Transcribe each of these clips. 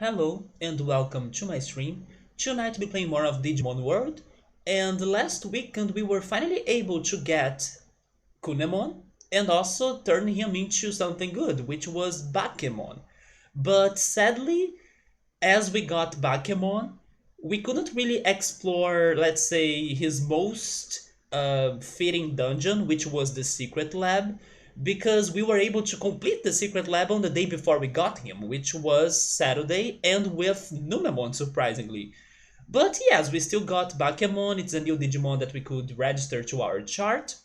Hello and welcome to my stream. Tonight we'll be playing more of Digimon World, and last weekend we were finally able to get Kunemon and also turn him into something good, which was Bakemon. But sadly, as we got Bakemon, we couldn't really explore, let's say, his most fitting dungeon, which was the secret lab, because we were able to complete the secret lab on the day before we got him, which was Saturday, and with Numemon, surprisingly. But yes, we still got Bakemon. It's a new Digimon that we could register to our chart,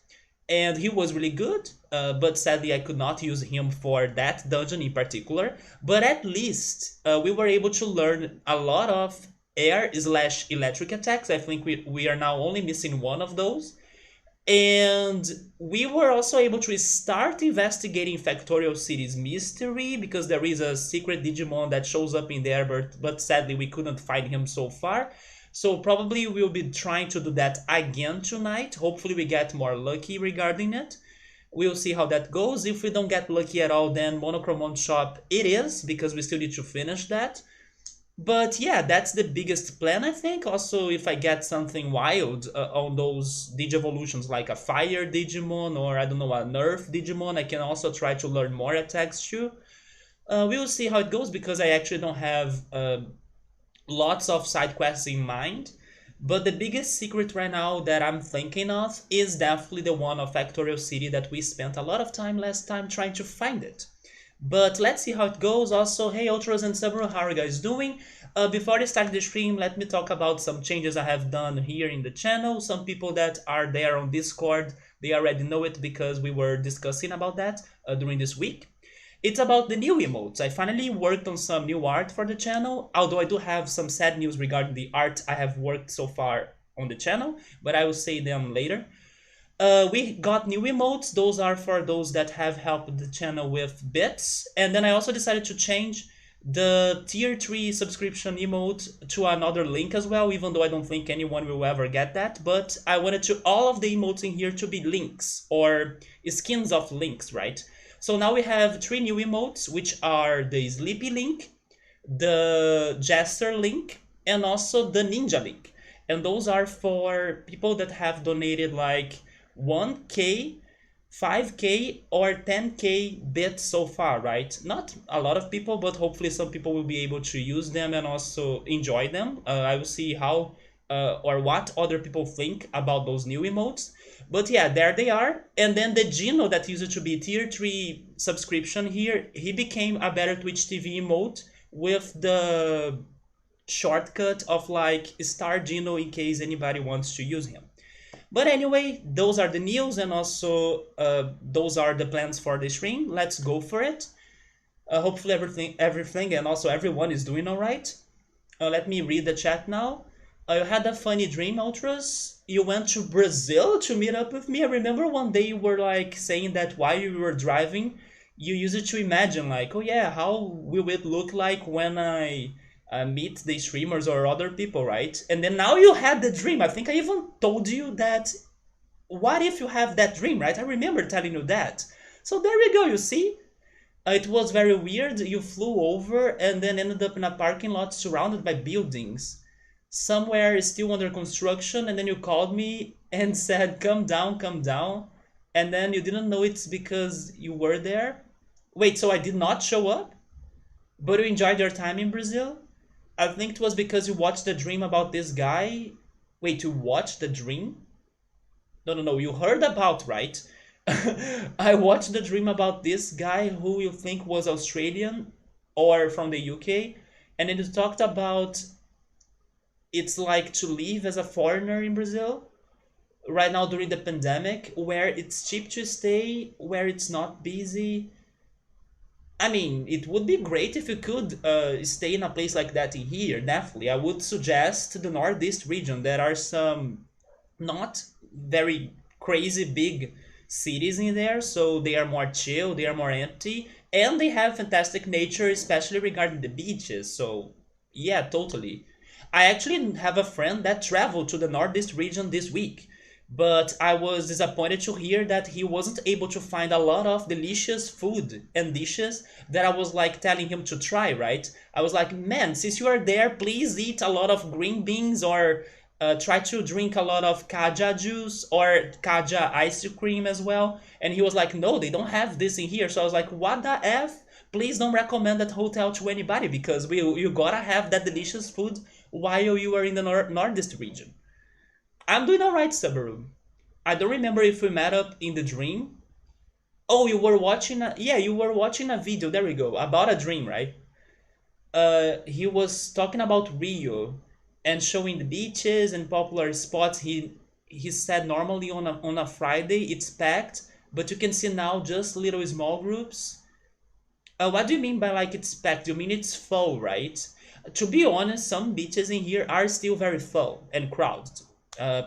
and he was really good. But sadly, I could not use him for that dungeon in particular. But at least we were able to learn a lot of air slash electric attacks. I think we are now only missing one of those. And we were also able to start investigating Factorial City's mystery because there is a secret Digimon that shows up in there, but sadly we couldn't find him so far. So probably we'll be trying to do that again tonight. Hopefully we get more lucky regarding it. We'll see how that goes. If we don't get lucky at all, then Monochromon Shop it is, because we still need to finish that. But yeah, that's the biggest plan, I think. Also, if I get something wild on those Digivolutions, like a Fire Digimon or I don't know, a Nerf Digimon, I can also try to learn more attacks too. We will see how it goes because I actually don't have lots of side quests in mind. But the biggest secret right now that I'm thinking of is definitely the one of Factorial City that we spent a lot of time last time trying to find it. But let's see how it goes. Also, hey Ultras and Sabro, how are you guys doing? Before I start the stream, let me talk about some changes I have done here in the channel. Some people that are there on Discord, they already know it because we were discussing about that during this week. It's about the new emotes. I finally worked on some new art for the channel, although I do have some sad news regarding the art I have worked so far on the channel, but I will say them later. We got new emotes. Those are for those that have helped the channel with bits. And then I also decided to change the tier 3 subscription emote to another link as well, even though I don't think anyone will ever get that. But I wanted to all of the emotes in here to be links or skins of links, right? So now we have 3 new emotes, which are the Sleepy link, the Jester link, and also the Ninja link. And those are for people that have donated like 1k, 5k, or 10k bits so far, right? Not a lot of people, but hopefully some people will be able to use them and also enjoy them. I will see how or what other people think about those new emotes. But yeah, there they are. And then the Gino that used to be tier 3 subscription here, he became a better Twitch TV emote with the shortcut of like Star Gino in case anybody wants to use him. But anyway, those are the news and also those are the plans for the stream. Let's go for it. Hopefully everything and also everyone is doing all right. Let me read the chat now. You had a funny dream, Ultras. You went to Brazil to meet up with me. I remember one day you were like saying that while you were driving, you used to imagine like, oh yeah, how will it look like when I meet the streamers or other people, right? And then now you had the dream. I think I even told you that. What if you have that dream, right? I remember telling you that. So there we go, you see? It was very weird. You flew over and then ended up in a parking lot surrounded by buildings. Somewhere still under construction, and then you called me and said, come down, come down. And then you didn't know it's because you were there. Wait, so I did not show up? But you enjoyed your time in Brazil? I think it was because you watched the dream about this guy. Wait, you watched the dream? No, you heard about, right? I watched the dream about this guy who you think was Australian or from the UK, and it talked about it's like to live as a foreigner in Brazil right now during the pandemic, where it's cheap to stay, where it's not busy. I mean, it would be great if you could stay in a place like that in here, definitely. I would suggest the Northeast region. There are some not very crazy big cities in there, so they are more chill, they are more empty, and they have fantastic nature, especially regarding the beaches. So, yeah, totally. I actually have a friend that traveled to the Northeast region this week. But I was disappointed to hear that he wasn't able to find a lot of delicious food and dishes that I was like telling him to try, right? I was like, man, since you are there, please eat a lot of green beans or try to drink a lot of kaja juice or kaja ice cream as well. And he was like, no, they don't have this in here. So I was like, what the F? Please don't recommend that hotel to anybody because you gotta have that delicious food while you are in the Northeast region. I'm doing alright, Subaru. I don't remember if we met up in the dream. Oh, you were watching yeah, you were watching a video, there we go, about a dream, right? He was talking about Rio and showing the beaches and popular spots. He said normally on a Friday it's packed, but you can see now just little small groups. What do you mean by like it's packed? You mean it's full, right? To be honest, some beaches in here are still very full and crowded.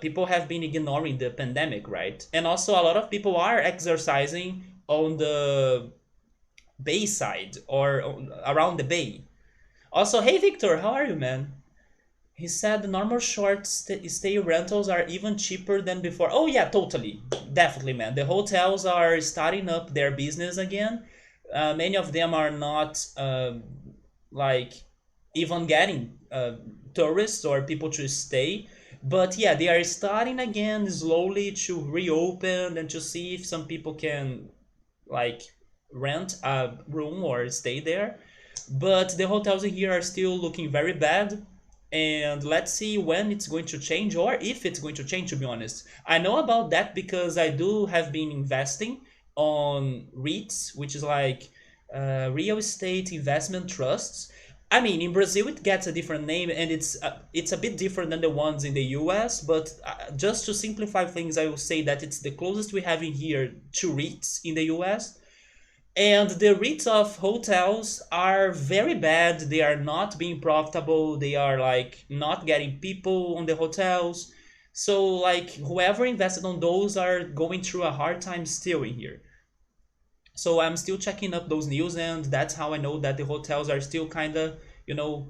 People have been ignoring the pandemic, right? And also, a lot of people are exercising on the bay side or around the bay. Also, hey Victor, how are you, man? He said the normal short stay rentals are even cheaper than before. Oh yeah, totally, definitely, man. The hotels are starting up their business again. Many of them are not like even getting tourists or people to stay. But yeah, they are starting again slowly to reopen and to see if some people can like rent a room or stay there. But the hotels here are still looking very bad. And let's see when it's going to change or if it's going to change, to be honest. I know about that because I do have been investing on REITs, which is like real estate investment trusts. I mean, in Brazil it gets a different name, and it's a bit different than the ones in the US. But just to simplify things, I will say that it's the closest we have in here to REITs in the US. And the rates of hotels are very bad. They are not being profitable. They are like not getting people on the hotels. So like whoever invested on those are going through a hard time still in here. So I'm still checking up those news, and that's how I know that the hotels are still kind of, you know,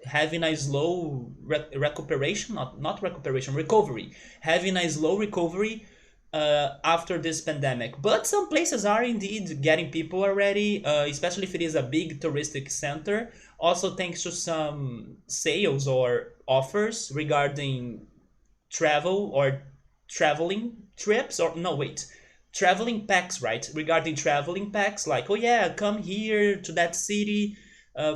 having a slow recuperation, not recuperation, recovery, having a slow recovery after this pandemic. But some places are indeed getting people already, especially if it is a big touristic center. Also, thanks to some sales or offers regarding travel or traveling trips, or no, wait, traveling packs, right? Regarding traveling packs, like, oh yeah, come here to that city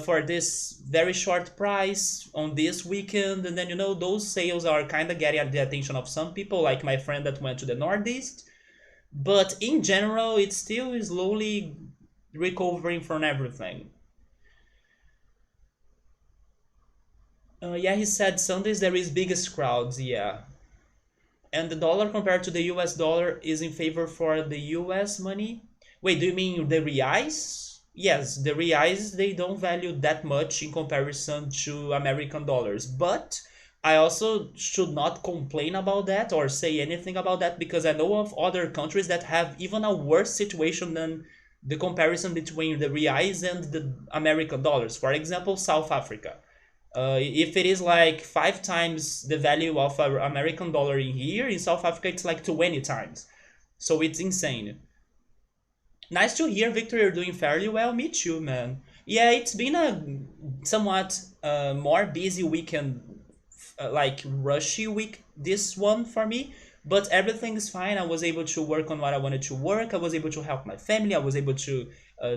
for this very short price on this weekend. And then, those sales are kind of getting the attention of some people, like my friend that went to the Northeast. But in general, it's still slowly recovering from everything. Yeah, he said Sundays there is biggest crowds, yeah. And the dollar compared to the US dollar is in favor for the US money. Wait, do you mean the reais? Yes, the reais, they don't value that much in comparison to American dollars. But I also should not complain about that or say anything about that because I know of other countries that have even a worse situation than the comparison between the reais and the American dollars. For example, South Africa. If it is like 5 times the value of an American dollar in here, in South Africa it's like 20 times. So it's insane. Nice to hear, Victor, you're doing fairly well. Me too, man. Yeah, it's been a somewhat more busy weekend, like rushy week, this one for me. But everything is fine. I was able to work on what I wanted to work. I was able to help my family. I was able to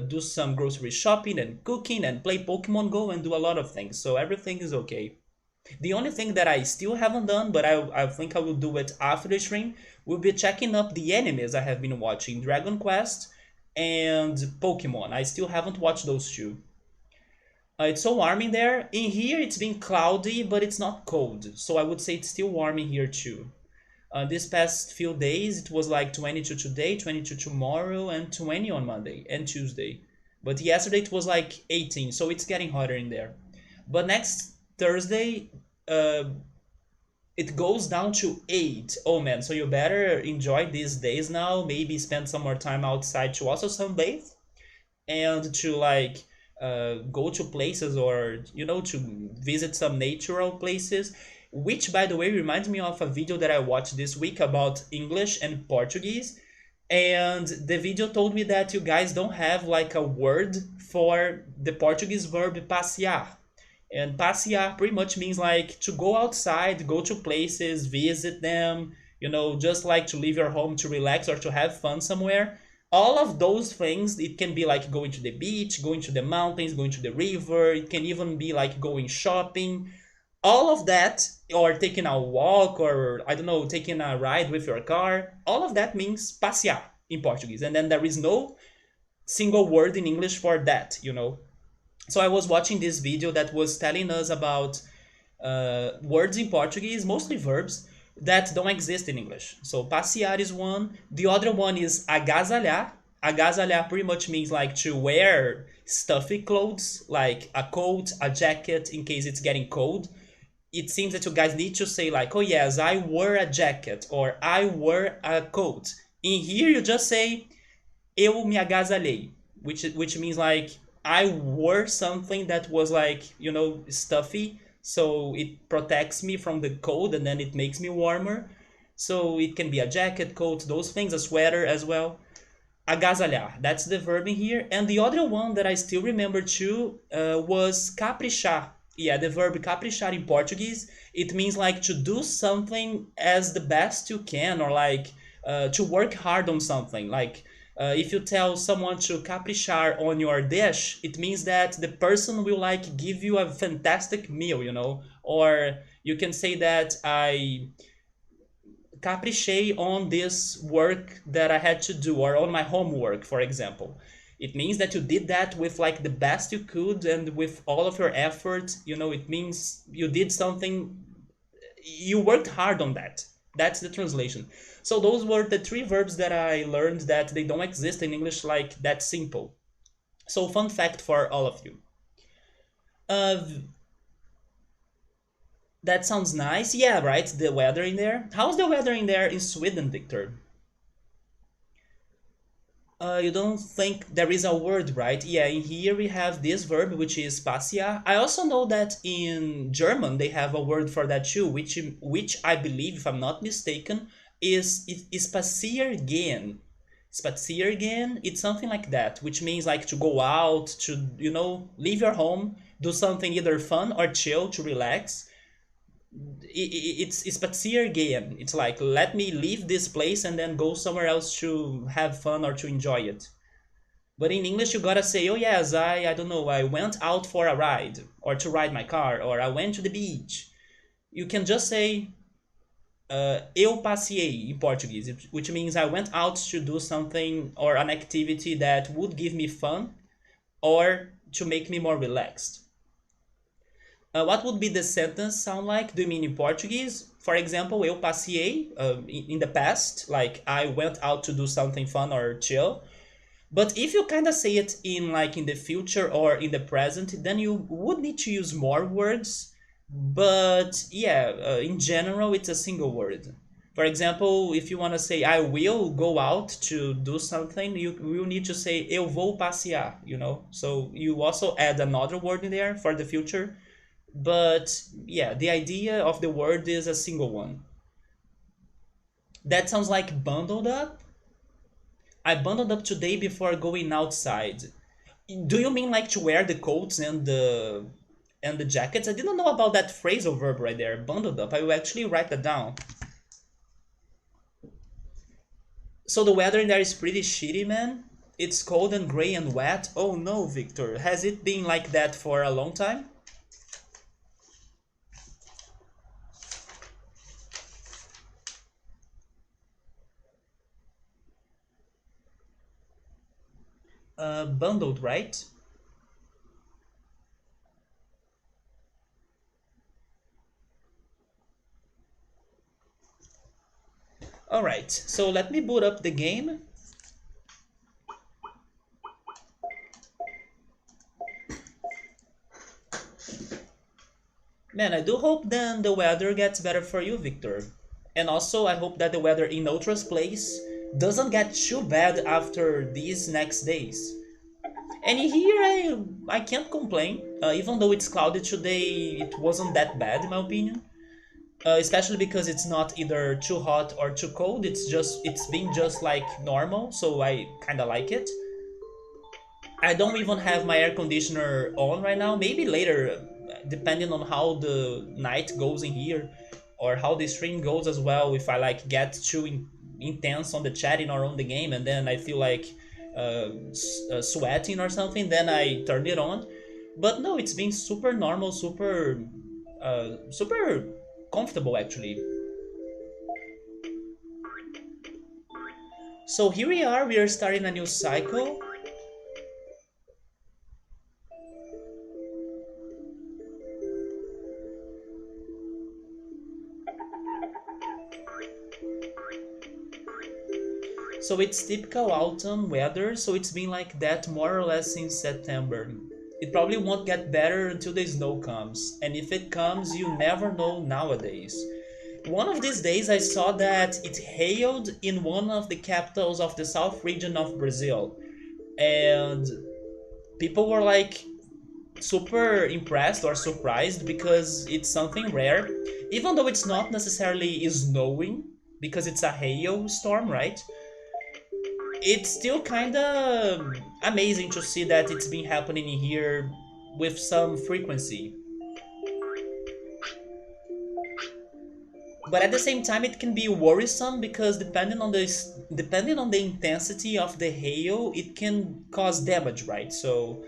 do some grocery shopping and cooking and play Pokemon Go and do a lot of things. So everything is okay. The only thing that I still haven't done, but I think I will do it after the stream, will be checking up the animes I have been watching, Dragon Quest and Pokemon. I still haven't watched those two. It's so warm in there. In here, it's been cloudy, but it's not cold. So I would say it's still warm in here too. This past few days, it was like 22 today, 22 tomorrow, and 20 on Monday and Tuesday. But yesterday it was like 18, so it's getting hotter in there. But next Thursday, uh, it goes down to 8. Oh man, so you better enjoy these days now. Maybe spend some more time outside to also sunbathe and to like go to places or to visit some natural places. which by the way reminds me of a video that I watched this week about English and Portuguese. And the video told me that you guys don't have like a word for the Portuguese verb passear. And passear pretty much means like to go outside, go to places, visit them, just like to leave your home to relax or to have fun somewhere. All of those things, it can be like going to the beach, going to the mountains, going to the river. It can even be like going shopping. All of that, or taking a walk, or I don't know, taking a ride with your car, all of that means passear in Portuguese. And then there is no single word in English for that. So I was watching this video that was telling us about words in Portuguese, mostly verbs, that don't exist in English. So passear is one. The other one is agasalhar. Agasalhar pretty much means like to wear stuffy clothes, like a coat, a jacket, in case it's getting cold. It seems that you guys need to say like, oh yes, I wore a jacket or I wore a coat. In here you just say eu me agasalhei, which means like I wore something that was like, stuffy, so it protects me from the cold and then it makes me warmer. So it can be a jacket, coat, those things, a sweater as well. Agasalhar, that's the verb in here. And the other one that I still remember too was caprichar. Yeah, the verb caprichar in Portuguese, it means like to do something as the best you can, or like to work hard on something. Like if you tell someone to caprichar on your dish, it means that the person will like give you a fantastic meal. Or you can say that I caprichei on this work that I had to do, or on my homework, for example. It means that you did that with like the best you could and with all of your effort. It means you did something, you worked hard on that. That's the translation. So those were the three verbs that I learned that they don't exist in English like that simple. So fun fact for all of you. Uh, that sounds nice. Yeah, right? The weather in there. How's the weather in there in Sweden, Victor? You don't think there is a word, right? Yeah, in here we have this verb, which is passear. I also know that in German they have a word for that too, which I believe, if I'm not mistaken, is spazieren gehen. Spazieren gehen, it's something like that, which means like to go out, to leave your home, do something either fun or chill to relax. It's spazieren gehen. It's like, let me leave this place and then go somewhere else to have fun or to enjoy it. But in English you gotta say, oh yes, I don't know, I went out for a ride, or to ride my car, or I went to the beach. You can just say eu passei in Portuguese, which means I went out to do something or an activity that would give me fun or to make me more relaxed. What would be the sentence sound like? Do you mean in Portuguese? For example, eu passei in the past, like I went out to do something fun or chill. But if you kind of say it in like in the future or in the present, then you would need to use more words. But yeah, in general, it's a single word. For example, if you want to say I will go out to do something, you will need to say eu vou passear. So you also add another word in there for the future. But yeah, the idea of the word is a single one. That sounds like bundled up. I bundled up today before going outside. Do you mean like to wear the coats and the jackets? I didn't know about that phrasal verb right there, bundled up. I will actually write that down. So the weather in there is pretty shitty, man. It's cold and gray and wet. Oh no, Victor. Has it been like that for a long time? Bundled, right? Alright, so let me boot up the game. Man, I do hope then the weather gets better for you, Victor. And also, I hope that the weather in Ultra's place doesn't get too bad after these next days. And here I can't complain. Even though it's cloudy today, it wasn't that bad in my opinion. especially because it's not either too hot or too cold. It's been just like normal, so I kind of like it. I don't even have my air conditioner on right now. Maybe later, depending on how the night goes in here, or how the stream goes as well. If I like get too intense on the chatting or on the game, and then I feel like sweating or something, then I turn it on. But no, it's been super normal, super comfortable actually. So here we are. We are starting a new cycle. So it's typical autumn weather, so it's been like that more or less since September. It probably won't get better until the snow comes, and if it comes, you never know nowadays. One of these days I saw that it hailed in one of the capitals of the south region of Brazil, and people were like super impressed or surprised because it's something rare, even though it's not necessarily snowing because it's a hail storm, right? It's still kind of amazing to see that it's been happening here with some frequency. But at the same time, it can be worrisome because depending on the intensity of the hail, it can cause damage, right? So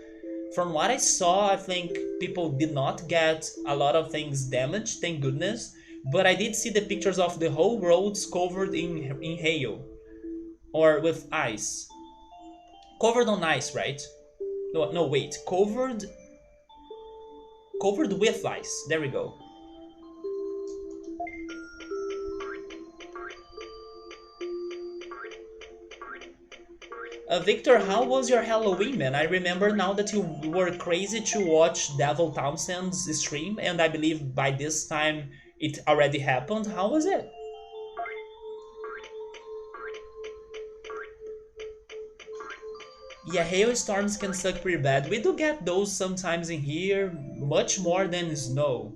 from what I saw, I think people did not get a lot of things damaged, thank goodness. But I did see the pictures of the whole roads covered in hail or with ice. Covered on ice, right? No, no, wait. Covered with ice. There we go. Victor, how was your Halloween, man? I remember now that you were crazy to watch Devil Townsend's stream, and I believe by this time it already happened. How was it? Yeah, hailstorms can suck pretty bad. We do get those sometimes in here, much more than snow.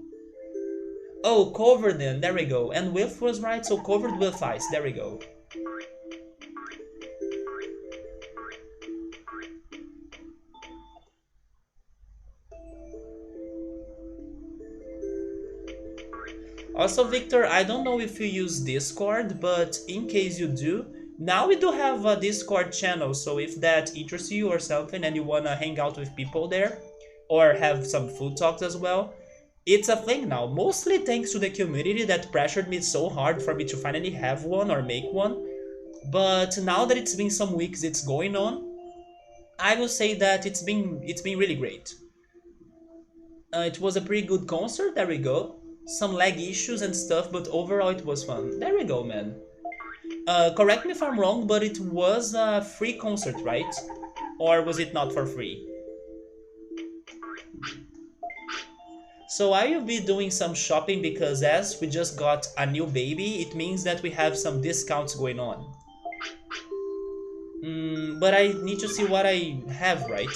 Oh, covered then, there we go. And with was right, so covered with ice, there we go. Also, Victor, I don't know if you use Discord, but in case you do, now we do have a Discord channel, so if that interests you or something and you wanna hang out with people there, or have some food talks as well, it's a thing now. Mostly thanks to the community that pressured me so hard for me to finally have one or make one. But now that it's been some weeks it's going on, I will say that it's been really great. It was a pretty good concert. There we go. Some lag issues and stuff, but overall it was fun. There we go, man. Correct me if I'm wrong, but it was a free concert, right? Or was it not for free? So I will be doing some shopping because as we just got a new baby, it means that we have some discounts going on. But I need to see what I have, right?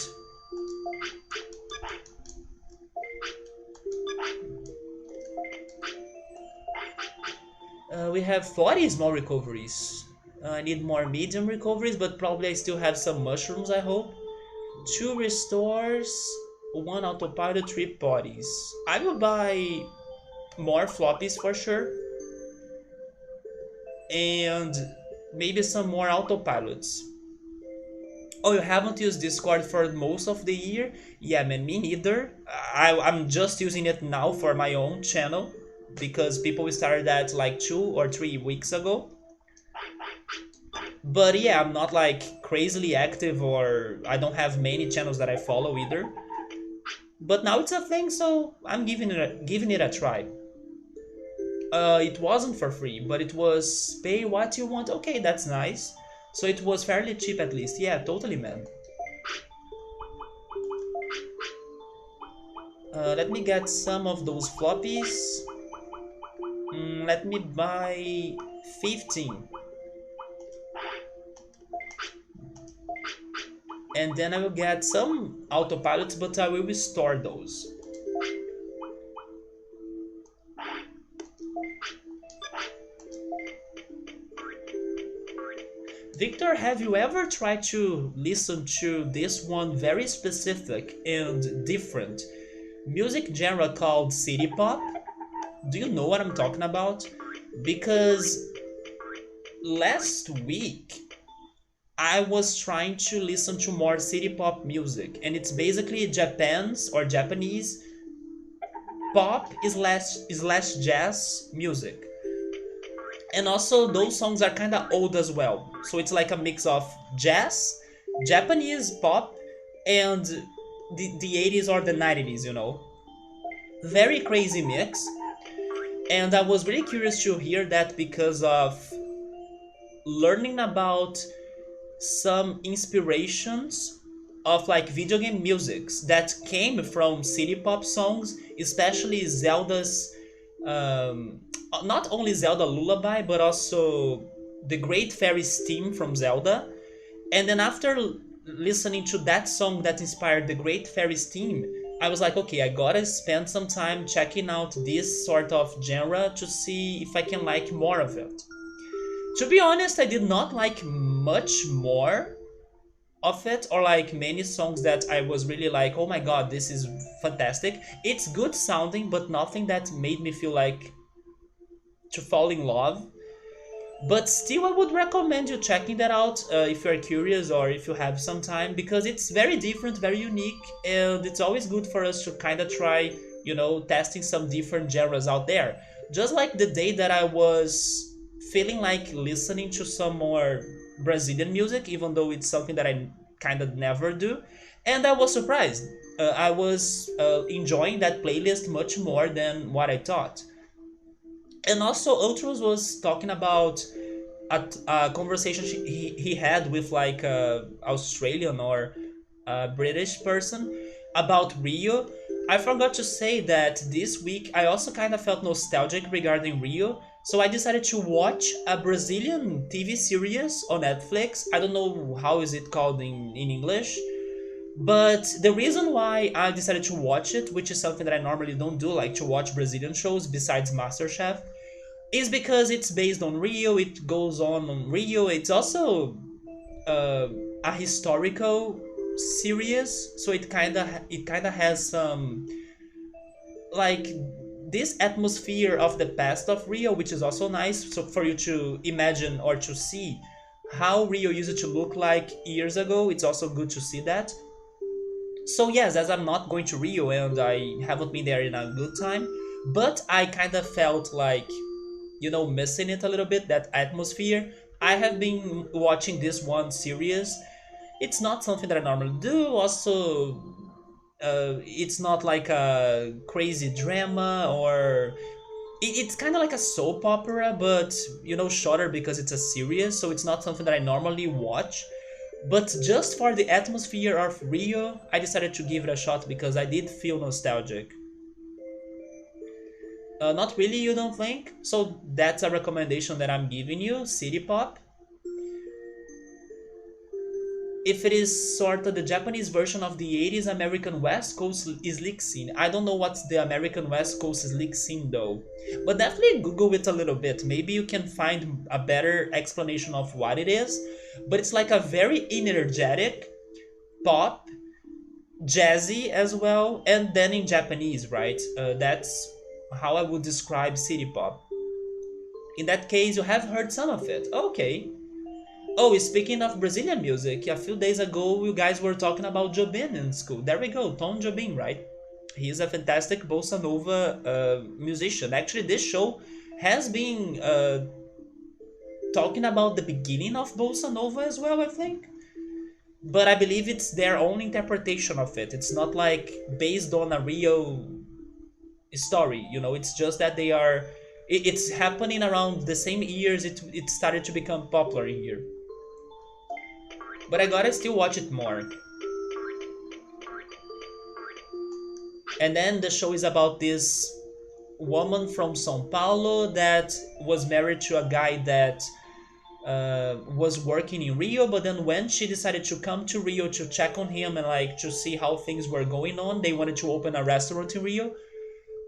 We have 40 small recoveries. I need more medium recoveries, but probably I still have some mushrooms, I hope. 2 restores, 1 autopilot, 3 bodies. I will buy more floppies for sure. And maybe some more autopilots. Oh, you haven't used Discord for most of the year? Yeah, man, me neither. I'm just using it now for my own channel because people started that like 2 or 3 weeks ago. But yeah, I'm not like crazily active or I don't have many channels that I follow either. But now it's a thing, so I'm giving it a try. It wasn't for free, but it was pay what you want. Okay, that's nice. So it was fairly cheap at least. Yeah, totally, man. Let me get some of those floppies. Let me buy 15. And then I will get some autopilots, but I will restore those. Victor, have you ever tried to listen to this one very specific and different music genre called city pop? Do you know what I'm talking about? Because last week I was trying to listen to more city pop music, and it's basically Japan's or Japanese pop slash jazz music. And also those songs are kind of old as well, so it's like a mix of jazz, Japanese pop, and the 80s or the 90s, you know. Very crazy mix. And I was really curious to hear that because of learning about some inspirations of like video game musics that came from city pop songs, especially Zelda's, um, not only Zelda Lullaby, but also the Great Fairy's theme from Zelda. And then after listening to that song that inspired the Great Fairy's theme, I was like, okay, I gotta spend some time checking out this sort of genre to see if I can like more of it. To be honest, I did not like much more of it, or like many songs that I was really like, oh my god, this is fantastic. It's good sounding, but nothing that made me feel like to fall in love. But still, I would recommend you checking that out if you're curious or if you have some time, because it's very different, very unique, and it's always good for us to kind of try, you know, testing some different genres out there. Just like the day that I was feeling like listening to some more Brazilian music, even though it's something that I kind of never do, and I was surprised. I was enjoying that playlist much more than what I thought. And also, Ultros was talking about a conversation he had with like a Australian or a British person about Rio. I forgot to say that this week I also kind of felt nostalgic regarding Rio, so I decided to watch a Brazilian TV series on Netflix. I don't know how is it called in English, but the reason why I decided to watch it, which is something that I normally don't do, like to watch Brazilian shows besides MasterChef, is because it's based on Rio. It goes on Rio. It's also uh, a historical series, so it kind of has some like this atmosphere of the past of Rio, which is also nice. So for you to imagine or to see how Rio used to look like years ago, it's also good to see that. So yes, as I'm not going to Rio and I haven't been there in a good time, but I kind of felt like, you know, missing it a little bit, that atmosphere. I have been watching this one series. It's not something that I normally do. Also, it's not like a crazy drama, or it's kind of like a soap opera, but you know, shorter because it's a series. So it's not something that I normally watch. But just for the atmosphere of Rio, I decided to give it a shot because I did feel nostalgic. Not really, you don't think? So that's a recommendation that I'm giving you, City Pop. If it is sort of the Japanese version of the 80s American West Coast slick scene. I don't know what's the American West Coast slick scene though. But definitely Google it a little bit. Maybe you can find a better explanation of what it is. But it's like a very energetic pop, jazzy as well, and then in Japanese, right? That's how I would describe city pop. In that case, you have heard some of it. Okay. Oh, speaking of Brazilian music, a few days ago you guys were talking about Jobim in school. There we go, Tom Jobim, right? He is a fantastic bossa nova musician. Actually, this show has been talking about the beginning of bossa nova as well, I think. But I believe it's their own interpretation of it. It's not like based on a real story, you know. It's just that they are. It's happening around the same years it started to become popular here. But I gotta still watch it more. And then the show is about this woman from São Paulo that was married to a guy that was working in Rio, but then when she decided to come to Rio to check on him and like to see how things were going on, they wanted to open a restaurant in Rio.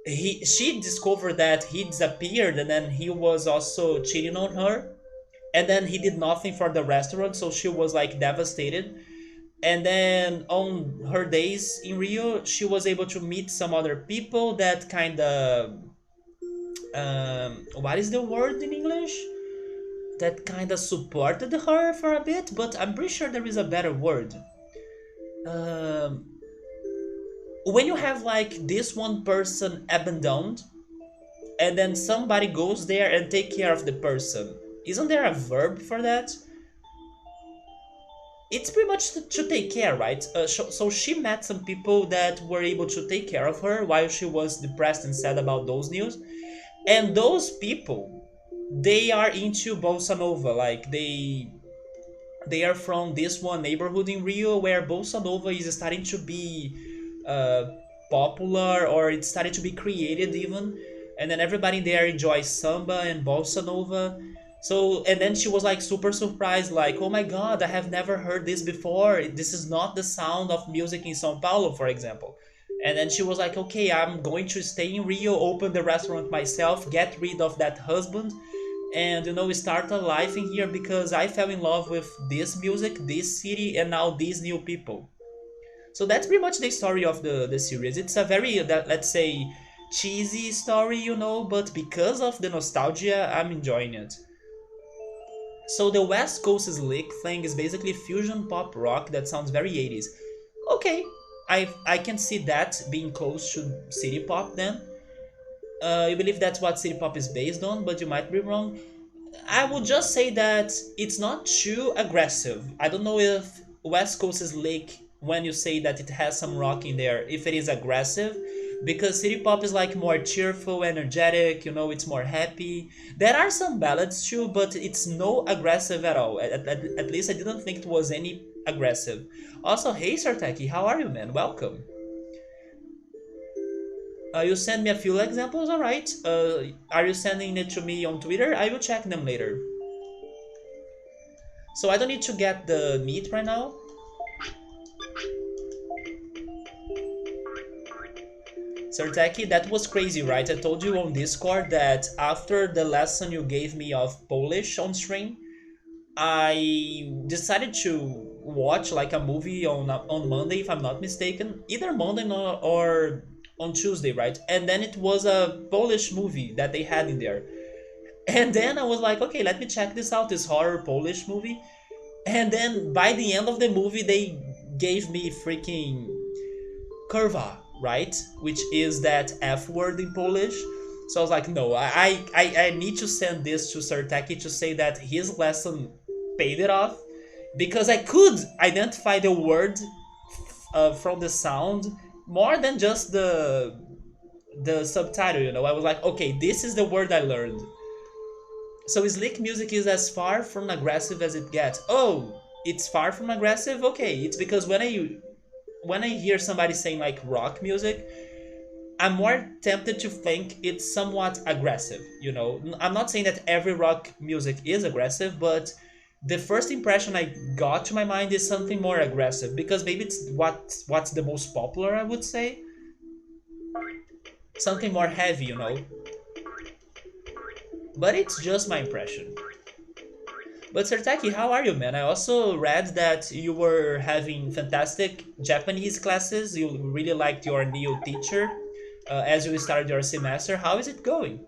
She discovered that he disappeared and then he was also cheating on her. and then he did nothing for the restaurant, so she was like devastated. And then on her days in Rio, she was able to meet some other people that kind of what is the word in English? That kind of supported her for a bit, but I'm pretty sure there is a better word. Um, when you have like this one person abandoned, and then somebody goes there and take care of the person, isn't there a verb for that? It's pretty much to take care, right? So she met some people that were able to take care of her while she was depressed and sad about those news. And those people, they are into bossa nova. Like they are from this one neighborhood in Rio where bossa nova is starting to be uh, popular, or it's starting to be created even. And then everybody there enjoys samba and bossa nova. So, and then she was like super surprised, like, oh my god, I have never heard this before. This is not the sound of music in Sao Paulo, for example. And then she was like, okay, I'm going to stay in Rio, open the restaurant myself, get rid of that husband, and start a life in here because I fell in love with this music, this city, and now these new people. So that's pretty much the story of the series. It's a very, let's say, cheesy story, but because of the nostalgia, I'm enjoying it. So the West Coast Slick thing is basically fusion pop rock that sounds very 80s. Okay, I can see that being close to city pop then. You believe that's what city pop is based on, but you might be wrong. I would just say that it's not too aggressive. I don't know if West Coast Slick, when you say that it has some rock in there, if it is aggressive, because city pop is like more cheerful, energetic, it's more happy. There are some ballads too, but it's no aggressive at all. At least I didn't think it was any aggressive. Also, hey Sarteki, how are you, man? Welcome. You send me a few examples, alright. Are you sending it to me on Twitter? I will check them later. So I don't need to get the meat right now. Sarteki, that was crazy, right? I told you on Discord that after the lesson you gave me of Polish on stream, I decided to watch like a movie on Monday, if I'm not mistaken, either Monday or on Tuesday, right? And then it was a Polish movie that they had in there. And then I was like, okay, let me check this out, this horror Polish movie. And then by the end of the movie, they gave me freaking kurwa, right? Which is that F word in Polish. So I was like, no, I need to send this to Sarteki to say that his lesson paid it off. Because I could identify the word from the sound more than just the subtitle. I was like, okay, this is the word I learned. So slick music is as far from aggressive as it gets. Oh, it's far from aggressive? Okay, it's because when I hear somebody saying like rock music, I'm more tempted to think it's somewhat aggressive. I'm not saying that every rock music is aggressive, but the first impression I got to my mind is something more aggressive because maybe it's what's the most popular, I would say. Something more heavy. But it's just my impression. But Sertaki, how are you, man? I also read that you were having fantastic Japanese classes. You really liked your new teacher as you started your semester. How is it going?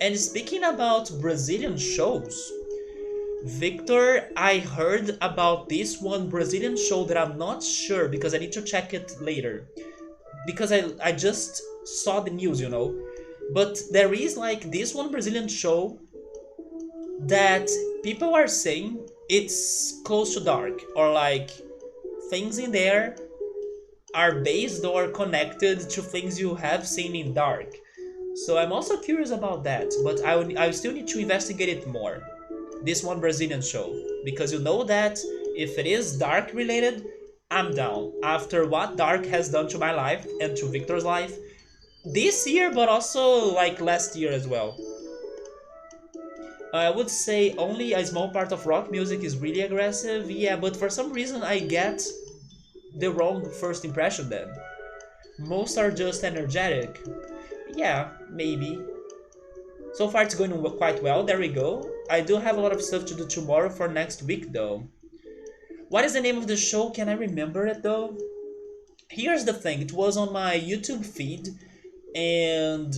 And speaking about Brazilian shows, Victor, I heard about this one Brazilian show that I'm not sure because I need to check it later. Because I just saw the news. But there is like this one Brazilian show that people are saying it's close to dark, or like things in there are based or connected to things you have seen in dark. So I'm also curious about that, but I still need to investigate it more. This one Brazilian show, because you know that if it is dark related, I'm down. After what dark has done to my life and to Victor's life this year, but also like last year as well. I would say only a small part of rock music is really aggressive, yeah, but for some reason I get the wrong first impression then. Most are just energetic. Yeah, maybe. So far it's going quite well. There we go. I do have a lot of stuff to do tomorrow for next week though. What is the name of the show? Can I remember it though? Here's the thing. It was on my YouTube feed and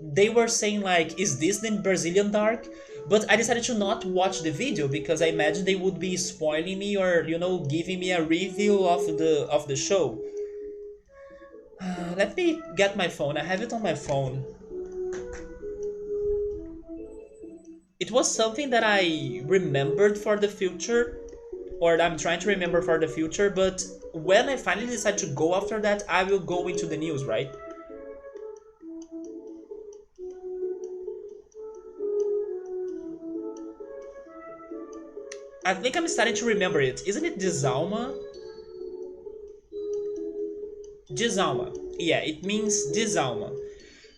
they were saying like, is this the Brazilian Dark? But I decided to not watch the video because I imagined they would be spoiling me or giving me a review of the show. Let me get my phone. I have it on my phone. It was something that I remembered for the future, or I'm trying to remember for the future, but when I finally decide to go after that, I will go into the news, right? I think I'm starting to remember it. Isn't it Desalma? Desalma. Yeah, it means Desalma.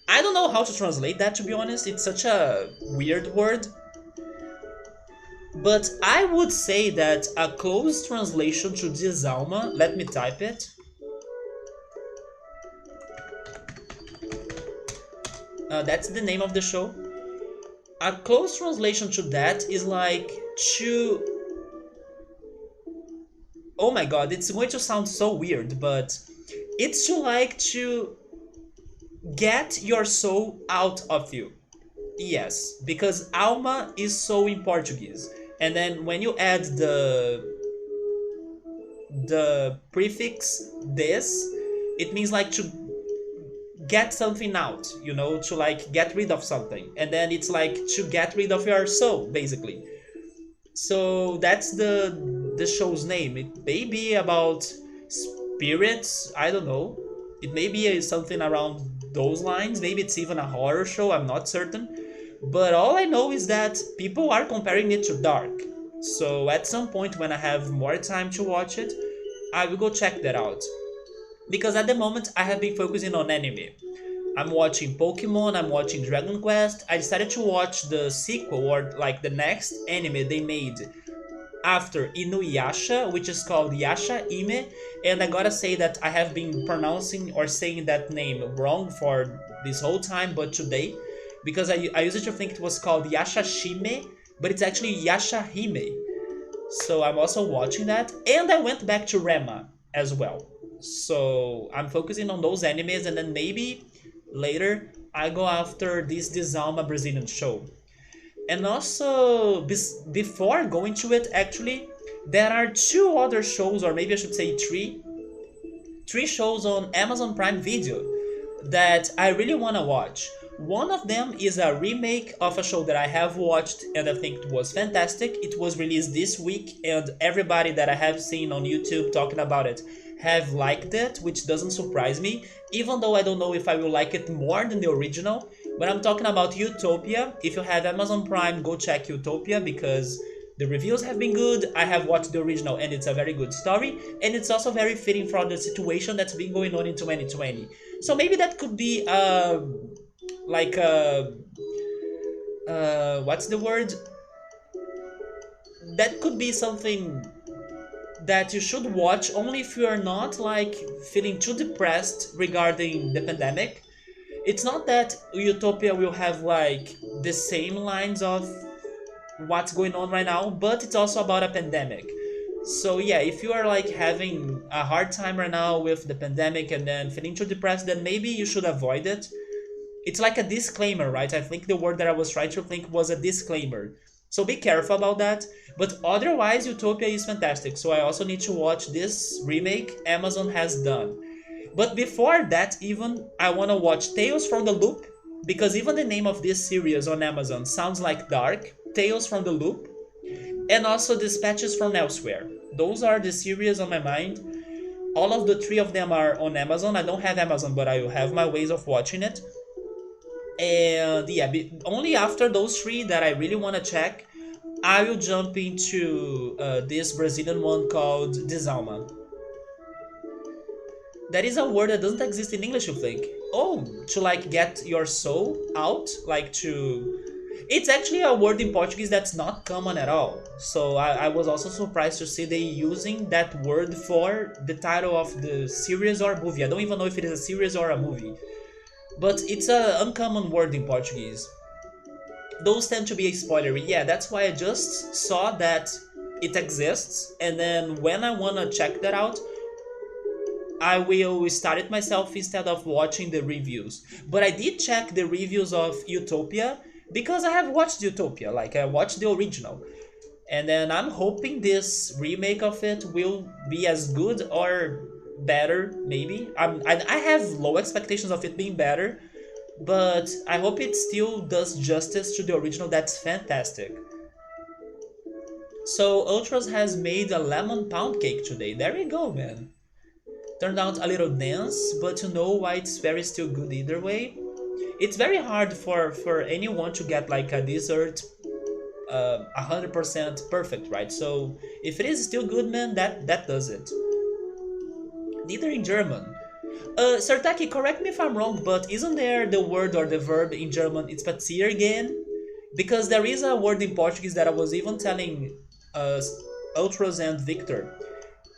I don't know how to translate that, to be honest. It's such a weird word. But I would say that a close translation to Desalma, let me type it. That's the name of the show. A close translation to that is like to... Oh my god, it's going to sound so weird, but it's to like to get your soul out of you. Yes, because alma is soul in Portuguese. And then when you add the prefix des, it means like to get something out, to like get rid of something. And then it's like to get rid of your soul, basically. So that's the show's name. It may be about spirits, I don't know. It may be something around those lines. Maybe it's even a horror show, I'm not certain. But all I know is that people are comparing it to Dark. So at some point when I have more time to watch it, I will go check that out. Because at the moment I have been focusing on anime. I'm watching Pokemon, I'm watching Dragon Quest. I decided to watch the sequel or like the next anime they made after Inuyasha, which is called Yasha Ime, and I gotta say that I have been pronouncing or saying that name wrong for this whole time, but today, because I used to think it was called Yasha Shime, but it's actually Yasha Hime. So I'm also watching that, and I went back to Rema as well. So I'm focusing on those animes, and then maybe later I go after this Desalma Brazilian show. And also, before going to it, actually, there are two other shows, or maybe I should say three shows on Amazon Prime Video that I really want to watch. One of them is a remake of a show that I have watched and I think it was fantastic. It was released this week and everybody that I have seen on YouTube talking about it have liked it, which doesn't surprise me, even though I don't know if I will like it more than the original. But I'm talking about Utopia. If you have Amazon Prime, go check Utopia because the reviews have been good. I have watched the original and it's a very good story. And it's also very fitting for the situation that's been going on in 2020. So maybe that could be like what's the word? That could be something that you should watch only if you are not like feeling too depressed regarding the pandemic. It's not that Utopia will have like the same lines of what's going on right now, but it's also about a pandemic. So yeah, if you are like having a hard time right now with the pandemic and then feeling too depressed, then maybe you should avoid it. It's like a disclaimer, right? I think the word that I was trying to think was a disclaimer. So be careful about that. But otherwise, Utopia is fantastic. So I also need to watch this remake Amazon has done. But before that, even, I want to watch Tales from the Loop. Because even the name of this series on Amazon sounds like dark. Tales from the Loop. And also Dispatches from Elsewhere. Those are the series on my mind. All of the three of them are on Amazon. I don't have Amazon, but I have my ways of watching it. And yeah, only after those three that I really want to check, I will jump into this Brazilian one called Desalma. That is a word that doesn't exist in English, you think? Oh, to like get your soul out? Like to... It's actually a word in Portuguese that's not common at all. So I was also surprised to see they using that word for the title of the series or movie. I don't even know if it is a series or a movie. but it's a uncommon word in Portuguese. Those tend to be spoilery. Yeah, that's why I just saw that it exists, and then when I wanna check that out, I will start it myself instead of watching the reviews. But I did check the reviews of Utopia because I have watched Utopia, like I watched the original. And then I'm hoping this remake of it will be as good or better, maybe. I have low expectations of it being better, but I hope it still does justice to the original. That's fantastic. So Ultras has made a lemon pound cake today. There you go, man. Turned out a little dense, but you know why it's very still good either way. It's very hard for anyone to get like a dessert 100% perfect, right? So if it is still good, man, that does it. Neither in German. Sartaki, correct me if I'm wrong, but isn't there the word or the verb in German? It's again, because there is a word in Portuguese that I was even telling uh, Ultras and Victor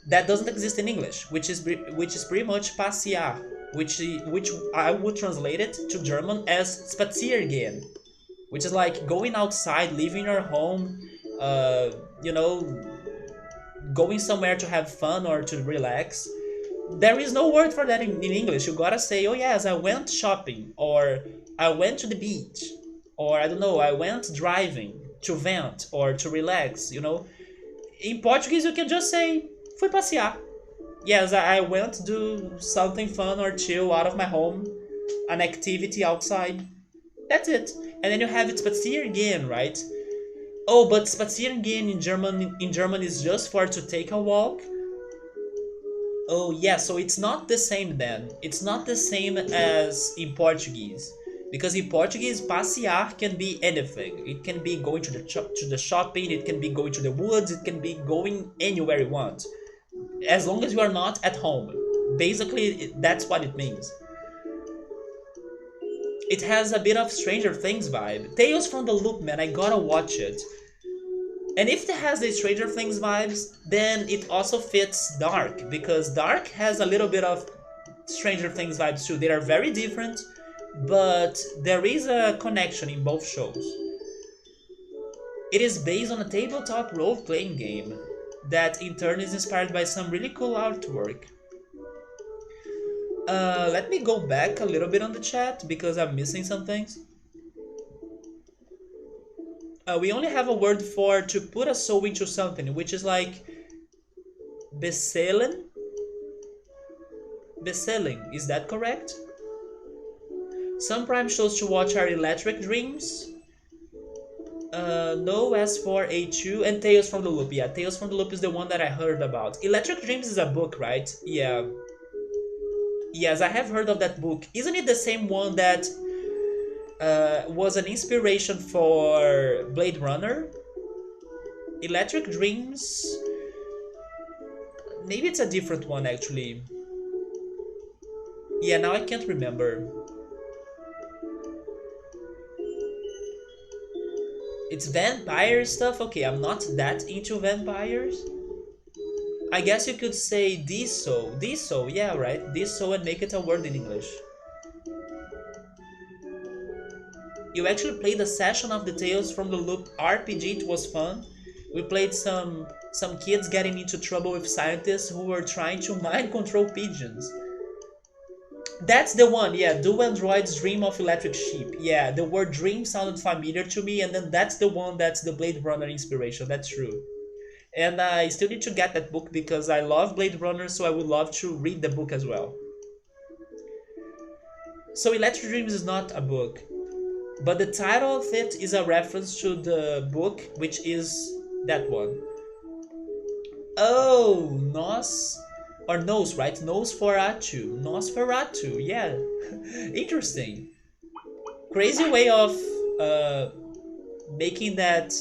that doesn't exist in English, which is pretty much passear, which I would translate it to German as spaziergehen, which is like going outside, leaving your home, uh, you know, going somewhere to have fun or to relax. There is no word for that in English. You gotta say, oh yes, I went shopping, or I went to the beach, or I don't know, I went driving to vent or to relax, you know. In Portuguese, you can just say, fui passear. Yes, I went to do something fun or chill out of my home, an activity outside. That's it. And then you have it spazieren gehen, right? Oh, but spazieren gehen in German is just for to take a walk. Oh yeah, so it's not the same then. It's not the same as in Portuguese. Because in Portuguese, passear can be anything. It can be going to the shopping, it can be going to the woods, it can be going anywhere you want. As long as you are not at home. Basically, that's what it means. It has a bit of Stranger Things vibe. Tales from the Loop, man, I gotta watch it. And if it has the Stranger Things vibes, then it also fits Dark, because Dark has a little bit of Stranger Things vibes too. They are very different, but there is a connection in both shows. It is based on a tabletop role-playing game that in turn is inspired by some really cool artwork. Let me go back a little bit on the chat because I'm missing some things. We only have a word for to put a soul into something, which is like beselen. Beselling, is that correct? Some prime shows to watch are Electric Dreams. No, as for A2 and Tales from the Loop. Yeah, Tales from the Loop is the one that I heard about. Electric Dreams is a book, right? Yeah. Yes, I have heard of that book. Isn't it the same one that was an inspiration for Blade Runner? Electric Dreams? Maybe it's a different one actually. Yeah, now I can't remember. It's vampire stuff? Okay, I'm not that into vampires. I guess you could say Diso. Diso, yeah, right. Diso and make it a word in English. You actually played a session of the Tales from the Loop RPG. It was fun. We played some kids getting into trouble with scientists who were trying to mind control pigeons. That's the one, yeah. Do androids dream of electric sheep? Yeah, the word dream sounded familiar to me, and then that's the one that's the Blade Runner inspiration. That's true. And I still need to get that book because I love Blade Runner, so I would love to read the book as well. So Electric Dreams is not a book, but the title of it is a reference to the book, which is that one. Oh, Nos or Nose, right? Nosferatu. Nosferatu, yeah. Interesting. Crazy way of making that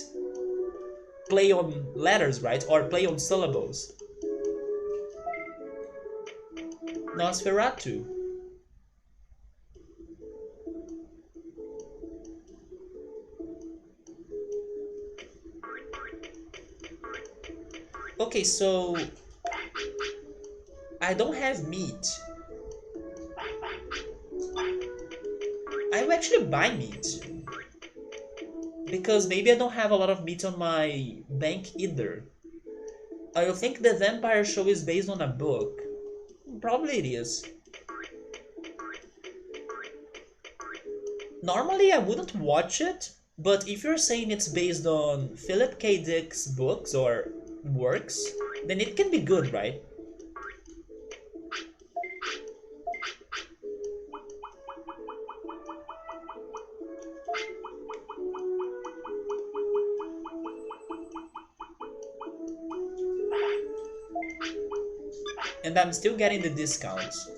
play on letters, right? Or play on syllables. Nosferatu. Okay, so I don't have meat. actually buy meat. Because maybe I don't have a lot of meat on my bank either. I think the vampire show is based on a book. Probably it is. Normally I wouldn't watch it, but if you're saying it's based on Philip K. Dick's books or works, then it can be good, right? And I'm still getting the discounts.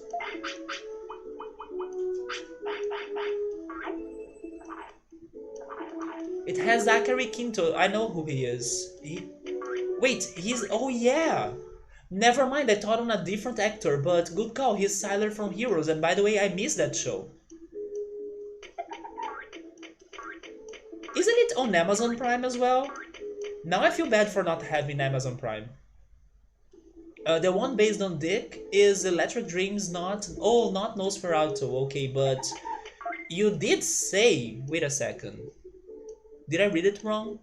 It has Zachary Quinto. I know who he is. Wait, he's... Oh yeah! Never mind, I thought on a different actor, but good call, he's Siler from Heroes, and by the way, I missed that show. Isn't it on Amazon Prime as well? Now I feel bad for not having Amazon Prime. The one based on Dick is Electric Dreams, not... Oh, not Nosferatu, okay, but... You did say... Wait a second. Did I read it wrong?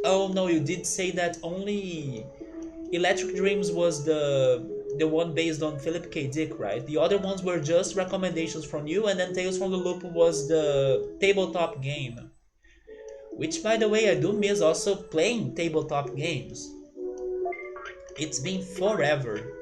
Oh no, you did say that only Electric Dreams was the one based on Philip K. Dick, right? The other ones were just recommendations from you, and then Tales from the Loop was the tabletop game. Which, by the way, I do miss also playing tabletop games. It's been forever.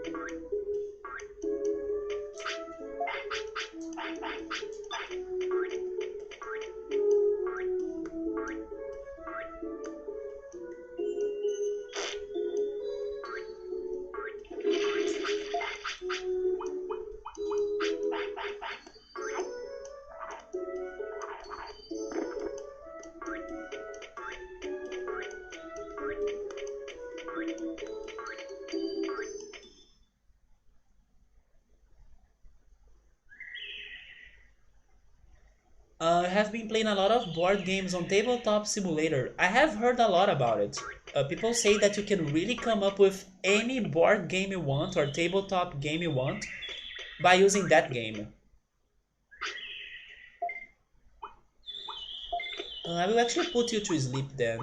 I have been playing a lot of board games on Tabletop Simulator. I have heard a lot about it. People say that you can really come up with any board game you want or tabletop game you want by using that game. I will actually put you to sleep then.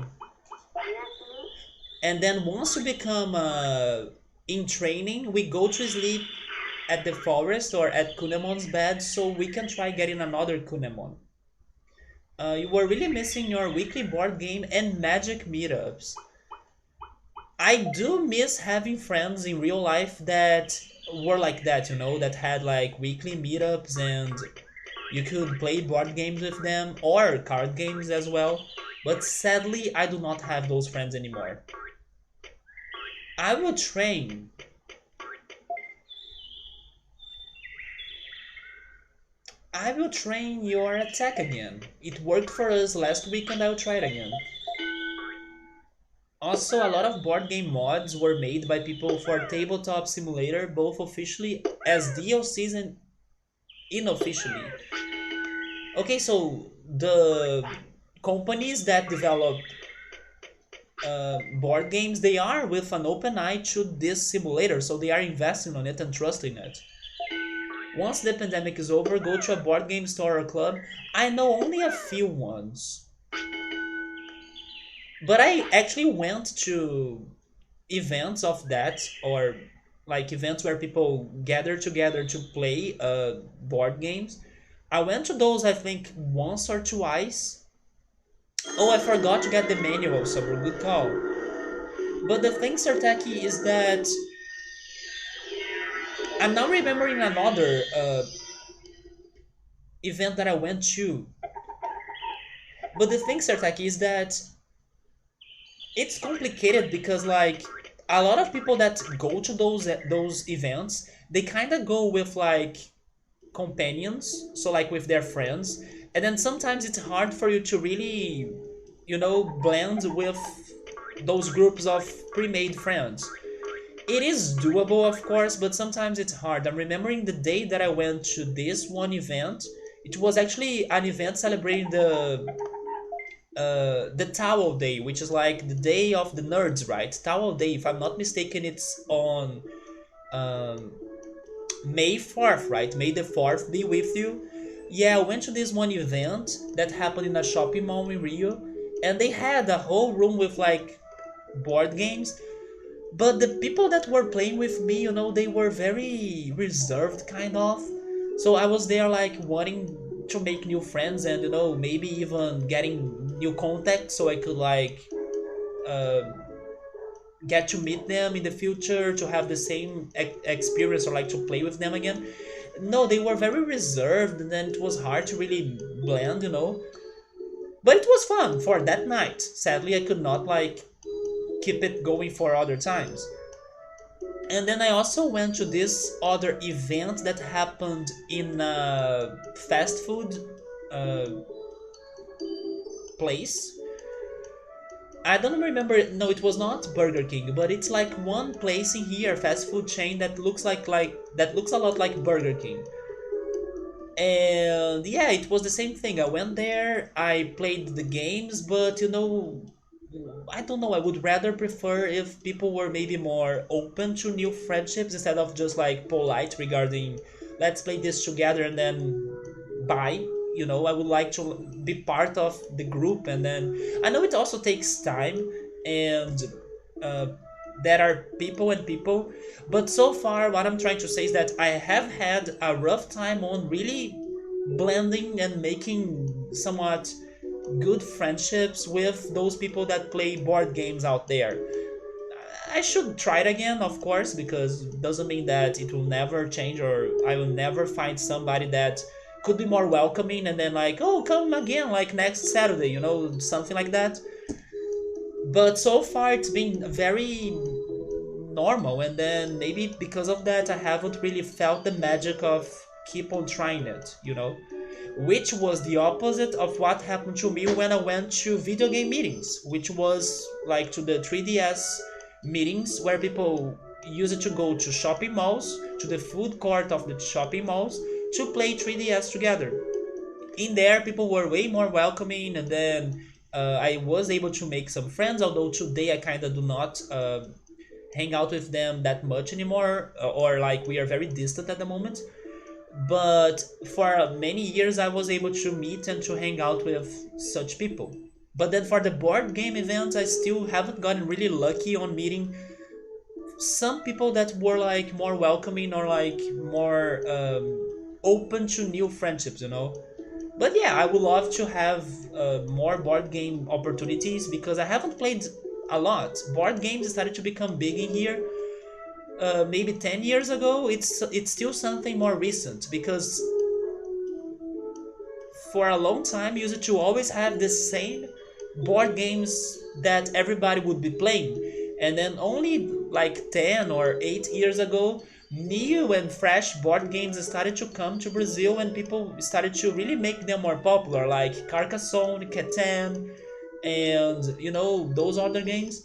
And then once you become in training, we go to sleep at the forest or at Kunemon's bed so we can try getting another Kunemon. You were really missing your weekly board game and magic meetups. I do miss having friends in real life that were like that, you know, that had like weekly meetups and you could play board games with them or card games as well. But sadly, I do not have those friends anymore. I will train. I will train your attack again. It worked for us last week and I'll try it again. Also, a lot of board game mods were made by people for Tabletop Simulator, both officially as DLCs and unofficially. Okay, so the companies that develop board games, they are with an open eye to this simulator, so they are investing on it and trusting it. Once the pandemic is over, go to a board game store or club. I know only a few ones. But I actually went to events of that, or like events where people gather together to play board games. I went to those, I think, once or twice. Oh, I forgot to get the manual, so good call. But the thing, Sartaki, is that I'm now remembering another event that I went to. But the thing, Sartaki, is that it's complicated because like a lot of people that go to those events, they kind of go with like companions, so like with their friends, and then sometimes it's hard for you to really, you know, blend with those groups of pre-made friends. It is doable, of course, but sometimes it's hard. I'm remembering the day that I went to this one event. It was actually an event celebrating the Towel Day, which is like the day of the nerds, right? Towel Day, if I'm not mistaken, it's on um, May 4th, right? May the 4th be with you. Yeah, I went to this one event that happened in a shopping mall in Rio, and they had a whole room with like board games. But the people that were playing with me, they were very reserved, kind of. So I was there like wanting to make new friends and maybe even getting new contacts so I could like uh, get to meet them in the future to have the same experience or like to play with them again. No, they were very reserved and then it was hard to really blend. But it was fun for that night. Sadly, I could not like keep it going for other times. And then I also went to this other event that happened in a fast food uh, place. I don't remember. No, it was not Burger King, but it's like one place in here, fast food chain that looks like that looks a lot like Burger King. And yeah, it was the same thing. I went there, I played the games, but I don't know. I would rather prefer if people were maybe more open to new friendships instead of just like polite regarding let's play this together and then bye. I would like to be part of the group, and then I know it also takes time, and uh, there are people and people, but so far what I'm trying to say is that I have had a rough time on really blending and making somewhat good friendships with those people that play board games out there. I should try it again, of course, because it doesn't mean that it will never change or I will never find somebody that could be more welcoming and then like, oh, come again like next Saturday, something like that. But so far it's been very normal, and then maybe because of that I haven't really felt the magic of keep on trying it. Which was the opposite of what happened to me when I went to video game meetings, which was like to the 3DS meetings where people used to go to shopping malls, to the food court of the shopping malls to play 3DS together. In there, people were way more welcoming, and then I was able to make some friends, although today I kind of do not hang out with them that much anymore, or like we are very distant at the moment. But for many years I was able to meet and to hang out with such people. But then for the board game events I still haven't gotten really lucky on meeting some people that were like more welcoming or like more open to new friendships. But yeah, I would love to have more board game opportunities because I haven't played a lot. Board games started to become big in here maybe 10 years ago. It's still something more recent because for a long time you used to always have the same board games that everybody would be playing, and then only like 10 or 8 years ago new and fresh board games started to come to Brazil and people started to really make them more popular, like Carcassonne, Catan, and those other games.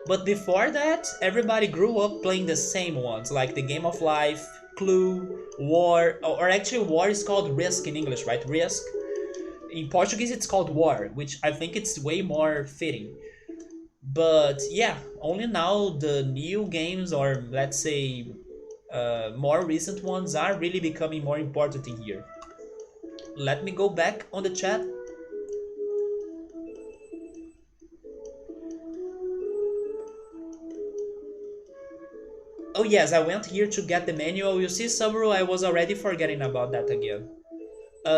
But before that, everybody grew up playing the same ones, like the Game of Life, Clue, War, or actually War is called Risk in English, right? Risk. In Portuguese it's called War, which I think it's way more fitting. But yeah, only now the new games, or let's say more recent ones, are really becoming more important in here. Let me go back on the chat. Oh yes, I went here to get the manual. You see, Subaru, I was already forgetting about that again.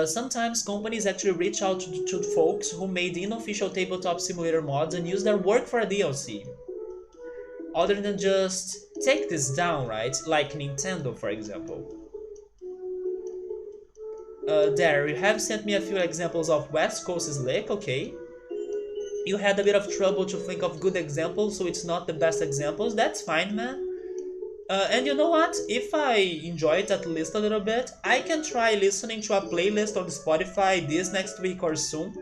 Sometimes companies actually reach out to folks who made unofficial tabletop simulator mods and use their work for a DLC. Other than just take this down, right? Like Nintendo, for example. There, you have sent me a few examples of West Coast Slick, okay. You had a bit of trouble to think of good examples, so it's not the best examples. That's fine, man. And you know what? If I enjoy it at least a little bit, I can try listening to a playlist on Spotify this next week or soon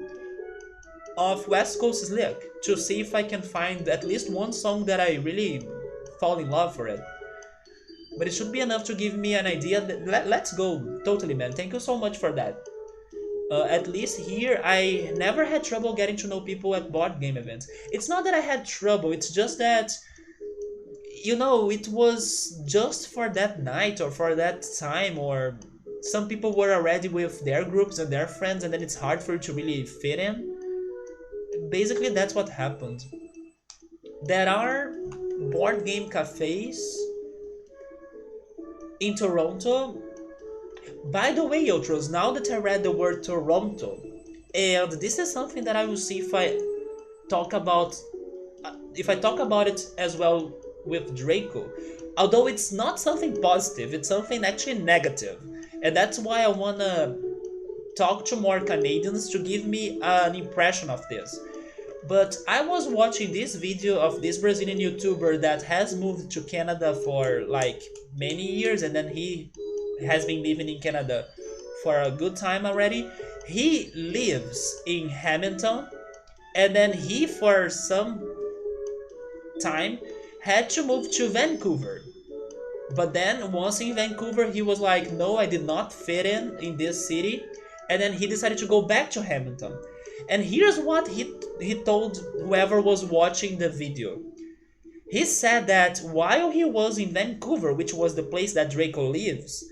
of West Coast Slick to see if I can find at least one song that I really fall in love for it. But it should be enough to give me an idea. Let's go. Totally, man. Thank you so much for that. At least here, I never had trouble getting to know people at board game events. It's not that I had trouble, it's just that it was just for that night or for that time, or some people were already with their groups and their friends, and then it's hard for you to really fit in. Basically, that's what happened. There are board game cafes in Toronto. By the way, Outros, now that I read the word Toronto, and this is something that I will see talk about if I talk about it as well with Draco. Although it's not something positive, it's something actually negative. And that's why I wanna talk to more Canadians to give me an impression of this. But I was watching this video of this Brazilian YouTuber that has moved to Canada for like many years, and then he has been living in Canada for a good time already. He lives in Hamilton, and then he, for some time, had to move to Vancouver. But then once in Vancouver, he was like, no, I did not fit in this city. And then he decided to go back to Hamilton. And here's what he told whoever was watching the video. He said that while he was in Vancouver, which was the place that Draco lives,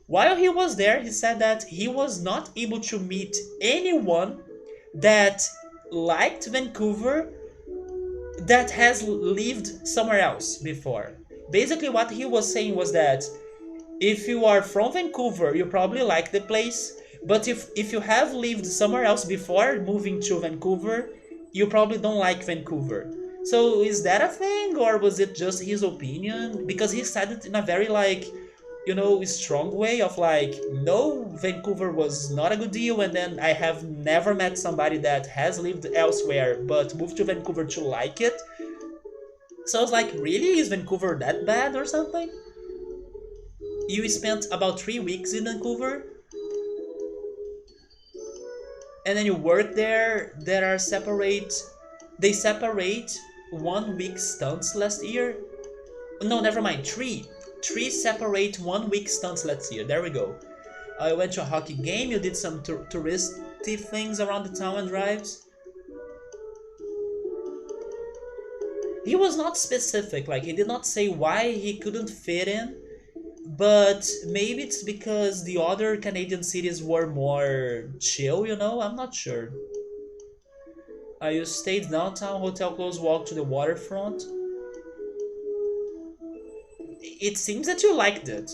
while he was there, he said that he was not able to meet anyone that liked Vancouver that has lived somewhere else before. Basically, what he was saying was that if you are from Vancouver, you probably like the place, but if you have lived somewhere else before moving to Vancouver, you probably don't like Vancouver. So is that a thing, or was it just his opinion? Because he said it in a very strong way of like, no, Vancouver was not a good deal, and then I have never met somebody that has lived elsewhere but moved to Vancouver to like it. So I was like, really? Is Vancouver that bad or something? You spent about 3 weeks in Vancouver? And then you work there, they separate 1 week stunts last year. No, never mind, three separate 1 week stunts last year. There we go. I went to a hockey game. You did some touristy things around the town and drives. He was not specific, like he did not say why he couldn't fit in, but maybe it's because the other Canadian cities were more chill, I'm not sure. You stayed downtown, hotel close, walk to the waterfront. It seems that you liked it,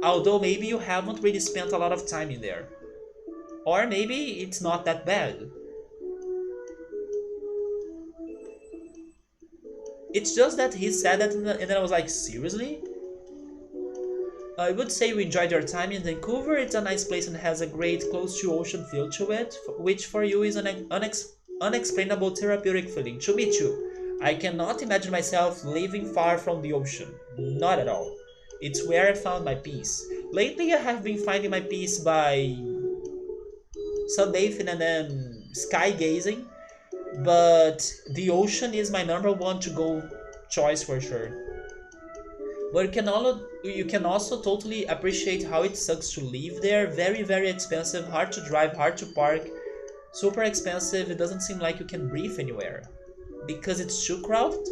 although maybe you haven't really spent a lot of time in there. Or maybe it's not that bad. It's just that he said that, and then I was like, seriously? I would say we enjoyed your time in Vancouver. It's a nice place and has a great close to ocean feel to it, which for you is an unexplainable therapeutic feeling. To me too. I cannot imagine myself living far from the ocean. Not at all. It's where I found my peace. Lately I have been finding my peace by sunbathing and then sky gazing, but the ocean is my number one to go choice for sure. But you can also totally appreciate how it sucks to live there. Very, very expensive, hard to drive, hard to park, super expensive. It doesn't seem like you can breathe anywhere because it's too crowded.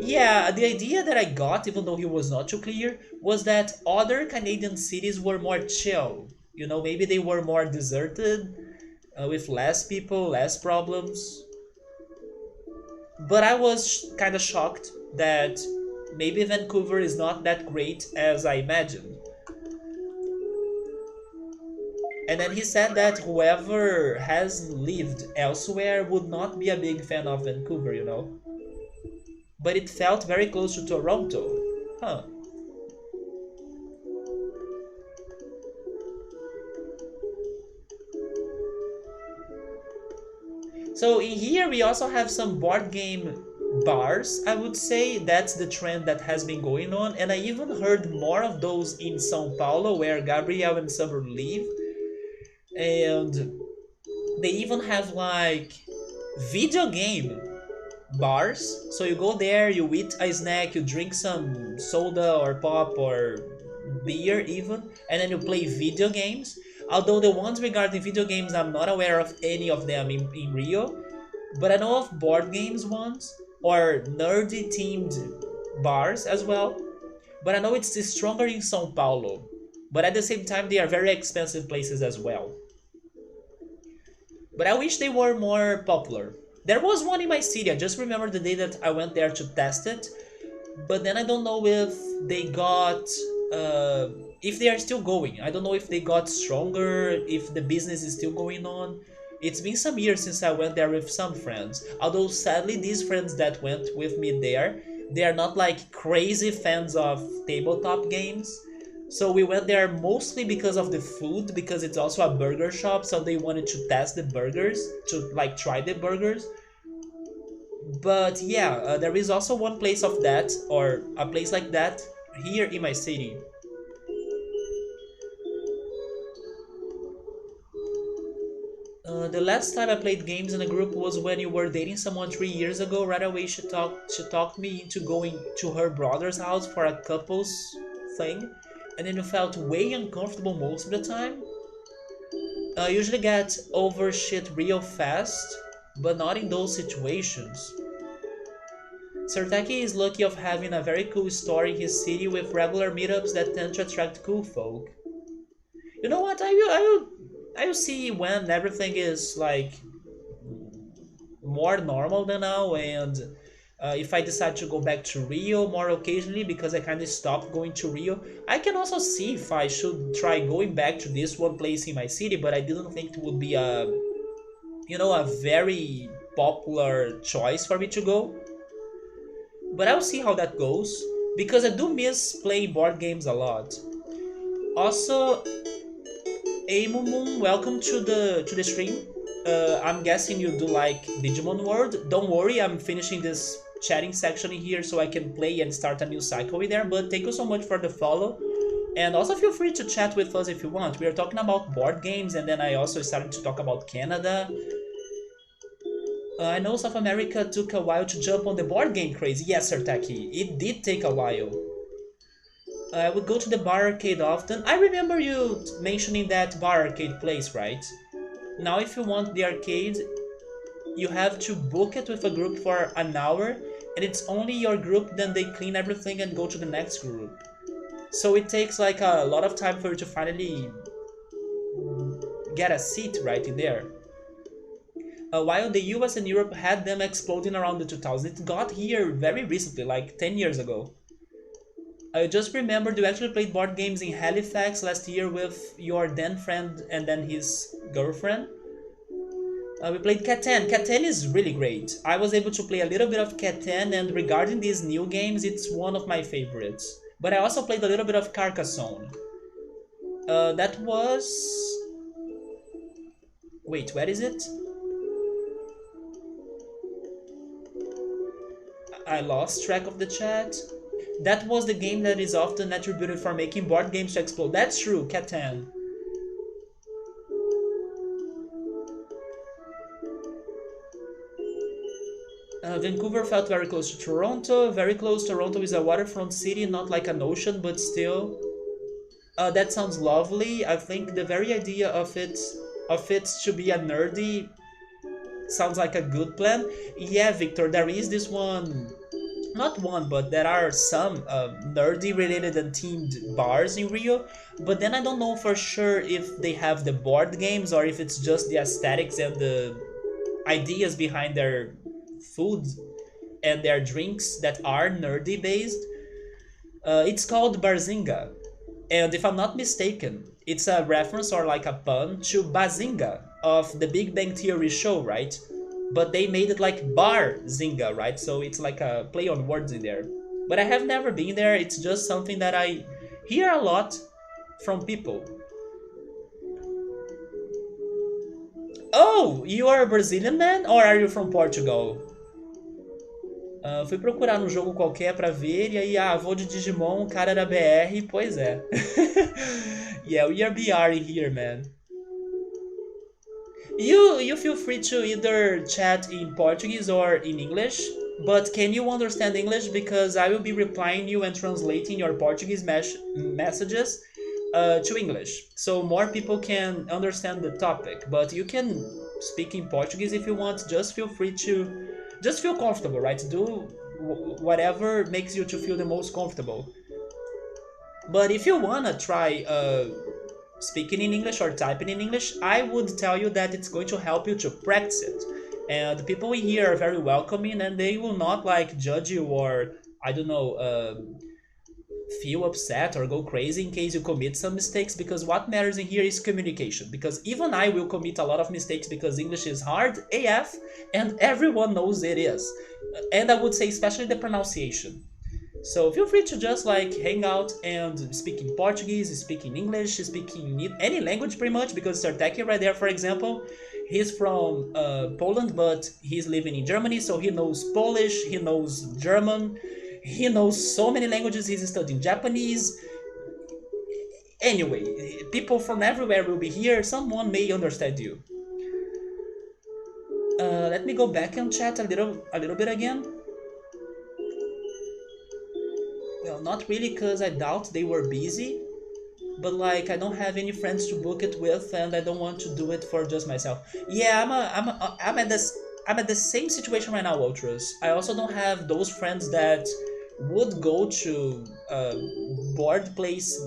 Yeah, the idea that I got, even though he was not too clear, was that other Canadian cities were more chill. Maybe they were more deserted, with less people, less problems. But I was kind of shocked that maybe Vancouver is not that great as I imagined. And then he said that whoever has lived elsewhere would not be a big fan of Vancouver. But it felt very close to Toronto. Huh. So in here we also have some board game bars, I would say. That's the trend that has been going on, and I even heard more of those in São Paulo, where Gabriel and Summer live. And they even have like video game bars. So you go there, you eat a snack, you drink some soda or pop or beer even, and then you play video games. Although the ones regarding video games, I'm not aware of any of them in Rio. But I know of board games ones, or nerdy themed bars as well. But I know it's stronger in São Paulo. But at the same time, they are very expensive places as well. But I wish they were more popular. There was one in my city. I just remember the day that I went there to test it. But then I don't know if they got if they are still going. I don't know if they got stronger, if the business is still going on. It's been some years since I went there with some friends. Although sadly, these friends that went with me there, they are not like crazy fans of tabletop games. So we went there mostly because of the food, because it's also a burger shop, so they wanted to test the burgers, to like try the burgers. But yeah, there is also one place of that, or a place like that, here in my city. The last time I played games in a group was when you were dating someone 3 years ago. Right away, she talked me into going to her brother's house for a couples thing, and then you felt way uncomfortable most of the time. I usually get over shit real fast, but not in those situations. Sertaki is lucky of having a very cool store in his city with regular meetups that tend to attract cool folk. You know what? I will see when everything is like more normal than now, and if I decide to go back to Rio more occasionally because I kind of stopped going to Rio, I can also see if I should try going back to this one place in my city. But I didn't think it would be a very popular choice for me to go. But I'll see how that goes because I do miss playing board games a lot. Also, Amomon, welcome to the stream. I'm guessing you do like Digimon World. Don't worry, I'm finishing this chatting section in here so I can play and start a new cycle in there. But thank you so much for the follow. And also feel free to chat with us if you want. We are talking about board games, and then I also started to talk about Canada. I know South America took a while to jump on the board game craze. Yes, Sertaki, it did take a while. I would go to the bar arcade often. I remember you mentioning that bar arcade place, right? Now if you want the arcade, you have to book it with a group for an hour, and it's only your group, then they clean everything and go to the next group. So it takes like a lot of time for you to finally get a seat right in there. While the US and Europe had them exploding around the 2000s, it got here very recently, like 10 years ago. I just remembered you actually played board games in Halifax last year with your then friend and then his girlfriend. We played Catan. Catan is really great. I was able to play a little bit of Catan, and regarding these new games, it's one of my favorites. But I also played a little bit of Carcassonne. That was... Wait, where is it? I lost track of the chat. That was the game that is often attributed for making board games to explode. That's true, Catan. Vancouver felt very close to Toronto. Very close. Toronto is a waterfront city, not like an ocean, but still. That sounds lovely. I think the very idea of it to be a nerdy sounds like a good plan. Yeah, Victor, there is this one, not one, but there are some nerdy related and themed bars in Rio. But then I don't know for sure if they have the board games or if it's just the aesthetics and the ideas behind their food and their drinks that are nerdy based. It's called Barzinga, and if I'm not mistaken, it's a reference or like a pun to Bazinga of the Big Bang Theory show, right? But they made it like Bar Zinga, right? So it's like a play on words in there. But I have never been there. It's just something that I hear a lot from people. Oh, you are a Brazilian man or are you from Portugal? Fui procurar num jogo qualquer pra ver e aí, vou de Digimon, o cara era BR, pois é. Yeah, we are BR here, man. You feel free to either chat in Portuguese or in English, but can you understand English? Because I will be replying you and translating your Portuguese messages to English, so more people can understand the topic. But you can speak in Portuguese if you want. Just feel free to, just feel comfortable, right? whatever makes you to feel the most comfortable. But if you wanna try speaking in English or typing in English, I would tell you that it's going to help you to practice it. And the people in here are very welcoming, and they will not like judge you or I don't know feel upset or go crazy in case you commit some mistakes, because what matters in here is communication. Because even I will commit a lot of mistakes because English is hard AF and everyone knows it is. And I would say especially the pronunciation. So feel free to just like hang out and speak in Portuguese, speak in English, speak in any language pretty much, because Sarteki right there, for example, he's from Poland, but he's living in Germany, so he knows Polish, he knows German, he knows so many languages, he's studying Japanese. Anyway, people from everywhere will be here, someone may understand you. Let me go back and chat a little bit again. Well, not really, because I doubt they were busy. But like, I don't have any friends to book it with, and I don't want to do it for just myself. Yeah, I'm at the same situation right now, Ultras. I also don't have those friends that would go to board place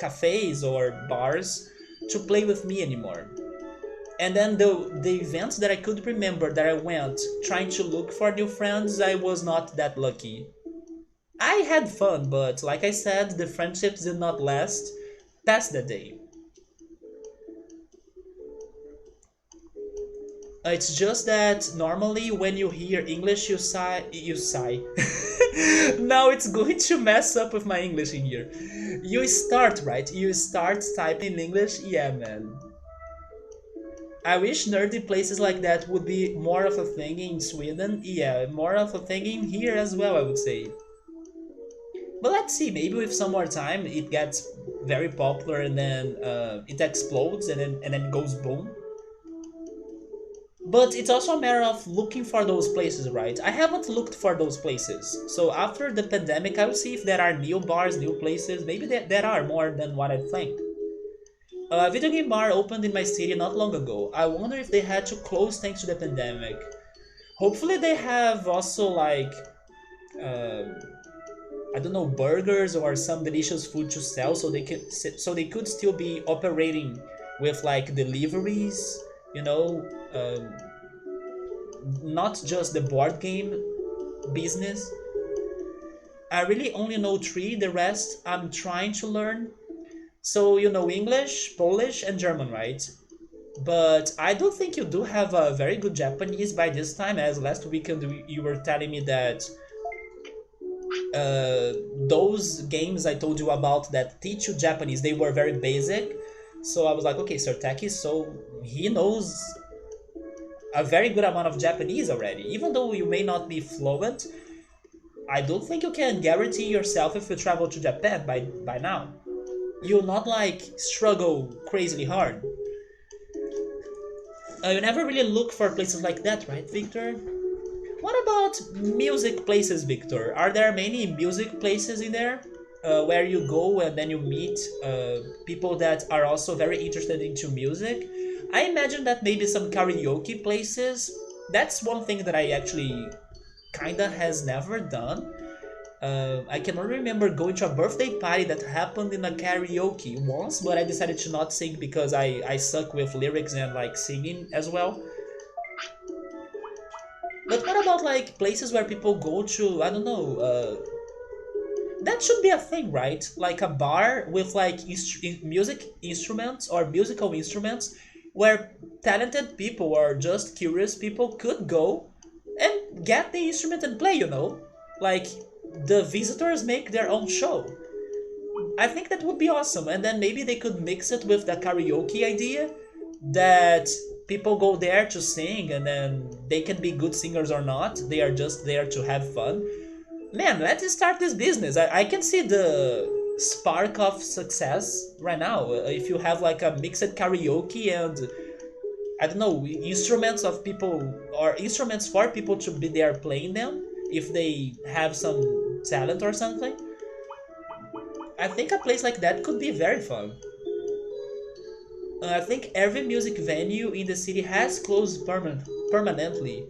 cafes or bars to play with me anymore. And then the events that I could remember that I went trying to look for new friends, I was not that lucky. I had fun, but like I said, the friendships did not last past that day. It's just that normally when you hear English, you sigh. You sigh. Now it's going to mess up with my English in here. You start, right? You start typing in English. Yeah, man. I wish nerdy places like that would be more of a thing in Sweden. Yeah, more of a thing in here as well, I would say. But let's see, maybe with some more time it gets very popular and then it explodes and then it goes boom. But it's also a matter of looking for those places, right? I haven't looked for those places. So after the pandemic, I will see if there are new bars, new places. Maybe there are more than what I think. A video game bar opened in my city not long ago. I wonder if they had to close thanks to the pandemic. Hopefully they have also like uh, I don't know, burgers or some delicious food to sell, so they could still be operating with like deliveries, you know, not just the board game business. I really only know three, the rest I'm trying to learn. So you know English, Polish, and German, right? But I do think you do have a very good Japanese by this time, as last weekend you were telling me that those games I told you about that teach you Japanese, they were very basic. So I was like, okay, Sartaki, so he knows a very good amount of Japanese already. Even though you may not be fluent, I don't think you can guarantee yourself if you travel to Japan by now. You'll not like struggle crazily hard. You never really look for places like that, right, Victor? What about music places, Victor? Are there many music places in there where you go and then you meet people that are also very interested into music? I imagine that maybe some karaoke places. That's one thing that I actually kinda has never done. I cannot remember going to a birthday party that happened in a karaoke once, but I decided to not sing because I suck with lyrics and like singing as well. But what about like places where people go to, I don't know, that should be a thing, right? Like a bar with like music instruments or musical instruments where talented people or just curious people could go and get the instrument and play, you know? Like the visitors make their own show. I think that would be awesome. And then maybe they could mix it with the karaoke idea that people go there to sing and then they can be good singers or not. They are just there to have fun. Man, let's start this business. I can see the spark of success right now. If you have like a mixed karaoke and I don't know, instruments of people or instruments for people to be there playing them if they have some talent or something. I think a place like that could be very fun. I think every music venue in the city has closed permanently.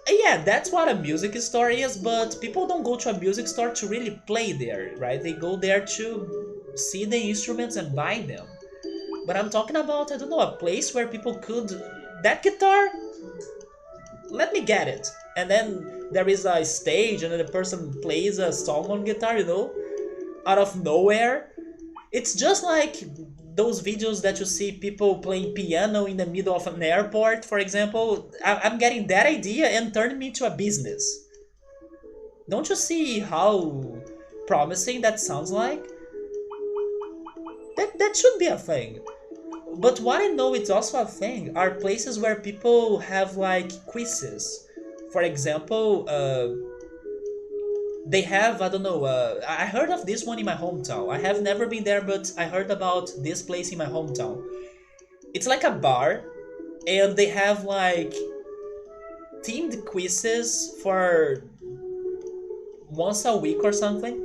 Yeah, that's what a music store is, but people don't go to a music store to really play there, right? They go there to see the instruments and buy them. But I'm talking about, I don't know, a place where people could. That guitar, let me get it. And then there is a stage, and then the person plays a song on guitar, out of nowhere. It's just like those videos that you see people playing piano in the middle of an airport, for example. I'm getting that idea and turning it into a business. Don't you see how promising that sounds like? That should be a thing. But what I know it's also a thing are places where people have like quizzes. For example, they have, I don't know, I heard of this one in my hometown. I have never been there, but I heard about this place in my hometown. It's like a bar, and they have like themed quizzes for once a week or something.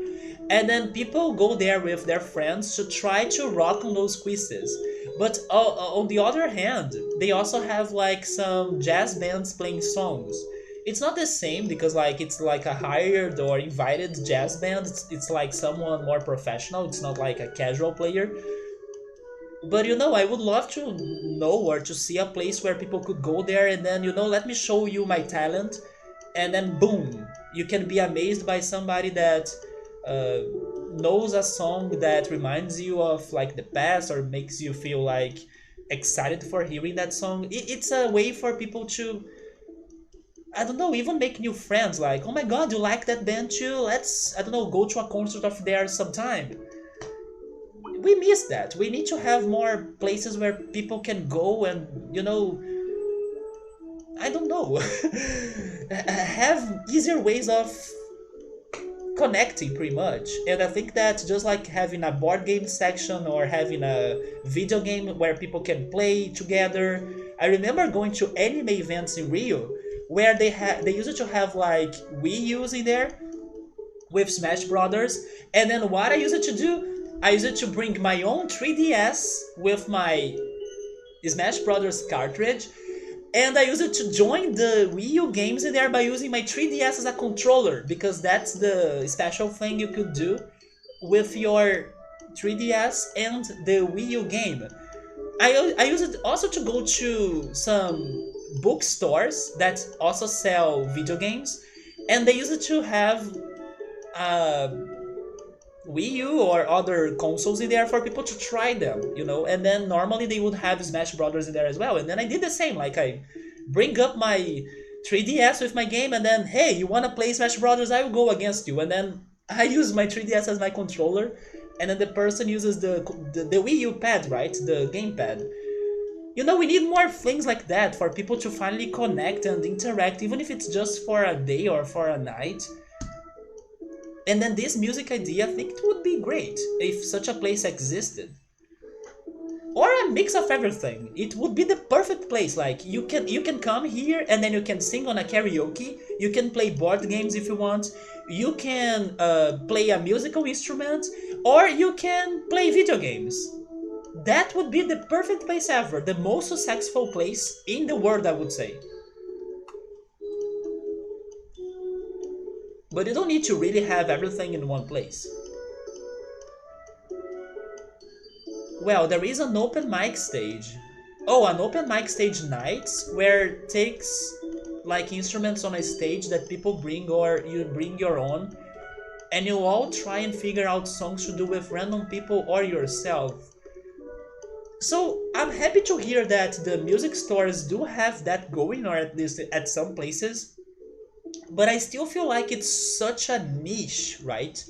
And then people go there with their friends to try to rock on those quizzes. But on the other hand, they also have like some jazz bands playing songs. It's not the same because like it's like a hired or invited jazz band. It's like someone more professional. It's not like a casual player. But I would love to know or to see a place where people could go there and then let me show you my talent, and then boom, you can be amazed by somebody that uh, knows a song that reminds you of like the past or makes you feel like excited for hearing that song. It's a way for people to, I don't know, even make new friends. Like, oh my god, you like that band too? Let's, I don't know, go to a concert of theirs sometime. We miss that. We need to have more places where people can go and, I don't know, have easier ways of connecting pretty much. And I think that just like having a board game section or having a video game where people can play together. I remember going to anime events in Rio where they used to have like Wii U's in there with Smash Brothers. And then what I used to do, I used to bring my own 3DS with my Smash Brothers cartridge, and I used to join the Wii U games in there by using my 3DS as a controller, because that's the special thing you could do with your 3DS and the Wii U game. I use it also to go to some bookstores that also sell video games, and they used to have uh, Wii U or other consoles in there for people to try them. And then normally they would have Smash Brothers in there as well. And then I did the same. Like I bring up my 3DS with my game, and then hey, you wanna play Smash Brothers? I will go against you. And then I use my 3DS as my controller, and then the person uses the Wii U pad, right? The gamepad. We need more things like that for people to finally connect and interact, even if it's just for a day or for a night. And then this music idea, I think it would be great if such a place existed. Or a mix of everything. It would be the perfect place. Like you can come here and then you can sing on a karaoke. You can play board games if you want. You can play a musical instrument, or you can play video games. That would be the perfect place ever. The most successful place in the world, I would say. But you don't need to really have everything in one place. Well, there is an open mic stage. Oh, an open mic stage nights where it takes like instruments on a stage that people bring, or you bring your own, and you all try and figure out songs to do with random people or yourself. So I'm happy to hear that the music stores do have that going, or at least at some places. But I still feel like it's such a niche, right?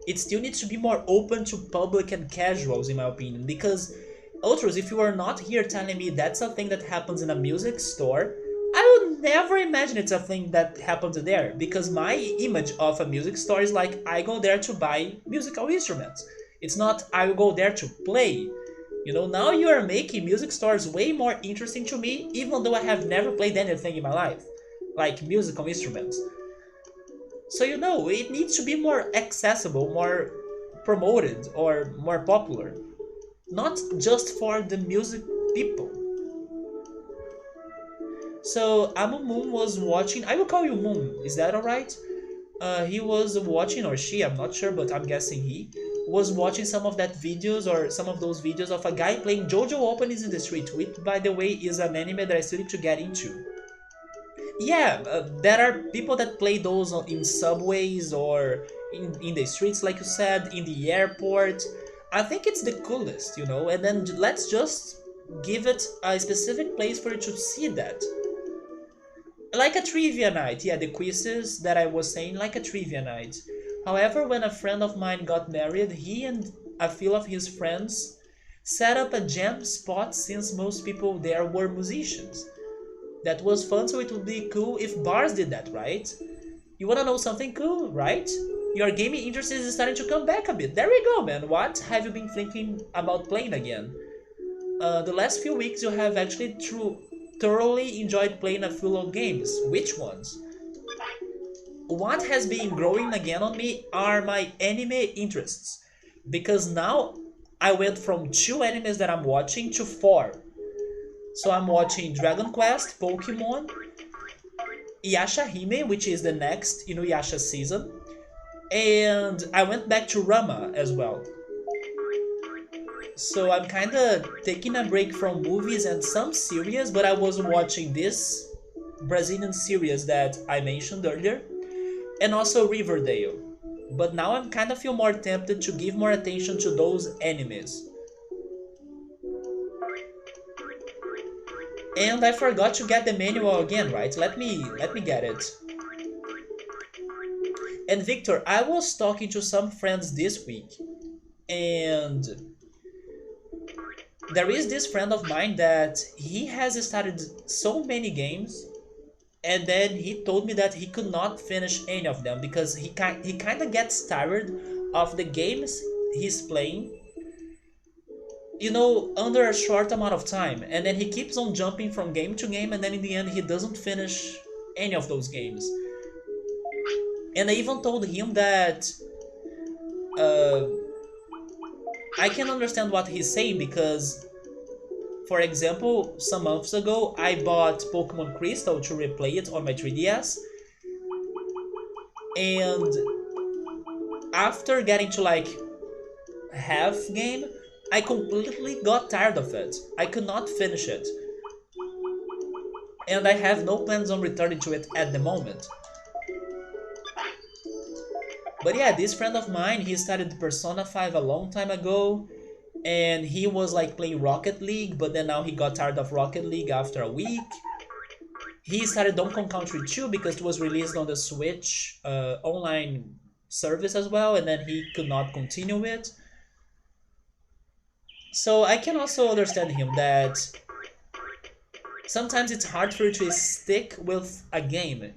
It still needs to be more open to public and casuals, in my opinion. Because, Ultros, if you are not here telling me that's a thing that happens in a music store, I would never imagine it's a thing that happens there. Because my image of a music store is like, I go there to buy musical instruments. It's not, I will go there to play. Now you are making music stores way more interesting to me, even though I have never played anything in my life, like musical instruments. So it needs to be more accessible, more promoted, or more popular. Not just for the music people. So Amu was watching. I will call you Moon. Is that alright? He was watching, or she, I'm not sure, but I'm guessing he was watching some of that videos or some of those videos of a guy playing JoJo openings in the street, which by the way is an anime that I still need to get into. Yeah, there are people that play those in subways or in the streets, like you said, in the airport. I think it's the coolest, and then let's just give it a specific place for you to see that. Like a trivia night, yeah, the quizzes that I was saying, like a trivia night. However, when a friend of mine got married, he and a few of his friends set up a jam spot since most people there were musicians. That was fun, so it would be cool if bars did that, right? You wanna know something cool, right? Your gaming interest is starting to come back a bit. There we go, man. What have you been thinking about playing again? The last few weeks you have actually thoroughly enjoyed playing a few old games. Which ones? What has been growing again on me are my anime interests. Because now I went from 2 animes that I'm watching to 4. So I'm watching Dragon Quest, Pokemon, Yasha Hime, which is the next Inuyasha season, and I went back to Rama as well. So I'm kind of taking a break from movies and some series, but I was watching this Brazilian series that I mentioned earlier, and also Riverdale. But now I'm kind of feel more tempted to give more attention to those animes. And I forgot to get the manual again, right? Let me get it. And Victor, I was talking to some friends this week, and there is this friend of mine that he has started so many games, and then he told me that he could not finish any of them because he kind of gets tired of the games he's playing, under a short amount of time, and then he keeps on jumping from game to game, and then in the end he doesn't finish any of those games. And I even told him that uh, I can understand what he's saying because, for example, some months ago I bought Pokemon Crystal to replay it on my 3DS, and after getting to like half game, I completely got tired of it. I could not finish it. And I have no plans on returning to it at the moment. But yeah, this friend of mine, he started Persona 5 a long time ago, and he was like playing Rocket League, but then now he got tired of Rocket League after a week. He started Donkey Kong Country 2 because it was released on the Switch online service as well, and then he could not continue it. So I can also understand him that sometimes it's hard for you to stick with a game.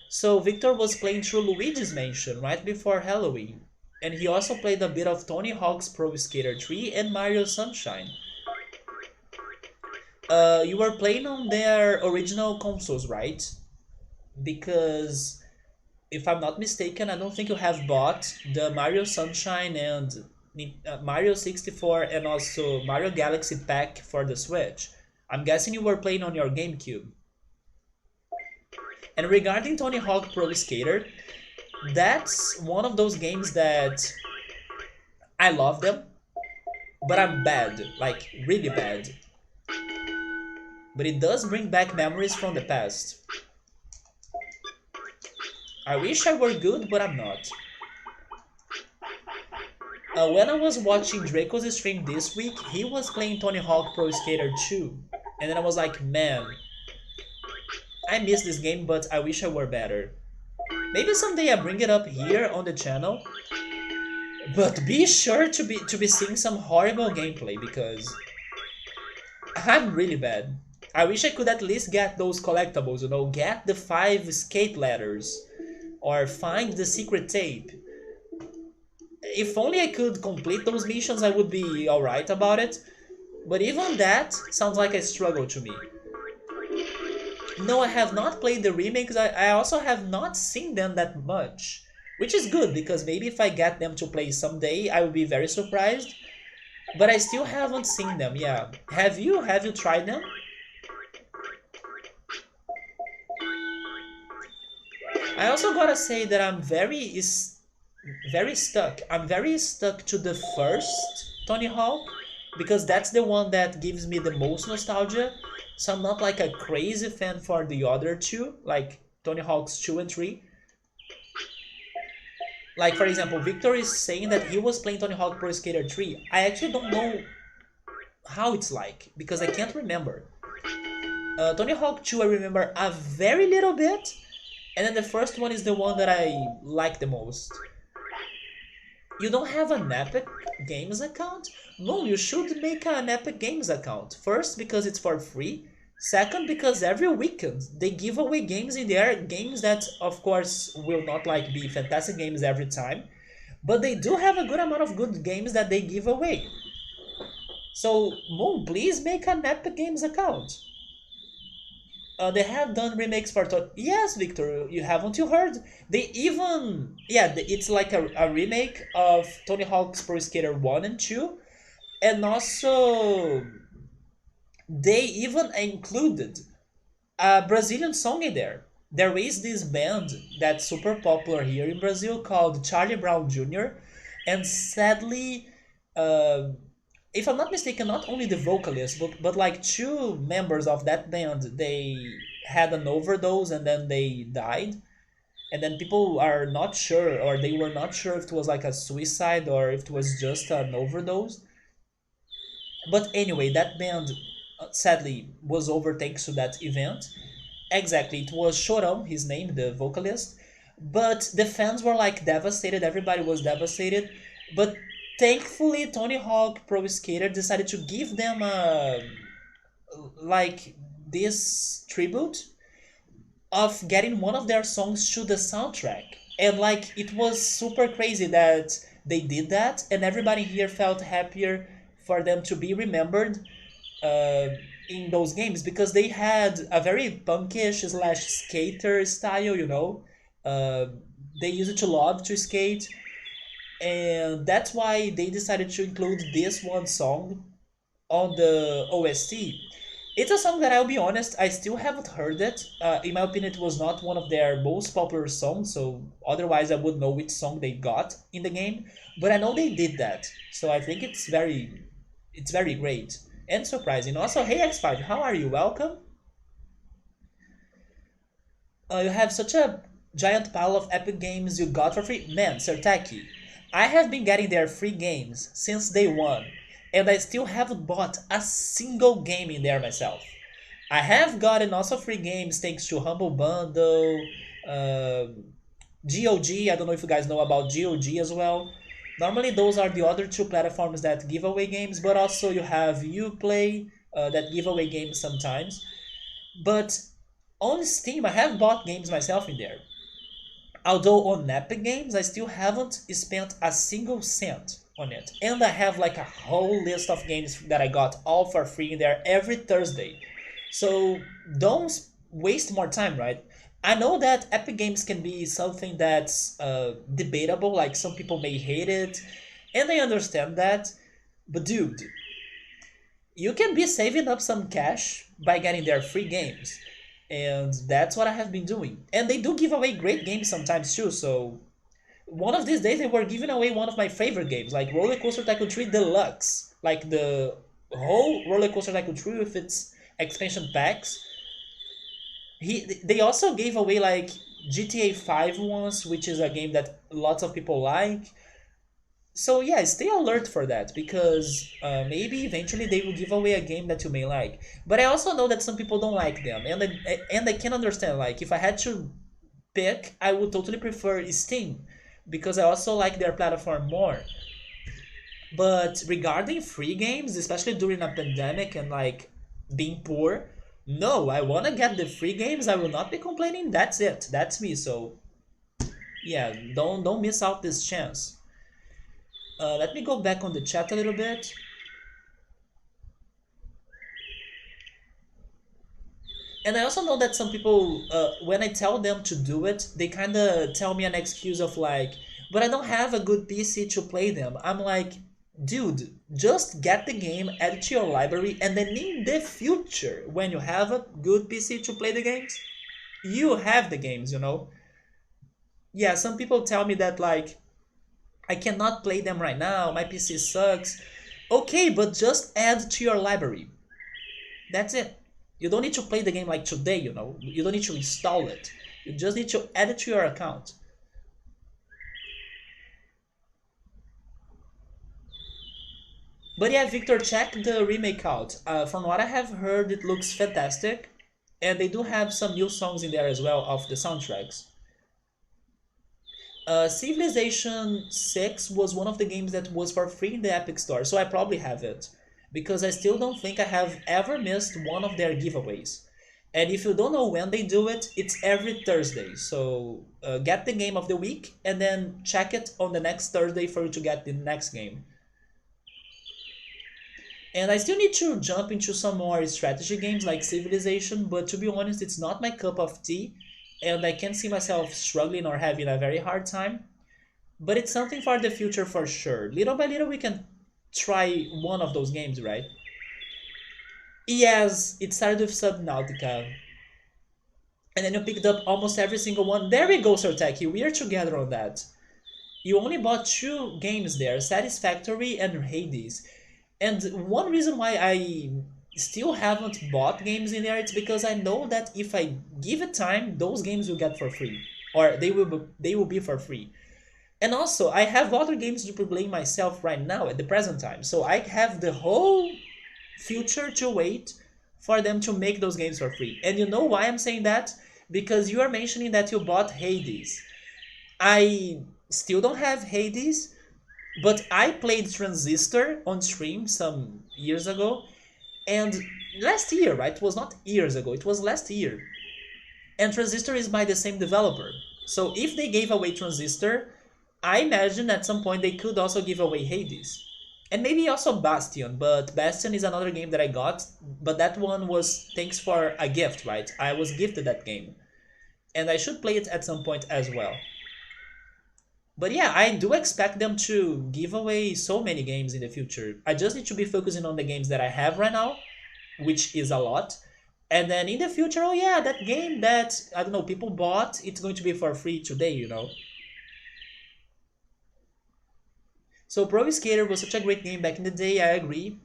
So Victor was playing through Luigi's Mansion right before Halloween, and he also played a bit of Tony Hawk's Pro Skater 3 and Mario Sunshine. You were playing on their original consoles, right? Because if I'm not mistaken, I don't think you have bought the Mario Sunshine and Mario 64 and also Mario Galaxy pack for the Switch. I'm guessing you were playing on your GameCube. And regarding Tony Hawk Pro Skater, that's one of those games that I love them, but I'm bad, like really bad. But it does bring back memories from the past. I wish I were good, but I'm not. When I was watching Draco's stream this week, he was playing Tony Hawk Pro Skater 2. And then I was like, man, I miss this game, but I wish I were better. Maybe someday I bring it up here on the channel. But be sure to be seeing some horrible gameplay because I'm really bad. I wish I could at least get those collectibles, get the 5 skate ladders or find the secret tape. If only I could complete those missions, I would be alright about it. But even that sounds like a struggle to me. No, I have not played the remakes. I also have not seen them that much. Which is good, because maybe if I get them to play someday, I will be very surprised. But I still haven't seen them, yeah. Have you? Have you tried them? I also gotta say that very stuck. I'm very stuck to the first Tony Hawk because that's the one that gives me the most nostalgia. So I'm not like a crazy fan for the other two, like Tony Hawk's 2 and 3. Like for example, Victor is saying that he was playing Tony Hawk Pro Skater 3. I actually don't know how it's like because I can't remember. Tony Hawk 2 I remember a very little bit, and then the first one is the one that I like the most. You don't have an Epic Games account? No, you should make an Epic Games account. First, because it's for free. Second, because every weekend they give away games in there. Games that, of course, will not like be fantastic games every time. But they do have a good amount of good games that they give away. So, Moon, please make an Epic Games account. They have done remakes for Yes, Victor, you haven't you heard? They even it's like a remake of Tony Hawk's Pro Skater 1 and 2, and also they even included a Brazilian song in there. There is this band that's super popular here in Brazil called Charlie Brown Jr., and sadly, uh, if I'm not mistaken, not only the vocalist, but like two members of that band, they had an overdose and then they died. And then people are not sure, or they were not sure if it was like a suicide or if it was just an overdose. But anyway, that band sadly was over thanks to that event. Exactly, it was Chorão, his name, the vocalist. But the fans were like devastated, everybody was devastated. But thankfully, Tony Hawk Pro Skater decided to give them a like this tribute of getting one of their songs to the soundtrack. And like it was super crazy that they did that, and everybody here felt happier for them to be remembered uh, in those games because they had a very punkish slash skater style, you know. Uh, they used to love to skate, and that's why they decided to include this one song on the OST. It's a song that I'll be honest, I still haven't heard it. In my opinion, it was not one of their most popular songs, so otherwise I would know which song they got in the game. But I know they did that, so I think it's very great and surprising. Also, hey X5, how are you? Welcome. You have such a giant pile of epic games you got for free. Man, Sertaki, I have been getting their free games since day one, and I still haven't bought a single game in there myself. I have gotten also free games thanks to Humble Bundle, uh, GOG. I don't know if you guys know about GOG as well. Normally, those are the other two platforms that give away games, but also you have Uplay that give away games sometimes. But on Steam, I have bought games myself in there. Although on Epic Games, I still haven't spent a single cent on it. And I have like a whole list of games that I got all for free in there every Thursday. So don't waste more time, right? I know that Epic Games can be something that's debatable, like some people may hate it, and I understand that. But dude, you can be saving up some cash by getting their free games. And that's what I have been doing. And they do give away great games sometimes too, so one of these days they were giving away one of my favorite games, like Roller Coaster Tycoon 3 Deluxe. Like the whole Roller Coaster Tycoon 3 with its expansion packs. They also gave away like GTA 5 once, which is a game that lots of people like. So yeah, stay alert for that because maybe eventually they will give away a game that you may like. But I also know that some people don't like them, and I can understand. Like if I had to pick, I would totally prefer Steam because I also like their platform more. But regarding free games, especially during a pandemic and like being poor, no, I wanna get the free games. I will not be complaining. That's it. That's me. So yeah, don't miss out this chance. Let me go back on the chat a little bit. And I also know that some people, when I tell them to do it, they kind of tell me an excuse of like, but I don't have a good PC to play them. I'm like, dude, just get the game, add it to your library, and then in the future, when you have a good PC to play the games, you have the games, you know? Yeah, some people tell me that like I cannot play them right now, my PC sucks. Okay, but just add to your library. That's it. You don't need to play the game like today, you know. You don't need to install it. You just need to add it to your account. But yeah, Victor, check the remake out. From what I have heard, it looks fantastic. And they do have some new songs in there as well of the soundtracks. Civilization 6 was one of the games that was for free in the Epic Store, so I probably have it. Because I still don't think I have ever missed one of their giveaways. And if you don't know when they do it, it's every Thursday. So get the game of the week and then check it on the next Thursday for you to get the next game. And I still need to jump into some more strategy games like Civilization, but to be honest, it's not my cup of tea, and I can see myself struggling or having a very hard time. But it's something for the future for sure. Little by little, we can try one of those games, right? Yes, it started with Subnautica, and then you picked up almost every single one. There we go, Sorteki. We are together on that. You only bought two games there, Satisfactory and Hades. And one reason why I still haven't bought games in there, it's because I know that if I give it time, those games will get for free, or they will be for free. And also, I have other games to be playing myself right now at the present time, so I have the whole future to wait for them to make those games for free. And you know why I'm saying that? Because you are mentioning that you bought Hades. I still don't have Hades, but I played Transistor on stream some years ago, and last year, right? It was not years ago, it was last year. And Transistor is by the same developer. So if they gave away Transistor, I imagine at some point they could also give away Hades. And maybe also Bastion, but Bastion is another game that I got, but that one was thanks for a gift, right? I was gifted that game. And I should play it at some point as well. But yeah, I do expect them to give away so many games in the future. I just need to be focusing on the games that I have right now, which is a lot. And then in the future, oh yeah, that game that, I don't know, people bought, it's going to be for free today, you know. So Pro Skater was such a great game back in the day, I agree.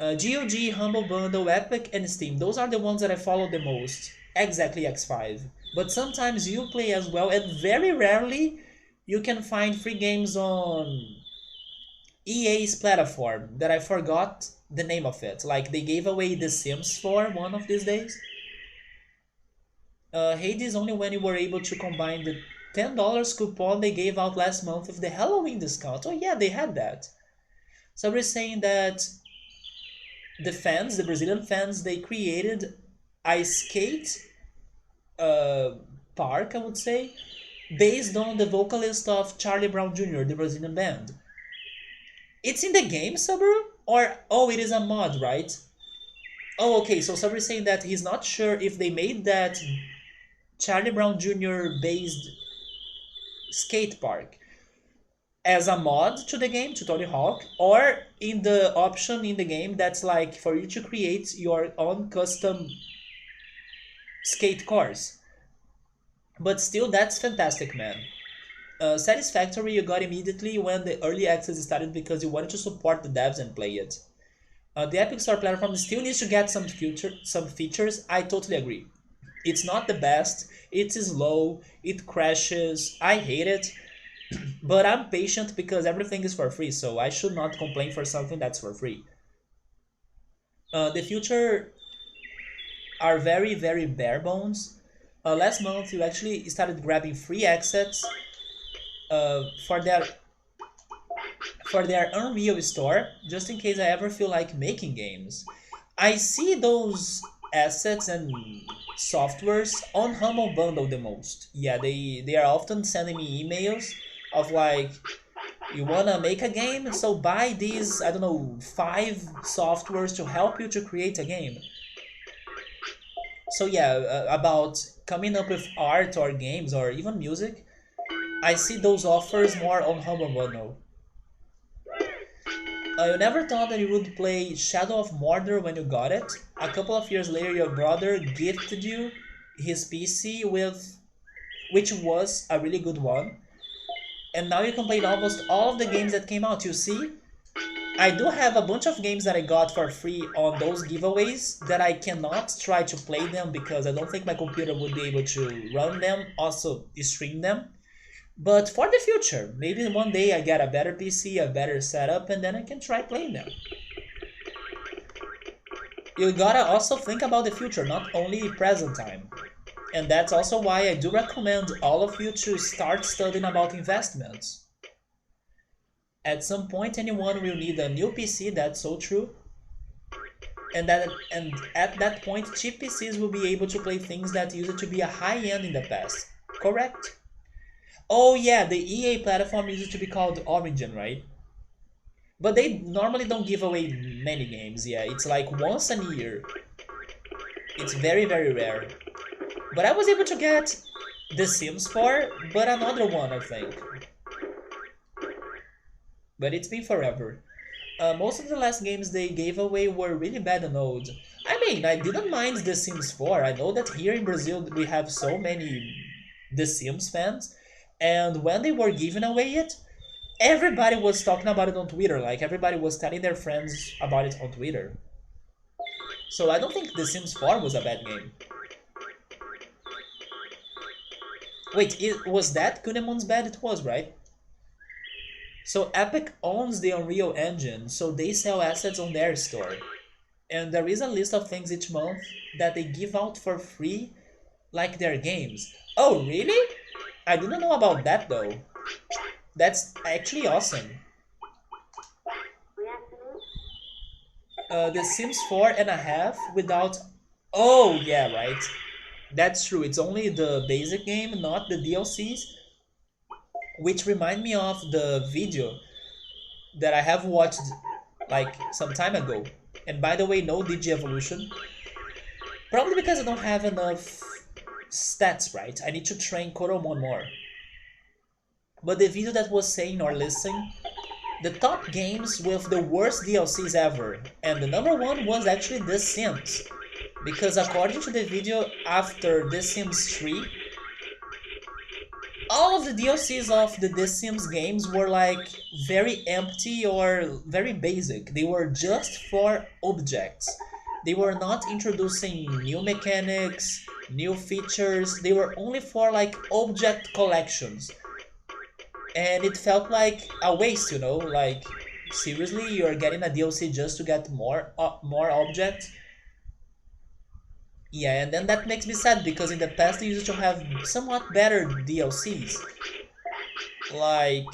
GOG, Humble Bundle, Epic, and Steam. Those are the ones that I follow the most. Exactly X5. But sometimes you play as well, and very rarely you can find free games on EA's platform that I forgot the name of it. Like they gave away The Sims 4 one of these days. Hades only when you were able to combine the $10 coupon they gave out last month with the Halloween discount. Oh yeah, they had that. So we're saying that the fans, the Brazilian fans, they created a skate uh, park, I would say, based on the vocalist of Charlie Brown Jr., the Brazilian band. It's in the game, Subaru? Or, oh, it is a mod, right? Oh, okay, so Subaru is saying that he's not sure if they made that Charlie Brown Jr. based skate park as a mod to the game, to Tony Hawk, or in the option in the game that's like for you to create your own custom skate cars. But still, that's fantastic, man. Satisfactory you got immediately when the early access started because you wanted to support the devs and play it. The Epic Store platform still needs to get some features. I totally agree. It's not the best. It is slow. It crashes. I hate it. But I'm patient because everything is for free, so I should not complain for something that's for free. The future are very, very bare bones. Last month, you actually started grabbing free assets for their Unreal store, just in case I ever feel like making games. I see those assets and softwares on Humble Bundle the most. Yeah, they are often sending me emails of like, you wanna make a game, so buy these, I don't know, 5 softwares to help you to create a game. So yeah, about coming up with art or games or even music, I see those offers more on Humble Bundle. You never thought that you would play Shadow of Mordor when you got it. A couple of years later, your brother gifted you his PC with which was a really good one. And now you can play almost all of the games that came out. You see, I do have a bunch of games that I got for free on those giveaways that I cannot try to play them because I don't think my computer would be able to run them, also stream them. But for the future, maybe one day I get a better PC, a better setup, and then I can try playing them. You gotta also think about the future, not only present time. And that's also why I do recommend all of you to start studying about investments. At some point, anyone will need a new PC, that's so true. And at that point, cheap PCs will be able to play things that used to be a high end in the past. Correct? Oh yeah, the EA platform used to be called Origin, right? But they normally don't give away many games, yeah. It's like once a year. It's very, very rare. But I was able to get The Sims 4, but another one, I think. But it's been forever. Most of the last games they gave away were really bad and old. I mean, I didn't mind The Sims 4. I know that here in Brazil we have so many The Sims fans, and when they were giving away it, everybody was talking about it on Twitter. Like everybody was telling their friends about it on Twitter. So I don't think The Sims 4 was a bad game. Wait, was that Kunemon's bad? It was, right? So Epic owns the Unreal Engine, so they sell assets on their store. And there is a list of things each month that they give out for free, like their games. Oh, really? I didn't know about that though. That's actually awesome. The Sims 4.5 without... Oh, yeah, right. That's true. It's only the basic game, not the DLCs. Which remind me of the video that I have watched like some time ago. And by the way, no Digi Evolution. Probably because I don't have enough stats, right? I need to train Kunemon more. But the video that was saying or listing the top games with the worst DLCs ever. And the number one was actually The Sims. Because according to the video, after The Sims 3, all of the DLCs of the Sims games were like very empty or very basic. They were just for objects. They were not introducing new mechanics, new features. They were only for like object collections. And it felt like a waste, you know, like seriously, you're getting a DLC just to get more objects. Yeah, and then that makes me sad because in the past they used to have somewhat better DLCs. Like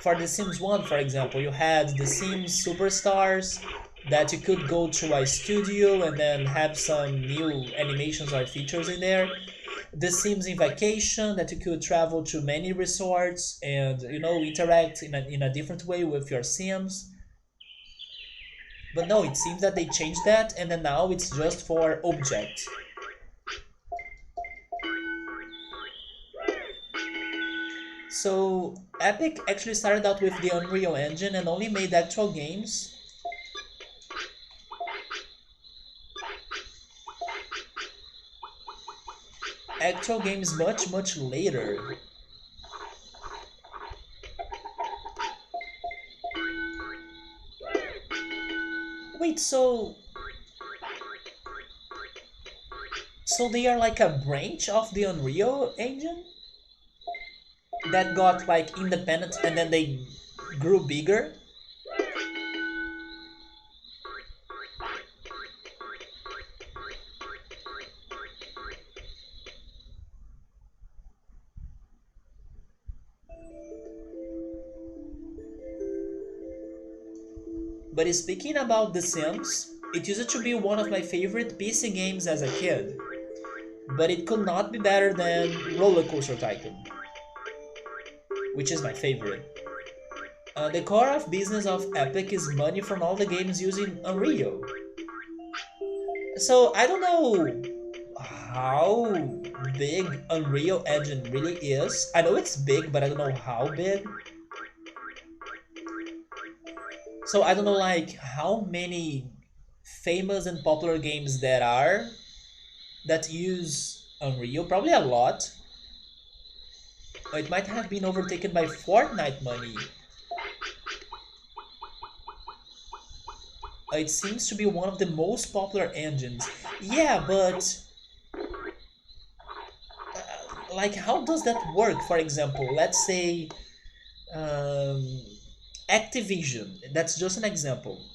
for The Sims 1, for example, you had The Sims Superstars that you could go to a studio and then have some new animations or features in there. The Sims in Vacation that you could travel to many resorts and you know interact in a different way with your Sims. But no, it seems that they changed that and then now it's just for objects. So Epic actually started out with the Unreal Engine and only made actual games much later. Wait, so they are like a branch of the Unreal Engine that got like independent and then they grew bigger? But speaking about The Sims, it used to be one of my favorite PC games as a kid. But it could not be better than Roller Coaster Tycoon, which is my favorite. The core of business of Epic is money from all the games using Unreal. So I don't know how big Unreal Engine really is. I know it's big, but I don't know how big. So I don't know like how many famous and popular games there are that use Unreal, probably a lot. It might have been overtaken by Fortnite money. It seems to be one of the most popular engines. Yeah, but like, how does that work? For example, let's say um, Activision. That's just an example.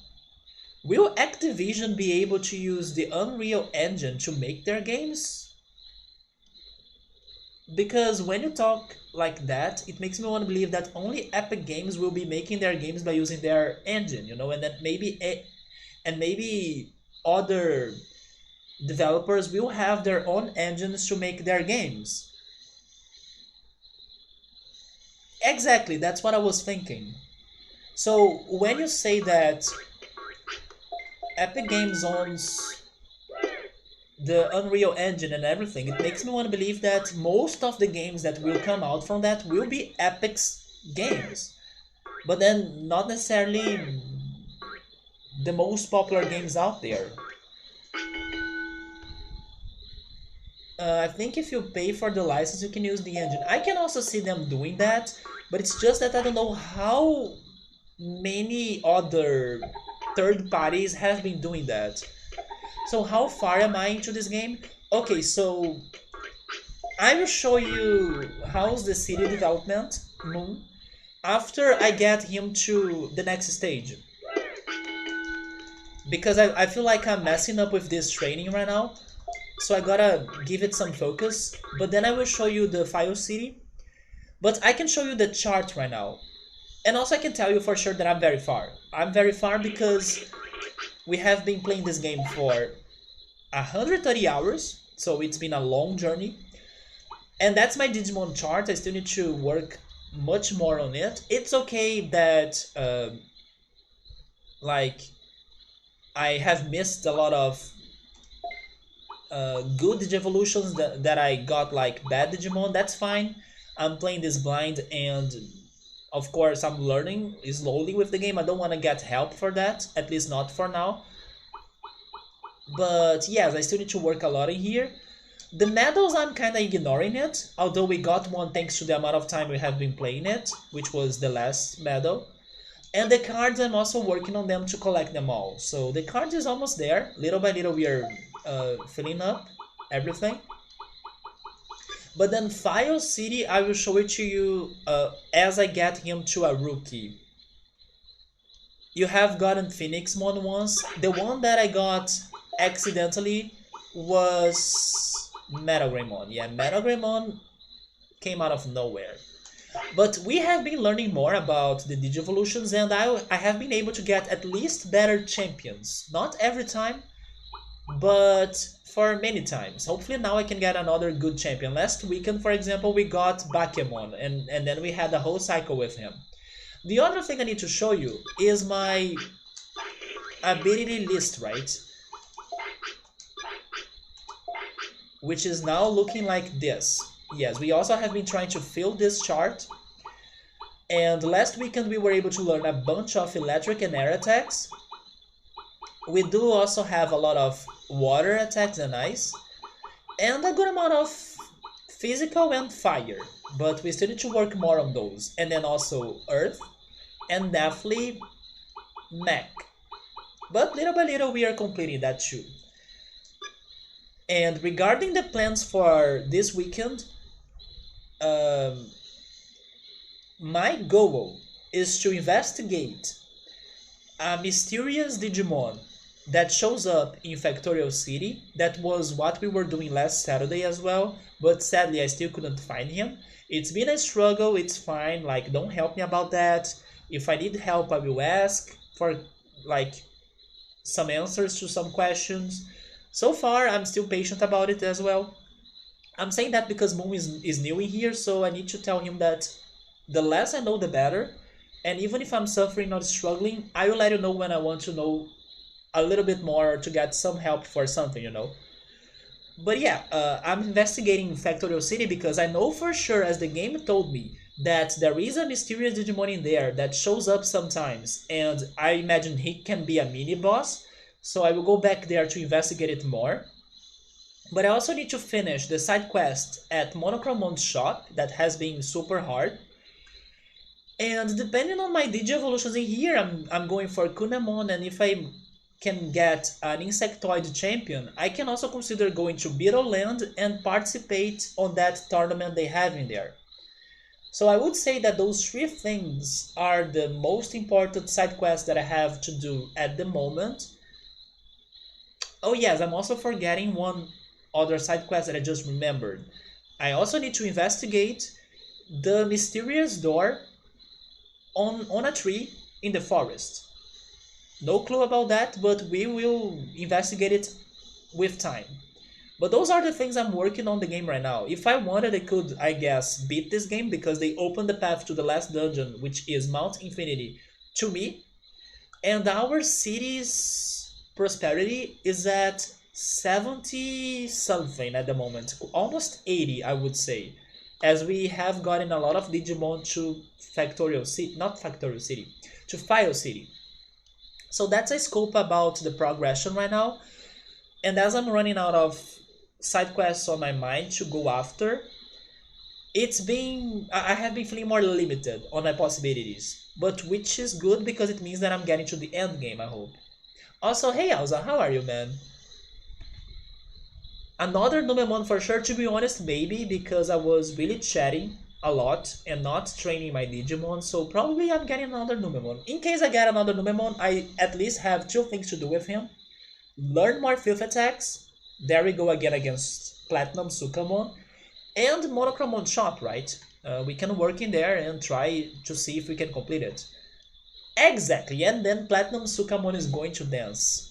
Will Activision be able to use the Unreal Engine to make their games? Because when you talk like that, it makes me want to believe that only Epic Games will be making their games by using their engine, and that maybe other developers will have their own engines to make their games. Exactly, that's what I was thinking. So when you say that Epic Games owns the Unreal Engine and everything, it makes me want to believe that most of the games that will come out from that will be Epic's games. But then not necessarily the most popular games out there. I think if you pay for the license, you can use the engine. I can also see them doing that, but it's just that I don't know how many other third parties have been doing that. So how far am I into this game? Okay, so I will show you how's the city development Moon after I get him to the next stage. Because I feel like I'm messing up with this training right now. So I gotta give it some focus. But then I will show you the File City. But I can show you the chart right now. And also I can tell you for sure that I'm very far. I'm very far because we have been playing this game for 130 hours. So it's been a long journey. And that's my Digimon chart. I still need to work much more on it. It's okay that like I have missed a lot of good Digivolutions that I got like bad Digimon. That's fine. I'm playing this blind and of course I'm learning slowly with the game. I don't want to get help for that, at least not for now. But yes, I still need to work a lot in here. The medals, I'm kind of ignoring it, although we got one thanks to the amount of time we have been playing it, which was the last medal. And the cards, I'm also working on them to collect them all. So the cards is almost there. Little by little, we are filling up everything. But then File City, I will show it to you as I get him to a rookie. You have gotten Phoenixmon once. The one that I got accidentally was Metalmamemon. Yeah, Metalmamemon came out of nowhere. But we have been learning more about the Digivolutions and I have been able to get at least better champions. Not every time, but for many times. Hopefully now I can get another good champion. Last weekend, for example, we got Bakemon and then we had a whole cycle with him. The other thing I need to show you is my ability list, right? Which is now looking like this. Yes, we also have been trying to fill this chart. And last weekend we were able to learn a bunch of electric and air attacks. We do also have a lot of water attacks and ice. And a good amount of physical and fire. But we still need to work more on those. And then also earth. And definitely mech. But little by little we are completing that too. And regarding the plans for this weekend, um, my goal is to investigate a mysterious Digimon that shows up in Factorial City. That was what we were doing last Saturday as well, but sadly I still couldn't find him. It's been a struggle, it's fine, like don't help me about that. If I need help I will ask for like some answers to some questions. So far I'm still patient about it as well. I'm saying that because Moon is new in here, so I need to tell him that the less I know, the better. And even if I'm suffering or struggling, I will let you know when I want to know a little bit more to get some help for something. But yeah, I'm investigating Factorial City because I know for sure, as the game told me, that there is a mysterious Digimon in there that shows up sometimes, and I imagine he can be a mini boss. So I will go back there to investigate it more. But I also need to finish the side quest at Monochromon's shop that has been super hard. And depending on my Digi evolutions in here, I'm going for Kunemon, and if I can get an Insectoid champion, I can also consider going to Beetle Land and participate on that tournament they have in there. So I would say that those three things are the most important side quests that I have to do at the moment. Oh yes, I'm also forgetting one other side quest that I just remembered. I also need to investigate the mysterious door on a tree in the forest. No clue about that, but we will investigate it with time. But those are the things I'm working on the game right now. If I wanted, I could, I guess, beat this game because they opened the path to the last dungeon, which is Mount Infinity, to me. And our city's prosperity is at 70 something at the moment. Almost 80, I would say. As we have gotten a lot of Digimon to Factorial City, not Factorial City, to File City. So that's a scope about the progression right now. And as I'm running out of side quests on my mind to go after, I have been feeling more limited on my possibilities. But which is good because it means that I'm getting to the end game, I hope. Also, hey Elza, how are you, man? Another Numemon for sure, to be honest, maybe because I was really chatting a lot and not training my Digimon, so probably I'm getting another Numemon. In case I get another Numemon, I at least have two things to do with him. Learn more filth attacks. There we go again against Platinum Sukamon. And Monochromon Shop, right? We can work in there and try to see if we can complete it. Exactly, and then Platinum Sukamon is going to dance.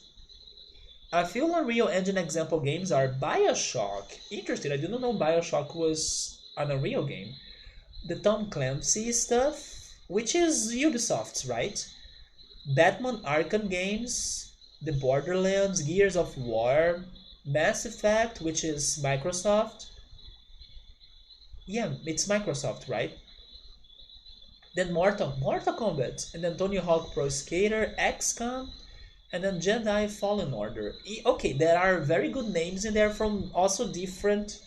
A few Unreal Engine example games are Bioshock. Interesting, I didn't know Bioshock was an Unreal game. The Tom Clancy stuff, which is Ubisoft's, right? Batman Arkham games, the Borderlands, Gears of War, Mass Effect, which is Microsoft. Yeah, it's Microsoft, right? Then Mortal Kombat, and then Tony Hawk Pro Skater, XCOM, and then Jedi Fallen Order. Okay, there are very good names in there from also different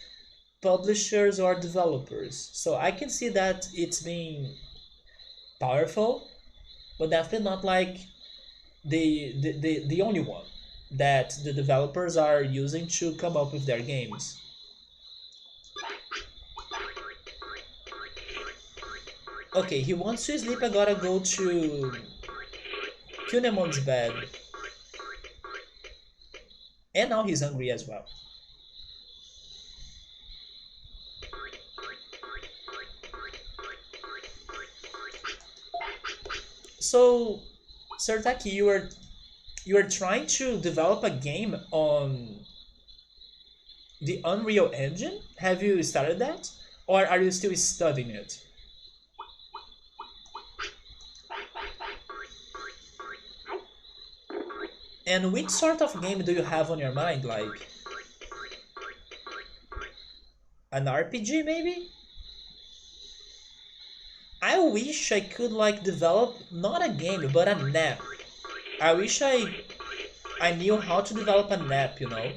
publishers or developers. So I can see that it's being powerful, but definitely not like the only one that the developers are using to come up with their games. Okay, he wants to sleep, I gotta go to Kunemon's bed. And now he's hungry as well. So, Sertaki, you are trying to develop a game on the Unreal Engine? Have you started that? Or are you still studying it? And which sort of game do you have on your mind? Like an RPG maybe? I wish I could like develop not a game but an app. I wish I knew how to develop an app, you know.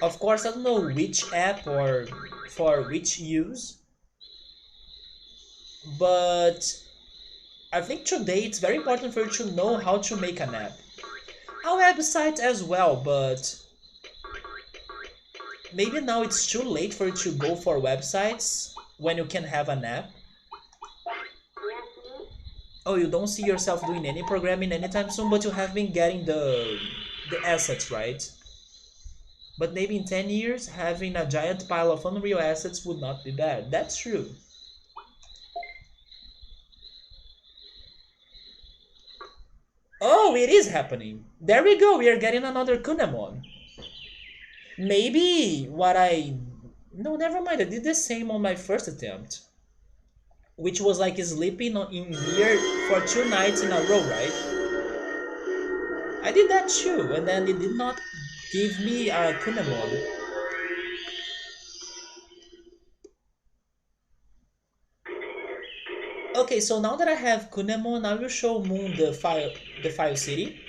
Of course, I don't know which app or for which use, but I think today it's very important for you to know how to make an app. A website as well, but maybe now it's too late for you to go for websites when you can have an app. Oh, you don't see yourself doing any programming anytime soon, but you have been getting the assets, right? But maybe in 10 years, having a giant pile of Unreal assets would not be bad. That's true. Oh, it is happening. There we go, we are getting another Kunemon. Maybe what I... No, never mind, I did the same on my first attempt. Which was like sleeping in here for 2 nights in a row, right? I did that too, and then it did not give me a Kunemon. Okay, so now that I have Kunemon, I will show Moon the file city,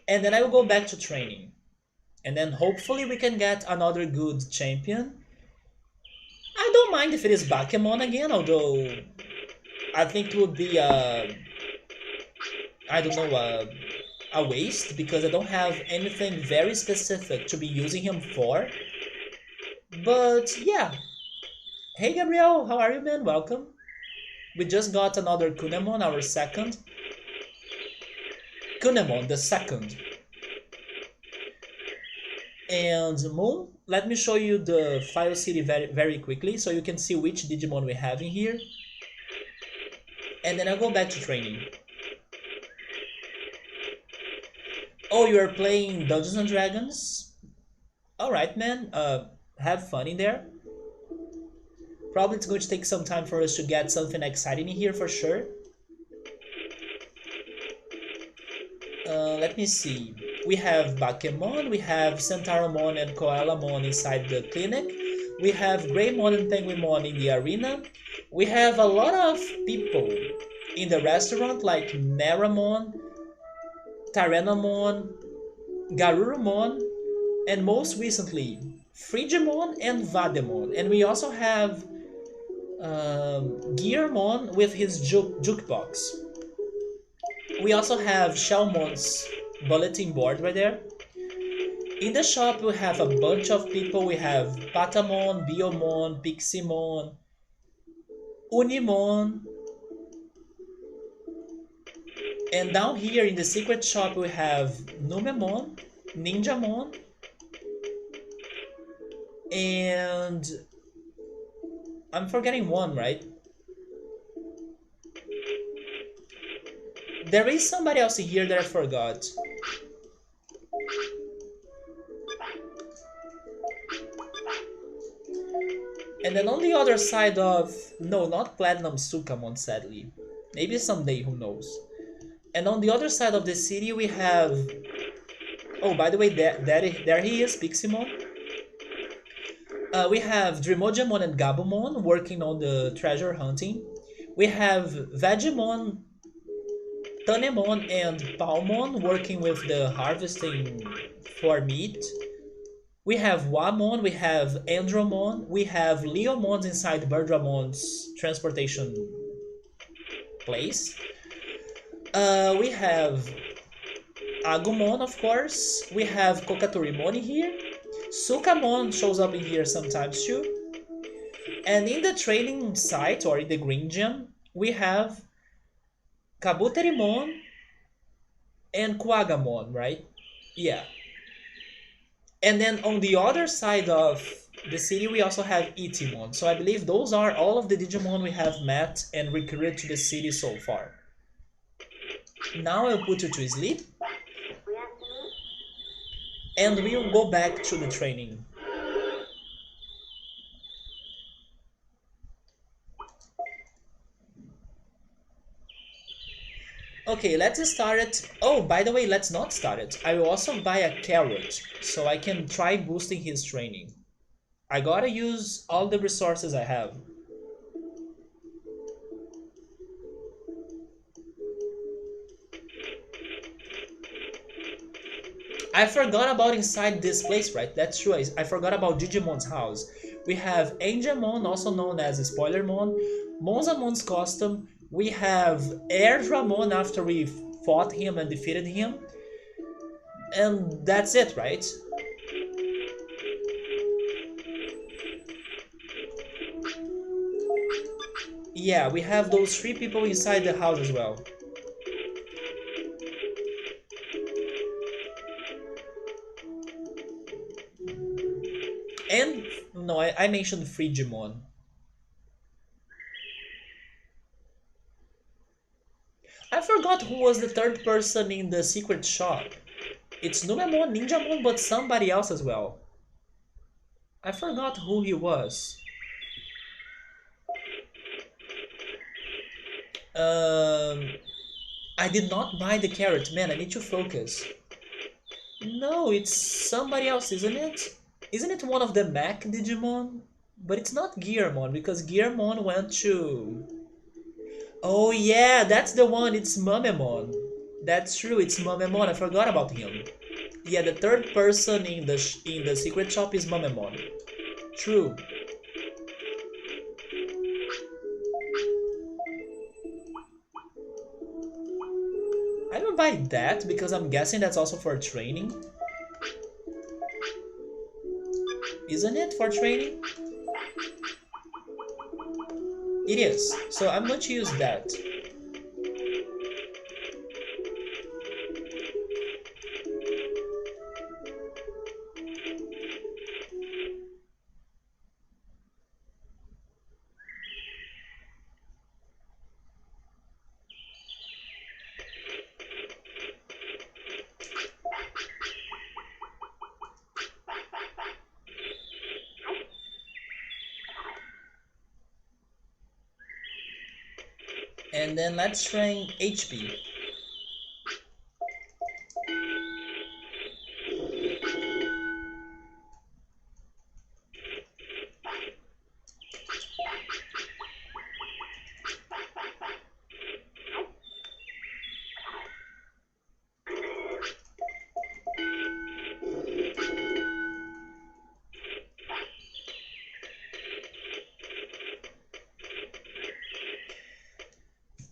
and then I will go back to training. And then hopefully we can get another good champion. I don't mind if it is Bakemon again, although I think it would be I don't know, a waste because I don't have anything very specific to be using him for. But yeah. Hey Gabriel, how are you, man? Welcome. We just got another Kunemon, our second. Kunemon, the second. And Moon, let me show you the File City very quickly so you can see which Digimon we have in here. And then I'll go back to training. Oh, you are playing Dungeons and Dragons? Alright, man. Have fun in there. Probably it's going to take some time for us to get something exciting in here for sure. Let me see. We have Bakemon, we have Centauramon and Koalamon inside the clinic. We have Greymon and Penguinmon in the arena. We have a lot of people in the restaurant like Meramon, Tyrannomon, Garurumon, and most recently Frigimon and Vademon. And we also have Gearmon with his jukebox. We also have Shellmon's bulletin board right there. In the shop we have a bunch of people. We have Patamon, Biomon, Piximon, Unimon. And down here in the secret shop we have Numemon, Ninjamon, and I'm forgetting one, right? There is somebody else here that I forgot. And then on the other side of... No, not Platinum Sukamon, sadly. Maybe someday, who knows. And on the other side of the city we have... Oh, by the way, there he is, Piximon. We have Mojyamon and Gabumon working on the treasure hunting. We have Vegemon, Tanemon, and Palmon working with the harvesting for meat. We have Wamon, we have Andromon, we have Leomons inside Berdramon's transportation place. We have Agumon, of course. We have Kokaturimon here. Sukamon shows up in here sometimes too. And in the training site, or in the green gem, we have Kabuterimon and Quagamon, right? Yeah. And then on the other side of the city, we also have Itimon. So I believe those are all of the Digimon we have met and recruited to the city so far. Now I'll put you to sleep. And we'll go back to the training. Okay, let's start it. Oh, by the way, let's not start it. I will also buy a carrot so I can try boosting his training. I gotta use all the resources I have. I forgot about inside this place, right? That's true. I forgot about Digimon's house. We have Angemon, also known as Spoilermon, Monzamon's costume. We have Airdramon after we fought him and defeated him. And that's it, right? Yeah, we have those 3 people inside the house as well. And, no, I mentioned Frigimon. I forgot who was the 3rd person in the secret shop. It's Numemon, Ninjamon, but somebody else as well. I forgot who he was. I did not buy the carrot. Man, I need to focus. No, it's somebody else, isn't it? Isn't it one of the Mac Digimon? But it's not Gearmon, because Gearmon went to... Oh yeah, that's the one, it's Mamemon. That's true, it's Mamemon, I forgot about him. Yeah, the third person in the secret shop is Mamemon. True. I don't buy that because I'm guessing that's also for training. Isn't it for training? It is. So I'm going to use that. And then let's train HP.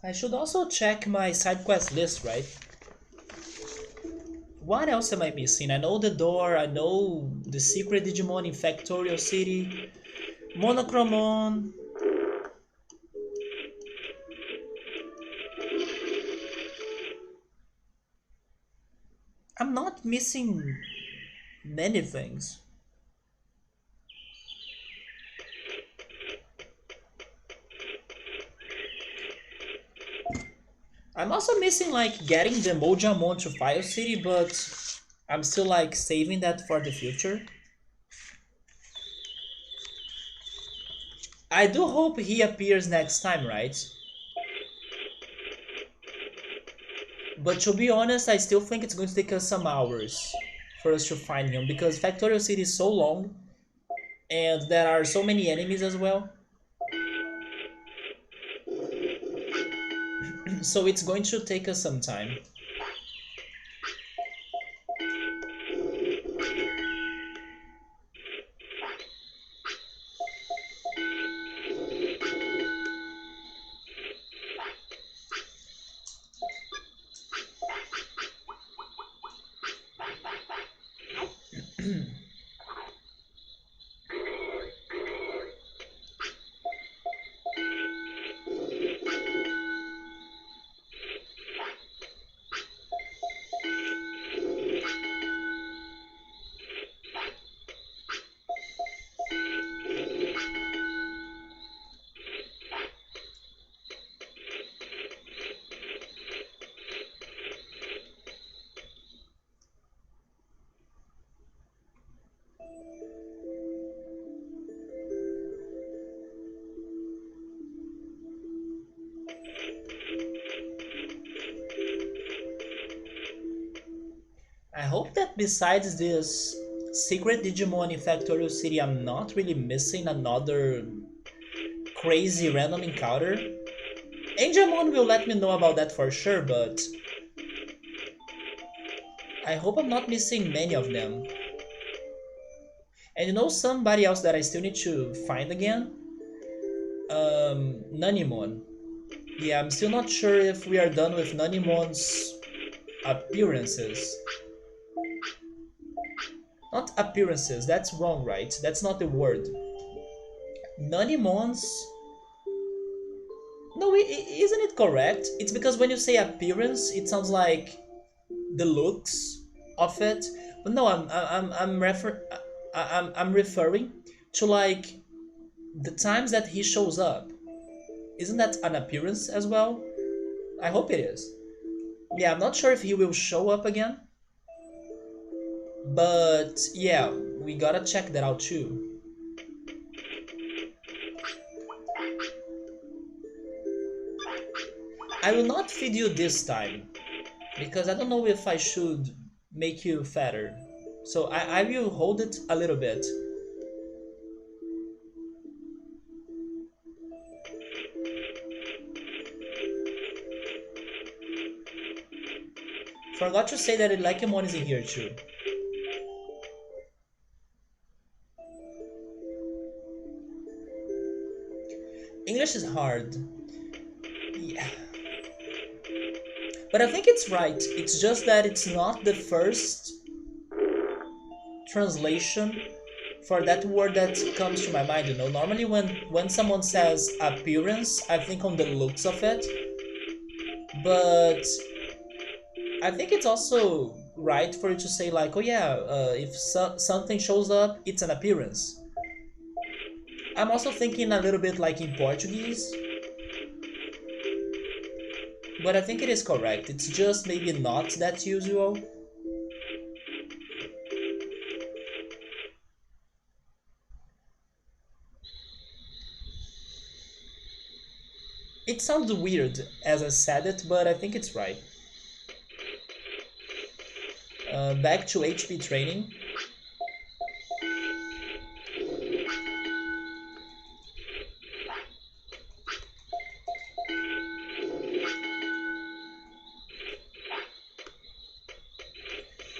I should also check my side quest list, right? What else am I missing? I know the door, I know the secret Digimon in Factorial City, Monochromon. I'm not missing many things. I'm also missing like getting the Mojyamon to Fire City, but I'm still like saving that for the future. I do hope he appears next time, right? But to be honest, I still think it's going to take us some hours for us to find him because Factorial City is so long and there are so many enemies as well. So it's going to take us some time. I hope that besides this secret Digimon in Factorial City, I'm not really missing another crazy random encounter. Angelmon will let me know about that for sure, but I hope I'm not missing many of them. And you know somebody else that I still need to find again? Nanimon. Yeah, I'm still not sure if we are done with Nanimon's appearances. Not appearances, that's wrong, right? That's not the word. Nanimon's... No, isn't it correct? It's because when you say appearance, it sounds like the looks of it. But no, I'm referring to like the times that he shows up. Isn't that an appearance as well? I hope it is. Yeah, I'm not sure if he will show up again. But yeah, we gotta check that out too. I will not feed you this time because I don't know if I should make you fatter. So I will hold it a little bit. Forgot to say that Lekemon is in here too. English is hard. Yeah. But I think it's right. It's just that it's not the first translation for that word that comes to my mind. Normally when someone says appearance, I think on the looks of it. But I think it's also right for you to say like, oh yeah, if something shows up, it's an appearance. I'm also thinking a little bit like in Portuguese, but I think it is correct. It's just maybe not that usual. It sounds weird as I said it, but I think it's right. Back to HP training.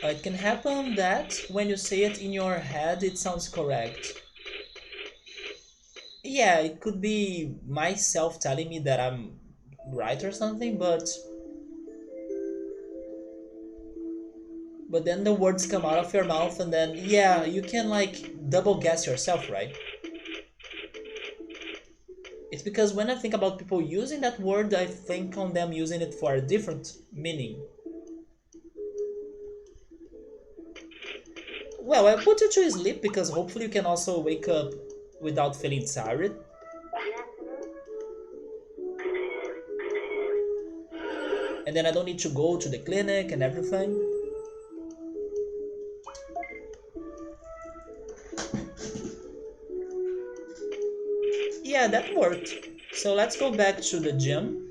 It can happen that when you say it in your head, it sounds correct. Yeah, it could be myself telling me that I'm right or something, but then the words come out of your mouth and then yeah, you can like double guess yourself, right? It's because when I think about people using that word, I think on them using it for a different meaning. Well, I put you to sleep because hopefully you can also wake up without feeling tired. And then I don't need to go to the clinic and everything. Yeah, that worked. So let's go back to the gym.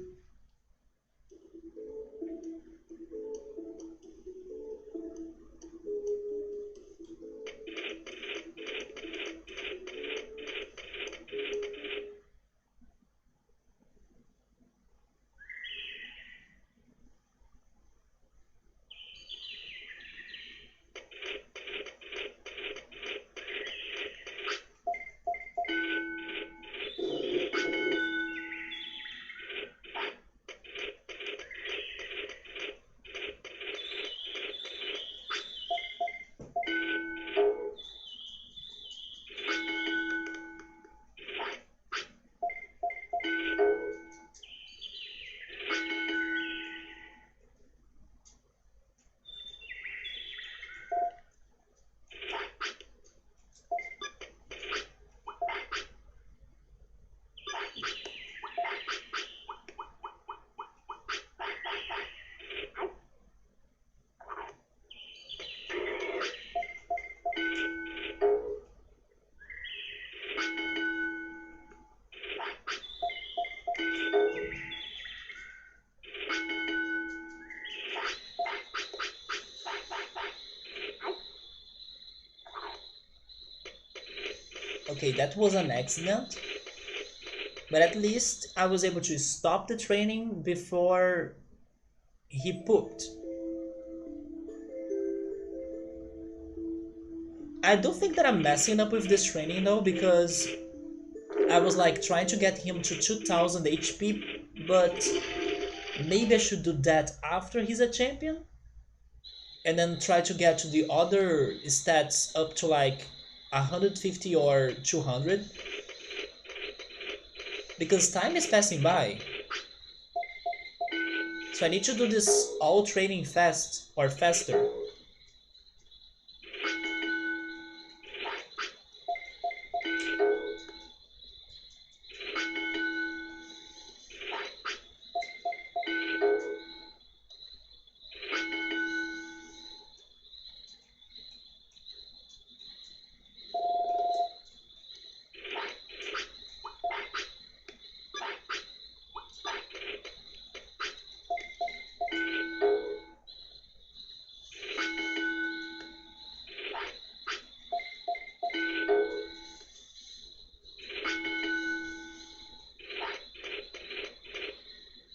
Okay, that was an accident, but at least I was able to stop the training before he pooped. I do think that I'm messing up with this training though because I was like trying to get him to 2000 HP, but maybe I should do that after he's a champion and then try to get to the other stats up to like 150 or 200 because time is passing by. So I need to do this all training fast or faster.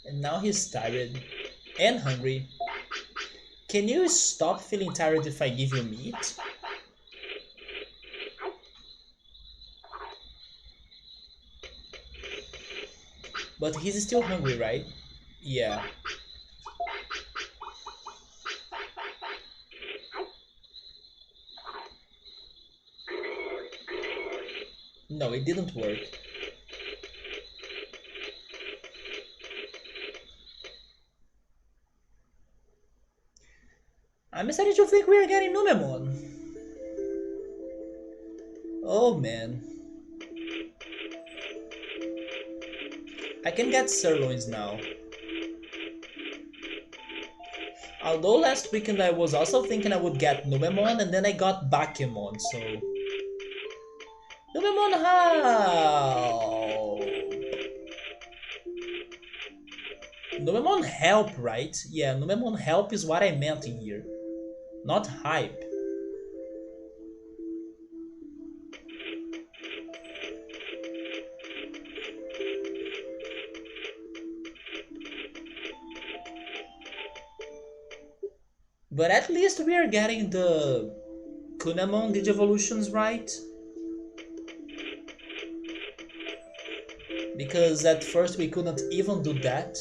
And now he's tired and hungry. Can you stop feeling tired if I give you meat? But he's still hungry, right? Yeah. No, it didn't work. I'm starting to think we're getting Numemon. Oh man. I can get sirloins now. Although last weekend I was also thinking I would get Numemon and then I got Bakemon, so... Numemon how? Numemon help, right? Yeah, Numemon help is what I meant in here. Not hype. But at least we are getting the Kunemon Digivolutions right. Because at first we couldn't even do that.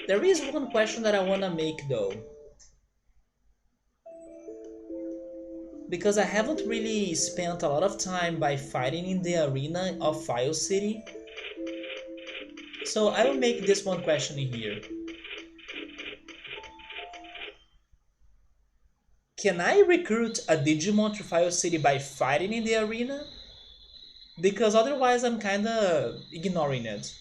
There is one question that I wanna make though. Because I haven't really spent a lot of time by fighting in the arena of File City. So I will make this one question in here. Can I recruit a Digimon to File City by fighting in the arena? Because otherwise I'm kinda ignoring it.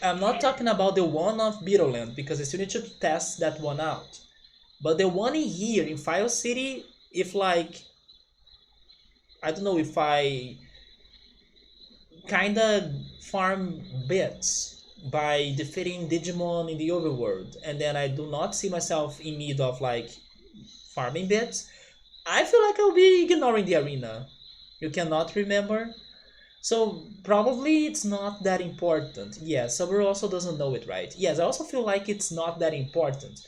I'm not talking about the one of Beetleland because I still need to test that one out. But the one in here in File City, if like I don't know if I kinda farm bits by defeating Digimon in the overworld and then I do not see myself in need of like farming bits, I feel like I'll be ignoring the arena. You cannot remember? So probably it's not that important. Yes, Subaru also doesn't know it, right? Yes, I also feel like it's not that important.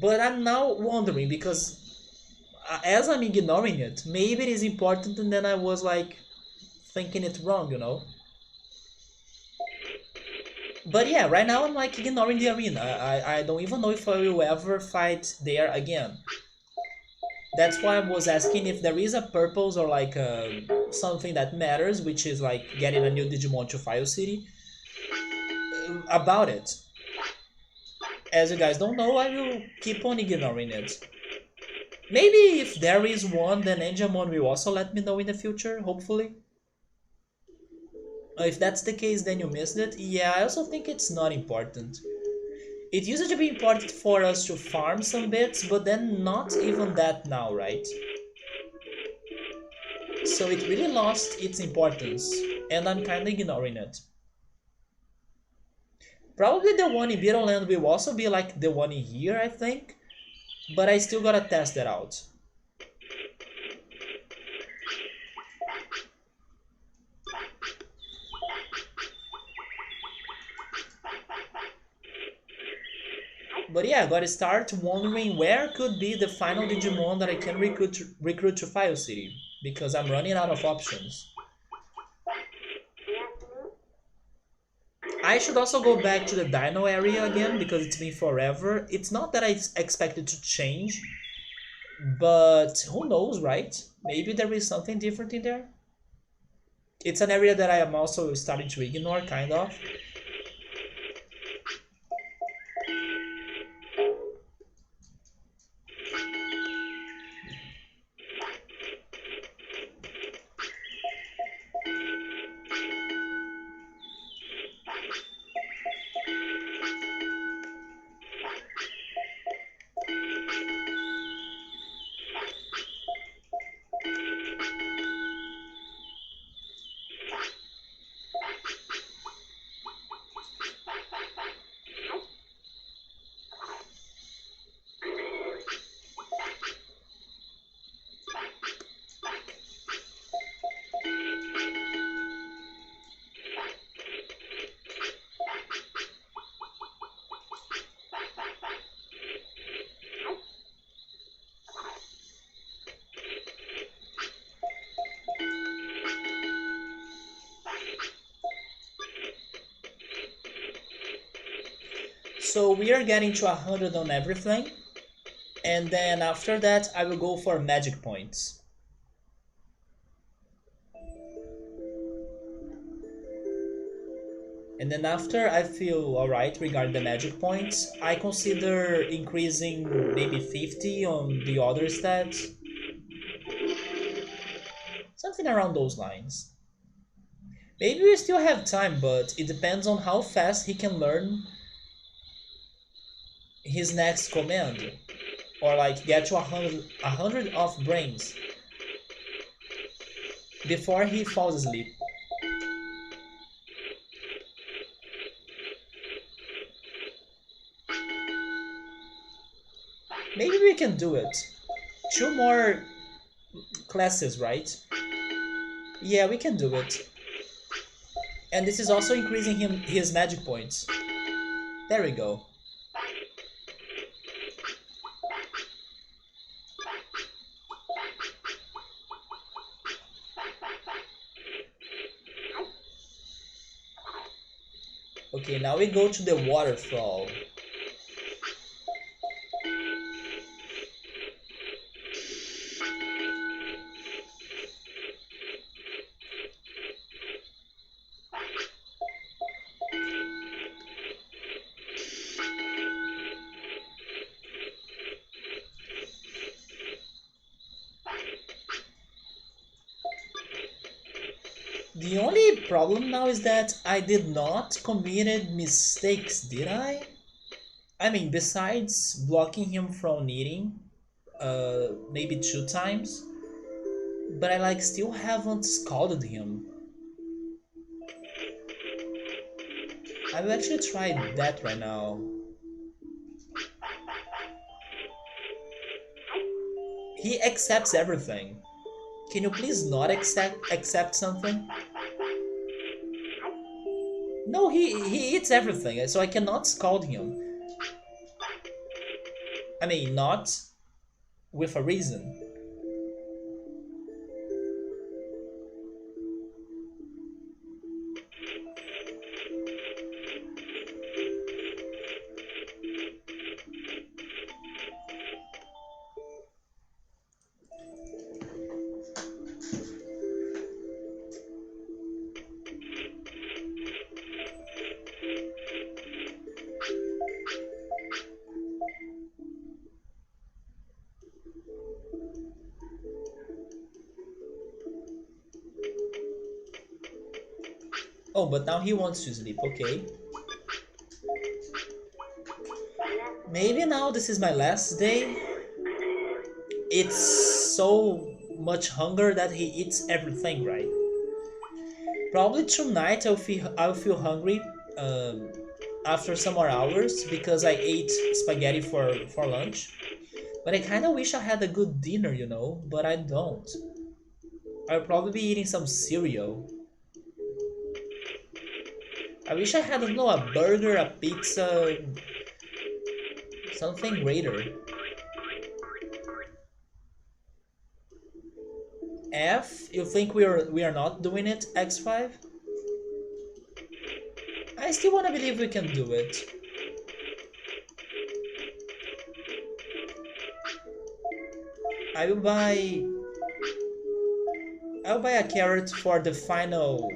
But I'm now wondering because as I'm ignoring it, maybe it is important and then I was like thinking it wrong, you know? But yeah, right now I'm like ignoring the arena. I don't even know if I will ever fight there again. That's why I was asking if there is a purpose or like something that matters, which is like getting a new Digimon to File City. About it. As you guys don't know, I will keep on ignoring it. Maybe if there is one, then Mojyamon will also let me know in the future, hopefully. If that's the case, then you missed it. Yeah, I also think it's not important. It used to be important for us to farm some bits, but then not even that now, right? So it really lost its importance, and I'm kinda ignoring it. Probably the one in Beetleland will also be like the one in here, I think, but I still gotta test that out. But yeah, I gotta start wondering where could be the final Digimon that I can recruit to File City, because I'm running out of options. I should also go back to the Dino area again because it's been forever. It's not that I expect it to change, but who knows, right? Maybe there is something different in there. It's an area that I am also starting to ignore, kind of. So we are getting to 100 on everything. And then after that, I will go for magic points. And then after I feel alright regarding the magic points, I consider increasing maybe 50 on the other stats. Something around those lines. Maybe we still have time, but it depends on how fast he can learn his next command. Or like get to 100 of brains before he falls asleep. Maybe we can do it. 2 more classes, right? Yeah, we can do it. And this is also increasing his magic points. There we go. Okay, now we go to the waterfall. The only problem now is that I did not committed mistakes, did I? I mean, besides blocking him from eating, maybe 2 times, but I like still haven't scalded him. I will actually try that right now. He accepts everything. Can you please not accept something? No, he eats everything, so I cannot scald him. I mean, not with a reason. Oh, but now he wants to sleep, okay. Maybe now this is my last day. It's so much hunger that he eats everything, right? Probably tonight I'll feel hungry after some more hours because I ate spaghetti for lunch. But I kind of wish I had a good dinner, but I don't. I'll probably be eating some cereal. I wish I had, I don't know, a burger, a pizza, something greater. F, you think we are not doing it, X5? I still wanna believe we can do it. I will buy I'll buy a carrot for the final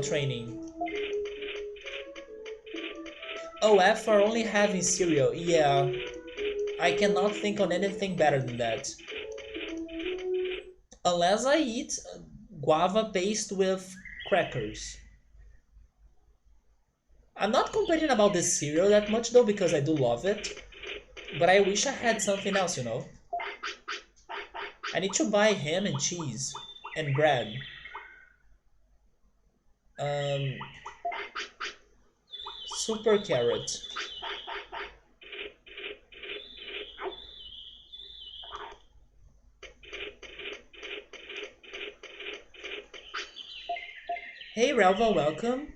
training. Oh, F for only having cereal. Yeah, I cannot think on anything better than that. Unless I eat guava paste with crackers. I'm not complaining about this cereal that much though because I do love it. But I wish I had something else. I need to buy ham and cheese and bread. Um, super carrot. Hey Relva, welcome.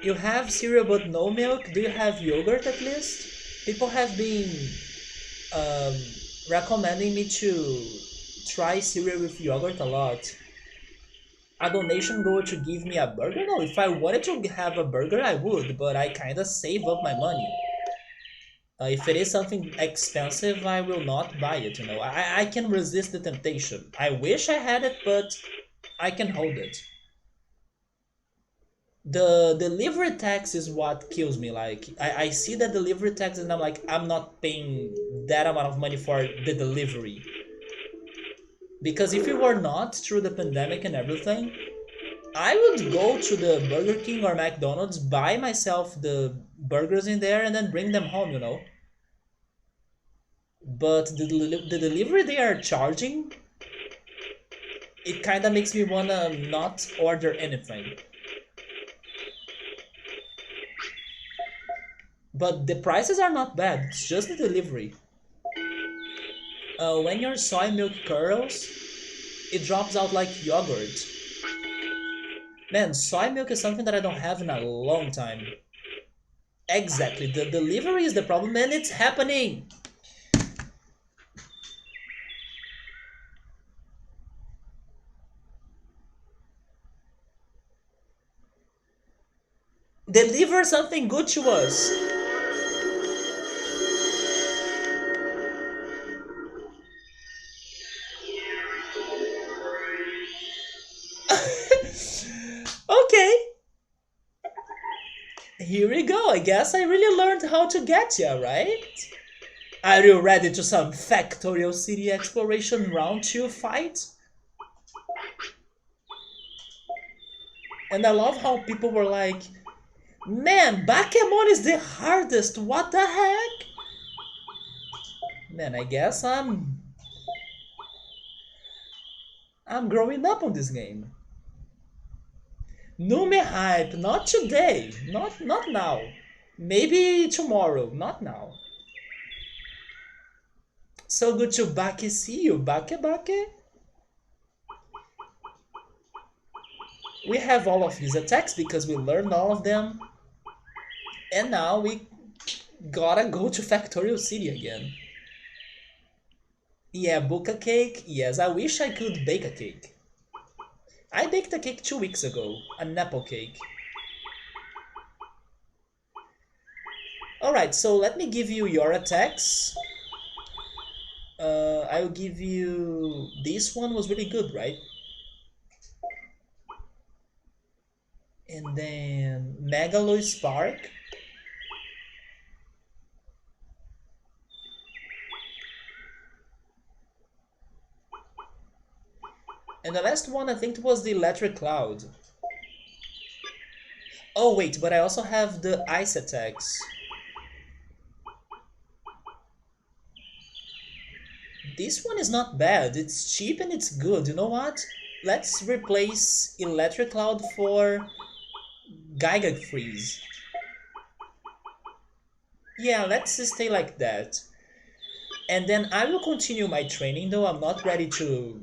You have cereal but no milk? Do you have yogurt at least? People have been um, recommending me to try cereal with yogurt a lot. A donation goal to give me a burger? No, if I wanted to have a burger, I would, but I kinda save up my money. If it is something expensive, I will not buy it, you know. I can resist the temptation. I wish I had it, but I can hold it. The delivery tax is what kills me. Like, I see the delivery tax and I'm like, I'm not paying that amount of money for the delivery. Because if it were not through the pandemic and everything, I would go to the Burger King or McDonald's, buy myself the burgers in there, and then bring them home, you know. But the delivery they are charging, it kind of makes me wanna not order anything. But the prices are not bad, it's just the delivery. When your soy milk curdles, it drops out like yogurt. Man, soy milk is something that I don't have in a long time. Exactly, the delivery is the problem and it's happening! Deliver something good to us! Okay, here we go. I guess I really learned how to get ya, right? Are you ready to some Factorial City exploration round 2 fight? And I love how people were like, man, Backseating is the hardest, what the heck? Man, I guess I'm growing up on this game. Nume hype, not today, not now. Maybe tomorrow, not now. So good to Bake see you, Bake. We have all of his attacks because we learned all of them. And now we gotta go to Factorial City again. Yeah, book a cake. Yes, I wish I could bake a cake. I baked a cake 2 weeks ago, an apple cake. Alright, so let me give you your attacks. I'll give you... This one was really good, right? And then Megalo Spark. And the last one I think was the Electric Cloud. Oh wait, but I also have the Ice attacks. This one is not bad, it's cheap and it's good. You know what? Let's replace Electric Cloud for Giga Freeze. Yeah, let's stay like that. And then I will continue my training though. I'm not ready to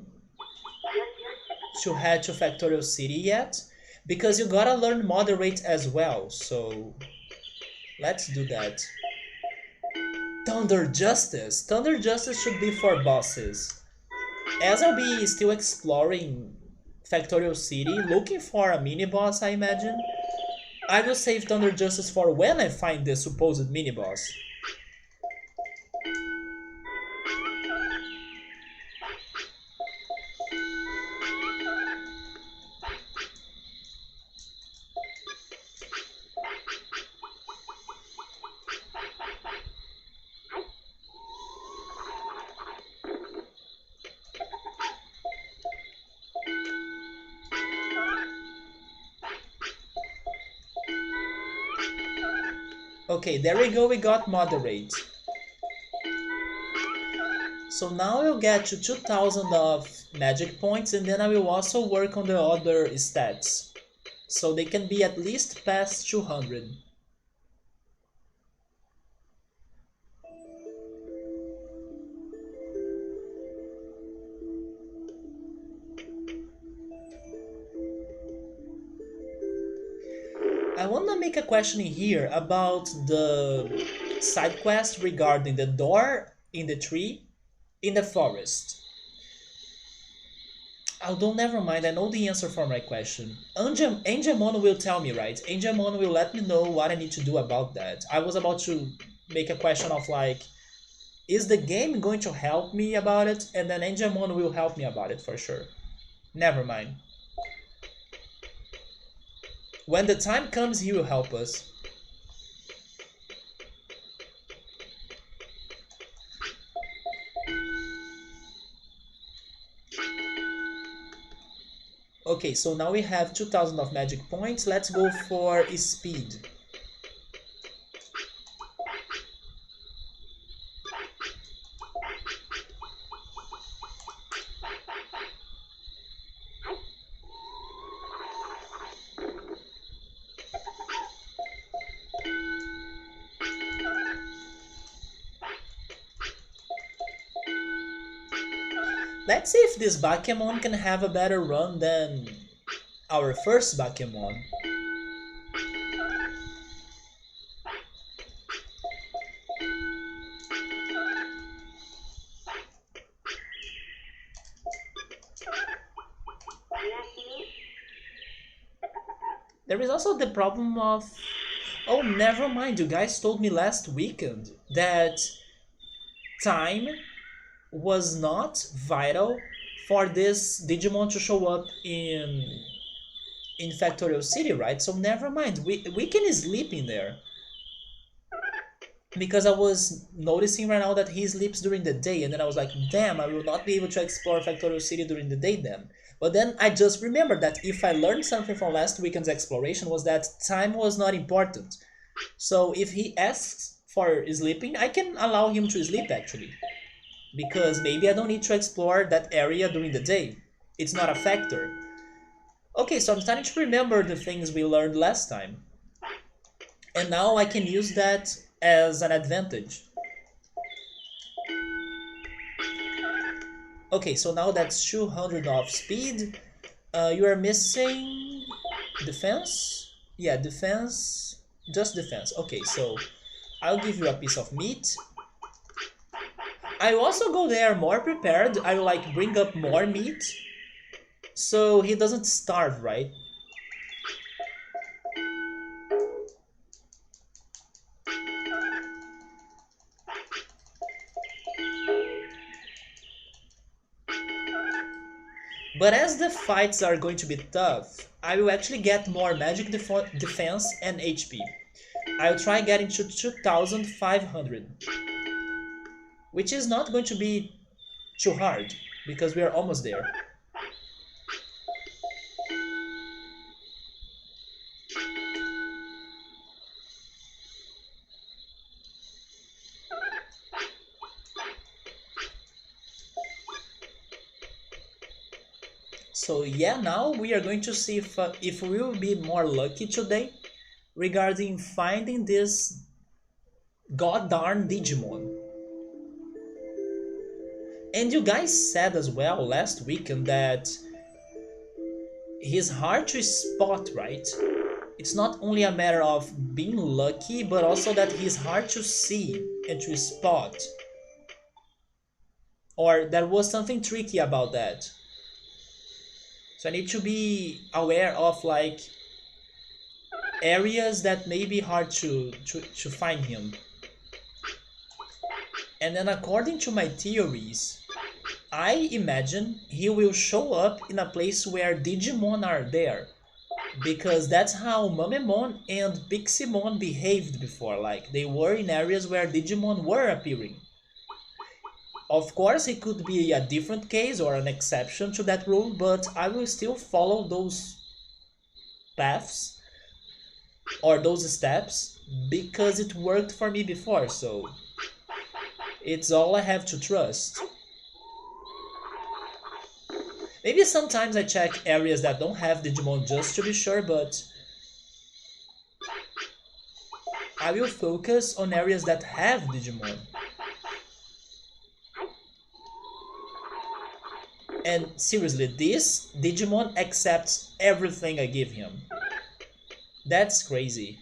head to Factorial City yet. Because you gotta learn Moderate as well. So let's do that. Thunder Justice. Thunder Justice should be for bosses. As I'll be still exploring Factorial City, looking for a mini-boss I imagine, I will save Thunder Justice for when I find the supposed mini-boss. Okay, there we go, we got Moderate. So now I'll get to 2000 of magic points and then I will also work on the other stats. So they can be at least past 200. I want to make a question here about the side quest regarding the door in the tree in the forest. Oh, don't never mind, I know the answer for my question. Angemon will tell me, right? Angemon will let me know what I need to do about that. I was about to make a question of like, is the game going to help me about it? And then Mojyamon will help me about it for sure. Never mind. When the time comes, he will help us. Okay, so now we have 2000 of magic points. Let's go for speed. Let's see if this Bakemon can have a better run than our first Bakemon. There is also the problem of... Oh, never mind, you guys told me last weekend that time was not vital for this Digimon to show up in Factorial City, right? So never mind, we can sleep in there. Because I was noticing right now that he sleeps during the day, and then I was like, damn, I will not be able to explore Factorial City during the day then. But then I just remembered that if I learned something from last weekend's exploration was that time was not important. So if he asks for sleeping, I can allow him to sleep actually. Because maybe I don't need to explore that area during the day. It's not a factor. Okay, so I'm starting to remember the things we learned last time. And now I can use that as an advantage. Okay, so now that's 200 of speed. You are missing defense? Yeah, defense. Just defense. Okay, so I'll give you a piece of meat. I will also go there more prepared. I will like bring up more meat so he doesn't starve, right? But as the fights are going to be tough, I will actually get more magic defense and HP. I'll try getting to 2500, which is not going to be too hard because we are almost there. So yeah, now we are going to see if we will be more lucky today regarding finding this goddamn Digimon. And you guys said as well last weekend that he's hard to spot, right? It's not only a matter of being lucky, but also that he's hard to see and to spot. Or there was something tricky about that. So I need to be aware of like areas that may be hard to find him. And then according to my theories, I imagine he will show up in a place where Digimon are there. Because that's how Mamemon and Piximon behaved before, like they were in areas where Digimon were appearing. Of course, it could be a different case or an exception to that rule, but I will still follow those paths or those steps because it worked for me before, so it's all I have to trust. Maybe sometimes I check areas that don't have Digimon just to be sure, but I will focus on areas that have Digimon. And seriously, this Digimon accepts everything I give him. That's crazy.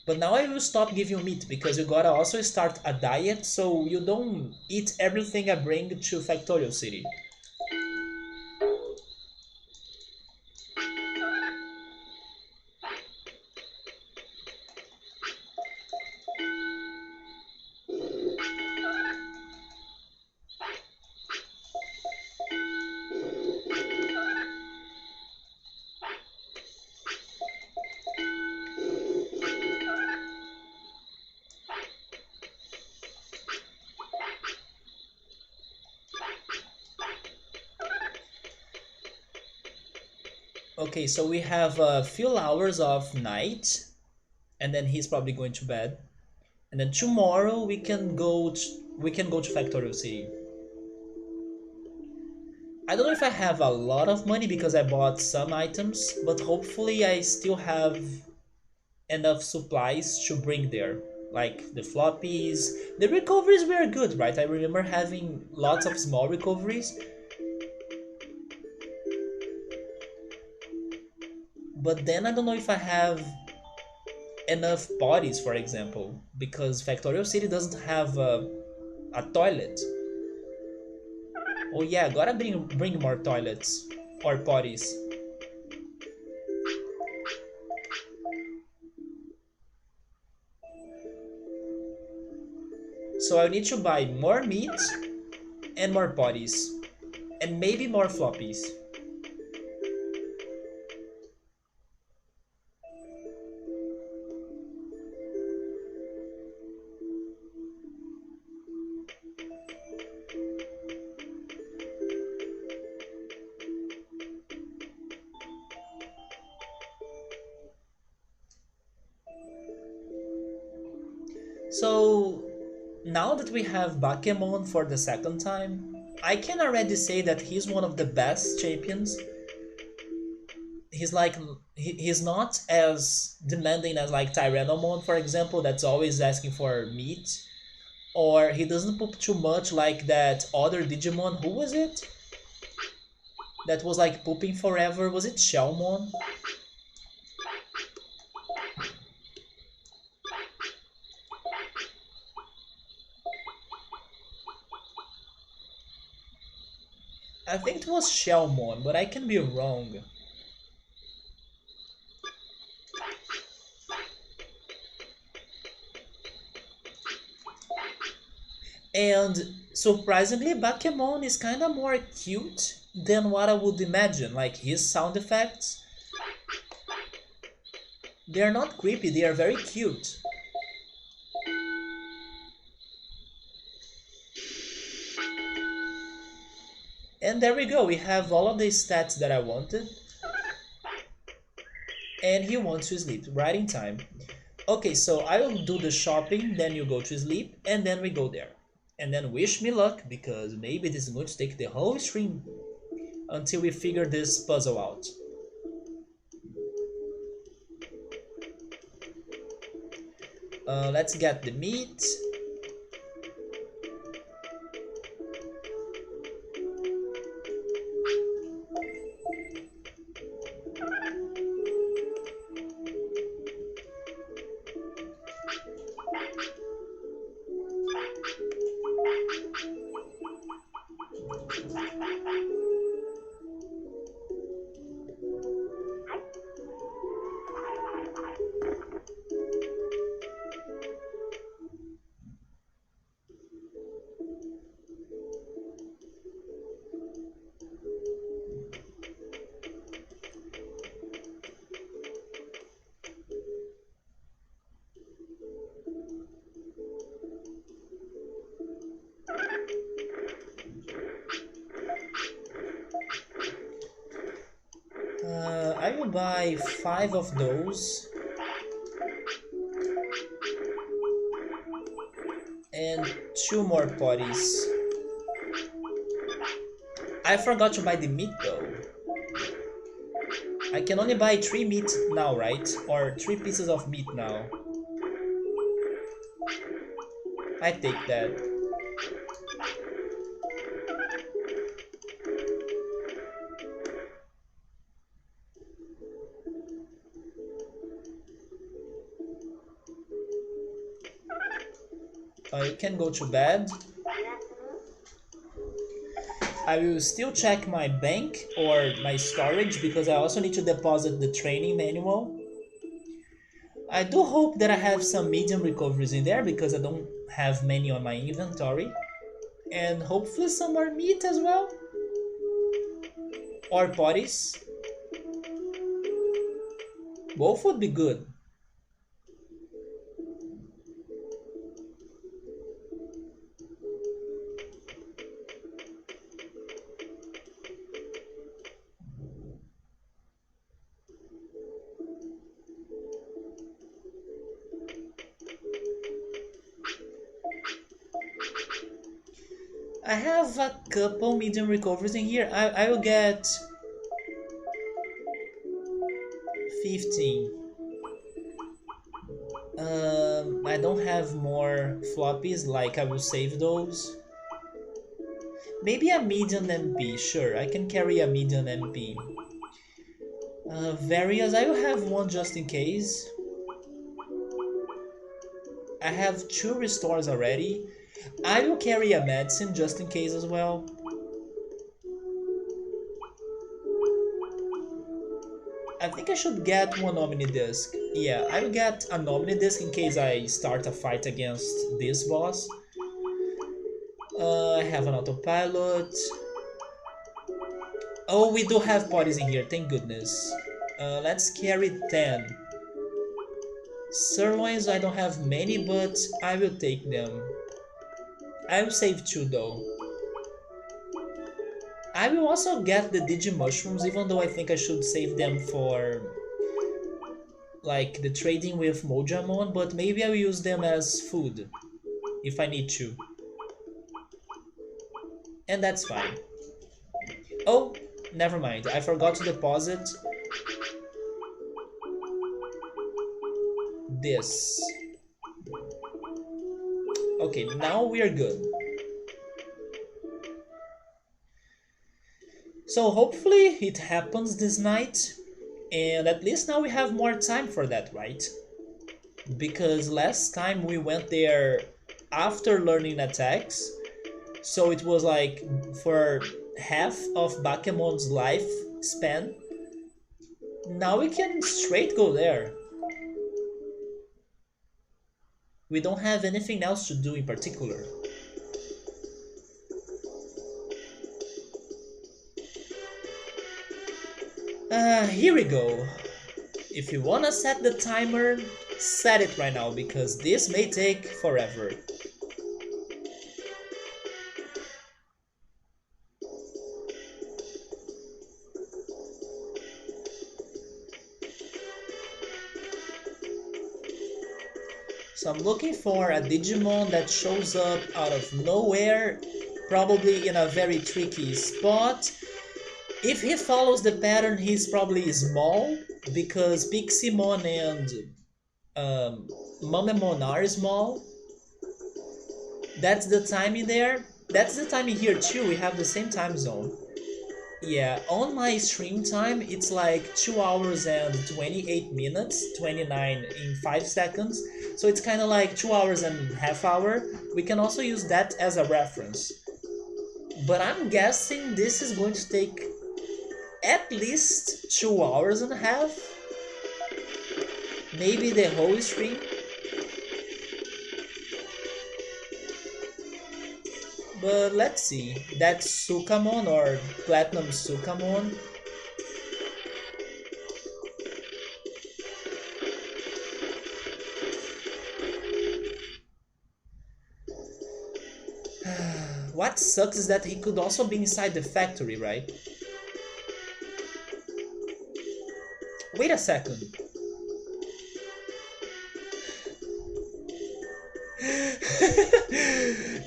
But now I will stop giving you meat because you gotta also start a diet so you don't eat everything I bring to Factorial City. Okay, so we have a few hours of night, and then he's probably going to bed. And then tomorrow we can go to Factorial City. I don't know if I have a lot of money because I bought some items, but hopefully I still have enough supplies to bring there. Like the floppies. The recoveries were good, right? I remember having lots of small recoveries, but then I don't know if I have enough bodies, for example, because Factorial City doesn't have a toilet. Oh yeah, gotta bring more toilets or potties. So I need to buy more meat and more potties and maybe more floppies. So now that we have Bakemon for the second time, I can already say that he's one of the best champions. He's like he's not as demanding as like Tyrannomon, for example, that's always asking for meat, or he doesn't poop too much like that other Digimon. Who was it? That was like pooping forever. Was it Shellmon? I think it was Shellmon, but I can be wrong. And surprisingly, Bakemon is kind of more cute than what I would imagine. Like his sound effects, they are not creepy, they are very cute. And there we go, we have all of the stats that I wanted. And he wants to sleep right in time. Okay, so I will do the shopping, then you go to sleep, and then we go there. And then wish me luck, because maybe this is going to take the whole stream until we figure this puzzle out. Let's get the meat. I will buy 5 of those and 2 more potties. I forgot to buy the meat though. I can only buy 3 meat now, right? Or 3 pieces of meat now. I take that. You can go to bed. I will still check my bank or my storage because I also need to deposit the training manual. I do hope that I have some medium recoveries in there because I don't have many on my inventory. And hopefully some more meat as well. Or potties. Both would be good. I have a couple medium recoveries in here. I will get 15. I don't have more floppies, like I will save those. Maybe a medium MP, sure, I can carry a medium MP. Various, I will have one just in case. I have 2 restores already. I will carry a medicine just in case as well. I think I should get one Omni Disc. Yeah, I will get an Omni Disc in case I start a fight against this boss. I have an autopilot. Oh, we do have bodies in here, thank goodness. Let's carry 10. Sirloins, I don't have many, but I will take them. I will save 2 though. I will also get the Digimushrooms, even though I think I should save them for like the trading with Mojyamon, but maybe I will use them as food if I need to. And that's fine. Oh, never mind, I forgot to deposit this. Okay, now we are good. So hopefully it happens this night, and at least now we have more time for that, right? Because last time we went there after learning attacks, so it was like for half of Bakemon's life span. Now we can straight go there. We don't have anything else to do in particular. Here we go. If you wanna set the timer, set it right now, because this may take forever. So I'm looking for a Digimon that shows up out of nowhere, probably in a very tricky spot. If he follows the pattern, he's probably small, because Piximon and Mamemon are small. That's the timing there. That's the timing here too, we have the same time zone. Yeah, on my stream time, it's like 2 hours and 28 minutes, 29 in 5 seconds. So it's kind of like 2 hours and half hour. We can also use that as a reference. But I'm guessing this is going to take at least 2 hours and a half. Maybe the whole stream. But let's see. That's Sukamon or Platinum Sukamon. What sucks is that he could also be inside the factory, right? Wait a second.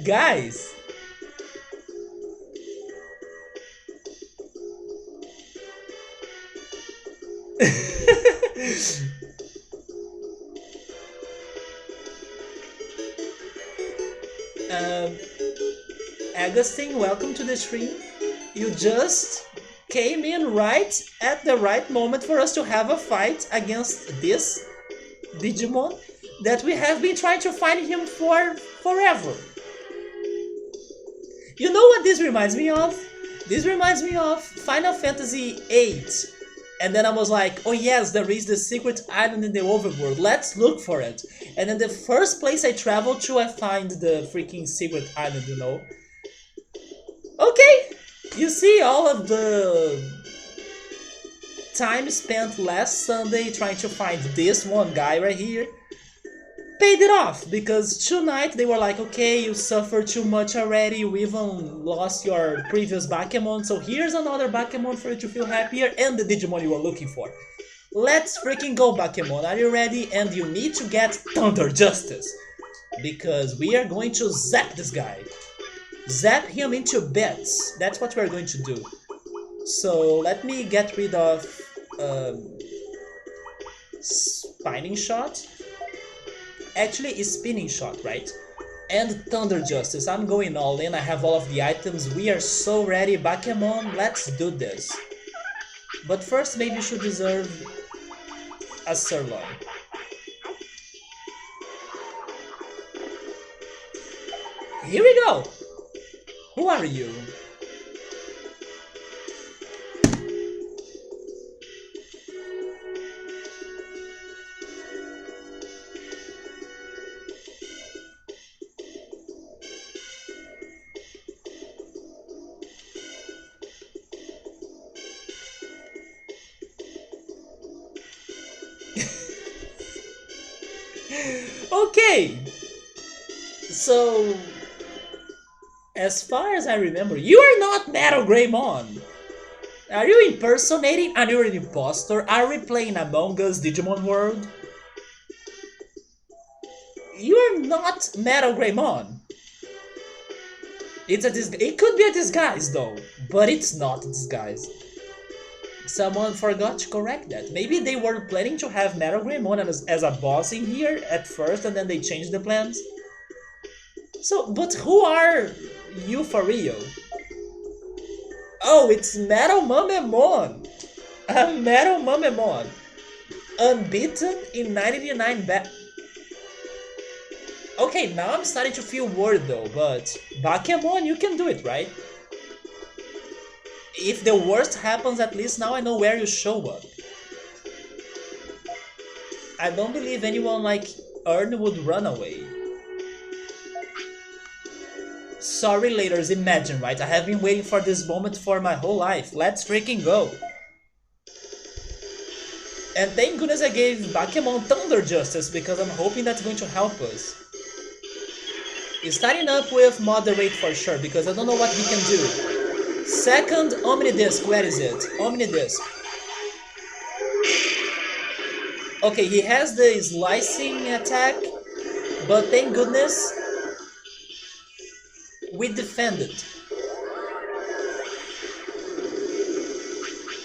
Guys! Agustin, welcome to the stream. You just came in right at the right moment for us to have a fight against this Digimon that we have been trying to find him for forever. You know what this reminds me of? This reminds me of Final Fantasy VIII. And then I was like, oh yes, there is the secret island in the overworld, let's look for it. And then the first place I travel to, I find the freaking secret island, you know. Okay, you see all of the time spent last Sunday trying to find this one guy right here paid it off, because tonight they were like, okay, you suffered too much already, you even lost your previous Bakemon, so here's another Bakemon for you to feel happier, and the Digimon you were looking for. Let's freaking go, Bakemon, are you ready? And you need to get Thunder Justice, because we are going to zap this guy. Zap him into bits. That's what we're going to do. So let me get rid of spinning shot. Actually, it's spinning shot, right? And Thunder Justice. I'm going all in. I have all of the items. We are so ready. Bakemon, let's do this. But first, maybe you should deserve a sirloin. Here we go! Who are you? Okay! So, as far as I remember, you are not Metalmamemon! Are you impersonating? Are you an imposter? Are we playing Among Us Digimon World? You're not Metalmamemon! It could be a disguise though, but it's not a disguise. Someone forgot to correct that. Maybe they were planning to have Metalmamemon as a boss in here at first and then they changed the plans. So, but who are you for real? Oh, it's Metalmamemon! Metalmamemon! Unbeaten in 99 Okay, now I'm starting to feel worried though, but Bakemon, you can do it, right? If the worst happens, at least now I know where you show up. I don't believe anyone like Ern would run away. Sorry, laters, imagine, right? I have been waiting for this moment for my whole life. Let's freaking go. And thank goodness I gave Bakemon Thunder Justice because I'm hoping that's going to help us. Starting up with Moderate for sure because I don't know what he can do. Second, Omnidisc, where is it? Omnidisc. Okay, he has the slicing attack, but thank goodness we defended.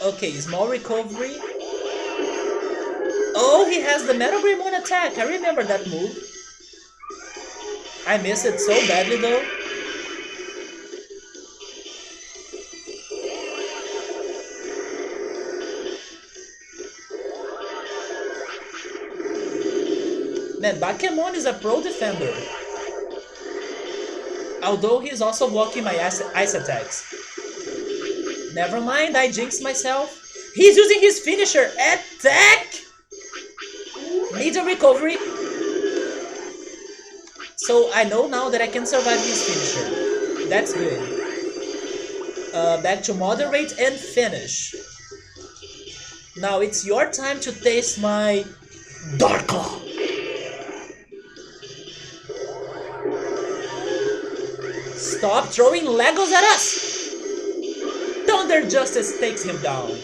Okay, small recovery. Oh, he has the Metalmamemon attack. I remember that move. I miss it so badly though. Man, Bakemon is a pro defender. Although he's also blocking my ice attacks. Never mind, I jinxed myself. He's using his finisher. Attack! Needs a recovery. So I know now that I can survive his finisher. That's good. Back to moderate and finish. Now it's your time to taste my Dark Claw. Stop throwing Legos at us! Thunder Justice takes him down.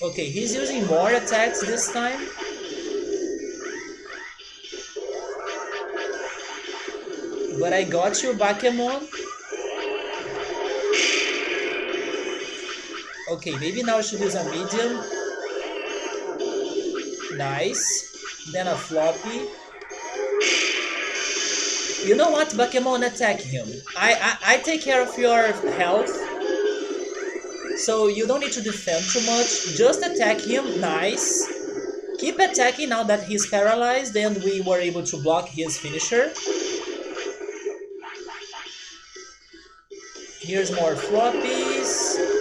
Okay, he's using more attacks this time. But I got you, Bakemon. Okay, maybe now I should use a medium. Nice. Then a floppy. You know what, Bakemon, attack him. I take care of your health. So you don't need to defend too much. Just attack him. Nice. Keep attacking now that he's paralyzed and we were able to block his finisher. Here's more floppies.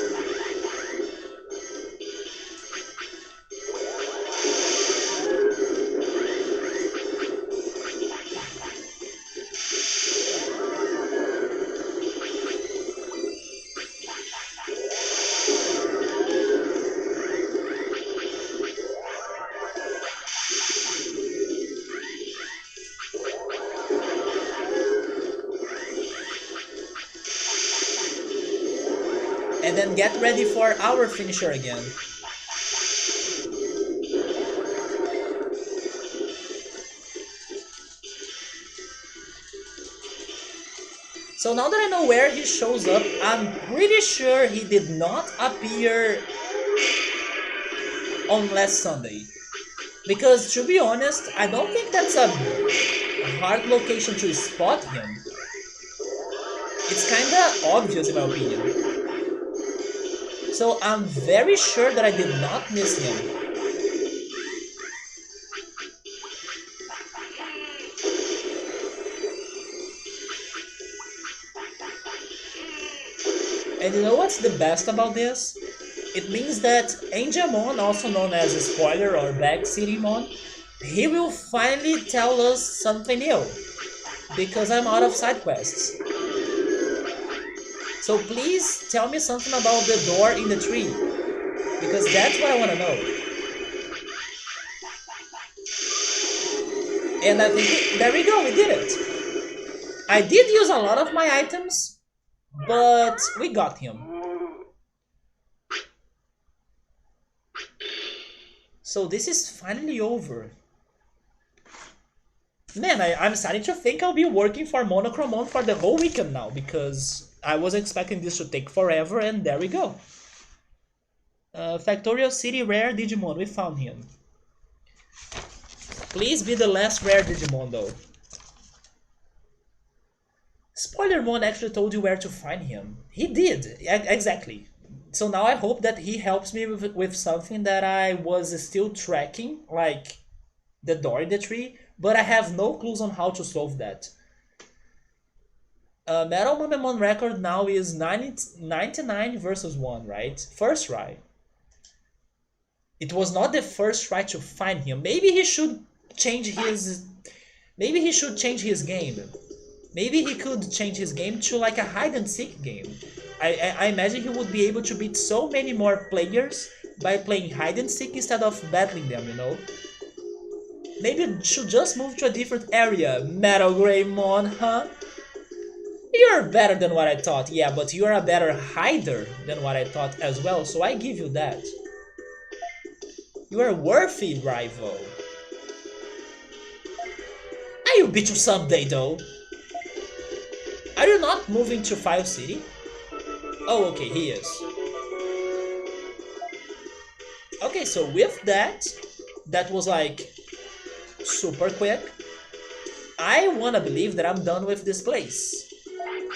And then get ready for our finisher again. So now that I know where he shows up, I'm pretty sure he did not appear on last Sunday. Because to be honest, I don't think that's a hard location to spot him. It's kinda obvious in my opinion. So I'm very sure that I did not miss him. And you know what's the best about this? It means that Angemon, also known as a spoiler or backseating mon, he will finally tell us something new. Because I'm out of side quests. So please tell me something about the door in the tree. Because that's what I want to know. And I think, there we go, we did it. I did use a lot of my items, but we got him. So this is finally over. Man, I'm starting to think I'll be working for Monochromon for the whole weekend now, because I was expecting this to take forever, and there we go. Factorial City rare Digimon, we found him. Please be the last rare Digimon though. Spoilermon actually told you where to find him. He did, exactly. So now I hope that he helps me with something that I was still tracking, like the door in the tree, but I have no clues on how to solve that. Metalmamemon record now is 99 versus 1, right? First try. It was not the first try to find him. Maybe he should change his... Maybe he should change his game. Maybe he could change his game to like a hide and seek game. I imagine he would be able to beat so many more players by playing hide and seek instead of battling them, you know? Maybe you should just move to a different area, Metal Greymon, huh? You're better than what I thought, yeah, but you're a better hider than what I thought as well, so I give you that. You are a worthy rival. I will beat you someday though. Are you not moving to File City? Oh, okay, he is. Okay, so with that, that was like super quick. I wanna believe that I'm done with this place.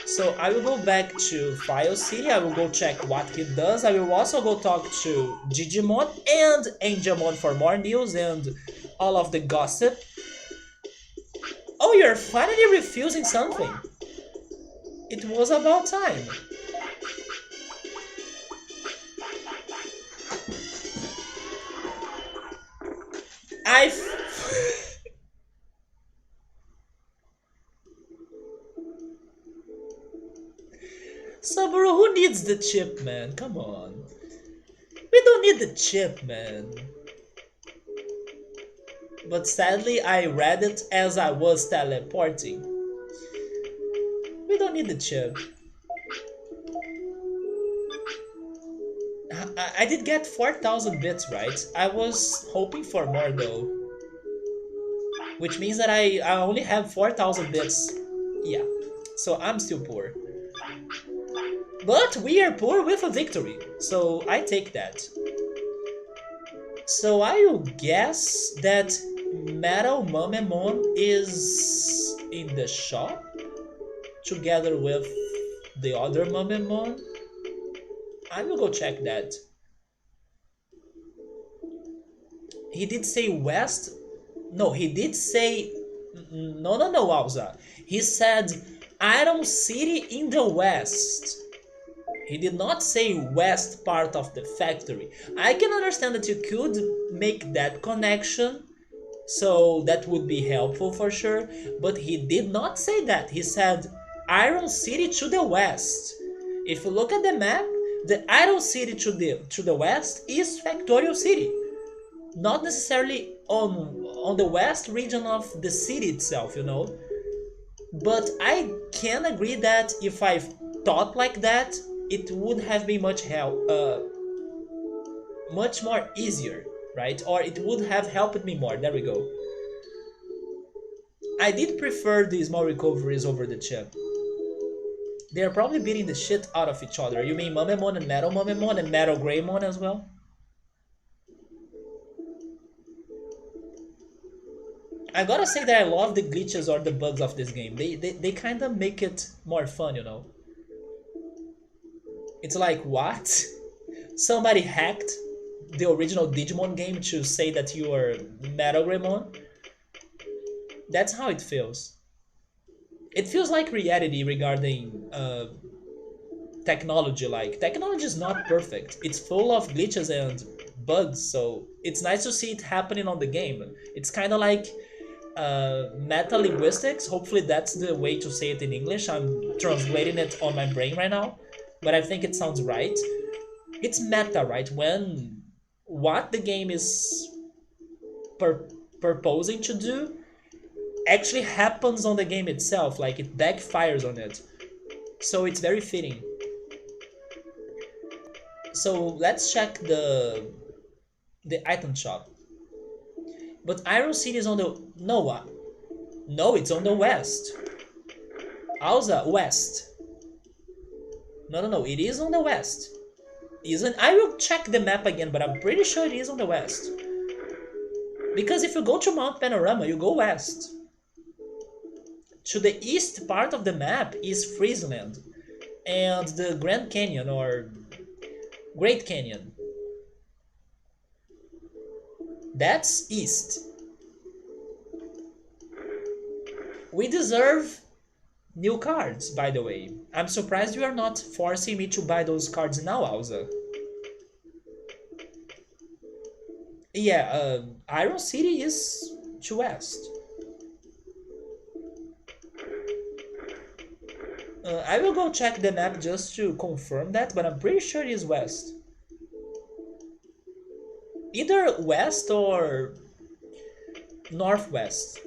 So I will go back to File City, I will go check what he does, I will also go talk to Digimon and Angemon for more news and all of the gossip. Oh, you're finally refusing something. It was about time. Saburo, who needs the chip, man? Come on. We don't need the chip, man. But sadly, I read it as I was teleporting. We don't need the chip. I did get 4,000 bits, right? I was hoping for more though. Which means that I only have 4,000 bits. Yeah, so I'm still poor. But we are poor with a victory, so I take that. So I will guess that Metalmamemon is in the shop together with the other Mamemon. I will go check that. He did say west. No, he did say... No, Alza. He said Iron City in the west. He did not say west part of the factory. I can understand that you could make that connection, so that would be helpful for sure, but he did not say that. He said Iron City to the west. If you look at the map, the Iron City to the west is Factorial City. Not necessarily on the west region of the city itself, you know. But I can agree that if I thought like that, it would have been much more easier, right? Or it would have helped me more. There we go. I did prefer the small recoveries over the chip. They're probably beating the shit out of each other. You mean Mamemon and Metalmamemon and Metal Greymon as well? I gotta say that I love the glitches or the bugs of this game. They kind of make it more fun, you know. It's like, what? Somebody hacked the original Digimon game to say that you are Metal Greymon? That's how it feels. It feels like reality regarding technology. Like, technology is not perfect. It's full of glitches and bugs, so it's nice to see it happening on the game. It's kind of like meta linguistics. Hopefully that's the way to say it in English. I'm translating it on my brain right now, but I think it sounds right. It's meta, right? When what the game is pur- purposing to do actually happens on the game itself, like it backfires on it. So it's very fitting. So let's check the item shop. But Iron City is on the no, it's on the west. Alza west. No. It is on the west. Isn't? I will check the map again, but I'm pretty sure it is on the west. Because if you go to Mount Panorama, you go west. To the east part of the map is Freezeland and the Grand Canyon or Great Canyon. That's east. We deserve new cards, by the way. I'm surprised you are not forcing me to buy those cards now, Alza. Yeah, Iron City is to west. I will go check the map just to confirm that, but I'm pretty sure it is west. Either west or northwest.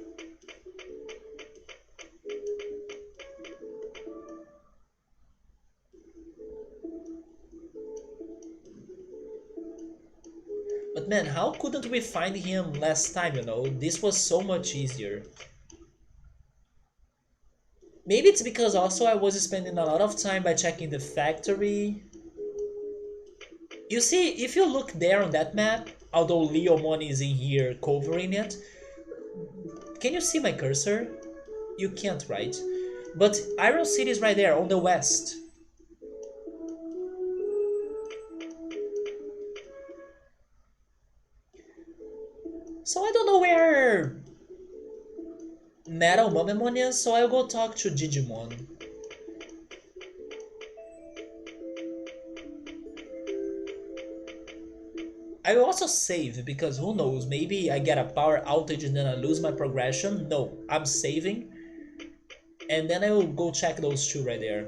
But man, how couldn't we find him last time, you know? This was so much easier. Maybe it's because also I was spending a lot of time by checking the factory. You see, if you look there on that map, although Leomon is in here covering it, can you see my cursor? You can't, right? But Iron City is right there on the west. So I don't know where Metalmamemon is, so I'll go talk to Digimon. I will also save because who knows, maybe I get a power outage and then I lose my progression. No, I'm saving. And then I will go check those two right there.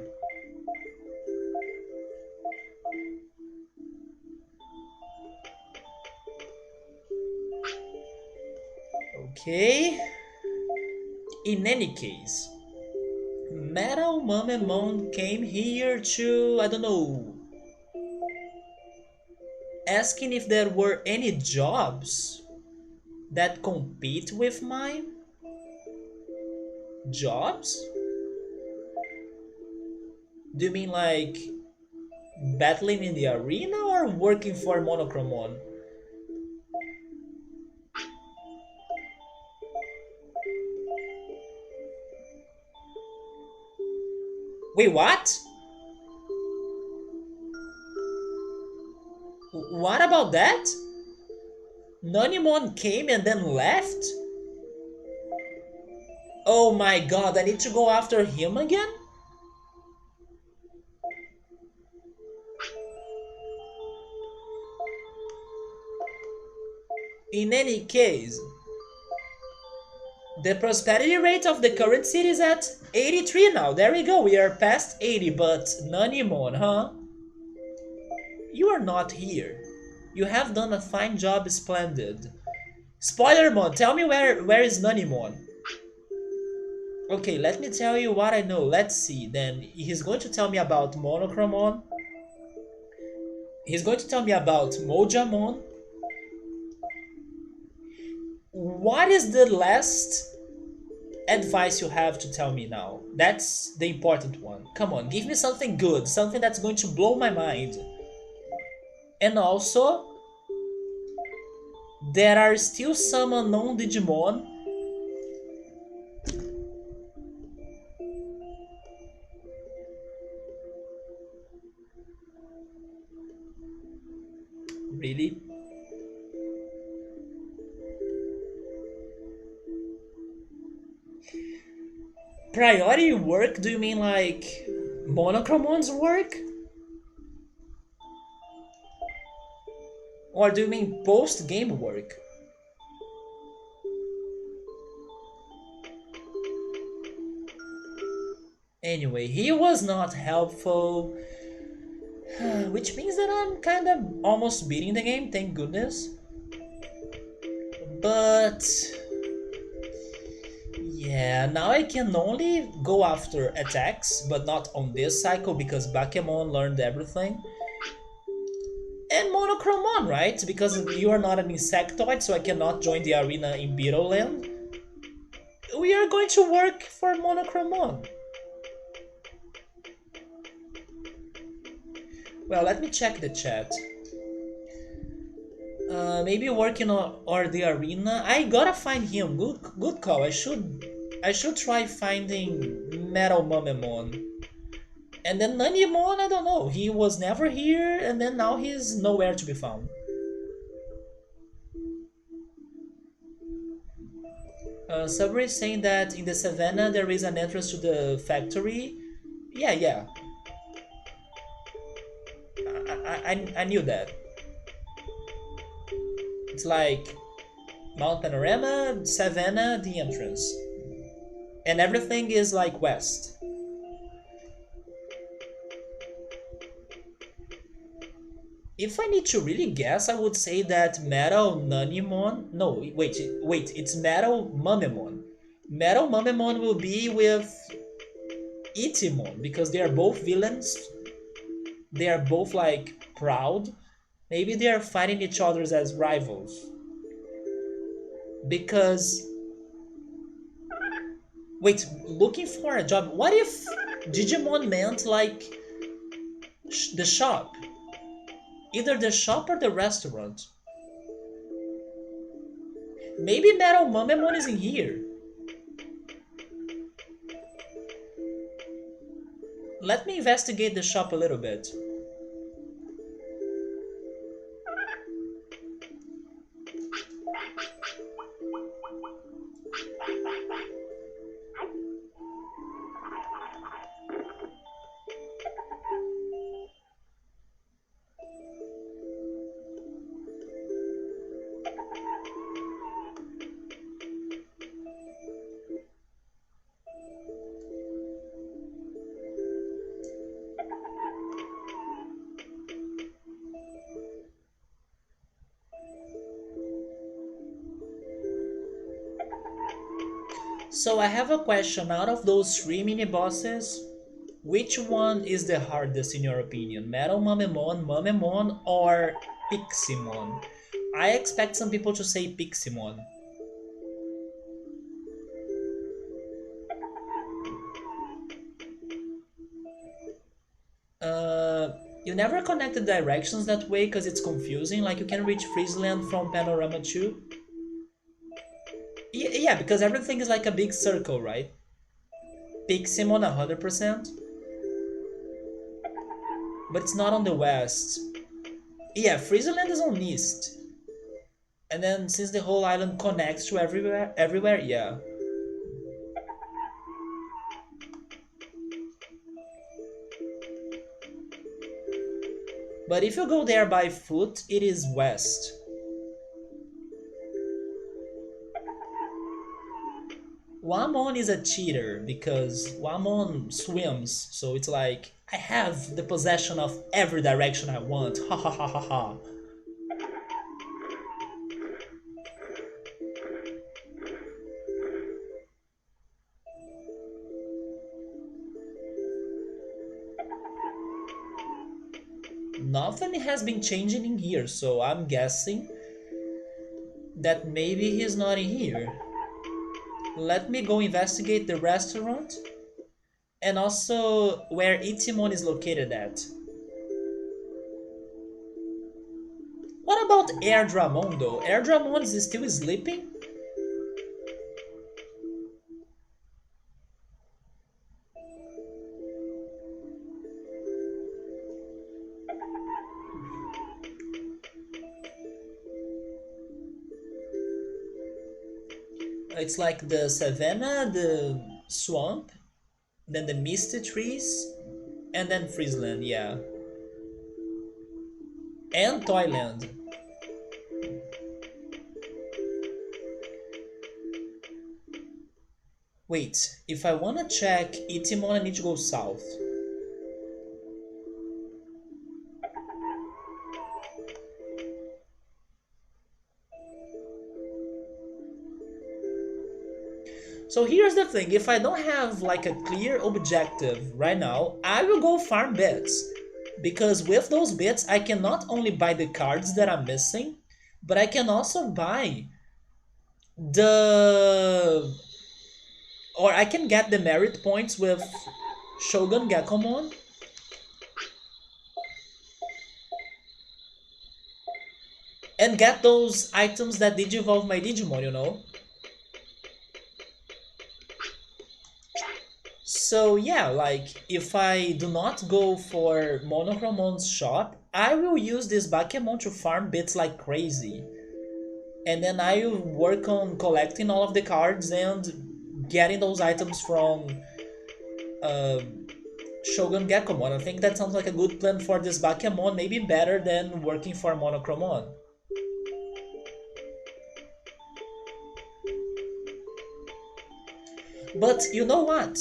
Okay. In any case, Metalmamemon came here to, I don't know, asking if there were any jobs that compete with mine. Jobs? Do you mean like battling in the arena or working for Monochromon? Wait, what? What about that? Nonimon came and then left? Oh my god, I need to go after him again? In any case, the prosperity rate of the current city is at 83 now. There we go, we are past 80, but Nonimon, huh? You are not here. You have done a fine job, splendid. Spoilermon, tell me where is Nonimon? Okay, let me tell you what I know. Let's see. Then he's going to tell me about Monochromon. He's going to tell me about Mojyamon. What is the last advice you have to tell me now? That's the important one. Come on, give me something good, something that's going to blow my mind. And also, there are still some unknown Digimon. Really? Priority work? Do you mean like Monochromon's work? Or do you mean post-game work? Anyway, he was not helpful, which means that I'm kind of almost beating the game, thank goodness. But yeah, now I can only go after attacks, but not on this cycle because Bakemon learned everything. And Monochromon, right? Because you are not an insectoid, so I cannot join the arena in Beetleland. We are going to work for Monochromon. Well, let me check the chat. Maybe working on or the arena. I gotta find him. Good call. I should try finding Metalmamemon. And then Nanimon, I don't know. He was never here, and then now he's nowhere to be found. Sabri is saying that in the Savannah there is an entrance to the factory. Yeah, yeah. I knew that. It's like Mount Panorama, Savannah, the entrance. And everything is like west. If I need to really guess, I would say that Metal Nanimon. No, wait, it's Metalmamemon. Metalmamemon will be with Itimon because they are both villains. They are both like proud. Maybe they are fighting each other as rivals. Because wait, looking for a job. What if Digimon meant like the shop? Either the shop or the restaurant. Maybe Metalmamemon is in here. Let me investigate the shop a little bit. So I have a question. Out of those three mini bosses, which one is the hardest in your opinion? Metalmamemon, Mamemon, or Piximon? I expect some people to say Piximon. You never connect the directions that way because it's confusing. Like you can reach Freezeland from Panorama 2. Yeah, because everything is like a big circle, right? Piximon 100%. But it's not on the west. Yeah, Freezeland is on east. And then since the whole island connects to everywhere, yeah. But if you go there by foot, it is west. Wamon is a cheater because Wamon swims, so it's like I have the possession of every direction I want. Ha ha ha ha ha. Nothing has been changing in here, so I'm guessing that maybe he's not in here. Let me go investigate the restaurant and also where Itimon is located at. What about Air Dramon though? Air Dramon is still sleeping? It's like the savannah, the swamp, then the misty trees, and then Freezeland, yeah. And Toyland. Wait, if I wanna check Itimon, I need to go south. So here's the thing, if I don't have like a clear objective right now, I will go farm bits. Because with those bits, I can not only buy the cards that I'm missing, but I can also buy the... or I can get the merit points with Shogun Gekomon. And get those items that digivolve my Digimon, you know? So yeah, like if I do not go for Monochromon's shop, I will use this Bakemon to farm bits like crazy. And then I will work on collecting all of the cards and getting those items from uh, Shogun Gekomon. I think that sounds like a good plan for this Bakemon, maybe better than working for Monochromon. But you know what?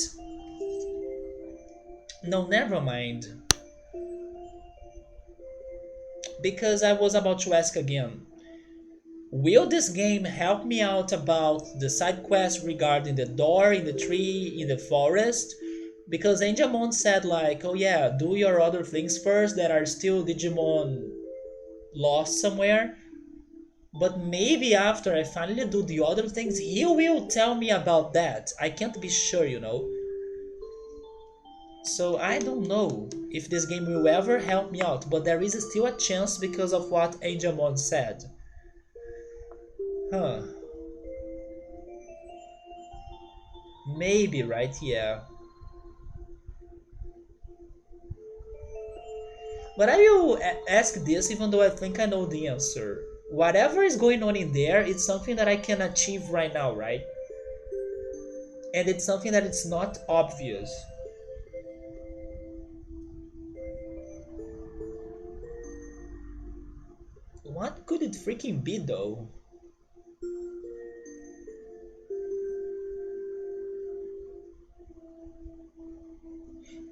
No, never mind. Because I was about to ask again. Will this game help me out about the side quest regarding the door in the tree in the forest? Because Angemon said like, oh yeah, do your other things first that are still Digimon lost somewhere. But maybe after I finally do the other things, he will tell me about that. I can't be sure, you know. So I don't know if this game will ever help me out, but there is still a chance because of what Angemon said. Huh. Maybe, right? Yeah. But I will ask this even though I think I know the answer. Whatever is going on in there, it's something that I can achieve right now, right? And it's something that it's not obvious. What could it freaking be though?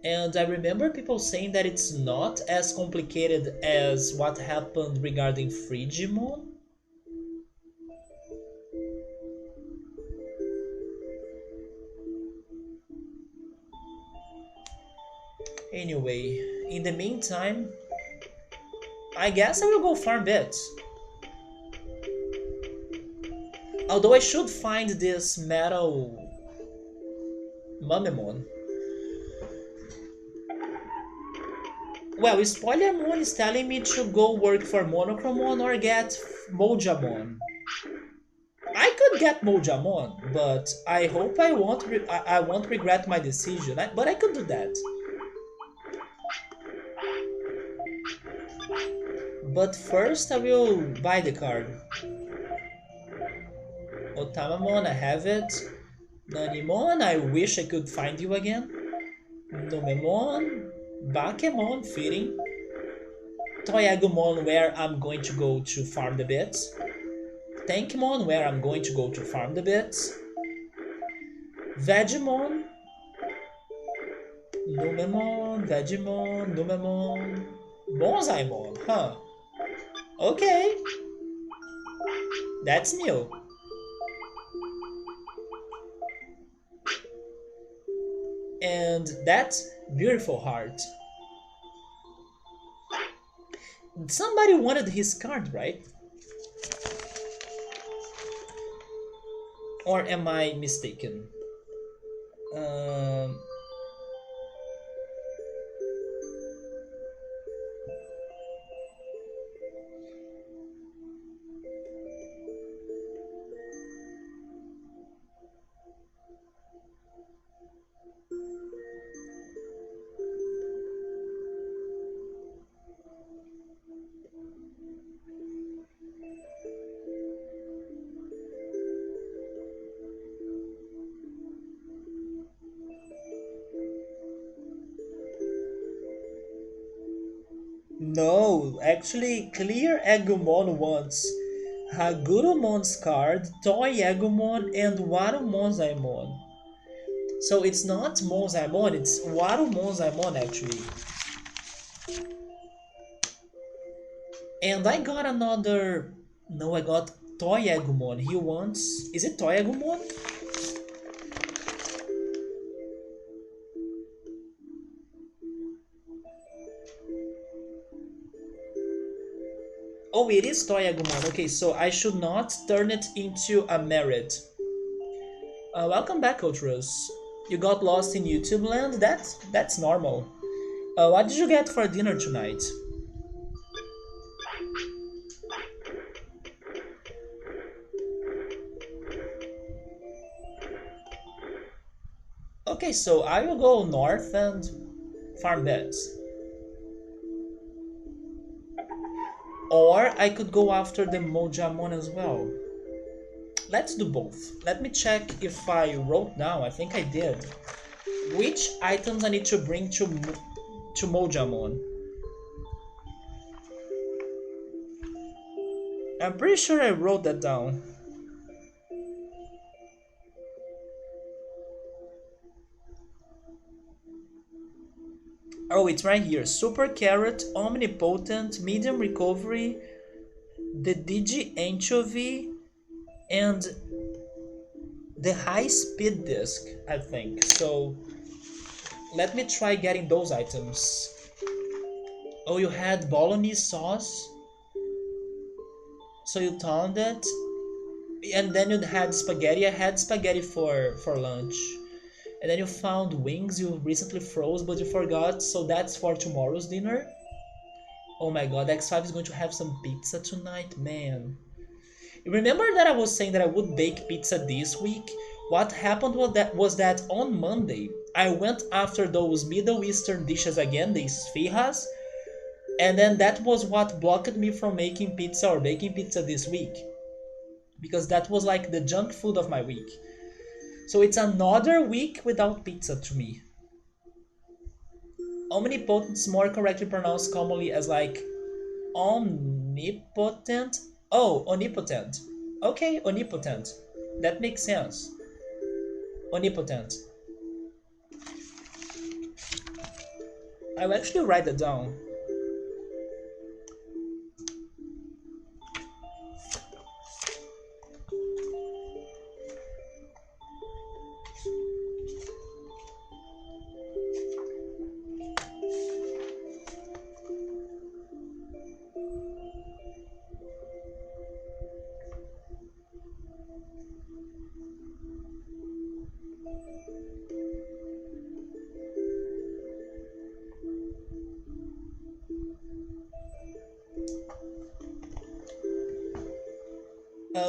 And I remember people saying that it's not as complicated as what happened regarding Frigimon. Anyway, in the meantime, I guess I will go farm bits. Although I should find this metal Mamemon. Well, Spoilermon is telling me to go work for Monochromon or get Mojyamon. I could get Mojyamon, but I hope I won't regret my decision. But I could do that. But first I will buy the card. Otamamon, I have it. Nanimon, I wish I could find you again. Nomemon, Bakemon, fitting. Toyagumon, where I'm going to go to farm the bits. Tankmon, where I'm going to go to farm the bits. Vegemon, Numemon, Vegemon, Numemon, Bonsaimon, huh? Okay, that's new. And that's beautiful heart. Somebody wanted his card, right? Or am I mistaken? Um, no, actually, Clear Agumon wants Hagurumon's card, Toy Agumon, and Warumonzaimon. So it's not Monzaimon, it's Warumonzaimon actually. And I got another. No, I got Toy Agumon. He wants. Is it Toy Agumon? Oh, it is Toy Agumon. Okay, so I should not turn it into a merit. Welcome back, Ultras. You got lost in YouTube land? That's normal. What did you get for dinner tonight? Okay, so I will go north and farm beds. Or I could go after the Mojyamon as well. Let's do both. Let me check if I wrote down. I think I did. Which items I need to bring to Mojyamon? I'm pretty sure I wrote that down. Oh, it's right here. Super Carrot, Omnipotent, Medium Recovery, the Digi Anchovy, and the High Speed Disc, I think. So let me try getting those items. Oh, you had bolognese sauce? So you found it? And then you had spaghetti. I had spaghetti for lunch. And then you found wings you recently froze but you forgot, so that's for tomorrow's dinner. Oh my god, X5 is going to have some pizza tonight, man. You remember that I was saying that I would bake pizza this week? What happened was that on Monday I went after those Middle Eastern dishes again, the sfihas, and then that was what blocked me from making pizza or baking pizza this week. Because that was like the junk food of my week. So it's another week without pizza to me. Omnipotent is more correctly pronounced commonly as like omnipotent. Oh, omnipotent. Okay, omnipotent. That makes sense. Omnipotent. I'll actually write that down.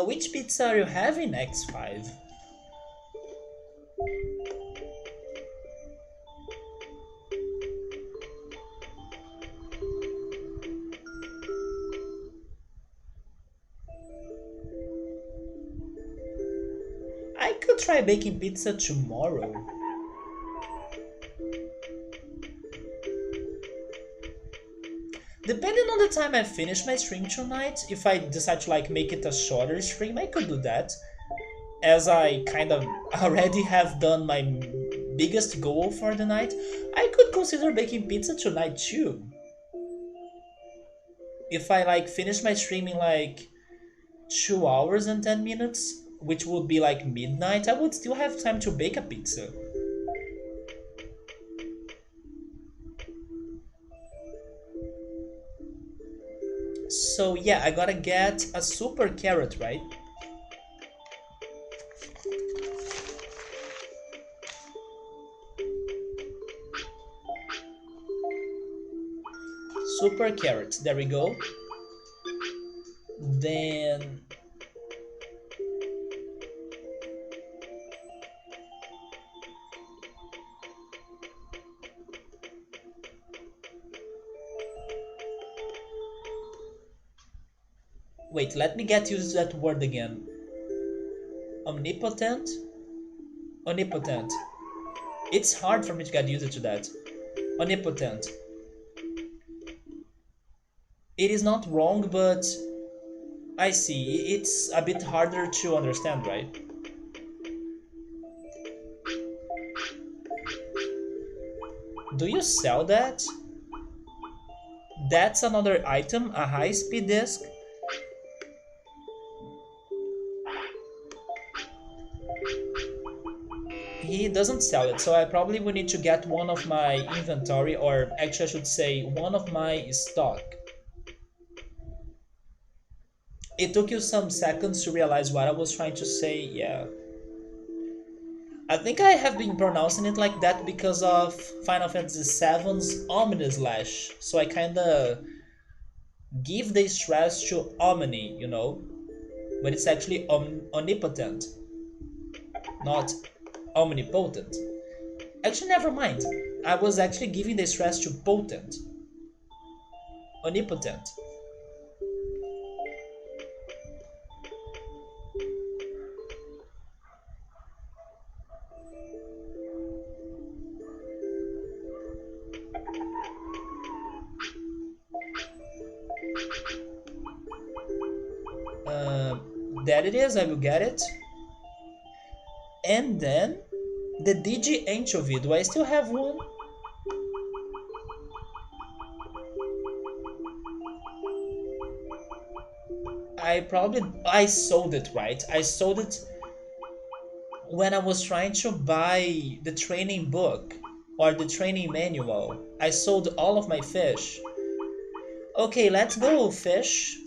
Which pizza are you having, X5? I could try baking pizza tomorrow. Depending on the time I finish my stream tonight, if I decide to like make it a shorter stream, I could do that. As I kind of already have done my biggest goal for the night, I could consider baking pizza tonight too. If I like finish my stream in like 2 hours and 10 minutes, which would be like midnight, I would still have time to bake a pizza. So yeah, I gotta get a super carrot, right? super carrot. There we go. Then wait, let me get used to that word again. Omnipotent? Omnipotent. It's hard for me to get used to that. Omnipotent. It is not wrong, but I see. It's a bit harder to understand, right? Do you sell that? That's another item, a high-speed disc. He doesn't sell it, so I probably will need to get one of my inventory, or actually I should say one of my stock. It took you some seconds to realize what I was trying to say, yeah. I think I have been pronouncing it like that because of Final Fantasy VII's Omni Slash, so I kinda give the stress to Omni, you know? But it's actually omnipotent, not omnipotent. Actually, never mind. I was actually giving the stress to potent. Omnipotent. That it is, I will get it. And then the Digi Anchovy. Do I still have one? I sold it, right? I sold it when I was trying to buy the training book or the training manual. I sold all of my fish. Okay, let's go, fish.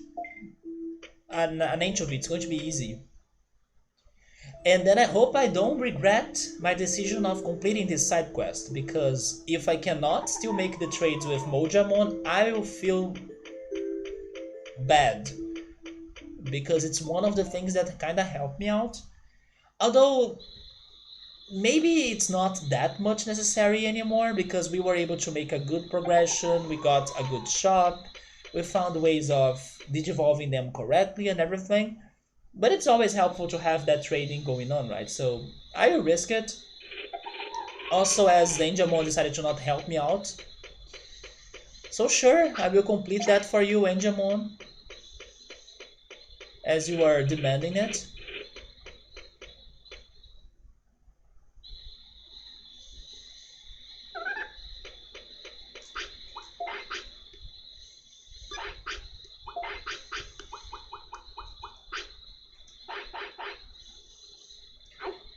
An anchovy, it's going to be easy. And then I hope I don't regret my decision of completing this side quest, because if I cannot still make the trades with Mojyamon, I will feel bad. Because it's one of the things that kinda helped me out. Although, maybe it's not that much necessary anymore, because we were able to make a good progression, we got a good shop, we found ways of digivolving them correctly and everything. But it's always helpful to have that trading going on, right? So I will risk it. Also, as Angemon decided to not help me out. So sure, I will complete that for you, Angemon, as you are demanding it.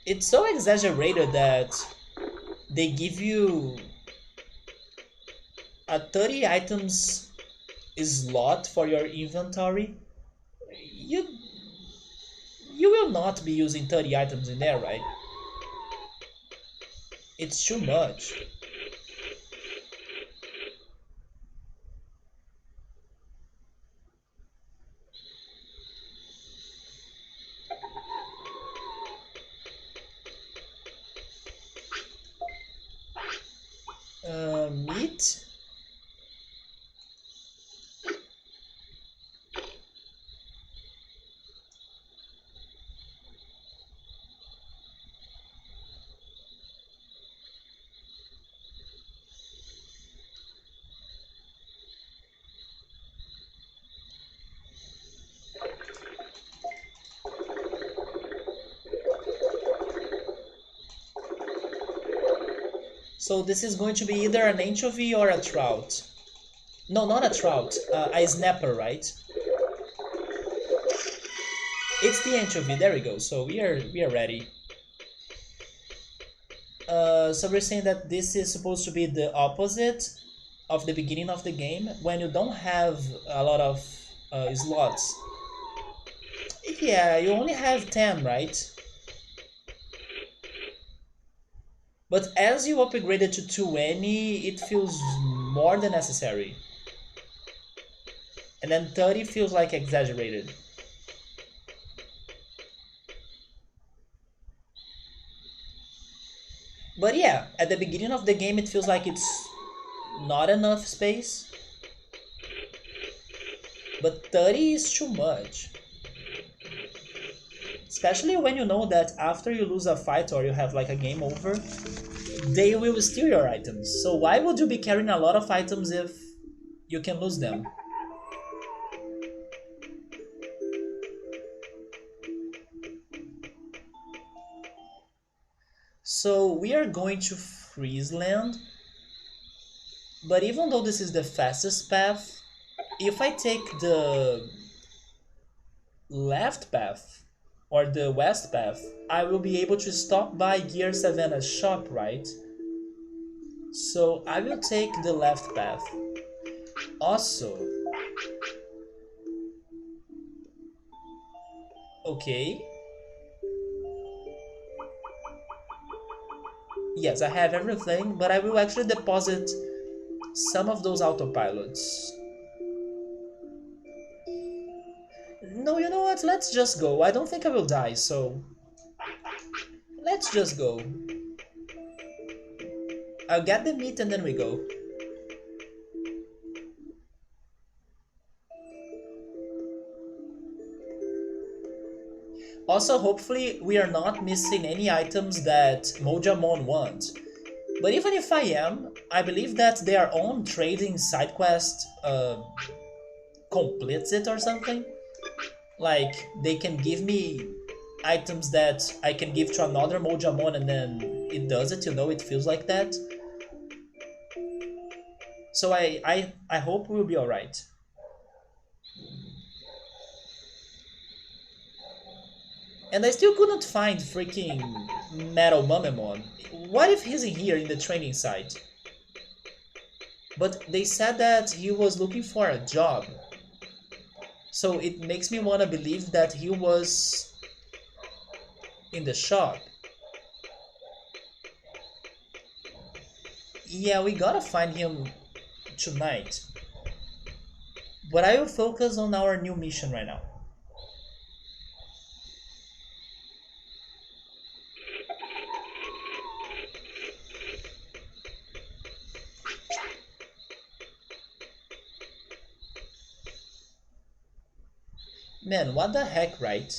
It's so exaggerated that they give you a 30 items slot for your inventory. You you will not be using 30 items in there, right? It's too much. Meat. So this is going to be either an anchovy or a trout. No, not a trout. A snapper, right? It's the anchovy. There we go. So we are ready. So we're saying that this is supposed to be the opposite of the beginning of the game, when you don't have a lot of slots. Yeah, you only have 10, right? But as you upgrade it to 20, it feels more than necessary. And then 30 feels like exaggerated. But yeah, at the beginning of the game it feels like it's not enough space. But 30 is too much. Especially when you know that after you lose a fight or you have like a game over, they will steal your items. So why would you be carrying a lot of items if you can lose them? So we are going to Freezeland, but even though this is the fastest path, if I take the left path or the west path, I will be able to stop by Gear Savannah's shop, right? So I will take the left path. Also, okay. Yes, I have everything, but I will actually deposit some of those autopilots. No, you know what? Let's just go. I don't think I will die, so let's just go. I'll get the meat and then we go. Also, hopefully we are not missing any items that Mojyamon want. But even if I am, I believe that their own trading side quest completes it or something. Like, they can give me items that I can give to another Mojyamon and then it does it, you know, it feels like that. So I hope we'll be alright. And I still couldn't find freaking Metalmamemon. What if he's in here in the training site? But they said that he was looking for a job. So it makes me want to believe that he was in the shop. Yeah, we gotta find him tonight. But I will focus on our new mission right now. Man, what the heck, right?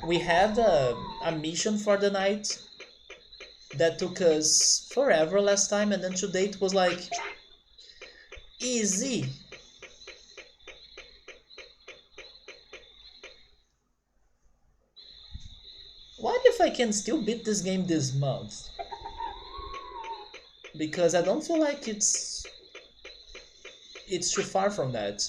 We had a mission for the night that took us forever last time, and then today it was like easy. What if I can still beat this game this month? Because I don't feel like it's too far from that.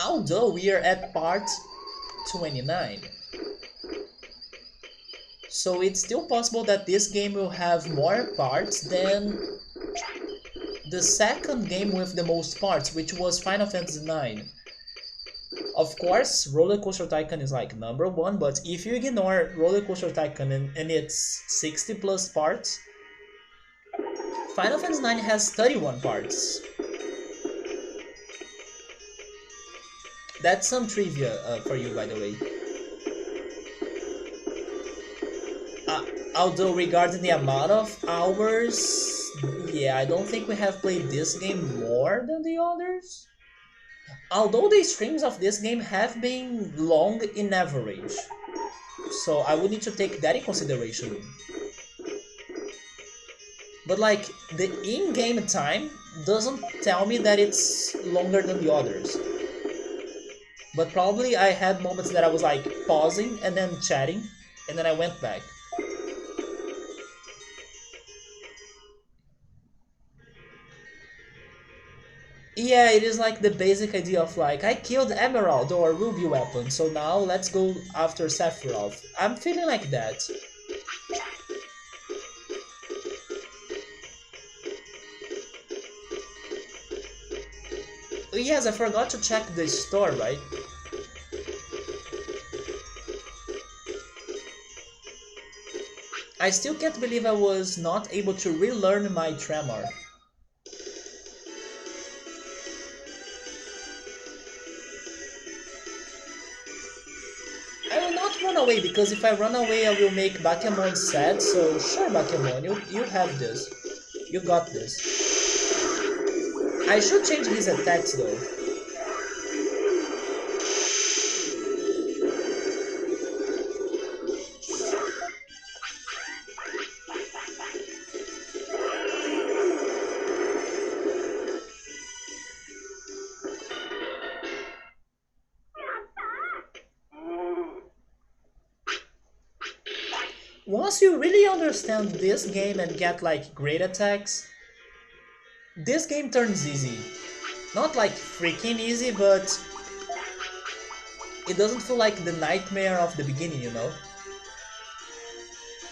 Although we are at part 29. So it's still possible that this game will have more parts than the second game with the most parts, which was Final Fantasy IX. Of course, Roller Coaster Tycoon is like number one, but if you ignore Roller Coaster Tycoon and its 60 plus parts, Final Fantasy IX has 31 parts. That's some trivia for you, by the way. Although regarding the amount of hours, yeah, I don't think we have played this game more than the others. Although the streams of this game have been long in average, so I would need to take that in consideration. But like, the in-game time doesn't tell me that it's longer than the others. But probably I had moments that I was like pausing and then chatting, and then I went back. Yeah, it is like the basic idea of like, I killed Emerald or Ruby weapon, so now let's go after Sephiroth. I'm feeling like that. Oh, yes, I forgot to check the store, right? I still can't believe I was not able to relearn my tremor. I will not run away, because if I run away I will make Bakemon sad, so sure Bakemon, you have this. You got this. I should change his attacks though. Once you really understand this game and get like great attacks, this game turns easy. Not like freaking easy, but it doesn't feel like the nightmare of the beginning, you know?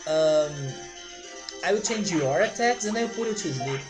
Um, I will change your attacks and I will put you to sleep.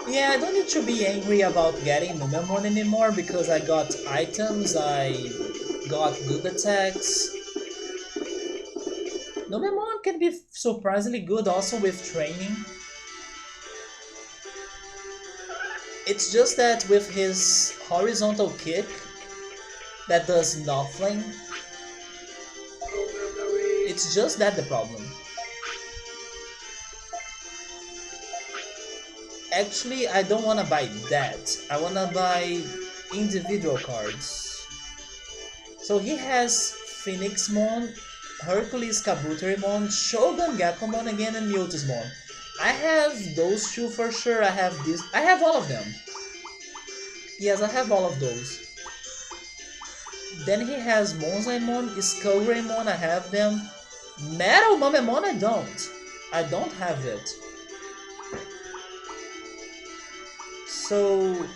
Yeah, I don't need to be angry about getting Mojyamon anymore because I got items, I got good attacks. Mojyamon can be surprisingly good also with training. It's just that with his horizontal kick that does nothing, it's just that the problem. Actually, I don't wanna buy that. I wanna buy individual cards. So he has Phoenixmon, Hercules Kabuterimon, Shogun Gakkomon again, and Mutismon. I have those two for sure. I have this. I have all of them. Yes, I have all of those. Then he has Mojyamon, Skullgreymon, I have them. Metalmamemon, I don't. I don't have it. So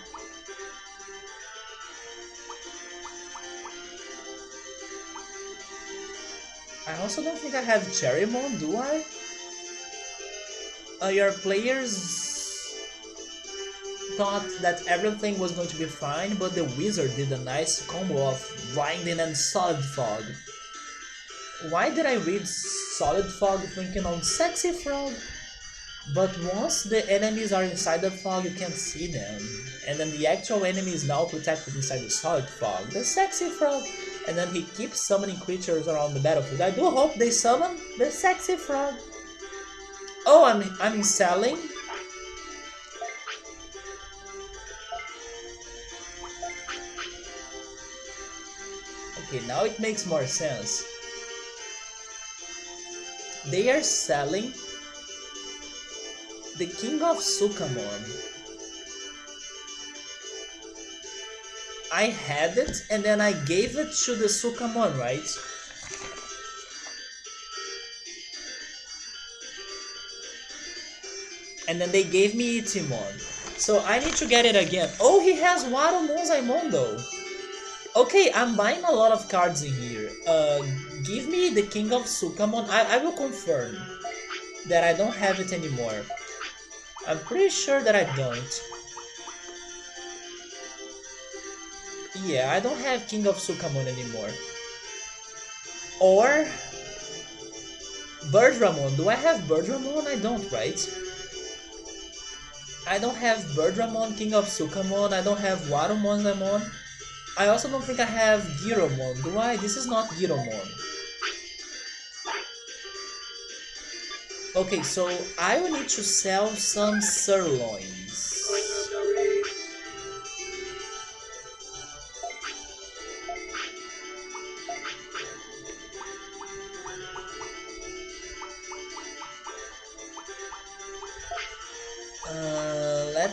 I also don't think I have Cherrymon, do I? Your players thought that everything was going to be fine, but the wizard did a nice combo of blinding and solid fog. Why did I read solid fog thinking on sexy frog? But once the enemies are inside the fog, you can't see them. And then the actual enemy is now protected inside the solid fog, the sexy frog. And then he keeps summoning creatures around the battlefield. I do hope they summon the sexy frog. Oh, I'm selling. Okay, now it makes more sense. They are selling the King of Sukamon. I had it and then I gave it to the Sukamon, right? And then they gave me Itimon. So I need to get it again. Oh, he has Wado Mojyamon though. Okay, I'm buying a lot of cards in here. Give me the King of Sukamon. I will confirm that I don't have it anymore. I'm pretty sure that I don't. Yeah, I don't have King of Sukamon anymore. Or Birdramon. Do I have Birdramon? I don't, right? I don't have Birdramon, King of Sukamon. I don't have Warumonzamon. I also don't think I have Giromon. Do I? This is not Giromon. Okay, so I will need to sell some sirloins.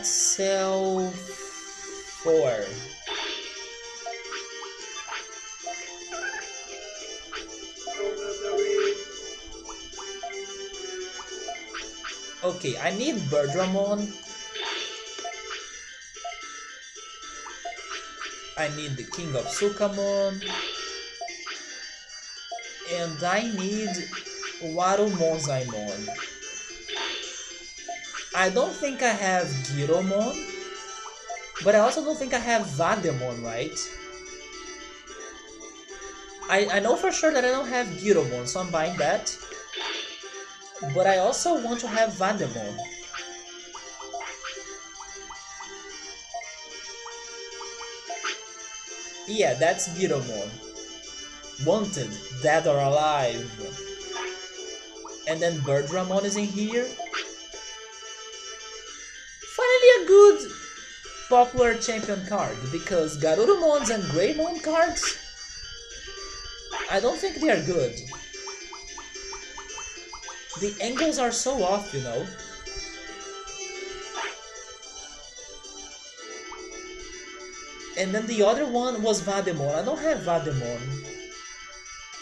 let's sell 4. Okay, I need Birdramon. I need the King of Sukamon. And I need Mojyamon. I don't think I have Giromon, but I also don't think I have Vademon, right? I know for sure that I don't have Giromon, so I'm buying that. But I also want to have Vademon. Yeah, that's Giromon. Wanted, dead or alive. And then Birdramon is in here. Finally a good popular champion card, because Garurumons and Greymon cards, I don't think they are good. The angles are so off, you know. And then the other one was Vademon. I don't have Vademon.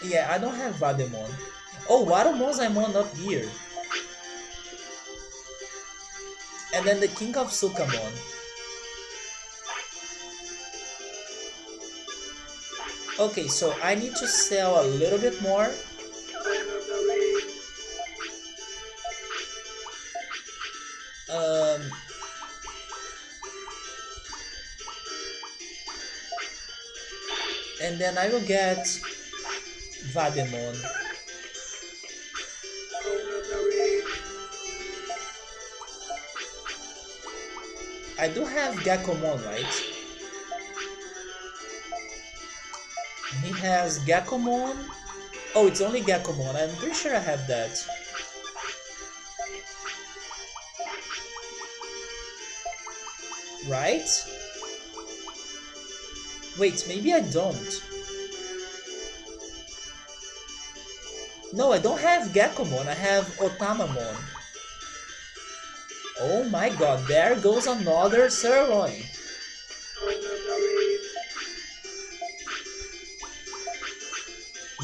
Yeah, I don't have Vademon. Oh, Mojyamon up here. And then the King of Sukamon. Okay, so I need to sell a little bit more. And then I will get Vademon. I do have Gakkomon, right? He has Gakkomon. Oh, it's only Gakkomon. I'm pretty sure I have that. Right? Wait, maybe I don't. No, I don't have Gakkomon. I have Otamamon. Oh my god, there goes another sirloin.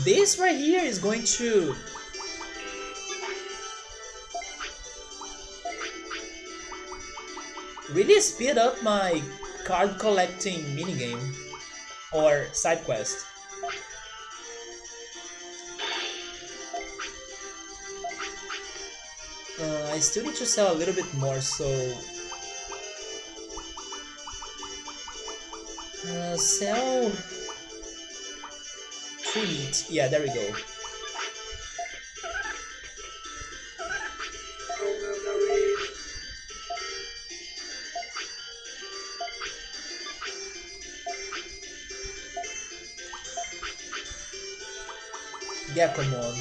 This right here is going to really speed up my card collecting minigame or side quest. I still need to sell a little bit more, so sell 3 meat. Yeah, there we go. Gakkomon.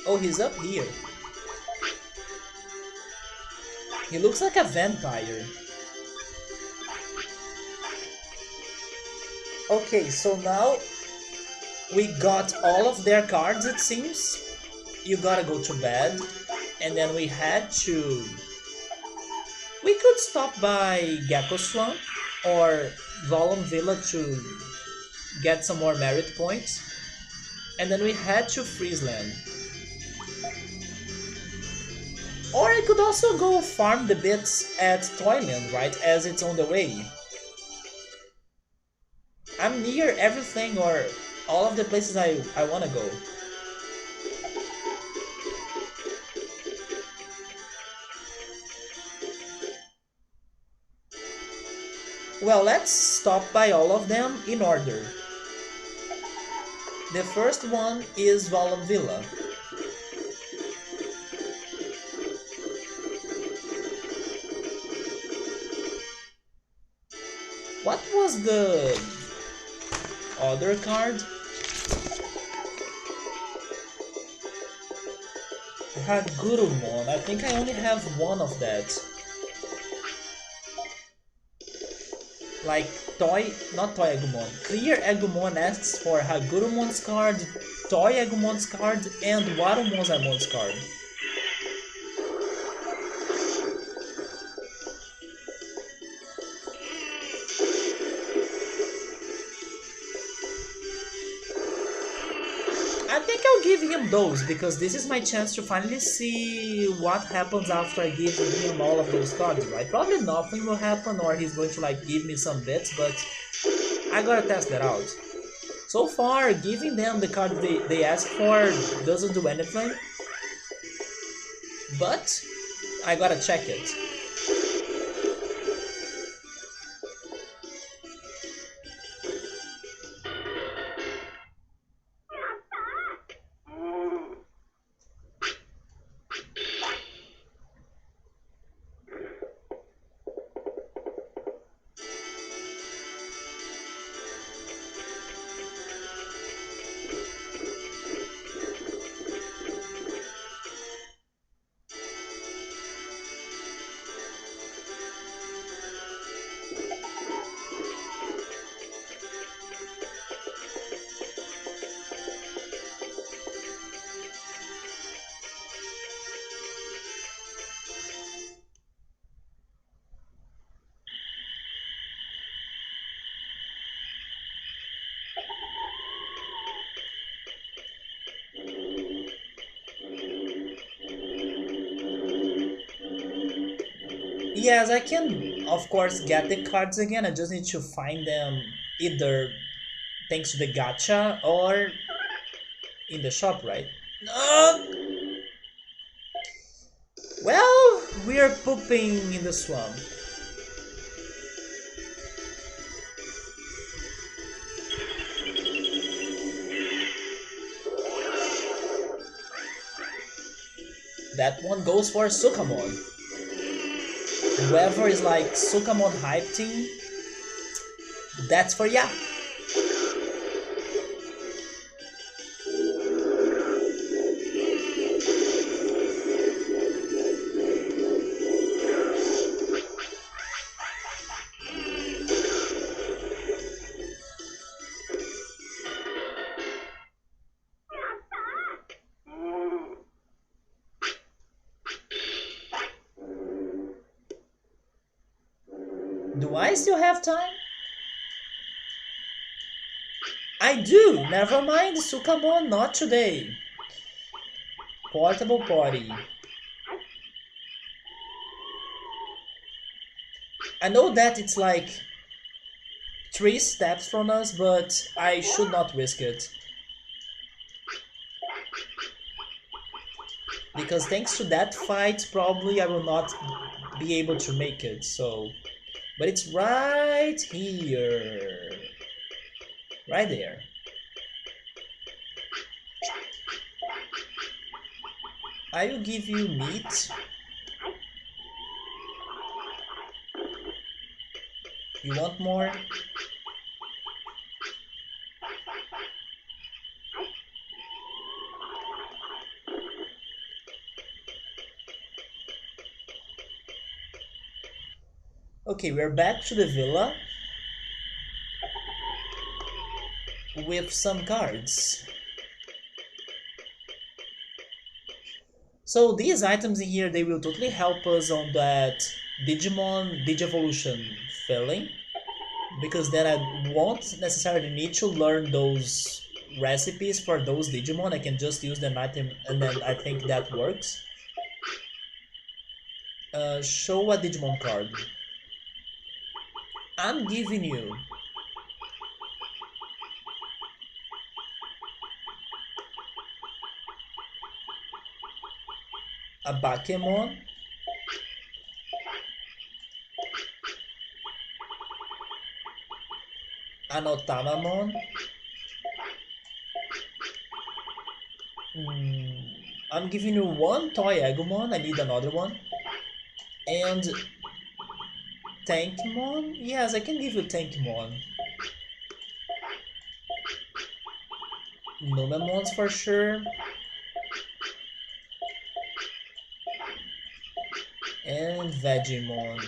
Oh, he's up here. He looks like a vampire. Okay, so now we got all of their cards, it seems. You gotta go to bed. And then we had to... We could stop by Gecko Swamp or Volum Villa to get some more merit points. And then we head to Freezeland. Or I could also go farm the bits at Toyland, right, as it's on the way. I'm near everything or all of the places I wanna go. Well, let's stop by all of them in order. The first one is Volum Villa. What was the other card? Hagurumon. I think I only have one of that. Like not Toy Agumon. Clear Agumon asks for Hagurumon's card Toy Agumon's card and Warumon's card. I think I'll give him those because this is my chance to finally see what happens after I give him all of those cards, right? Probably nothing will happen or he's going to like give me some bits, but I gotta test that out. So far, giving them the cards they ask for doesn't do anything, but I gotta check it. Yes, I can, of course, get the cards again. I just need to find them either thanks to the gacha or in the shop, right? Well, we are pooping in the swamp. That one goes for Sukamon. Whoever is like Sukamon hype team, that's for ya. Do I still have time? I do! Never mind, Sukamon, not today. Portable potty. I know that it's like 3 steps from us, but I should not risk it. Because thanks to that fight, probably I will not be able to make it, so... But it's right here. Right there. I will give you meat. You want more? Okay, we're back to the villa with some cards. So these items in here, they will totally help us on that Digimon Digivolution filling, because then I won't necessarily need to learn those recipes for those Digimon. I can just use the item and then I think that works. Show a Digimon card. I'm giving you a Bakemon, an Otamamon, I'm giving you one Toy Agumon, I need another one, and Tankmon? Yes, I can give you Tankmon. Numemons for sure. And Vegemon.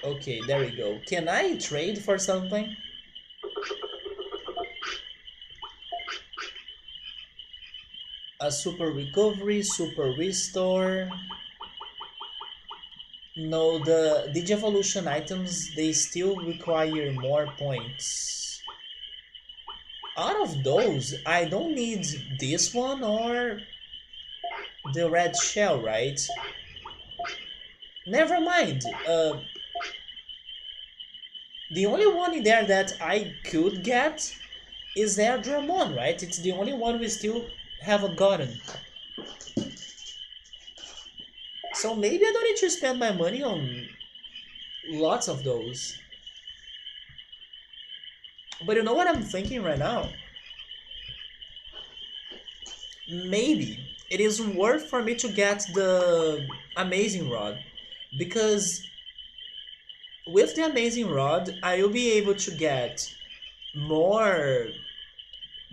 Okay, there we go. Can I trade for something? A super recovery, super restore. No, the Digivolution items, they still require more points. Out of those, I don't need this one or the red shell, right? Never mind. The only one in there that I could get is their Dramon, right? It's the only one we still haven't gotten. So maybe I don't need to spend my money on lots of those. But you know what I'm thinking right now? Maybe it is worth for me to get the Amazing Rod. Because with the Amazing Rod, I will be able to get more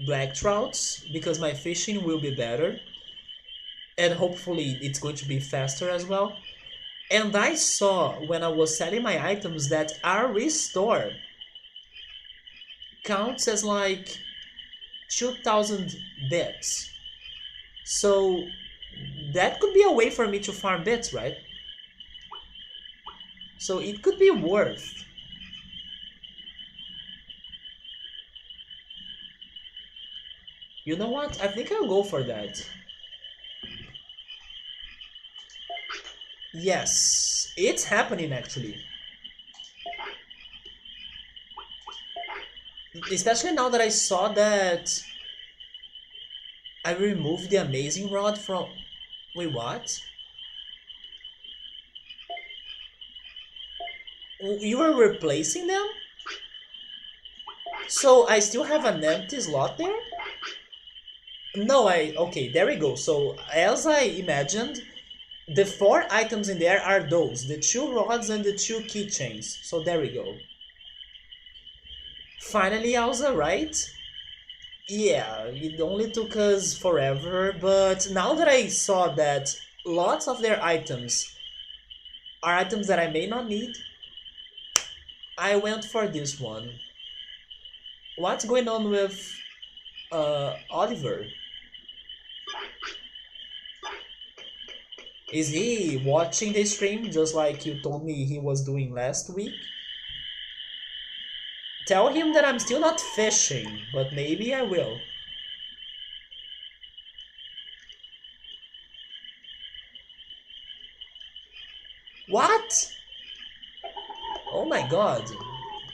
black trouts because my fishing will be better. And hopefully it's going to be faster as well. And I saw when I was selling my items that our restore counts as like 2000 bits. So that could be a way for me to farm bits, right? So it could be worth. You know what? I think I'll go for that. Yes, it's happening actually. Especially now that I saw that I removed the Amazing Rod from... Wait, what? You were replacing them? So I still have an empty slot there? No, okay, there we go. So as I imagined, the four items in there are those, the two rods and the two keychains. So there we go. Finally, Elsa, right? Yeah, it only took us forever, but now that I saw that lots of their items are items that I may not need, I went for this one. What's going on with Oliver? Is he watching the stream just like you told me he was doing last week? Tell him that I'm still not fishing, but maybe I will. What? Oh my god.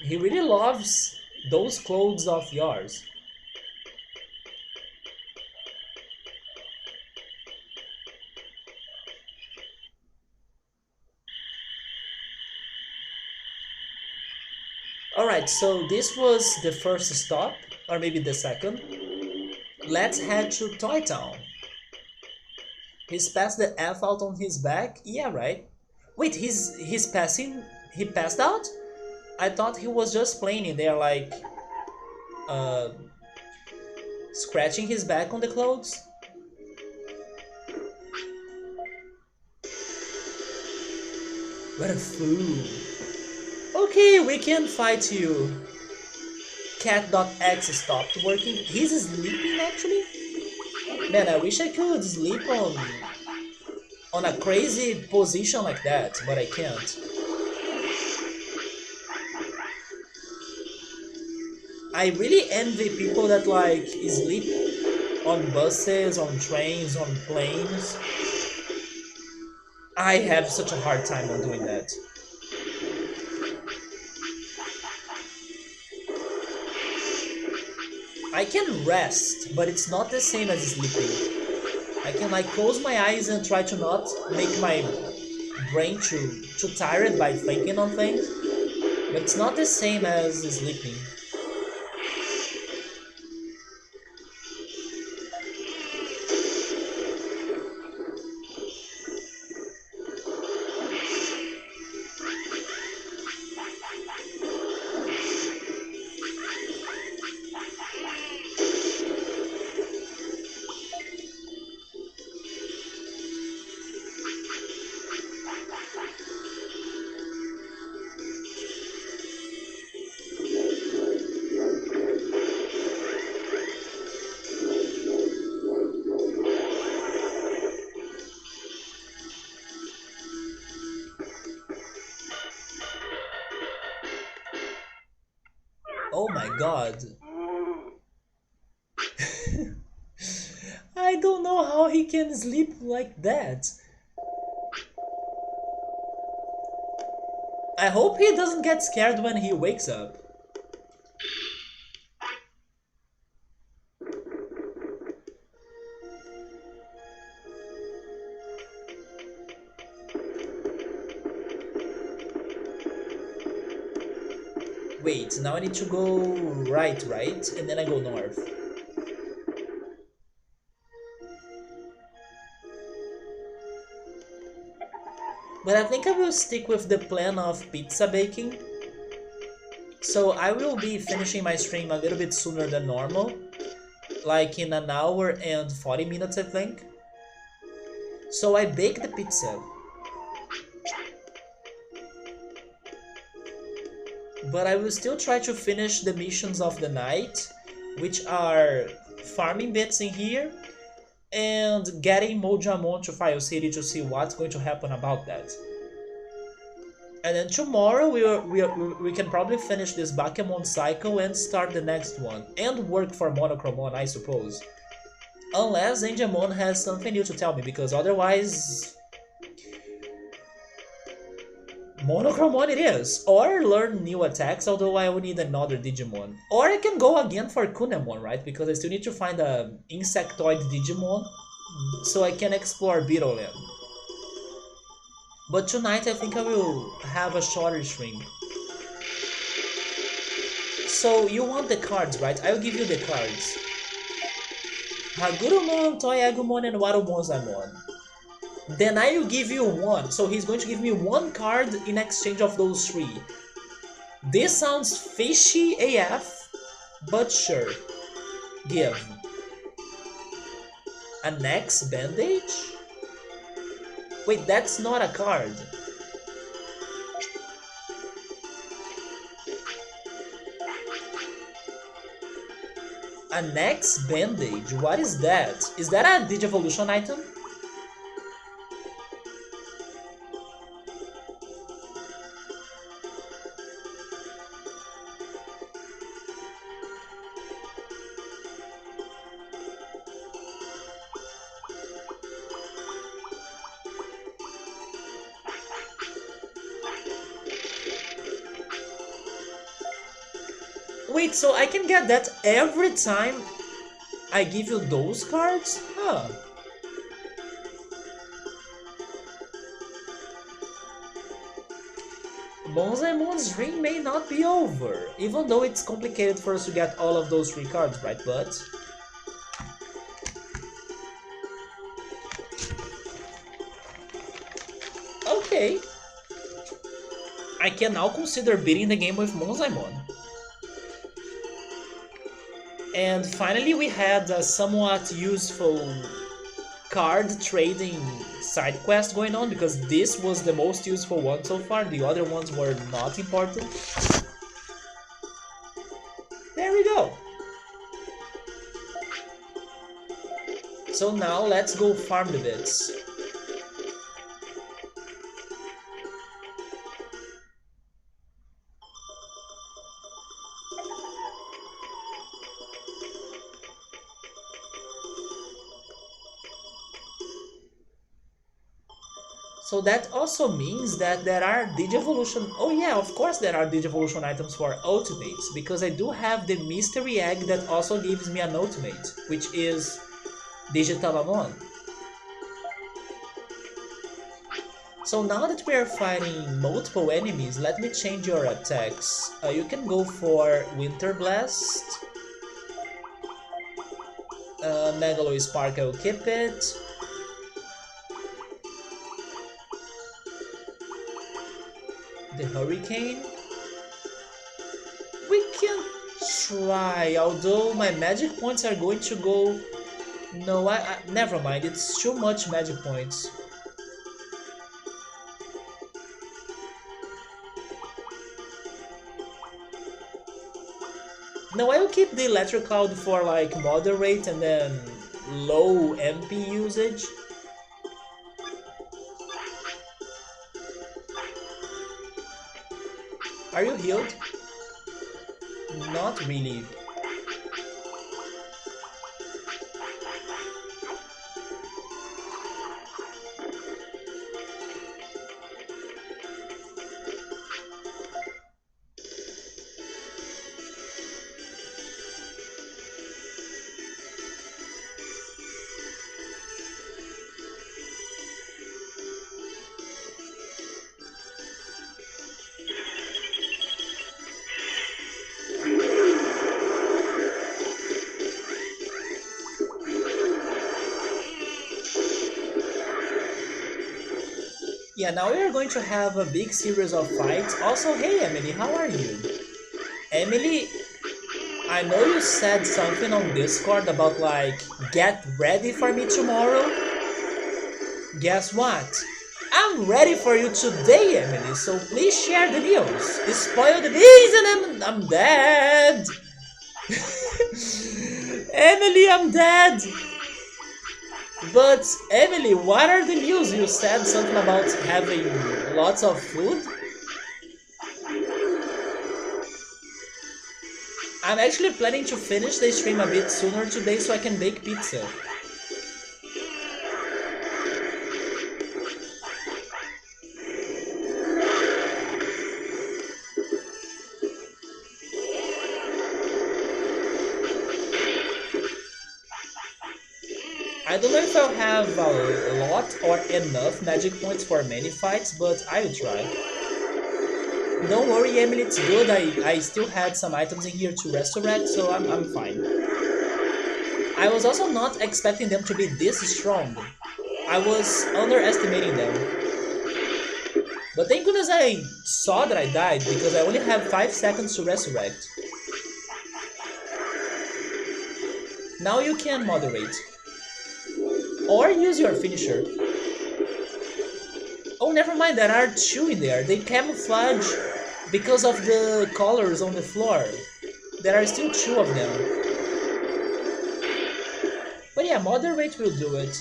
He really loves those clothes of yours. Alright, so this was the first stop, or maybe the second. Let's head to Toy Town. He's passed the F out on his back? Yeah, right. Wait, he's passing... He passed out? I thought he was just playing in there like... Uh... Scratching his back on the clothes? What a fool. Okay, we can fight you. Cat.exe stopped working. He's sleeping actually? Man, I wish I could sleep on a crazy position like that, but I can't. I really envy people that like sleep on buses, on trains, on planes. I have such a hard time on doing that. I can rest, but it's not the same as sleeping. I can like close my eyes and try to not make my brain too tired by thinking on things, but it's not the same as sleeping. god. I don't know how he can sleep like that. I hope he doesn't get scared when he wakes up. Wait, now I need to go right? And then I go north. But I think I will stick with the plan of pizza baking. So I will be finishing my stream a little bit sooner than normal. Like in an hour and 40 minutes, I think. So I bake the pizza. But I will still try to finish the missions of the night, which are farming bits in here and getting Mojyamon to Fire City to see what's going to happen about that. And then tomorrow we can probably finish this Bakemon cycle and start the next one. And work for Monochromon, I suppose. Unless Angemon has something new to tell me, because otherwise... Monochromon it is! Or learn new attacks, although I will need another Digimon. Or I can go again for Kunemon, right? Because I still need to find an insectoid Digimon so I can explore Beetleland. But tonight I think I will have a shorter stream. So you want the cards, right? I'll give you the cards. Hagurumon, Toyagumon, and Warumon-zamon. Then I will give you one. So he's going to give me one card in exchange of those three. This sounds fishy AF, but sure. Give. An X bandage? Wait, that's not a card. An X bandage? What is that? Is that a Digivolution item? Wait, so I can get that every time I give you those cards? Huh. Bonzaimon's dream may not be over, even though it's complicated for us to get all of those three cards, right? But... okay. I can now consider beating the game with Bonzaimon. And finally we had a somewhat useful card trading side quest going on, because this was the most useful one so far, the other ones were not important. There we go! So now let's go farm the bits. So that also means that there are Digivolution... oh yeah, of course there are Digivolution items for Ultimates, because I do have the Mystery Egg that also gives me an Ultimate, which is Digitalmamemon. So now that we are fighting multiple enemies, let me change your attacks. You can go for Winter Blast. Megalo Spark, I will keep it. The Hurricane. We can try, although my magic points are going to go... no, never mind, it's too much magic points. No, I will keep the Electric Cloud for like moderate and then low MP usage. Are you healed? Not really. Yeah, now we are going to have a big series of fights. Also, hey Emily, how are you? Emily, I know you said something on Discord about like, get ready for me tomorrow. Guess what? I'm ready for you today, Emily, so please share the news. Spoil the beans and I'm dead. Emily, I'm dead. But Emily, what are the news? You said something about having lots of food? I'm actually planning to finish the stream a bit sooner today so I can bake pizza. I don't know if I'll have a lot or enough magic points for many fights, but I'll try. Don't worry, Emily, it's good. I still had some items in here to resurrect, so I'm fine. I was also not expecting them to be this strong. I was underestimating them. But thank goodness I saw that I died, because I only have 5 seconds to resurrect. Now you can moderate. Or use your finisher. Oh, never mind, there are 2 in there. They camouflage because of the colors on the floor. There are still 2 of them. But yeah, moderate will do it.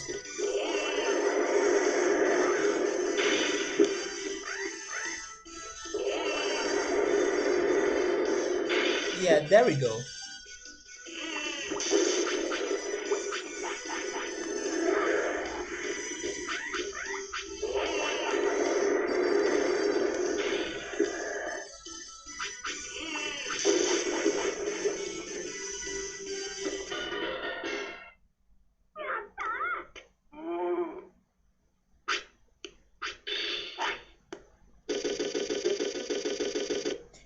Yeah, there we go.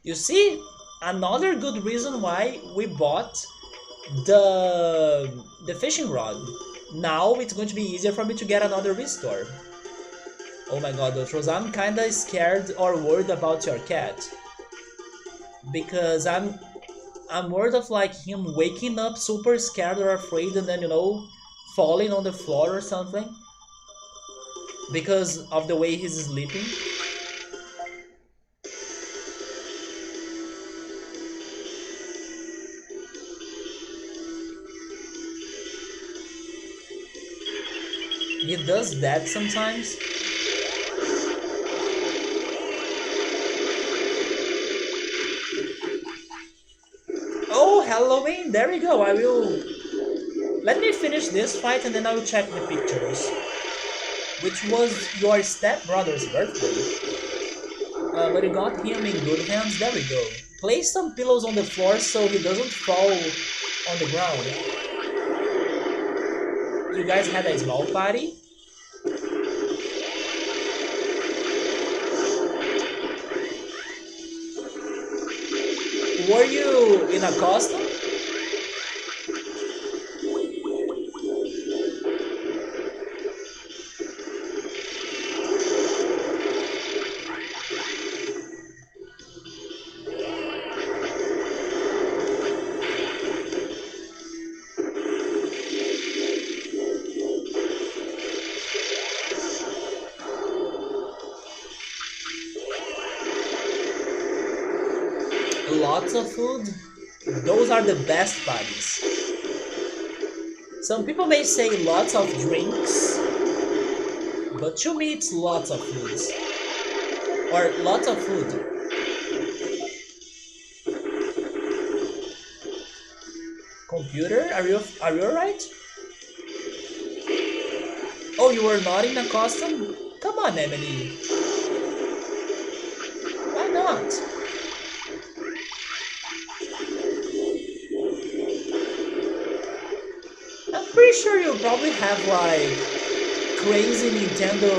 You see, another good reason why we bought the fishing rod. Now it's going to be easier for me to get another restore. Oh my god, Ultros, I'm kinda scared or worried about your cat. Because I'm worried of like him waking up super scared or afraid and then, you know, falling on the floor or something. Because of the way he's sleeping. He does that sometimes. Oh, Halloween! There we go. I will. Let me finish this fight and then I will check the pictures. Which was your stepbrother's birthday. But you got him in good hands. There we go. Place some pillows on the floor so he doesn't fall on the ground. You guys had a small party? Were you in a costume? Lots of food? Those are the best parties. Some people may say lots of drinks, but to me it's lots of foods. Or lots of food. computer? Are you alright? Oh, you were not in a costume? Come on, Emily. Why not? I'm pretty sure you probably have like crazy Nintendo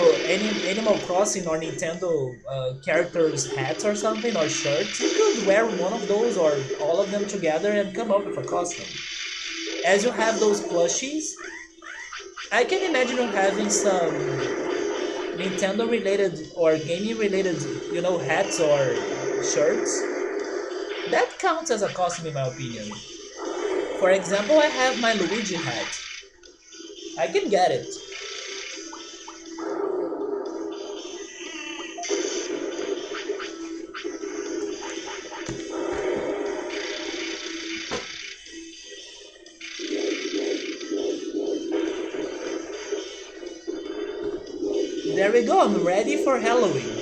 Animal Crossing or Nintendo characters hats or something or shirts. You could wear one of those or all of them together and come up with a costume. As you have those plushies, I can imagine you having some Nintendo related or gaming related, hats or shirts. That counts as a costume in my opinion. For example, I have my Luigi hat. I can get it. There we go, I'm ready for Halloween.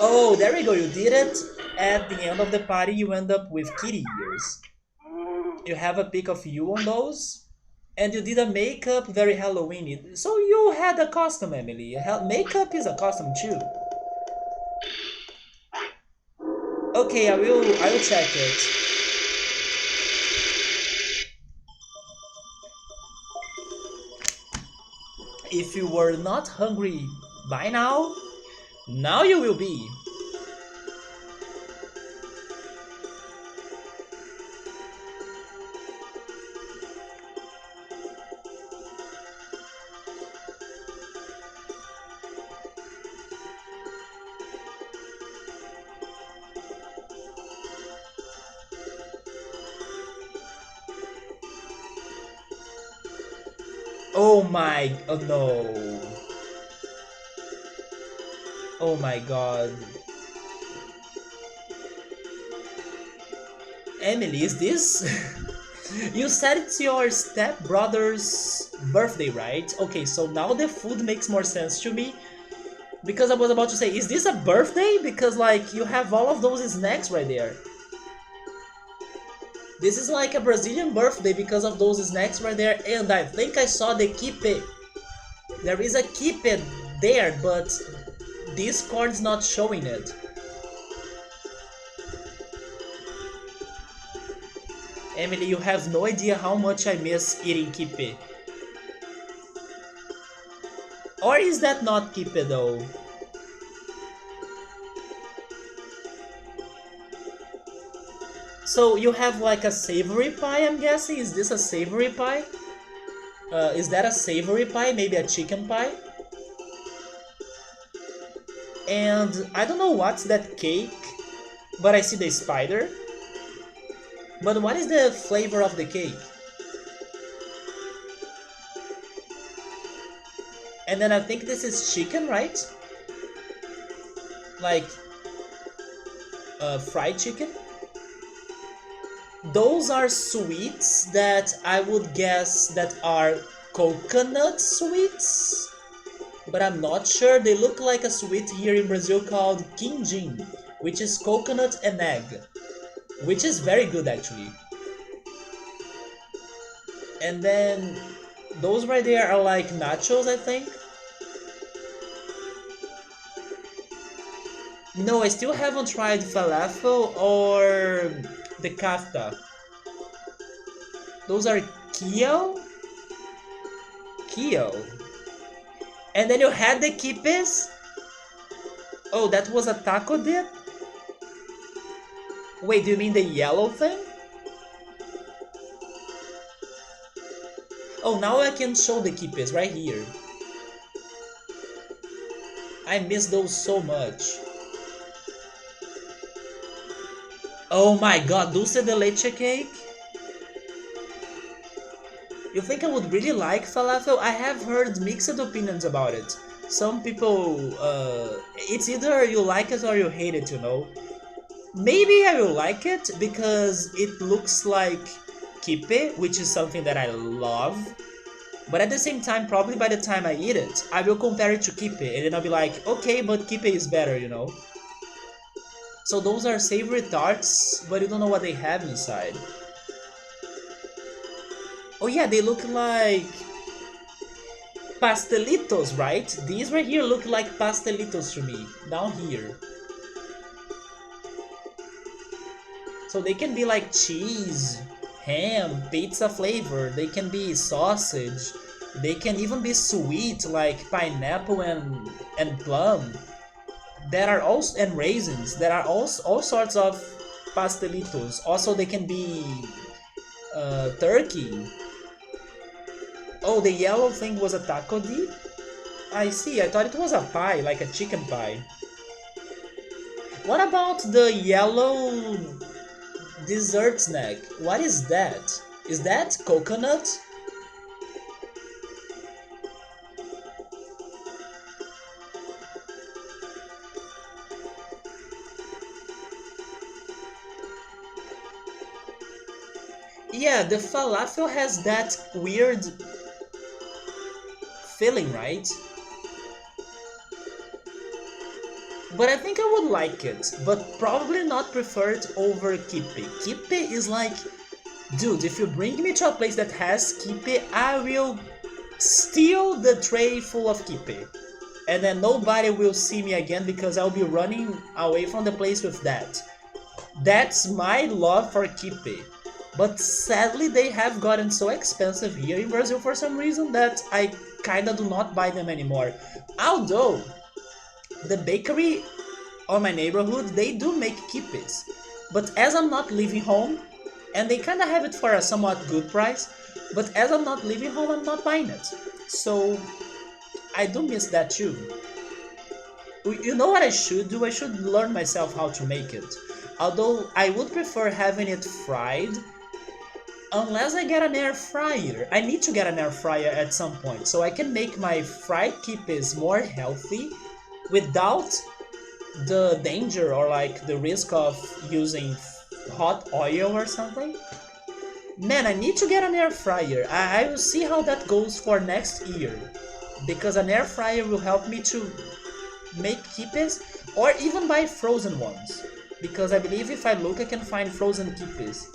Oh, there we go, you did it. At the end of the party, you end up with kitty ears. You have a pic of you on those, and you did a makeup very Halloweeny. So you had a costume, Emily. Makeup is a costume too. Okay, I will check it. If you were not hungry by now you will be. Oh no. Oh my god. Emily, is this? You said it's your stepbrother's birthday, right? Okay, so now the food makes more sense to me. Because I was about to say, is this a birthday? Because like you have all of those snacks right there. This is like a Brazilian birthday because of those snacks right there. And I think I saw the kipe. There is a kipe there, but Discord's not showing it. Emily, you have no idea how much I miss eating kipe. Or is that not kipe though? So you have like a savory pie, I'm guessing? Is this a savory pie? Is that a savory pie? Maybe a chicken pie? And I don't know what's that cake, but I see the spider. But what is the flavor of the cake? And then I think this is chicken, right? Like fried chicken? Those are sweets that I would guess that are coconut sweets, but I'm not sure. They look like a sweet here in Brazil called quindim, which is coconut and egg, which is very good actually. And then those right there are like nachos, I think. No, I still haven't tried falafel or the kafta. Those are kio? Kio. And then you had the kipes? Oh, that was a taco dip? Wait, do you mean the yellow thing? Oh, now I can show the kipes right here. I miss those so much. Oh my god, dulce de leche cake? You think I would really like falafel? I have heard mixed opinions about it. Some people, it's either you like it or you hate it, you know? Maybe I will like it because it looks like kipe, which is something that I love. But at the same time, probably by the time I eat it, I will compare it to kippe, and then I'll be like, okay, but kippe is better, you know? So those are savory tarts, but you don't know what they have inside. Oh yeah, they look like pastelitos, right? These right here look like pastelitos to me, down here. So they can be like cheese, ham, pizza flavor, they can be sausage, they can even be sweet like pineapple and plum. There are also and raisins. There are all sorts of pastelitos. Also, they can be turkey. Oh, the yellow thing was a taco dip? I see, I thought it was a pie, like a chicken pie. What about the yellow dessert snack? What is that? Is that coconut? Yeah, the falafel has that weird feeling, right? But I think I would like it, but probably not prefer it over kippe. Kippe is like, dude, if you bring me to a place that has kippe, I will steal the tray full of kippe. And then nobody will see me again because I'll be running away from the place with that. That's my love for kippe. But sadly, they have gotten so expensive here in Brazil for some reason that I kinda do not buy them anymore. Although, the bakery on my neighborhood, they do make kippes. But as I'm not leaving home, and they kinda have it for a somewhat good price, but as I'm not leaving home, I'm not buying it. So, I do miss that too. You know what I should do? I should learn myself how to make it. Although, I would prefer having it fried, unless I get an air fryer. I need to get an air fryer at some point, so I can make my fried kippes more healthy without the danger or like the risk of using hot oil or something. Man, I need to get an air fryer. I will see how that goes for next year, because an air fryer will help me to make kippes or even buy frozen ones, because I believe if I look I can find frozen kippes.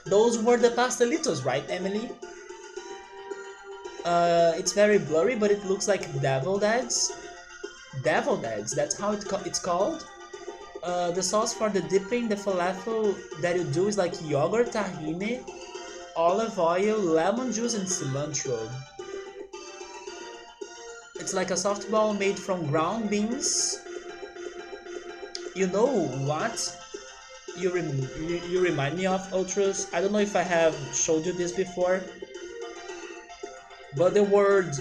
Those were the pastelitos, right, Emily? It's very blurry, but it looks like deviled eggs. Deviled eggs, that's how it's called. The sauce for the dipping, the falafel that you do is like yogurt, tahini, olive oil, lemon juice, and cilantro. It's like a soft ball made from ground beans. You know what? You remind me of, Ultras. I don't know if I have showed you this before, but the word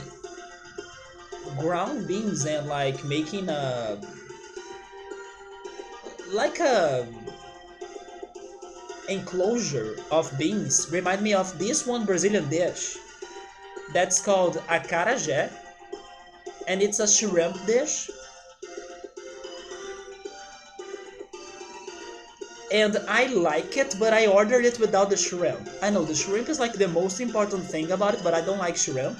ground beans and like making a enclosure of beans remind me of this one Brazilian dish that's called acarajé, and it's a shrimp dish. And I like it, but I ordered it without the shrimp. I know the shrimp is like the most important thing about it, but I don't like shrimp.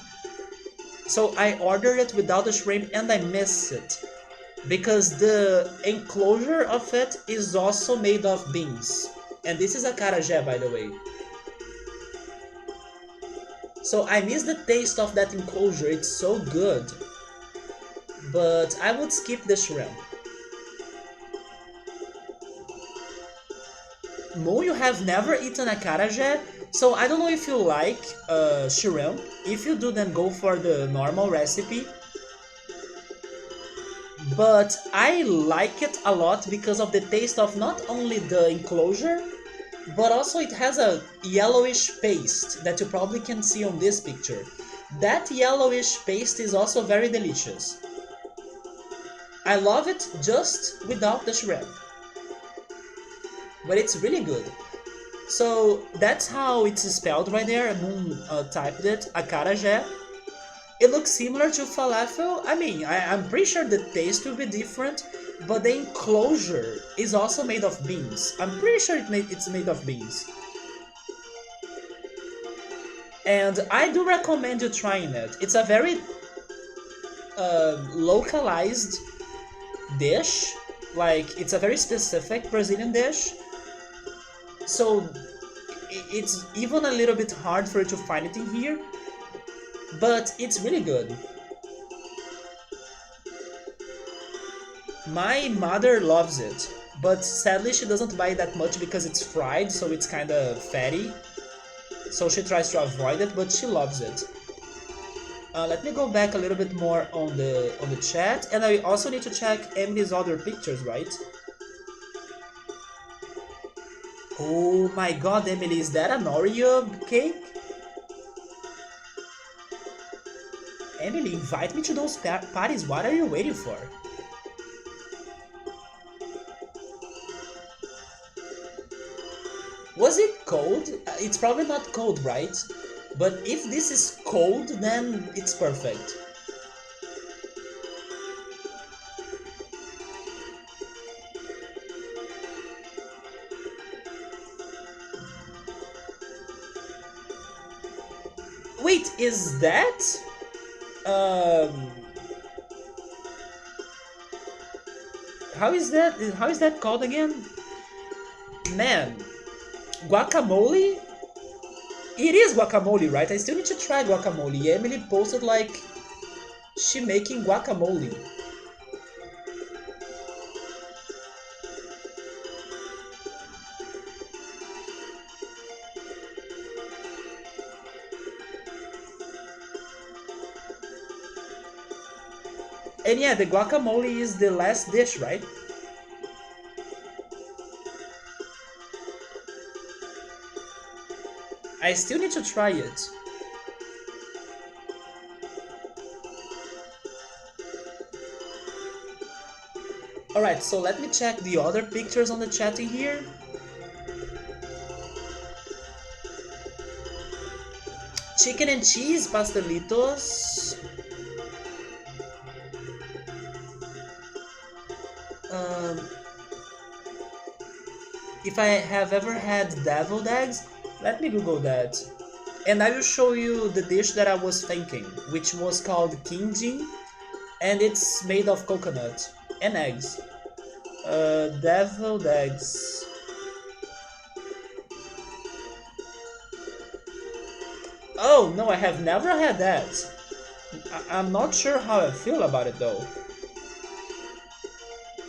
So I ordered it without the shrimp and I miss it, because the enclosure of it is also made of beans. And this is acarajé, by the way. So I miss the taste of that enclosure, it's so good. But I would skip the shrimp. Mo, you have never eaten acarajé, so I don't know if you like shrimp. If you do, then go for the normal recipe. But I like it a lot because of the taste of not only the enclosure, but also it has a yellowish paste that you probably can see on this picture. That yellowish paste is also very delicious. I love it just without the shrimp, but it's really good. So that's how it's spelled right there. Moon typed it, acarajé. It looks similar to falafel. I mean, I'm pretty sure the taste will be different, but the enclosure is also made of beans. I'm pretty sure it's made of beans. And I do recommend you trying it. It's a very localized dish. Like, it's a very specific Brazilian dish. So it's even a little bit hard for you to find it in here. But it's really good. My mother loves it, but sadly she doesn't buy that much because it's fried, so it's kind of fatty. So she tries to avoid it, but she loves it. Let me go back a little bit more on the chat, and I also need to check Emily's other pictures, right? Oh my god, Emily, is that an Oreo cake? Emily, invite me to those parties. What are you waiting for? Was it cold? It's probably not cold, right? But if this is cold, then it's perfect. Wait, is that? How is that? How is that called again? Man, guacamole? It is guacamole, right? I still need to try guacamole. Emily posted like she making guacamole. And yeah, the guacamole is the last dish, right? I still need to try it. Alright, so let me check the other pictures on the chat in here. Chicken and cheese pastelitos. If I have ever had deviled eggs, let me Google that. And I will show you the dish that I was thinking, which was called quindim, and it's made of coconut and eggs. Deviled eggs. Oh, no, I have never had that. I'm not sure how I feel about it though.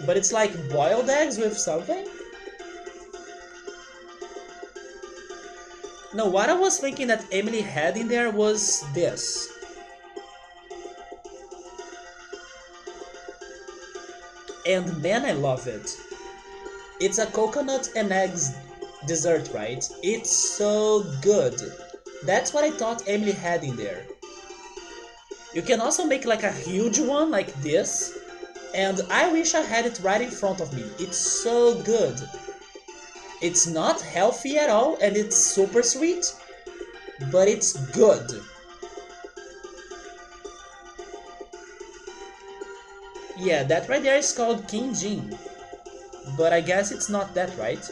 But it's like boiled eggs with something? No, what I was thinking that Emily had in there was this. And man, I love it. It's a coconut and eggs dessert, right? It's so good. That's what I thought Emily had in there. You can also make like a huge one like this. And I wish I had it right in front of me. It's so good. It's not healthy at all, and it's super sweet, but it's good. Yeah, that right there is called quindim, but I guess it's not that, right?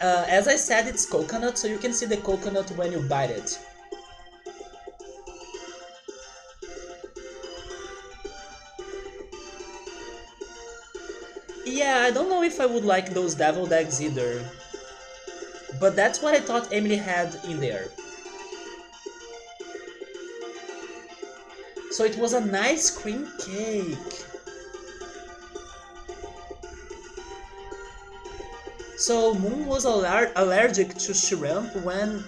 As I said, it's coconut, so you can see the coconut when you bite it. Yeah, I don't know if I would like those deviled eggs either. But that's what I thought Emily had in there. So it was an ice cream cake. So Moon was allergic to shrimp when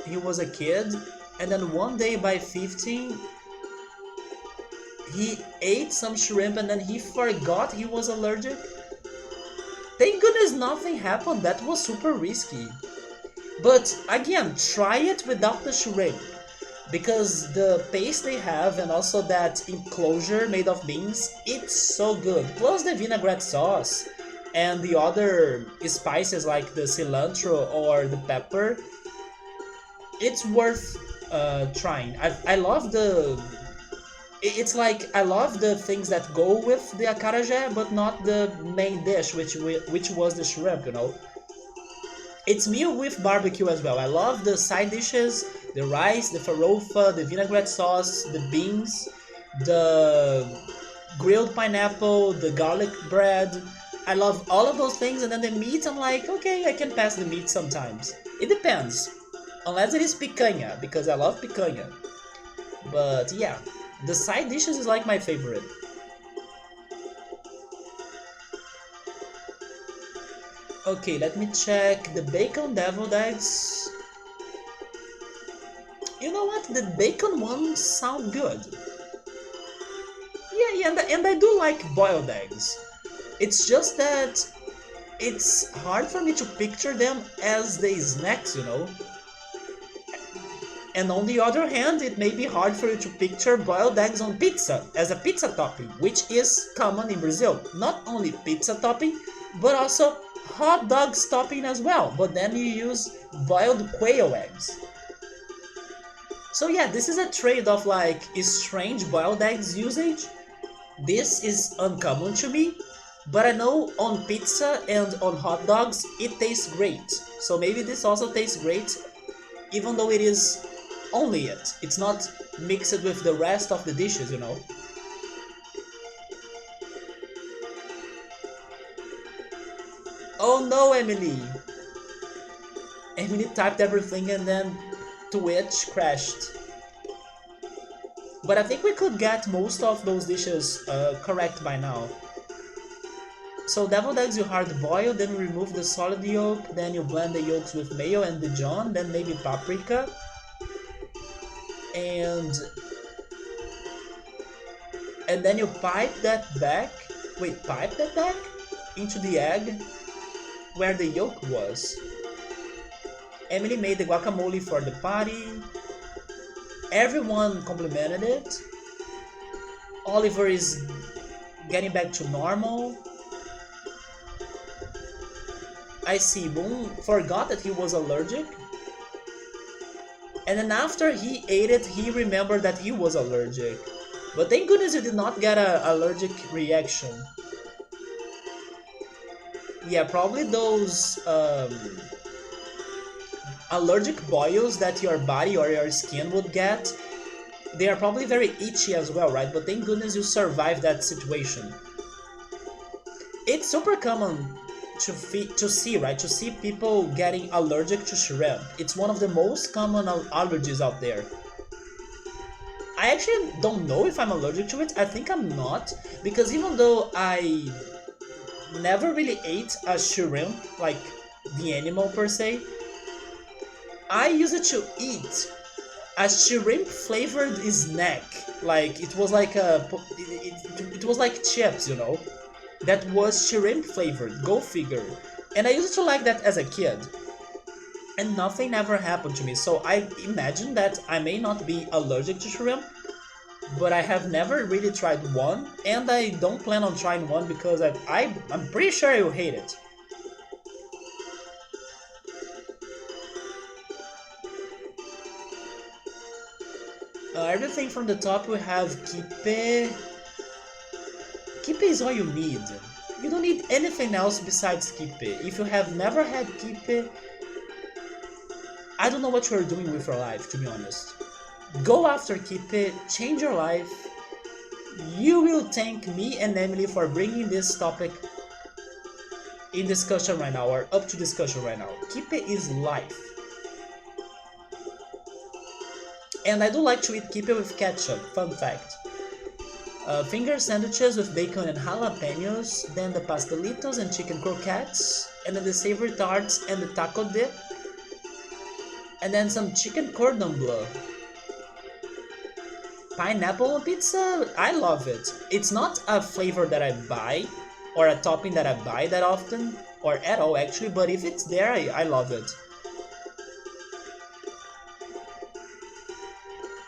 he was a kid, and then one day by 15 he ate some shrimp and then he forgot he was allergic. Thank goodness nothing happened, that was super risky. But again, try it without the shrimp, because the paste they have and also that enclosure made of beans, it's so good. Plus the vinaigrette sauce and the other spices like the cilantro or the pepper, it's worth trying. I love the... It's like, I love the things that go with the acarajé, but not the main dish, which was the shrimp, you know? It's meal with barbecue as well. I love the side dishes The rice, the farofa, the vinaigrette sauce, the beans, the grilled pineapple, the garlic bread. I love all of those things, and then the meat, I'm like, okay, I can pass the meat sometimes. It depends. Unless it is picanha, because I love picanha. But yeah, the side dishes is like my favorite. Okay, let me check the bacon deviled eggs. You know what? The bacon ones sound good. Yeah, and I do like boiled eggs. It's just that it's hard for me to picture them as the snacks, you know? And on the other hand, it may be hard for you to picture boiled eggs on pizza as a pizza topping, which is common in Brazil. Not only pizza topping, but also hot dogs topping as well. But then you use boiled quail eggs. So yeah, this is a trade-off like strange boiled eggs usage. This is uncommon to me, but I know on pizza and on hot dogs it tastes great. So maybe this also tastes great, even though it is only it. It's not mixed with the rest of the dishes, you know. Oh no, Emily! Emily typed everything and then Twitch crashed. But I think we could get most of those dishes correct by now. So deviled eggs you hard boil, then you remove the solid yolk, then you blend the yolks with mayo and Dijon, then maybe paprika. And then you pipe that back into the egg where the yolk was. Emily made the guacamole for the party. Everyone complimented it. Oliver is getting back to normal. I see Boone forgot that he was allergic. And then after he ate it, he remembered that he was allergic. But thank goodness you did not get an allergic reaction. Yeah, probably those allergic boils that your body or your skin would get, they are probably very itchy as well, right? But thank goodness you survived that situation. It's super common to see, right? To see people getting allergic to shrimp. It's one of the most common allergies out there. I actually don't know if I'm allergic to it. I think I'm not, because even though I never really ate a shrimp, like the animal per se, I used to eat a shrimp flavored snack. Like it was like it was like chips, you know, that was shrimp flavored. Go figure. And I used to like that as a kid, and nothing ever happened to me. So I imagine that I may not be allergic to shrimp, but I have never really tried one, and I don't plan on trying one because I'm pretty sure I will hate it. Everything from the top we have kippe. Kippe is all you need. You don't need anything else besides kippe. If you have never had kippe, I don't know what you're doing with your life, to be honest. Go after kippe, change your life. You will thank me and Emily for bringing this topic in discussion right now, or up to discussion right now. Kippe is life. And I do like to eat kippe with ketchup, fun fact. Finger sandwiches with bacon and jalapenos, then the pastelitos and chicken croquettes, and then the savory tarts and the taco dip, and then some chicken cordon bleu. Pineapple on pizza, I love it. It's not a flavor that I buy, or a topping that I buy that often, or at all actually, but if it's there, I love it.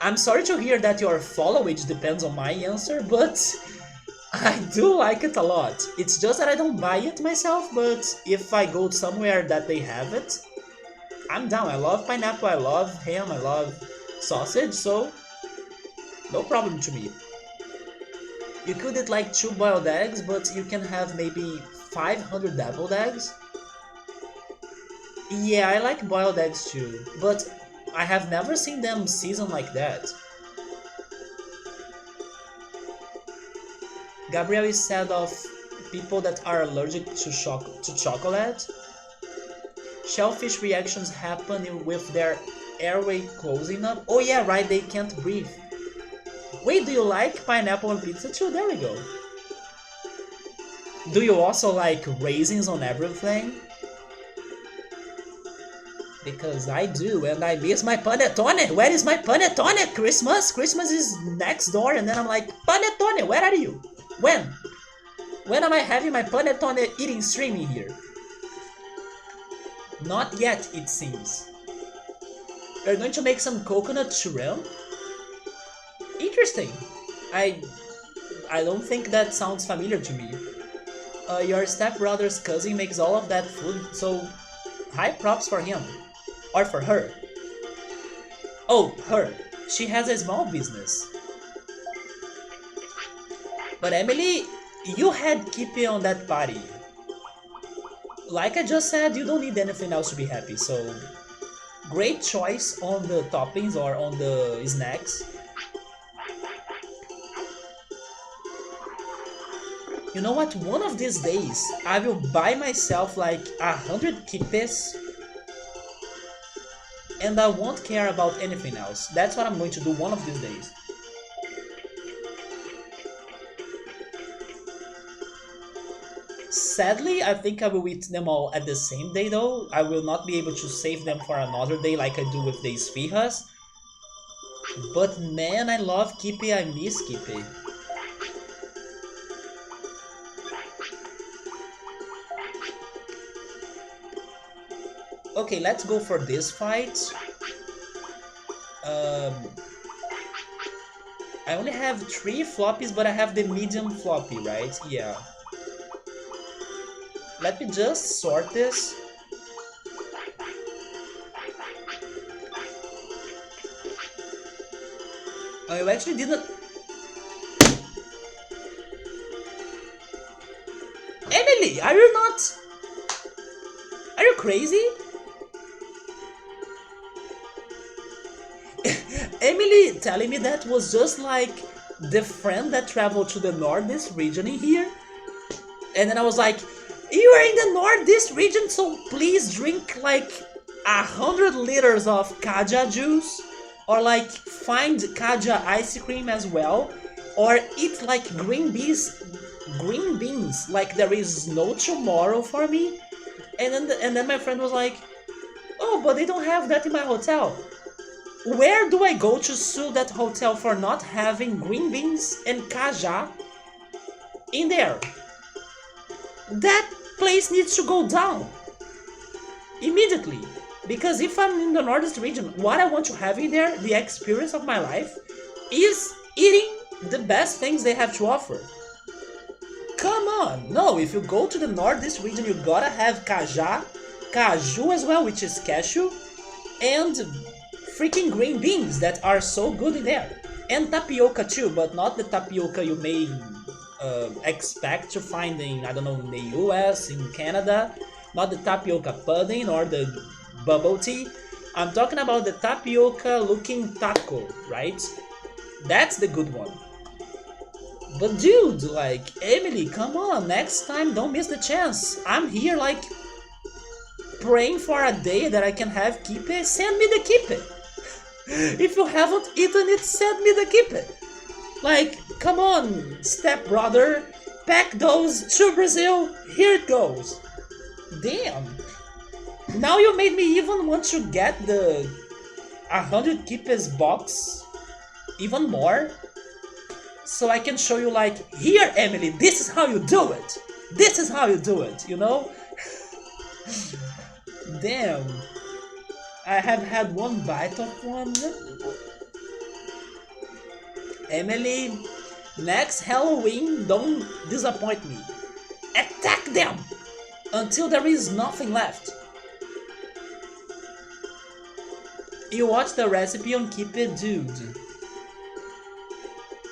I'm sorry to hear that your followage depends on my answer, but I do like it a lot. It's just that I don't buy it myself, but if I go somewhere that they have it, I'm down. I love pineapple, I love ham, I love sausage, so no problem to me. You could eat like 2 boiled eggs, but you can have maybe 500 deviled eggs. Yeah, I like boiled eggs too, but I have never seen them season like that. Gabriel is said of people that are allergic to chocolate. Shellfish reactions happen with their airway closing up. Oh yeah, right, they can't breathe. Wait, do you like pineapple on pizza too? There we go. Do you also like raisins on everything? Because I do, and I miss my panettone. Where is my panettone? Christmas? Christmas is next door, and then I'm like, panettone, where are you? When? When am I having my panettone eating stream in here? Not yet, it seems. We're going to make some coconut shrimp. Interesting. I don't think that sounds familiar to me. Your stepbrother's cousin makes all of that food, so high props for him. Or for her. Oh, her. She has a small business. But Emily, you had Kippy on that party. Like I just said, you don't need anything else to be happy, so great choice on the toppings or on the snacks. You know what? One of these days, I will buy myself like 100 kippes and I won't care about anything else. That's what I'm going to do one of these days. Sadly, I think I will eat them all at the same day though. I will not be able to save them for another day like I do with the esfihas. But man, I love Kippy, I miss Kippy. Okay, let's go for this fight. I only have 3 floppies, but I have the medium floppy, right? Yeah. Let me just sort this. I actually didn't... Emily, are you not... Are you crazy? Emily telling me that was just like the friend that traveled to the Northeast region in here. And then I was like, you are in the Northeast region, so please drink like 100 liters of kaja juice. Or like find kaja ice cream as well. Or eat like green beans like there is no tomorrow for me. And then my friend was like, oh, but they don't have that in my hotel. Where do I go to sue that hotel for not having green beans and kaja in there? That place needs to go down immediately. Because if I'm in the Northeast region, what I want to have in there, the experience of my life, is eating the best things they have to offer. Come on! No, if you go to the Northeast region, you gotta have kaja, kaju as well, which is cashew, and freaking green beans that are so good in there. And tapioca too, but not the tapioca you may expect to find in, I don't know, in the US, in Canada. Not the tapioca pudding or the bubble tea. I'm talking about the tapioca looking taco, right? That's the good one. But dude, like, Emily, come on, next time don't miss the chance. I'm here like praying for a day that I can have kippe. Send me the kippe. If you haven't eaten it, send me the kippe. Like, come on, stepbrother, pack those to Brazil. Here it goes. Damn. Now you made me even want to get the 100 kippes box even more. So I can show you like, here Emily, this is how you do it. This is how you do it, you know? Damn. I have had one bite of one. Emily, next Halloween, don't disappoint me. Attack them until there is nothing left. You watch the recipe on Kippe, dude.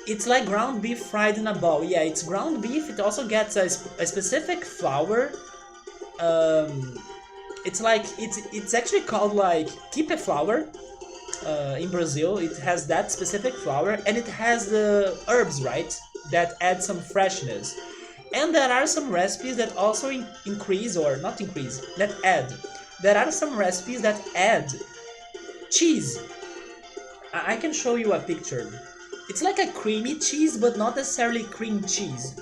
It's like ground beef fried in a bowl. Yeah, it's ground beef. It also gets a specific flour. It's like it's actually called like kippe flour, in Brazil. It has that specific flour, and it has the herbs, right? That add some freshness. And there are some recipes that also increase, or not increase, that add. There are some recipes that add cheese. I can show you a picture. It's like a creamy cheese, but not necessarily cream cheese.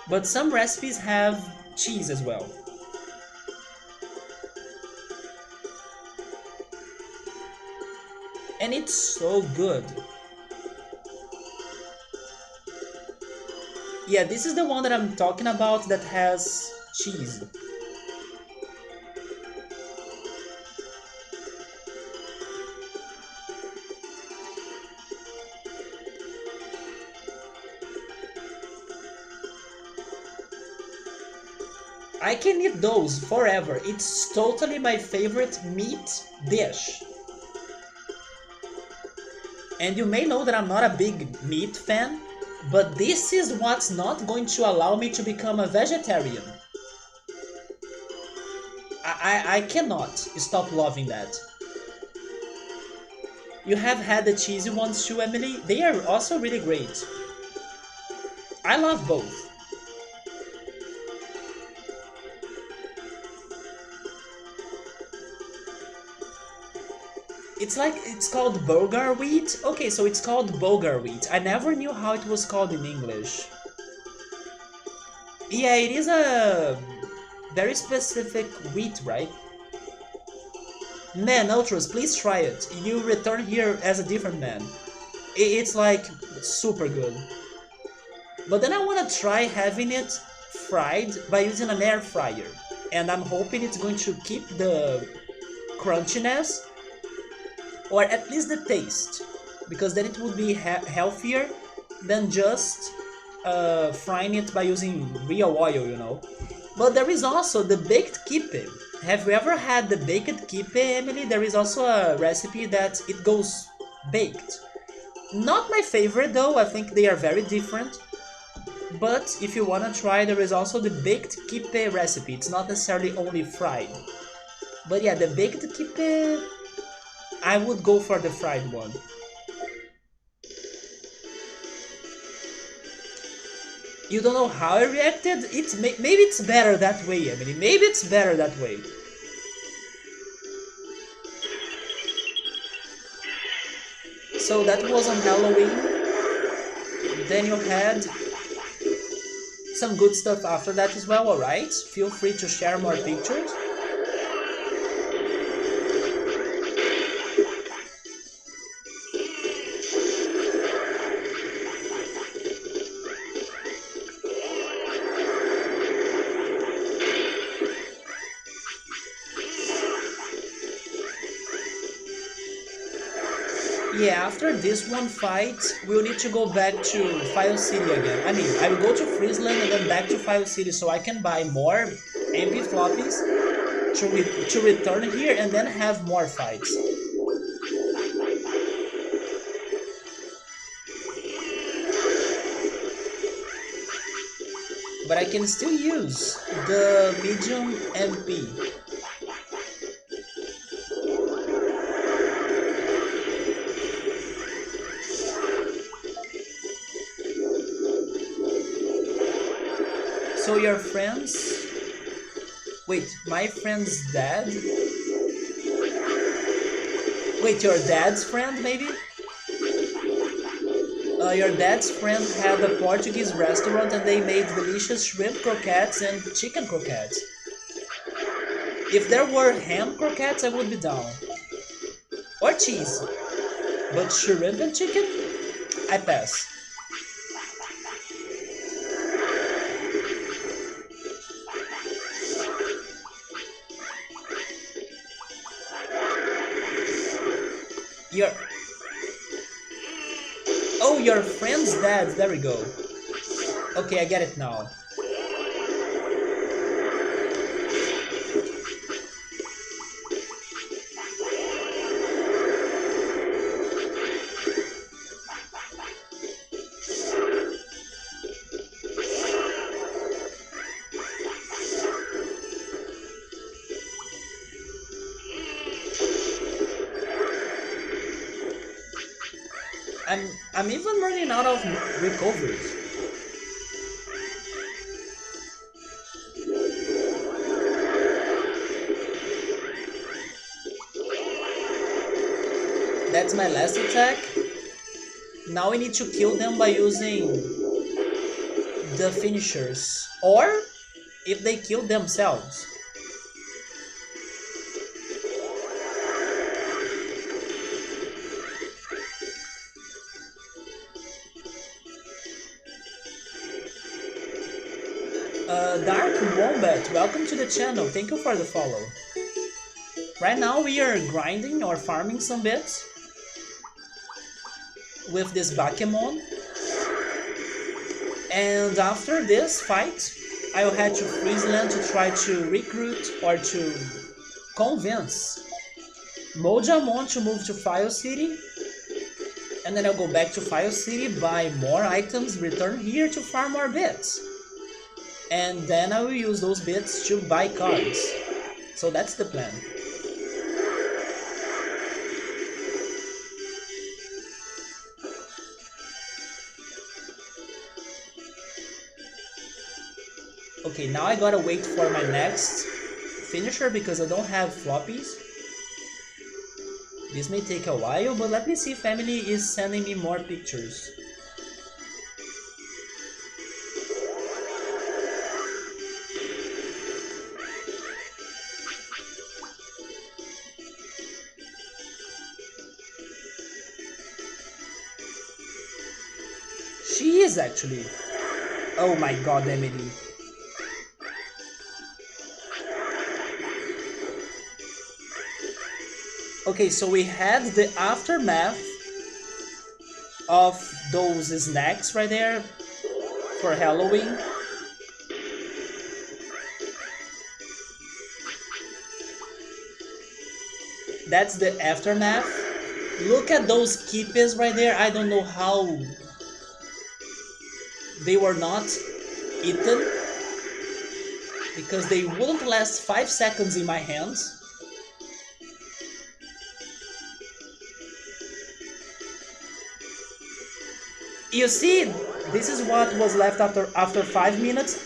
But some recipes have cheese as well. And it's so good. Yeah, this is the one that I'm talking about that has cheese. I can eat those forever. It's totally my favorite meat dish. And you may know that I'm not a big meat fan, but this is what's not going to allow me to become a vegetarian. I cannot stop loving that. You have had the cheesy ones too, Emily? They are also really great. I love both. It's called bulgur wheat. Okay, so it's called bulgur wheat. I never knew how it was called in English. Yeah, it is a very specific wheat, right? Man, Ultras, please try it. You return here as a different man. It's like super good. But then I wanna try having it fried by using an air fryer. And I'm hoping it's going to keep the crunchiness, or at least the taste, because then it would be healthier than just frying it by using real oil, you know. But there is also the baked kippe. Have you ever had the baked kippe, Emily? There is also a recipe that it goes baked. Not my favorite though, I think they are very different. But if you wanna try, there is also the baked kippe recipe. It's not necessarily only fried. But yeah, the baked kippe, I would go for the fried one. You don't know how I reacted? Maybe it's better that way, Emily. Maybe it's better that way. So that was on Halloween. Then you had some good stuff after that as well, alright? Feel free to share more pictures. Yeah, after this one fight, we'll need to go back to File City again. I mean, I will go to Freezeland and then back to File City so I can buy more MP floppies to return here and then have more fights. But I can still use the medium MP. So your friends... Wait, my friend's dad? Wait, your dad's friend, maybe? Your dad's friend had a Portuguese restaurant and they made delicious shrimp croquettes and chicken croquettes. If there were ham croquettes, I would be down. Or cheese. But shrimp and chicken? I pass. Oh, your friend's dad. There we go. Okay, I get it now. I'm even running out of recoveries. That's my last attack. Now we need to kill them by using the finishers, or if they kill themselves. Dark Wombat, welcome to the channel. Thank you for the follow. Right now we are grinding or farming some bits with this Backseating. And after this fight, I'll head to Freezeland to try to recruit or to convince Mojyamon to move to Factorial City. And then I'll go back to Factorial City, buy more items, return here to farm more bits. And then I will use those bits to buy cards. So that's the plan. Okay, now I gotta wait for my next finisher because I don't have floppies. This may take a while, but let me see if Emily is sending me more pictures. She is actually. Oh my god, Emily. Okay, so we had the aftermath of those snacks right there for Halloween. That's the aftermath. Look at those keepers right there. I don't know how they were not eaten because they wouldn't last 5 seconds in my hands. You see, this is what was left after 5 minutes.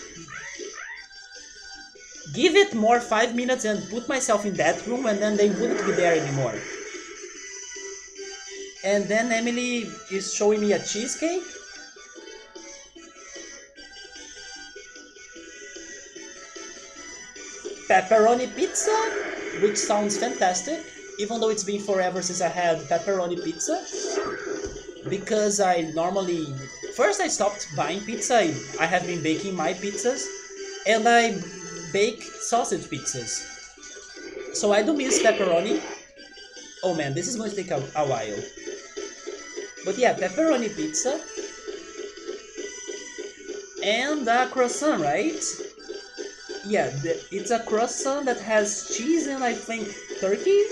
Give it more 5 minutes and put myself in that room and then they wouldn't be there anymore. And then Emily is showing me a cheesecake. Pepperoni pizza, which sounds fantastic, even though it's been forever since I had pepperoni pizza. Because I normally... First I stopped buying pizza, I have been baking my pizzas, and I bake sausage pizzas. So I do miss pepperoni. Oh man, this is going to take a while. But yeah, pepperoni pizza. And a croissant, right? Yeah, it's a croissant that has cheese and I think turkey?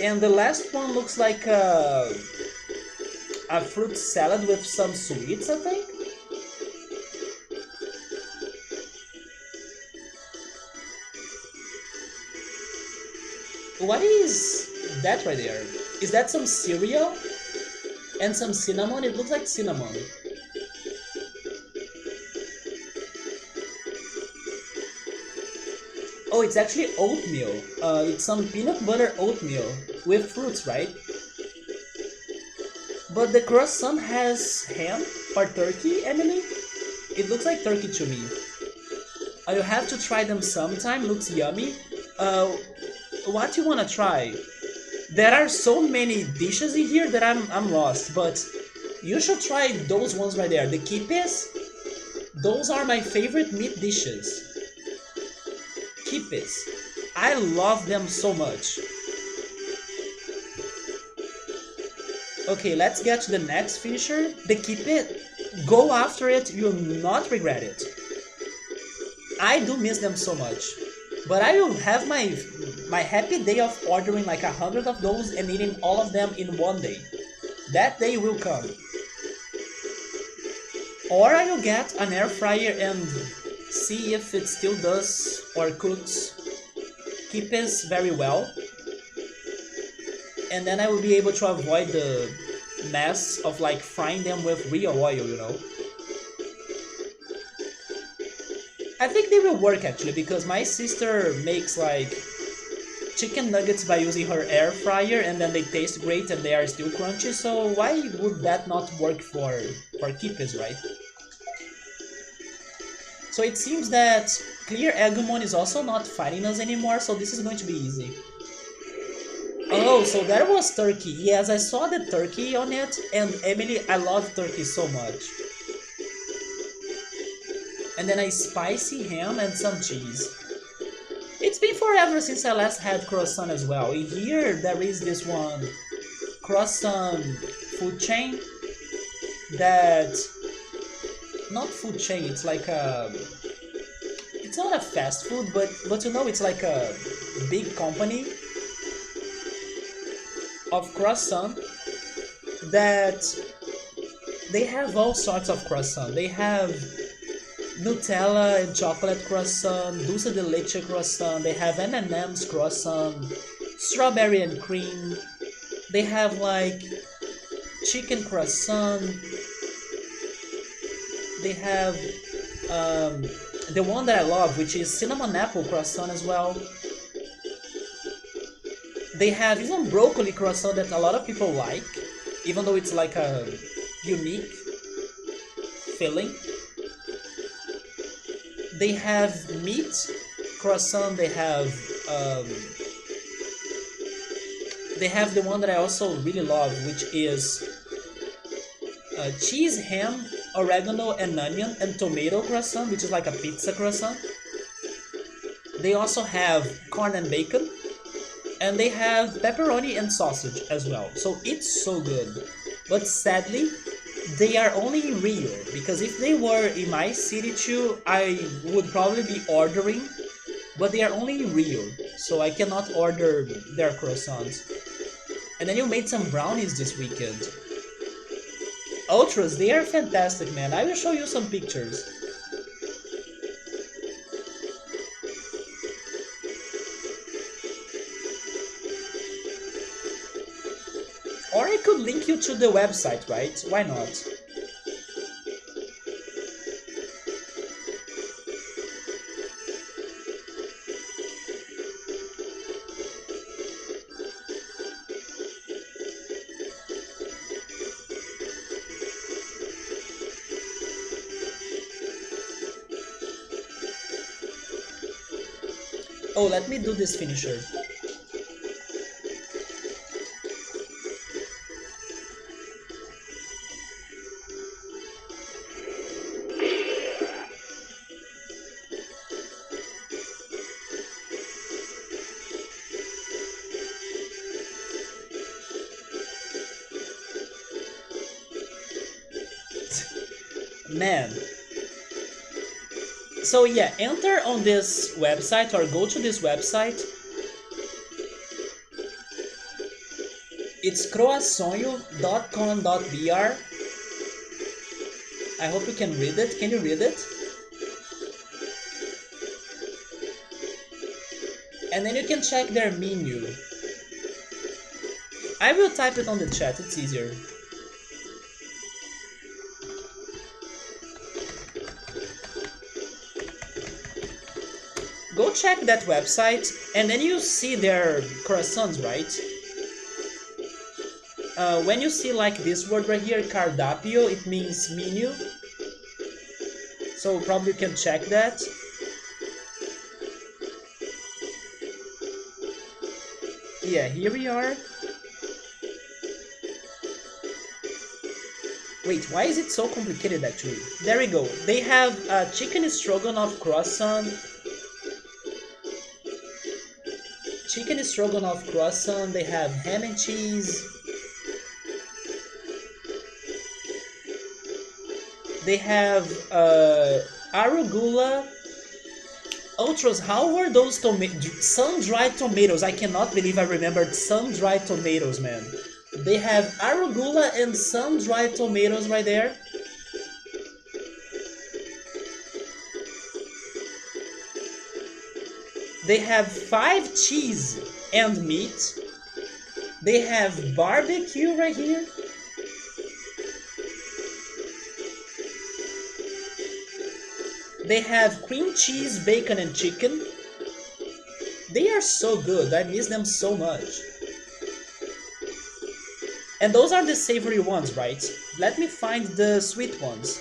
And the last one looks like a fruit salad with some sweets, I think. What is that right there? Is that some cereal? And some cinnamon? It looks like cinnamon. Oh, it's actually oatmeal. It's some peanut butter oatmeal with fruits, right? But the croissant has ham or turkey, Emily? It looks like turkey to me. I'll have to try them sometime. Looks yummy. What you wanna try? There are so many dishes in here that I'm lost, but you should try those ones right there. The kipes, those are my favorite meat dishes. Kipes. I love them so much. Okay, let's get to the next finisher. The kipe. Go after it, you'll not regret it. I do miss them so much. But I will have my happy day of ordering like 100 of those and eating all of them in one day. That day will come. Or I will get an air fryer and see if it still does or cooks kipes very well, and then I will be able to avoid the mess of like frying them with real oil, you know. I think they will work actually because my sister makes like chicken nuggets by using her air fryer and then they taste great and they are still crunchy, so why would that not work for kipes, right? So it seems that Clear Agumon is also not fighting us anymore, so this is going to be easy. Oh, so there was turkey. Yes, I saw the turkey on it, and Emily, I love turkey so much. And then a spicy ham and some cheese. It's been forever since I last had croissant as well. In here, there is this one croissant food chain that... Not food chain, it's like a... It's not a fast food, but you know, it's like a big company of croissant that they have all sorts of croissant. They have Nutella and chocolate croissant, dulce de leche croissant, they have M&M's croissant, strawberry and cream, they have like chicken croissant, they have the one that I love, which is cinnamon apple croissant as well. They have even broccoli croissant that a lot of people like, even though it's like a unique filling. They have meat croissant, they have the one that I also really love, which is cheese, ham, oregano, and onion, and tomato croissant, which is like a pizza croissant. They also have corn and bacon, and they have pepperoni and sausage as well. So it's so good. But sadly, they are only real, because if they were in my city too, I would probably be ordering, but they are only real, so I cannot order their croissants. And then you made some brownies this weekend. Ultras, they are fantastic, man. I will show you some pictures. Or I could link you to the website, right? Why not? Oh, let me do this finisher. Man. So yeah, enter on this website or go to this website. It's croassonho.com.br. I hope you can read it. Can you read it? And then you can check their menu. I will type it on the chat, it's easier. Go check that website, and then you see their croissants, right? When you see like this word right here, cardápio, it means menu. So probably you can check that. Yeah, here we are. Wait, why is it so complicated actually? There we go. They have chicken stroganoff croissant. Chicken stroganoff croissant, they have ham and cheese. They have arugula. Ultras, how were those sun-dried tomatoes? I cannot believe I remembered sun-dried tomatoes, man. They have arugula and sun-dried tomatoes right there. They have 5 cheese and meat. They have barbecue right here. They have cream cheese, bacon, and chicken. They are so good. I miss them so much. And those are the savory ones, right? Let me find the sweet ones.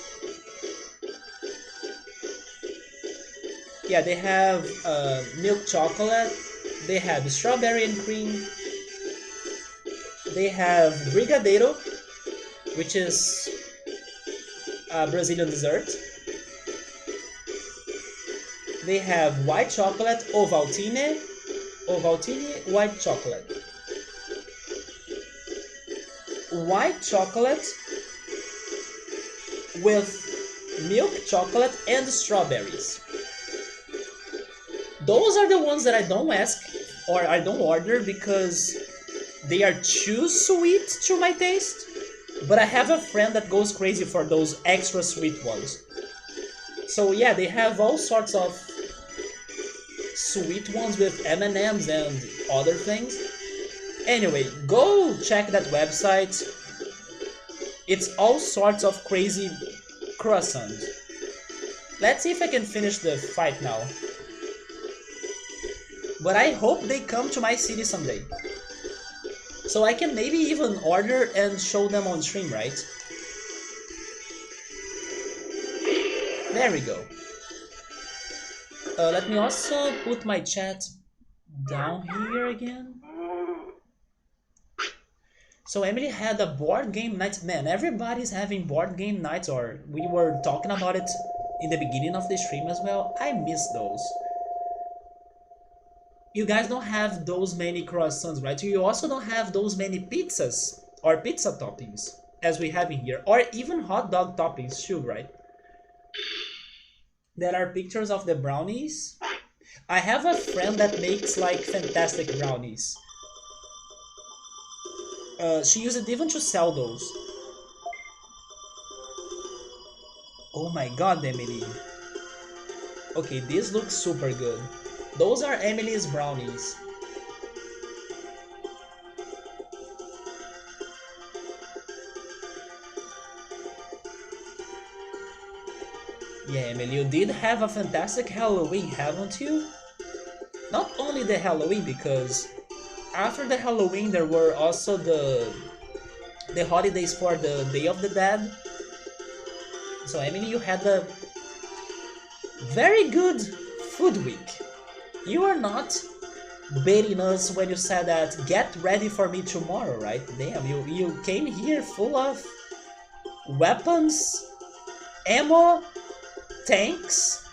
Yeah, they have milk chocolate. They have strawberry and cream. They have brigadeiro, which is a Brazilian dessert. They have white chocolate, Ovaltine, white chocolate. White chocolate with milk chocolate and strawberries. Those are the ones that I don't ask or I don't order because they are too sweet to my taste. But I have a friend that goes crazy for those extra sweet ones. So yeah, they have all sorts of sweet ones with M&Ms and other things. Anyway, go check that website. It's all sorts of crazy croissants. Let's see if I can finish the fight now. But I hope they come to my city someday. So I can maybe even order and show them on stream, right? There we go. Let me also put my chat down here again. So Emily had a board game night. Man, everybody's having board game nights, or we were talking about it in the beginning of the stream as well. I miss those. You guys don't have those many croissants, right? You also don't have those many pizzas or pizza toppings as we have in here, or even hot dog toppings too, right? There are pictures of the brownies. I have a friend that makes like fantastic brownies. She used it even to sell those. Oh my god, Emily. Okay, this looks super good. Those are Emily's brownies. Yeah, Emily, you did have a fantastic Halloween, haven't you? Not only the Halloween, because after the Halloween there were also the holidays for the Day of the Dead. So Emily, you had a very good food week. You are not baiting us when you said that get ready for me tomorrow, right? Damn, you came here full of weapons, ammo, tanks,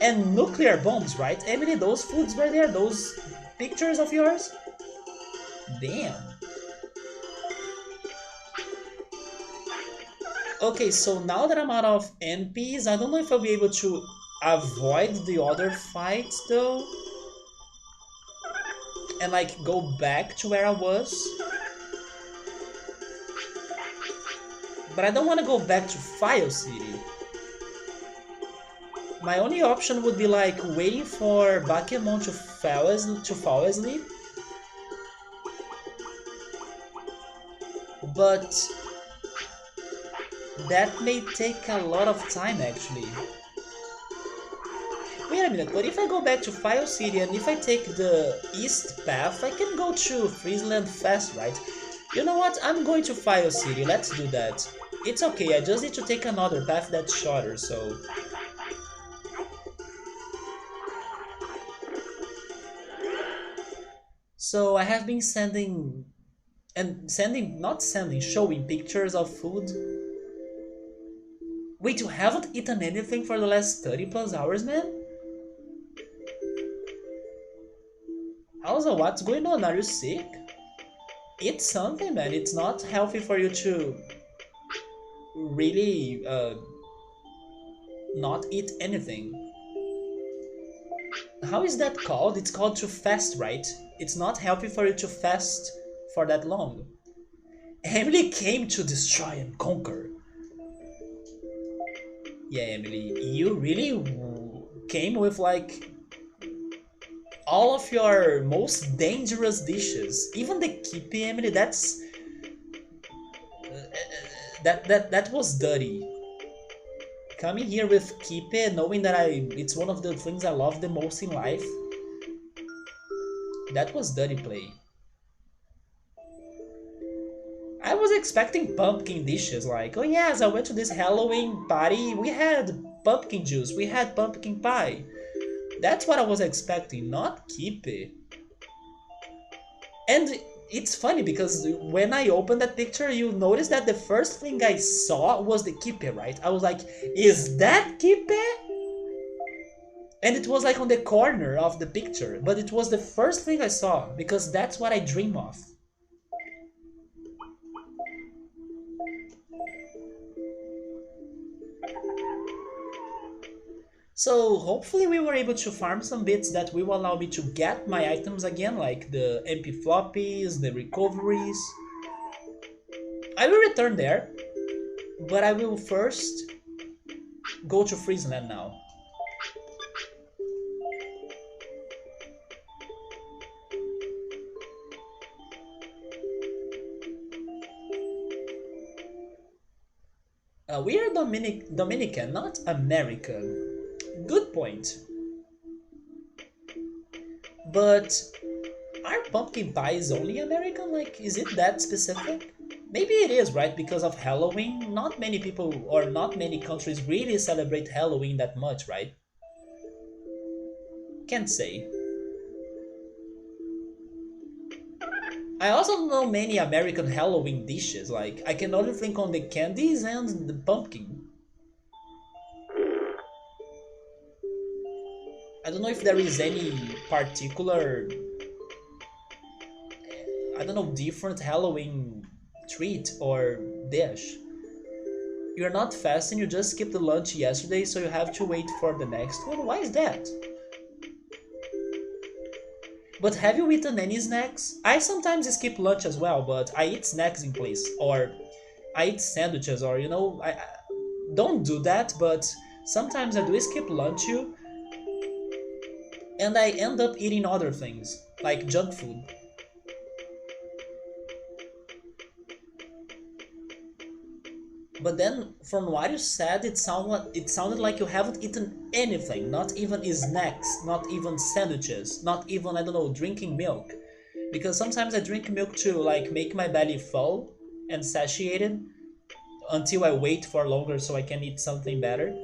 and nuclear bombs, right? Emily, those foods were there, those pictures of yours? Damn. Okay, so now that I'm out of NPs, I don't know if I'll be able to avoid the other fights though. And like go back to where I was. But I don't want to go back to File City. My only option would be like waiting for Bakemon to fall asleep. But that may take a lot of time actually. Wait a minute, but if I go back to File City and if I take the east path, I can go to Freezeland fast, right? You know what? I'm going to File City, let's do that. It's okay, I just need to take another path that's shorter, so... So I have been showing pictures of food. Wait, you haven't eaten anything for the last 30 plus hours, man? Also, what's going on? Are you sick? Eat something, man. It's not healthy for you to really not eat anything. How is that called? It's called to fast, right? It's not healthy for you to fast for that long. Emily came to destroy and conquer. Yeah, Emily, you really came with like all of your most dangerous dishes. Even the kippy, Emily, that was dirty. Coming here with kippy, knowing that it's one of the things I love the most in life. That was dirty play. I was expecting pumpkin dishes, like, oh yes, I went to this Halloween party, we had pumpkin juice, we had pumpkin pie. That's what I was expecting, not kippy. And it's funny because when I opened that picture, you notice that the first thing I saw was the kippy, right? I was like, is that kippy? And it was like on the corner of the picture, but it was the first thing I saw because that's what I dream of. So hopefully we were able to farm some bits that will allow me to get my items again, like the MP floppies, the recoveries. I will return there, but I will first go to Freezeland now. We are Dominican, not American. Good point. But are pumpkin pies only American? Like, is it that specific? Maybe it is, right? Because of Halloween, not many people or not many countries really celebrate Halloween that much, right? Can't say. I also don't know many American Halloween dishes. Like, I can only think on the candies and the pumpkin. I don't know if there is any particular, I don't know, different Halloween treat or dish. You're not fasting, you just skipped the lunch yesterday, so you have to wait for the next one. Why is that? But have you eaten any snacks? I sometimes skip lunch as well, but I eat snacks in place. Or I eat sandwiches, or I don't do that, but sometimes I do skip lunch too, and I end up eating other things, like junk food. But then, from what you said, it sounded like you haven't eaten anything, not even snacks, not even sandwiches, not even, I don't know, drinking milk. Because sometimes I drink milk to like make my belly full and satiated until I wait for longer so I can eat something better.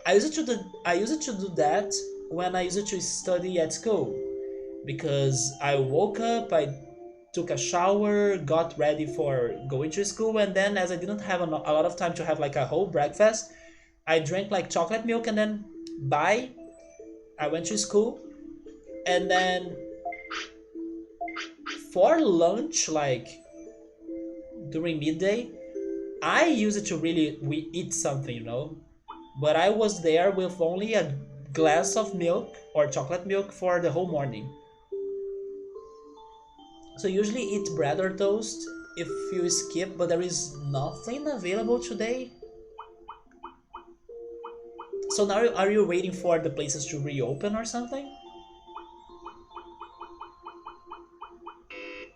I used to do that when I used to study at school because I woke up, I took a shower, got ready for going to school, and then as I didn't have a lot of time to have like a whole breakfast, I drank like chocolate milk and then bye. I went to school, and then for lunch, like during midday, I used to really we eat something. But I was there with only a glass of milk or chocolate milk for the whole morning. So usually eat bread or toast if you skip, but there is nothing available today. So now are you waiting for the places to reopen or something?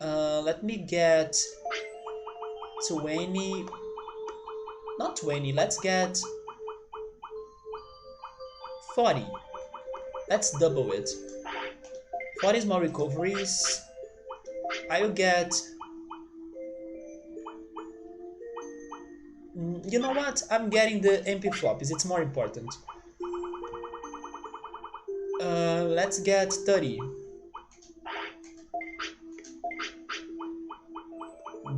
Let me get 20, not 20, let's get 40. Let's double it. 40 more recoveries. I'll get, you know what? I'm getting the MP floppies. It's more important. Let's get 30.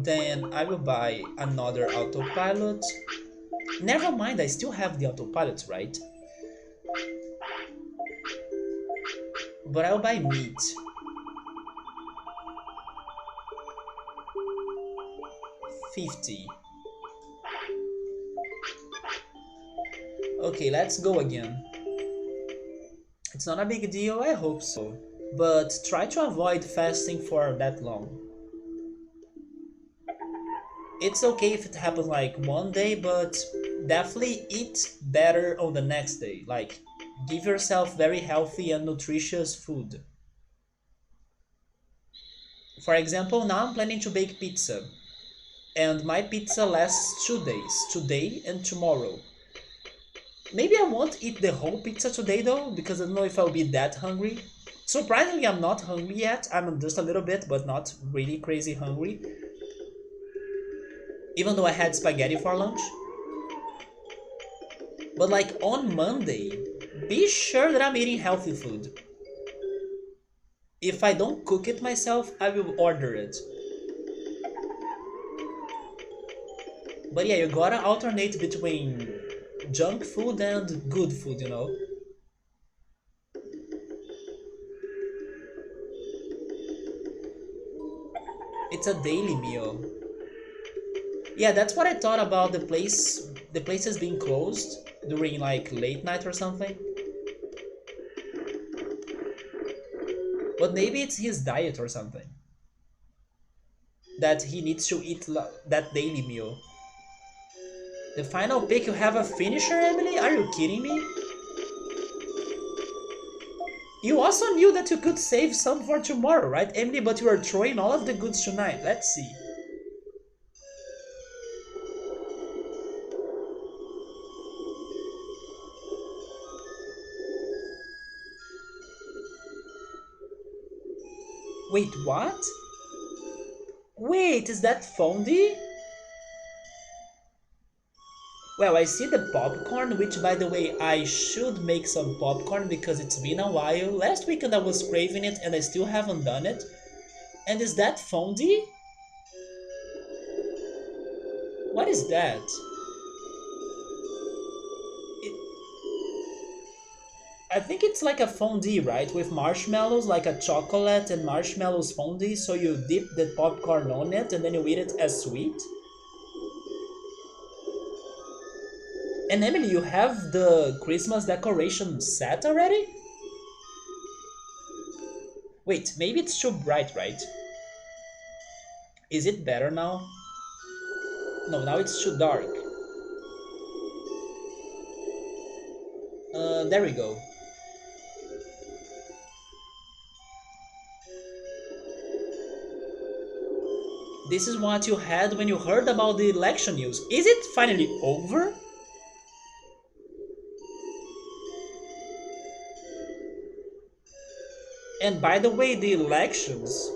Then I will buy another autopilot. Never mind, I still have the autopilot, right? But I'll buy meat. $50. Okay, let's go again. It's not a big deal, I hope so. But try to avoid fasting for that long. It's okay if it happens like one day, but definitely eat better on the next day. Like, Give yourself very healthy and nutritious food. For example, now I'm planning to bake pizza. And my pizza lasts 2 days, today and tomorrow. Maybe I won't eat the whole pizza today though, because I don't know if I'll be that hungry. Surprisingly, I'm not hungry yet. I'm just a little bit, but not really crazy hungry. Even though I had spaghetti for lunch. But like on Monday, be sure that I'm eating healthy food. If I don't cook it myself, I will order it. But yeah, you gotta alternate between junk food and good food, you know? It's a daily meal. Yeah, that's what I thought about the places being closed during like late night or something. But maybe it's his diet or something. That he needs to eat that daily meal. The final pick, you have a finisher, Emily? Are you kidding me? You also knew that you could save some for tomorrow, right, Emily? But you are throwing all of the goods tonight. Let's see. Wait, what? Wait, is that fondue? Well, I see the popcorn, which by the way, I should make some popcorn because it's been a while. Last weekend I was craving it and I still haven't done it. And is that fondue? What is that? It, I think it's like a fondue, right? With marshmallows, like a chocolate and marshmallows fondue. So you dip the popcorn on it and then you eat it as sweet. And Emily, you have the Christmas decoration set already? Wait, maybe it's too bright, right? Is it better now? No, now it's too dark. There we go. This is what you had when you heard about the election news. Is it finally over? And by the way, the elections,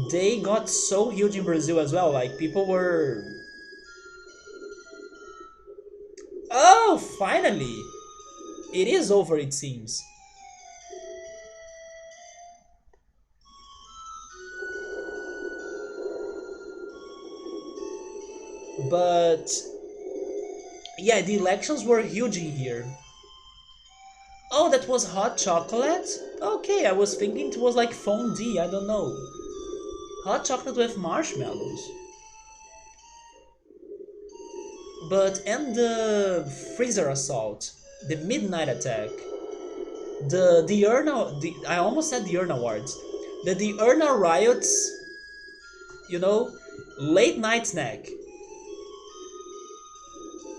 they got so huge in Brazil as well. Like, people were... Oh, finally! It is over, it seems. But... yeah, the elections were huge in here. Oh, that was hot chocolate? Okay, I was thinking it was like fondue, I don't know. Hot chocolate with marshmallows. But, and the freezer assault, the midnight attack, the Urna, I almost said the Urna Awards, the Urna riots, you know, late night snack.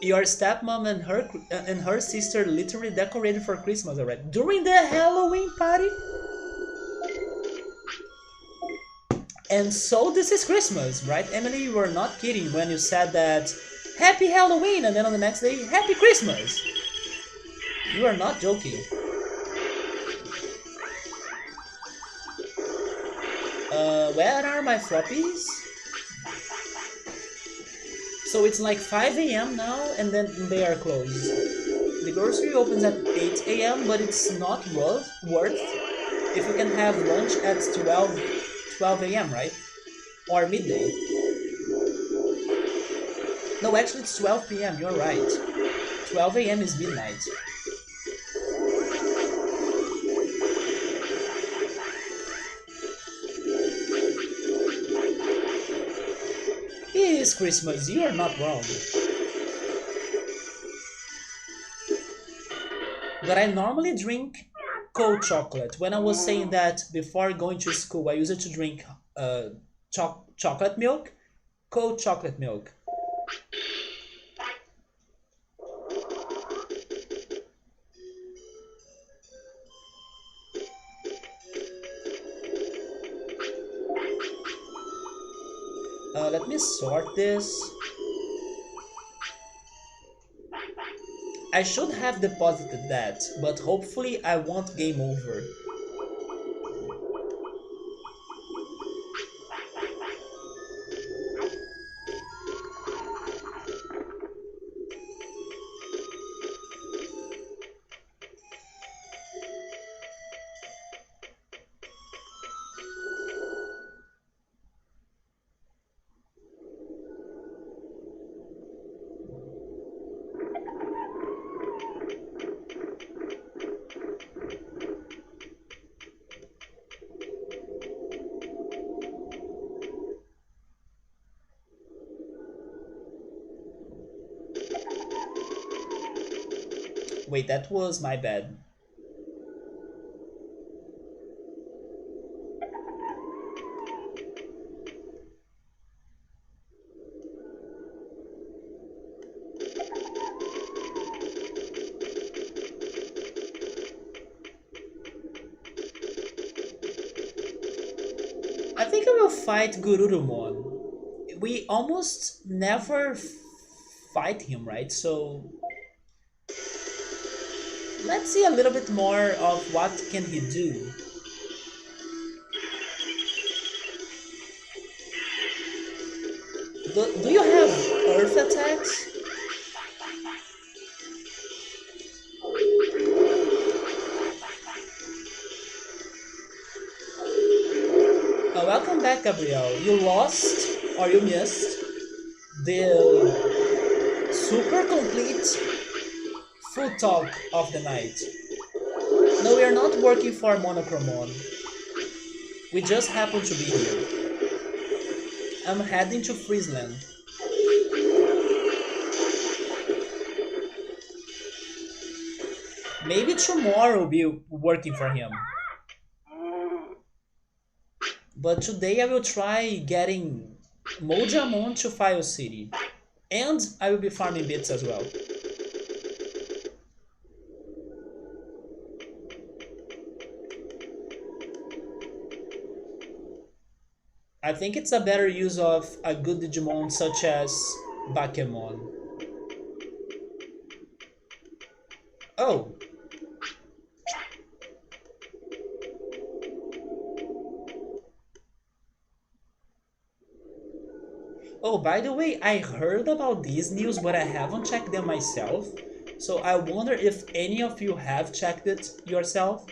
Your stepmom and her sister literally decorated for Christmas already during the Halloween party. And so this is Christmas, right, Emily? You were not kidding when you said that Happy Halloween and then on the next day Happy Christmas. You are not joking. Where are my floppies? So it's like 5 a.m. now and then they are closed. The grocery opens at 8 a.m. but it's not worth if you can have lunch at 12 a.m., right? Or midday. No, actually it's 12 p.m., you're right. 12 a.m. is midnight. It is Christmas, you are not wrong. But I normally drink cold chocolate. When I was saying that before going to school, I used to drink chocolate milk, cold chocolate milk. Let me sort this. I should have deposited that, but hopefully I won't game over. Wait, that was my bad. I think I will fight Gururumon. We almost never fight him, right? So let's see a little bit more of what can he do. Do you have earth attacks? Welcome back, Gabriel. You lost, or you missed, the super complete full talk of the night. No, we are not working for Monochromon. We just happen to be here. I'm heading to Freezeland. Maybe tomorrow we'll be working for him. But today I will try getting Mojyamon to Factorial City. And I will be farming bits as well. I think it's a better use of a good Digimon such as Bakemon. Oh! Oh, by the way, I heard about these news, but I haven't checked them myself. So I wonder if any of you have checked it yourself.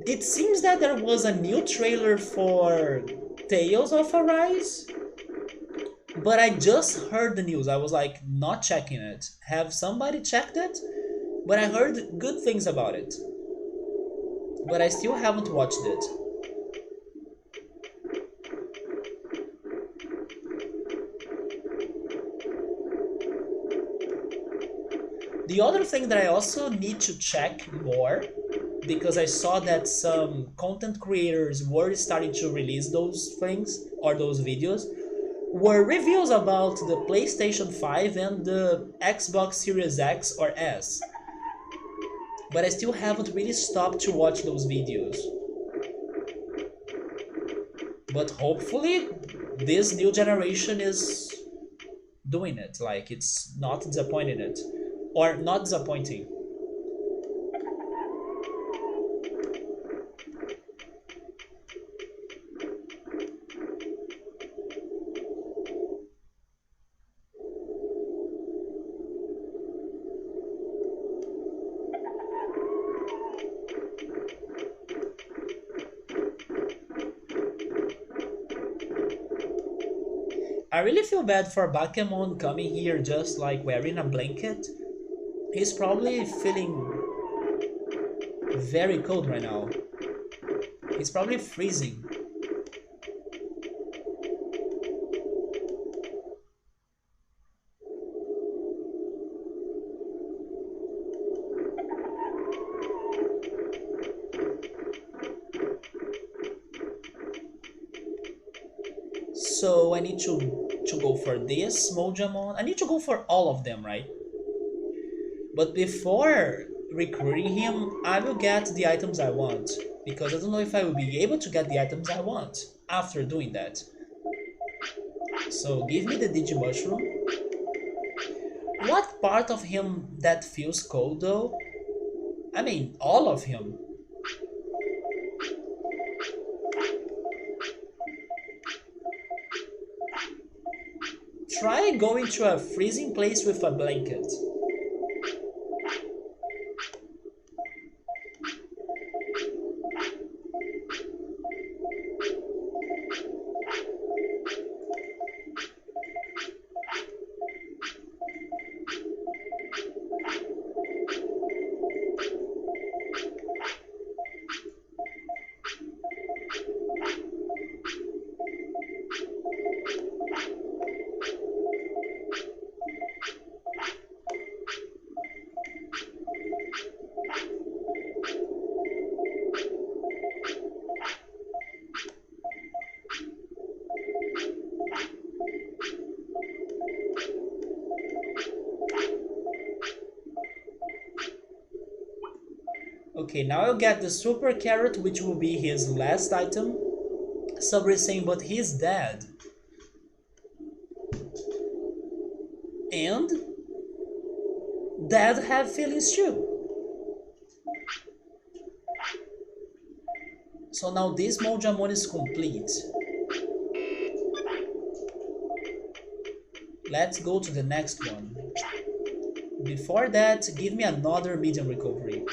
It seems that there was a new trailer for Tales of Arise, but I just heard the news. I was like not checking it. Have somebody checked it? But I heard good things about it. But I still haven't watched it. The other thing that I also need to check more, because I saw that some content creators were starting to release those things or those videos, were reviews about the PlayStation 5 and the Xbox Series X or S. But I still haven't really stopped to watch those videos. But hopefully this new generation is doing it, like it's not disappointing it. Or not disappointing. I really feel bad for Bakemon coming here just like wearing a blanket. He's probably feeling very cold right now. He's probably freezing. So I need to go for this Mojyamon. I need to go for all of them, right? But before recruiting him, I will get the items I want. Because I don't know if I will be able to get the items I want after doing that. So give me the Digimushroom. What part of him that feels cold though? I mean, all of him. Try going to a freezing place with a blanket. Okay, now I'll get the super carrot, which will be his last item. Sabri is saying, but he's dead. And dead have feelings too. So now this Mojyamon is complete. Let's go to the next one. Before that, give me another medium recovery.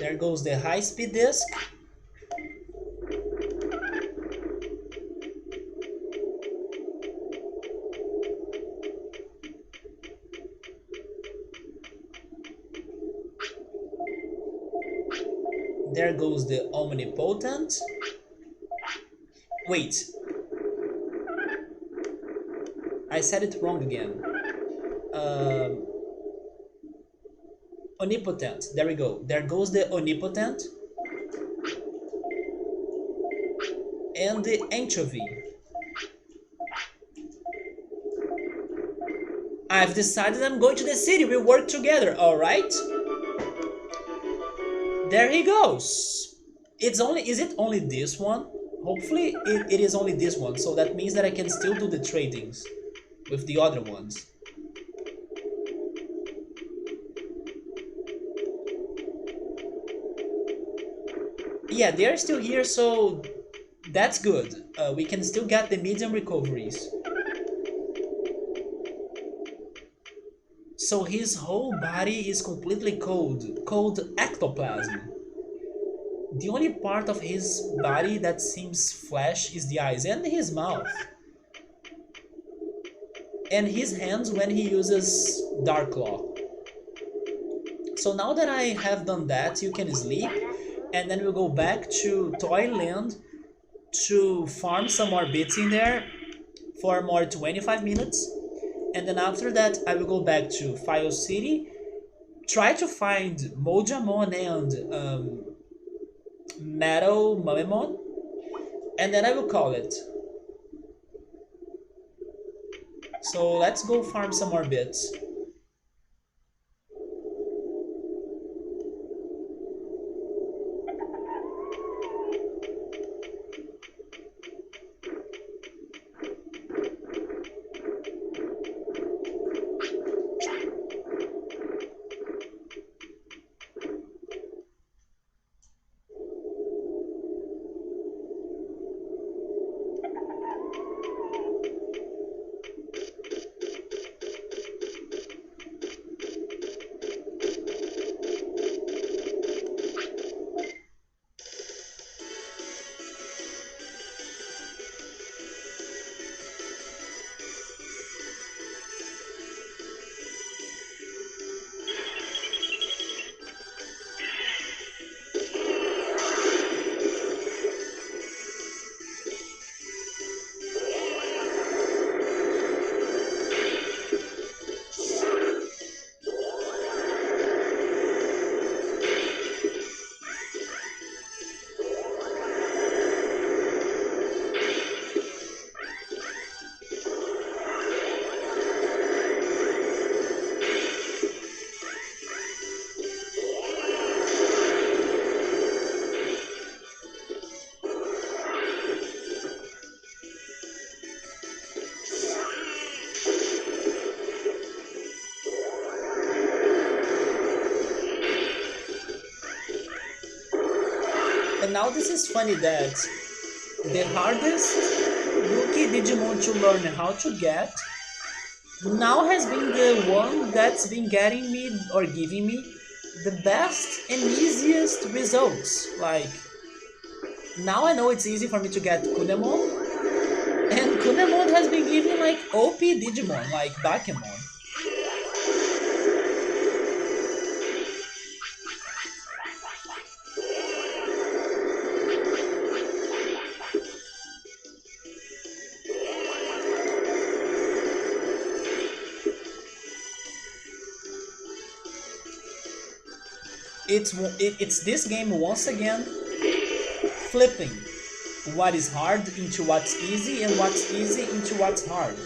There goes the high-speed disc. There goes the omnipotent. Wait. I said it wrong again. Omnipotent. There we go. There goes the omnipotent. And the anchovy. I've decided I'm going to the city. We work together, alright? There he goes. Is it only this one? Hopefully it is only this one. So that means that I can still do the tradings with the other ones. Yeah, they're still here, so that's good. We can still get the medium recoveries. So his whole body is completely cold ectoplasm. The only part of his body that seems flesh is the eyes and his mouth. And his hands when he uses Dark Claw. So now that I have done that, you can sleep. And then we'll go back to Toyland to farm some more bits in there for more 25 minutes. And then after that, I will go back to Factorial City, try to find Mojyamon and Metalmamemon, and then I will call it. So let's go farm some more bits. now this is funny that the hardest rookie Digimon to learn how to get now has been the one that's been getting me or giving me the best and easiest results. Like, now I know it's easy for me to get Kunemon, and Kunemon has been giving like OP Digimon, like Bakemon. It's this game once again flipping what is hard into what's easy and what's easy into what's hard.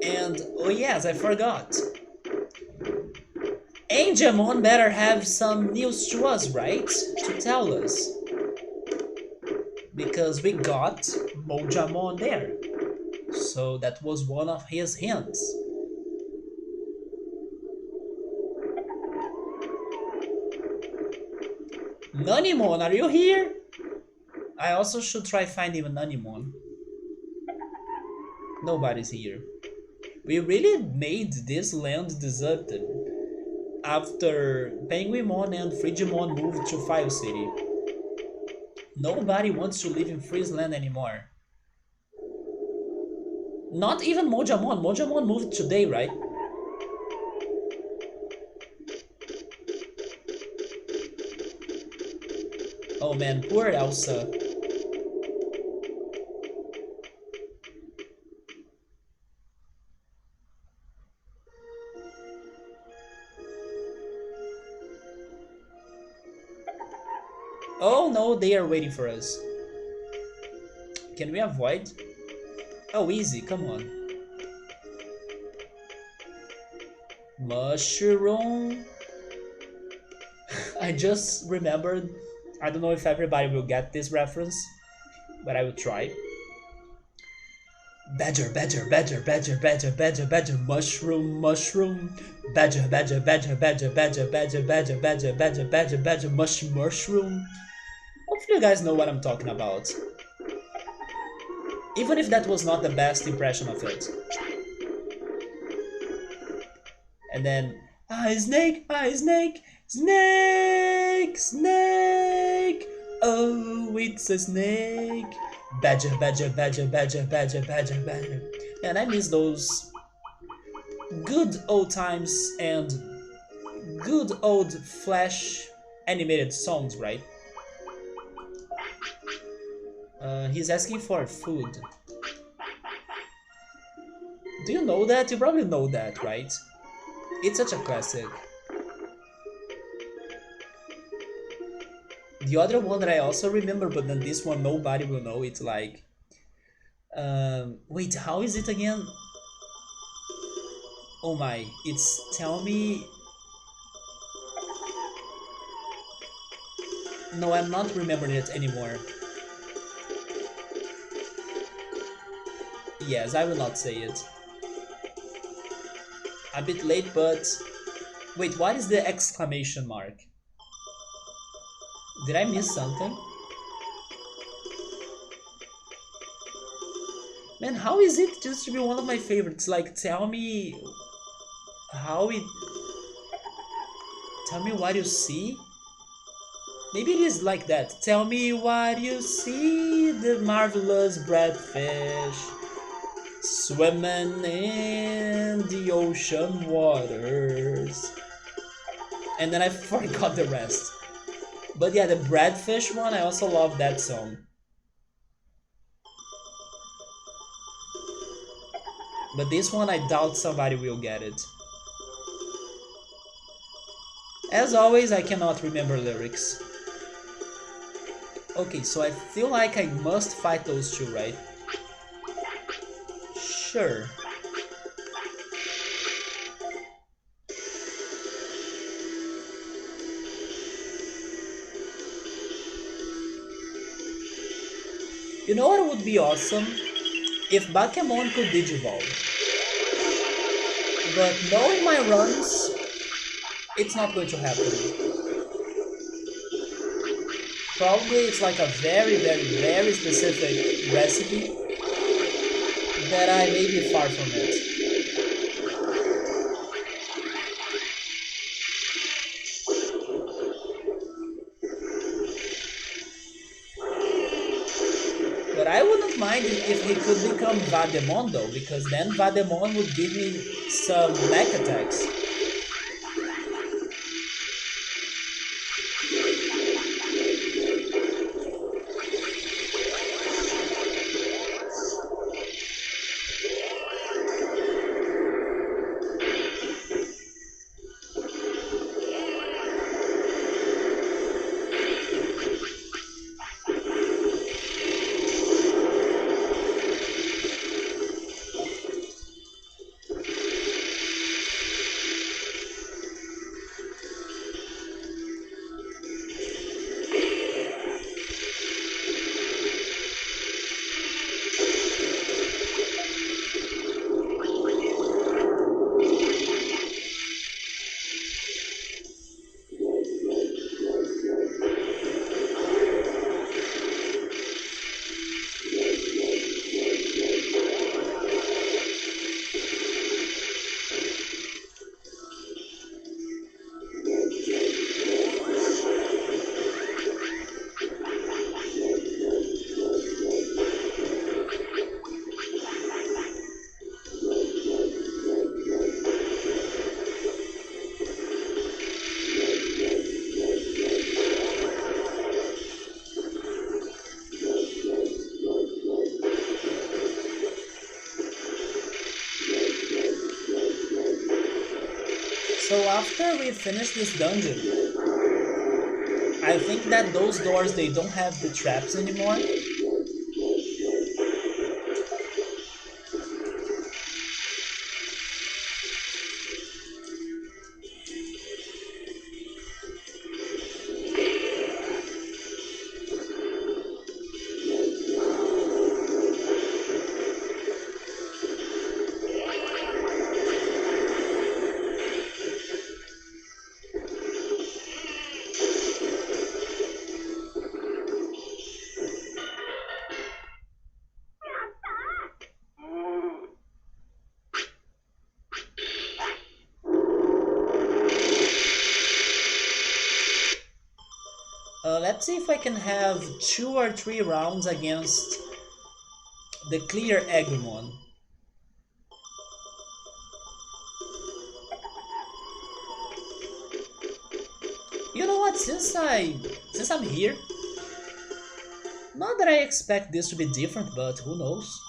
And oh yes, I forgot. Angemon better have some news to us, right? To tell us. Because we got Mojyamon there. So that was one of his hints. Nanimon, are you here? I also should try finding a Nanimon. Nobody's here. We really made this land deserted after Penguinmon and Freezeland moved to Fire City. Nobody wants to live in Freezeland anymore. Not even Mojyamon. Mojyamon moved today, right? Oh man, poor Elsa. Oh no, they are waiting for us. Can we avoid? Oh, easy, come on. Mushroom. I just remembered. I don't know if everybody will get this reference, but I will try. Badger, badger, badger, badger, badger, badger, badger, mushroom, mushroom. Badger, badger, badger, badger, badger, badger, badger, badger, badger, badger, badger, mushroom. Hopefully you guys know what I'm talking about. Even if that was not the best impression of it. And then, snake, snake, snake, snake. Oh, it's a snake. Badger, badger, badger, badger, badger, badger, badger. And I miss those good old times and good old Flash animated songs, right? He's asking for food. Do you know that? You probably know that, right? It's such a classic. The other one that I also remember, but then this one nobody will know, it's like... wait, how is it again? Oh my, it's tell me... No, I'm not remembering it anymore. Yes, I will not say it. A bit late, but... Wait, what is the exclamation mark? Did I miss something? Man, how is it just to be one of my favorites? Like, tell me how it... Tell me what you see? Maybe it is like that. Tell me what you see, the marvelous breadfish swimming in the ocean waters. And then I forgot the rest. But yeah, the breadfish one, I also love that song. But this one I doubt somebody will get it. As always, I cannot remember lyrics. Okay, so I feel like I must fight those two, right? Sure. You know what would be awesome? If Backseating could Digivolve. But knowing my runs, it's not going to happen. Probably it's like a very specific recipe that I may be far from it. But I wouldn't mind if he could become Vademon though, because then Vademon would give me some mech attacks. So after we finish this dungeon, I think that those doors, they don't have the traps anymore. Let's see if I can have 2 or 3 rounds against the clear Agumon. You know what, since I'm here, not that I expect this to be different, but who knows?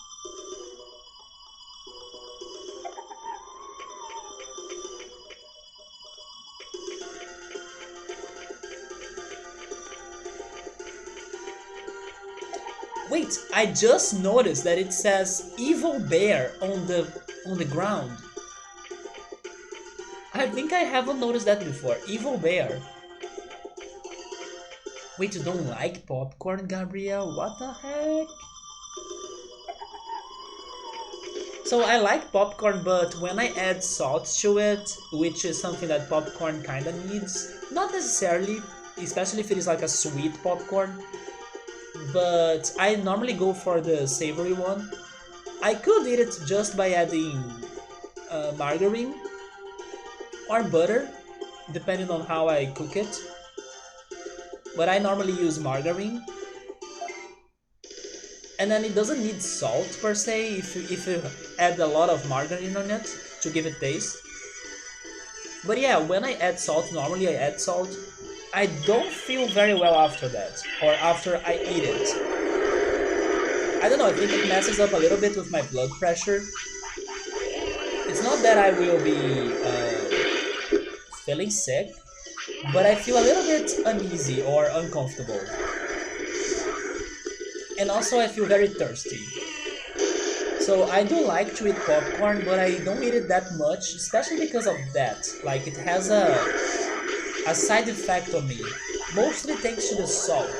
Wait, I just noticed that it says Evil Bear on the ground. I think I haven't noticed that before. Evil Bear. Wait, you don't like popcorn, Gabrielle? What the heck? So I like popcorn, but when I add salt to it, which is something that popcorn kinda needs, not necessarily, especially if it is like a sweet popcorn, but I normally go for the savory one. I could eat it just by adding margarine or butter, depending on how I cook it. But I normally use margarine. And then it doesn't need salt per se if you add a lot of margarine on it to give it taste. But yeah, when I add salt, normally I add salt, I don't feel very well after that, or after I eat it. I don't know, I think it messes up a little bit with my blood pressure. It's not that I will be feeling sick, but I feel a little bit uneasy or uncomfortable. And also I feel very thirsty. So I do like to eat popcorn, but I don't eat it that much, especially because of that. Like it has a side effect on me, mostly thanks to the salt.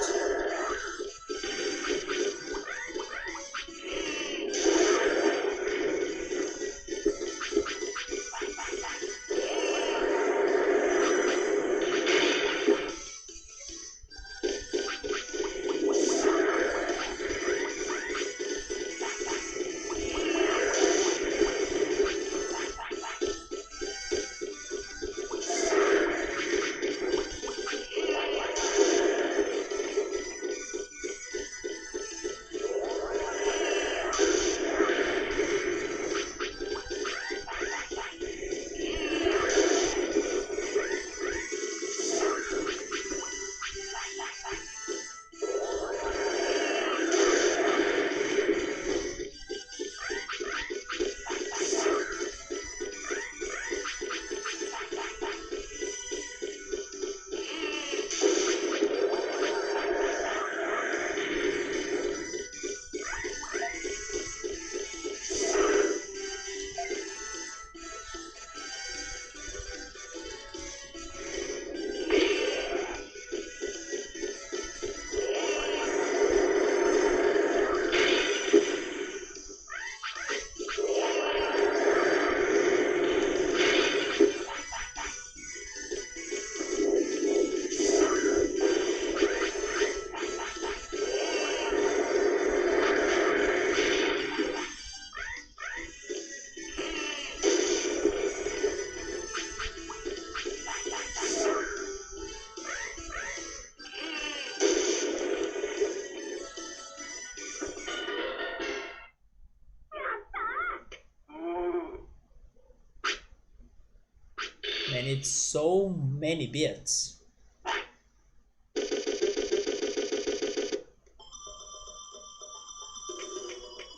And it's so many bits.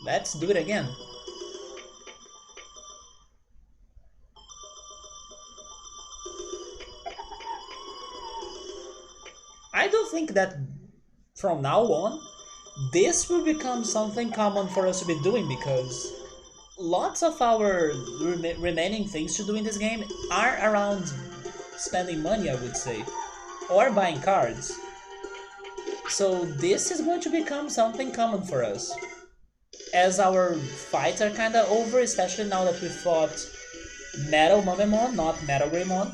Let's do it again. I don't think that from now on, this will become something common for us to be doing because lots of our remaining things to do in this game are around spending money, I would say, or buying cards. So this is going to become something common for us. As our fights are kinda over, especially now that we fought Metalmamemon, not Metalgreymon.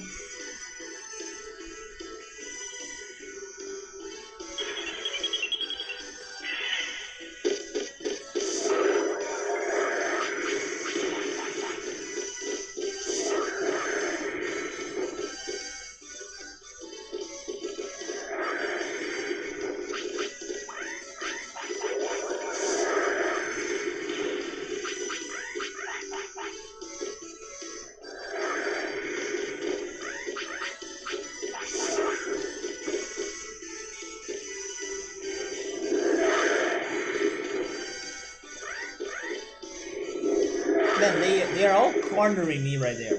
Man, they are all cornering me right there.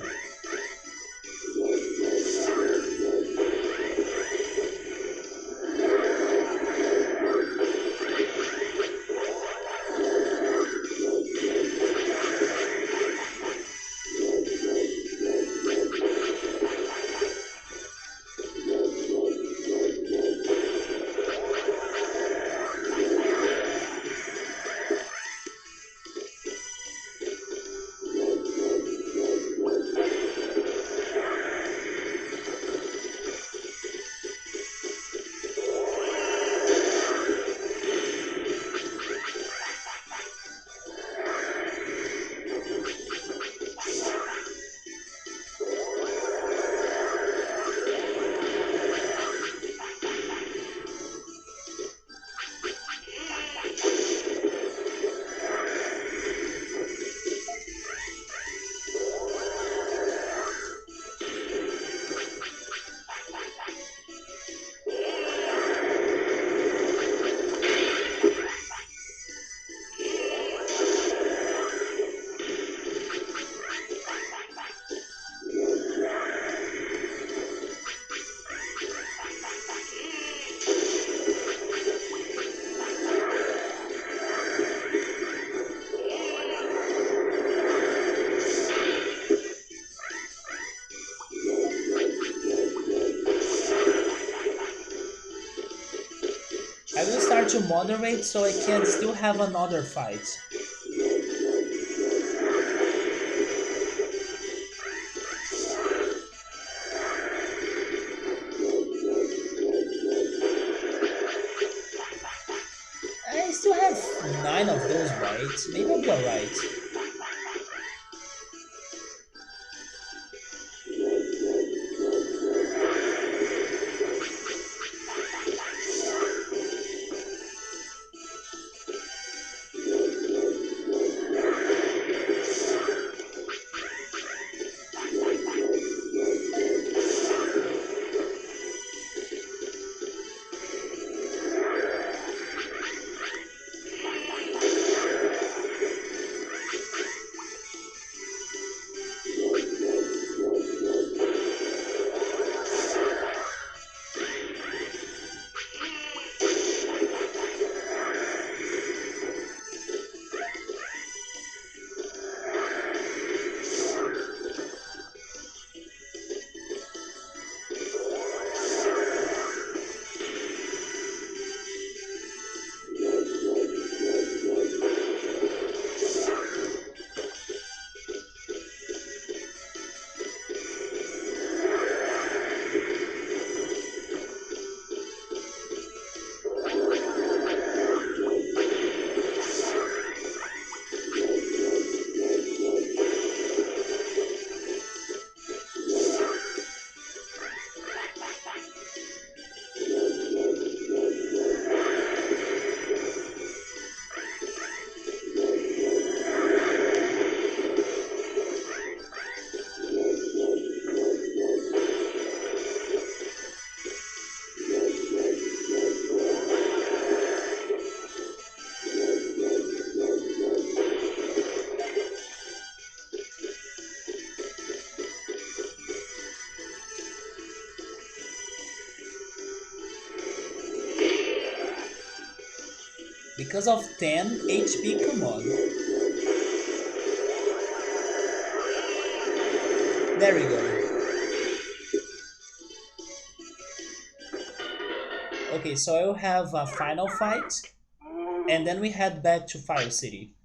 to moderate so I can still have another fight. I still have 9 of those, right? Maybe I'll be alright. Because of 10 HP, come on. There we go. Okay, so I'll have a final fight, and then we head back to Fire City.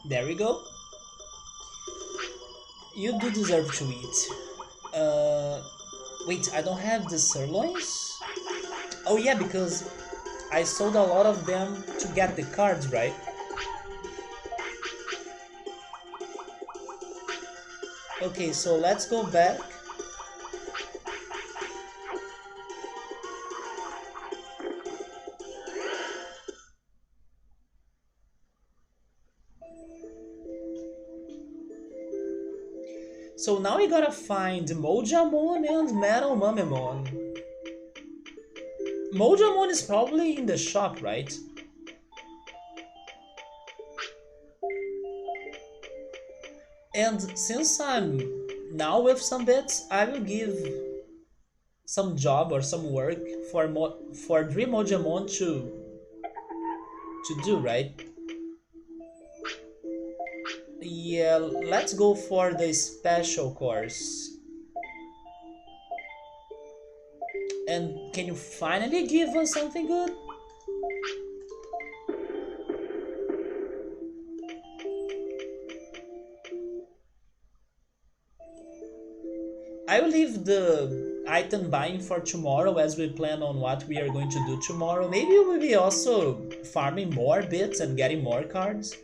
There we go. You do deserve to eat. Uh, wait, I don't have the sirloins? Oh yeah, because I sold a lot of them to get the cards, right? Okay, so let's go back. So now we gotta find Mojyamon and Metalmamemon. Mojyamon is probably in the shop, right? And since I'm now with some bits, I will give some job or some work for Dream Mojyamon to do, right? Yeah, let's go for the special course. And can you finally give us something good? I will leave the item buying for tomorrow as we plan on what we are going to do tomorrow. Maybe we'll be also farming more bits and getting more cards.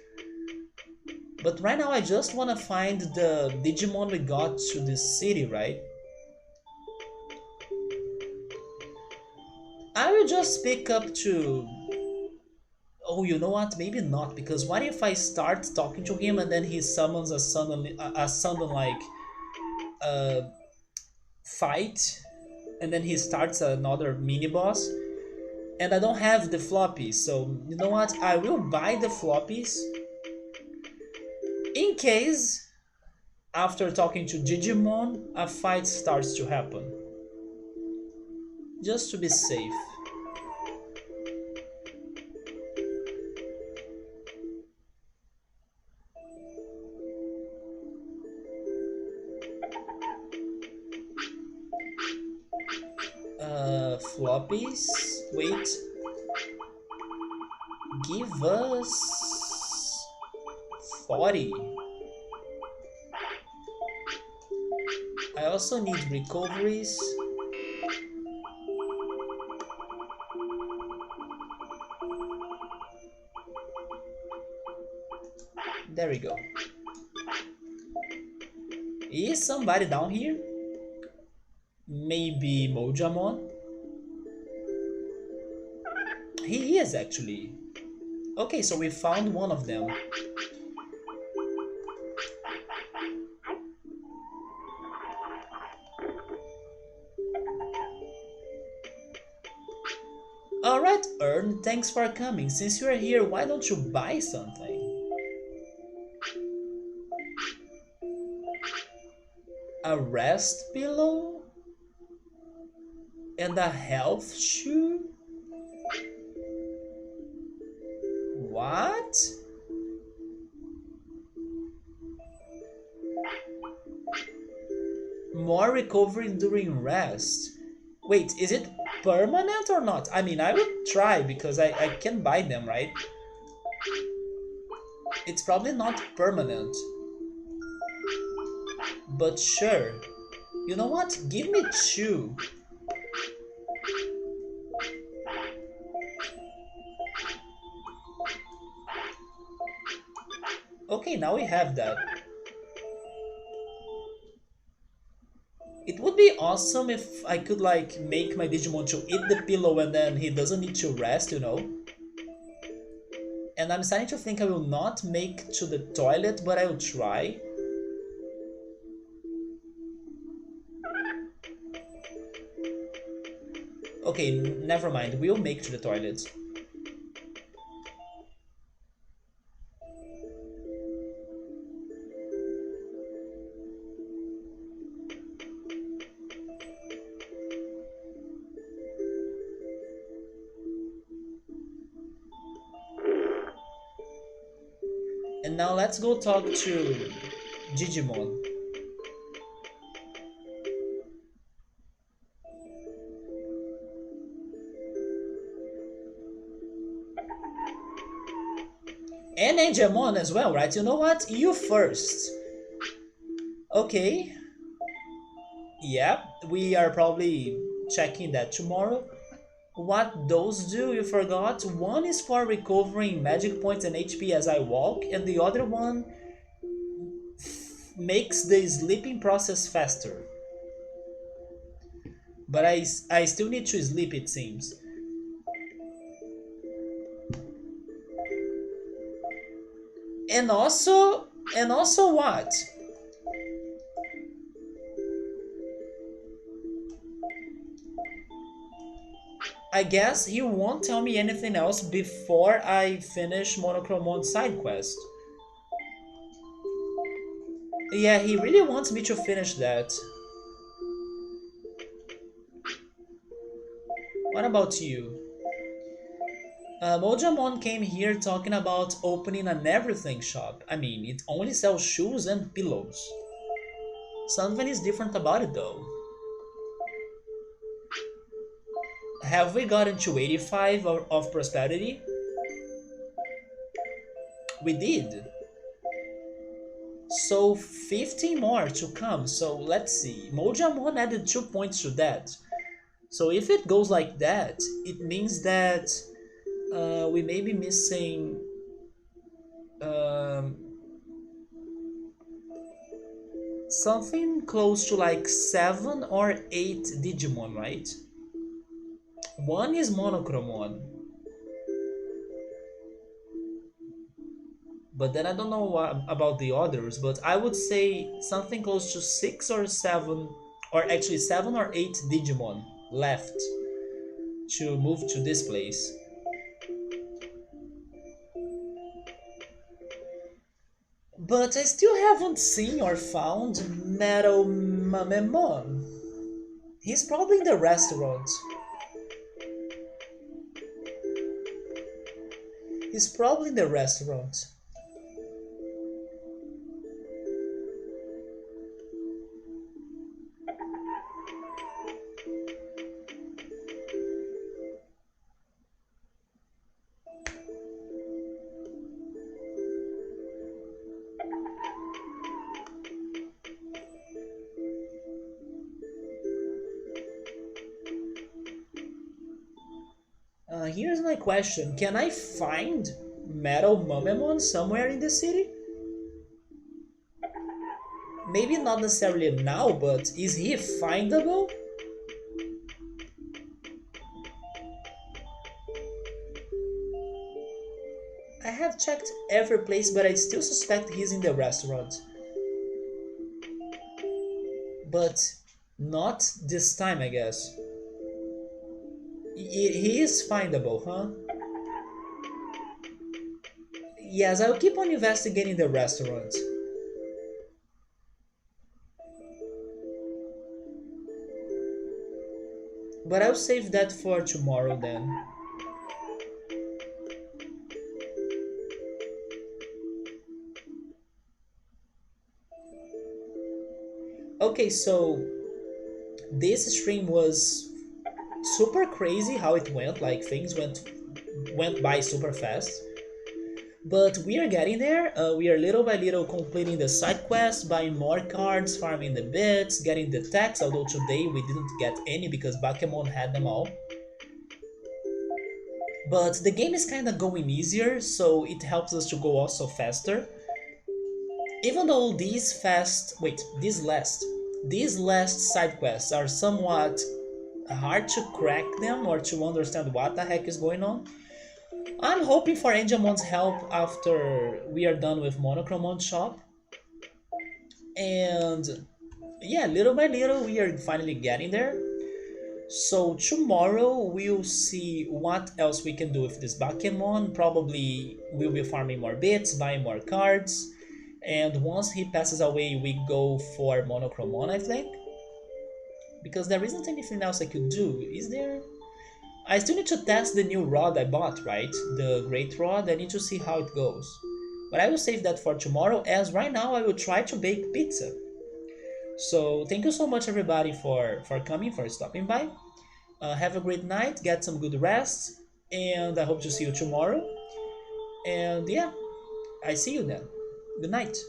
But right now I just want to find the Digimon we got to this city, right? I will just pick up to... Oh, you know what? Maybe not, because what if I start talking to him and then he summons a sudden like uh, fight, and then he starts another mini boss, and I don't have the floppies. So you know what? I will buy the floppies in case after talking to Digimon a fight starts to happen, just to be safe. Floppies. Wait. Give us 40. I also need recoveries. There we go. Is somebody down here? Maybe Mojyamon? He is actually. Okay, so we found one of them. Alright, Ern, thanks for coming. Since you are here, why don't you buy something? A rest pillow? And a health shoe? What? More recovery during rest. Wait, is it permanent or not? I mean, I would try because I can buy them, right? It's probably not permanent. But sure. You know what? Give me two. Okay, now we have that. It would be awesome if I could like make my Digimon to eat the pillow and then he doesn't need to rest, you know? And I'm starting to think I will not make to the toilet, but I will try. Okay, never mind, we'll make to the toilet. And now let's go talk to Digimon. And Angemon as well, right? You know what? You first. Okay. Yeah, we are probably checking that tomorrow. What those do, you forgot? One is for recovering magic points and HP as I walk, and the other one makes the sleeping process faster. But I still need to sleep, it seems. And also what? I guess he won't tell me anything else before I finish Monochromon's side quest. Yeah, he really wants me to finish that. What about you? Mojyamon came here talking about opening an everything shop. I mean, it only sells shoes and pillows. Something is different about it though. Have we gotten to 85 of prosperity? We did. So 15 more to come. So let's see. Mojyamon added 2 points to that. So if it goes like that, it means that we may be missing um, something close to like 7 or 8 Digimon, right? One is Monochromon. But then I don't know about the others, but I would say something close to 6 or 7, or actually 7 or 8 Digimon left to move to this place. But I still haven't seen or found Metalmamemon. He's probably in the restaurant. He's probably in the restaurant. Here's my question. Can I find Metalmamemon somewhere in the city? Maybe not necessarily now, but is he findable? I have checked every place, but I still suspect he's in the restaurant. But not this time, I guess. He is findable, huh? Yes, I'll keep on investigating the restaurant. But I'll save that for tomorrow then. Okay, so this stream was super crazy how it went, like things went by super fast. But we are getting there. We are little by little completing the side quests, buying more cards, farming the bits, getting the techs, although today we didn't get any because Bakemon had them all. But the game is kinda going easier, so it helps us to go also faster. Even though these last side quests are somewhat hard to crack them or to understand what the heck is going on. I'm hoping for Angemon's help after we are done with Monochromon shop. And yeah, little by little we are finally getting there. So tomorrow we'll see what else we can do with this Bakemon. Probably we'll be farming more bits, buying more cards. And once he passes away, we go for Monochromon, I think. Because there isn't anything else I could do, is there? I still need to test the new rod I bought, right? The Great Rod, I need to see how it goes. But I will save that for tomorrow, as right now I will try to bake pizza. So thank you so much everybody for coming, for stopping by. Have a great night, get some good rest, and I hope to see you tomorrow. And yeah, I see you then. Good night.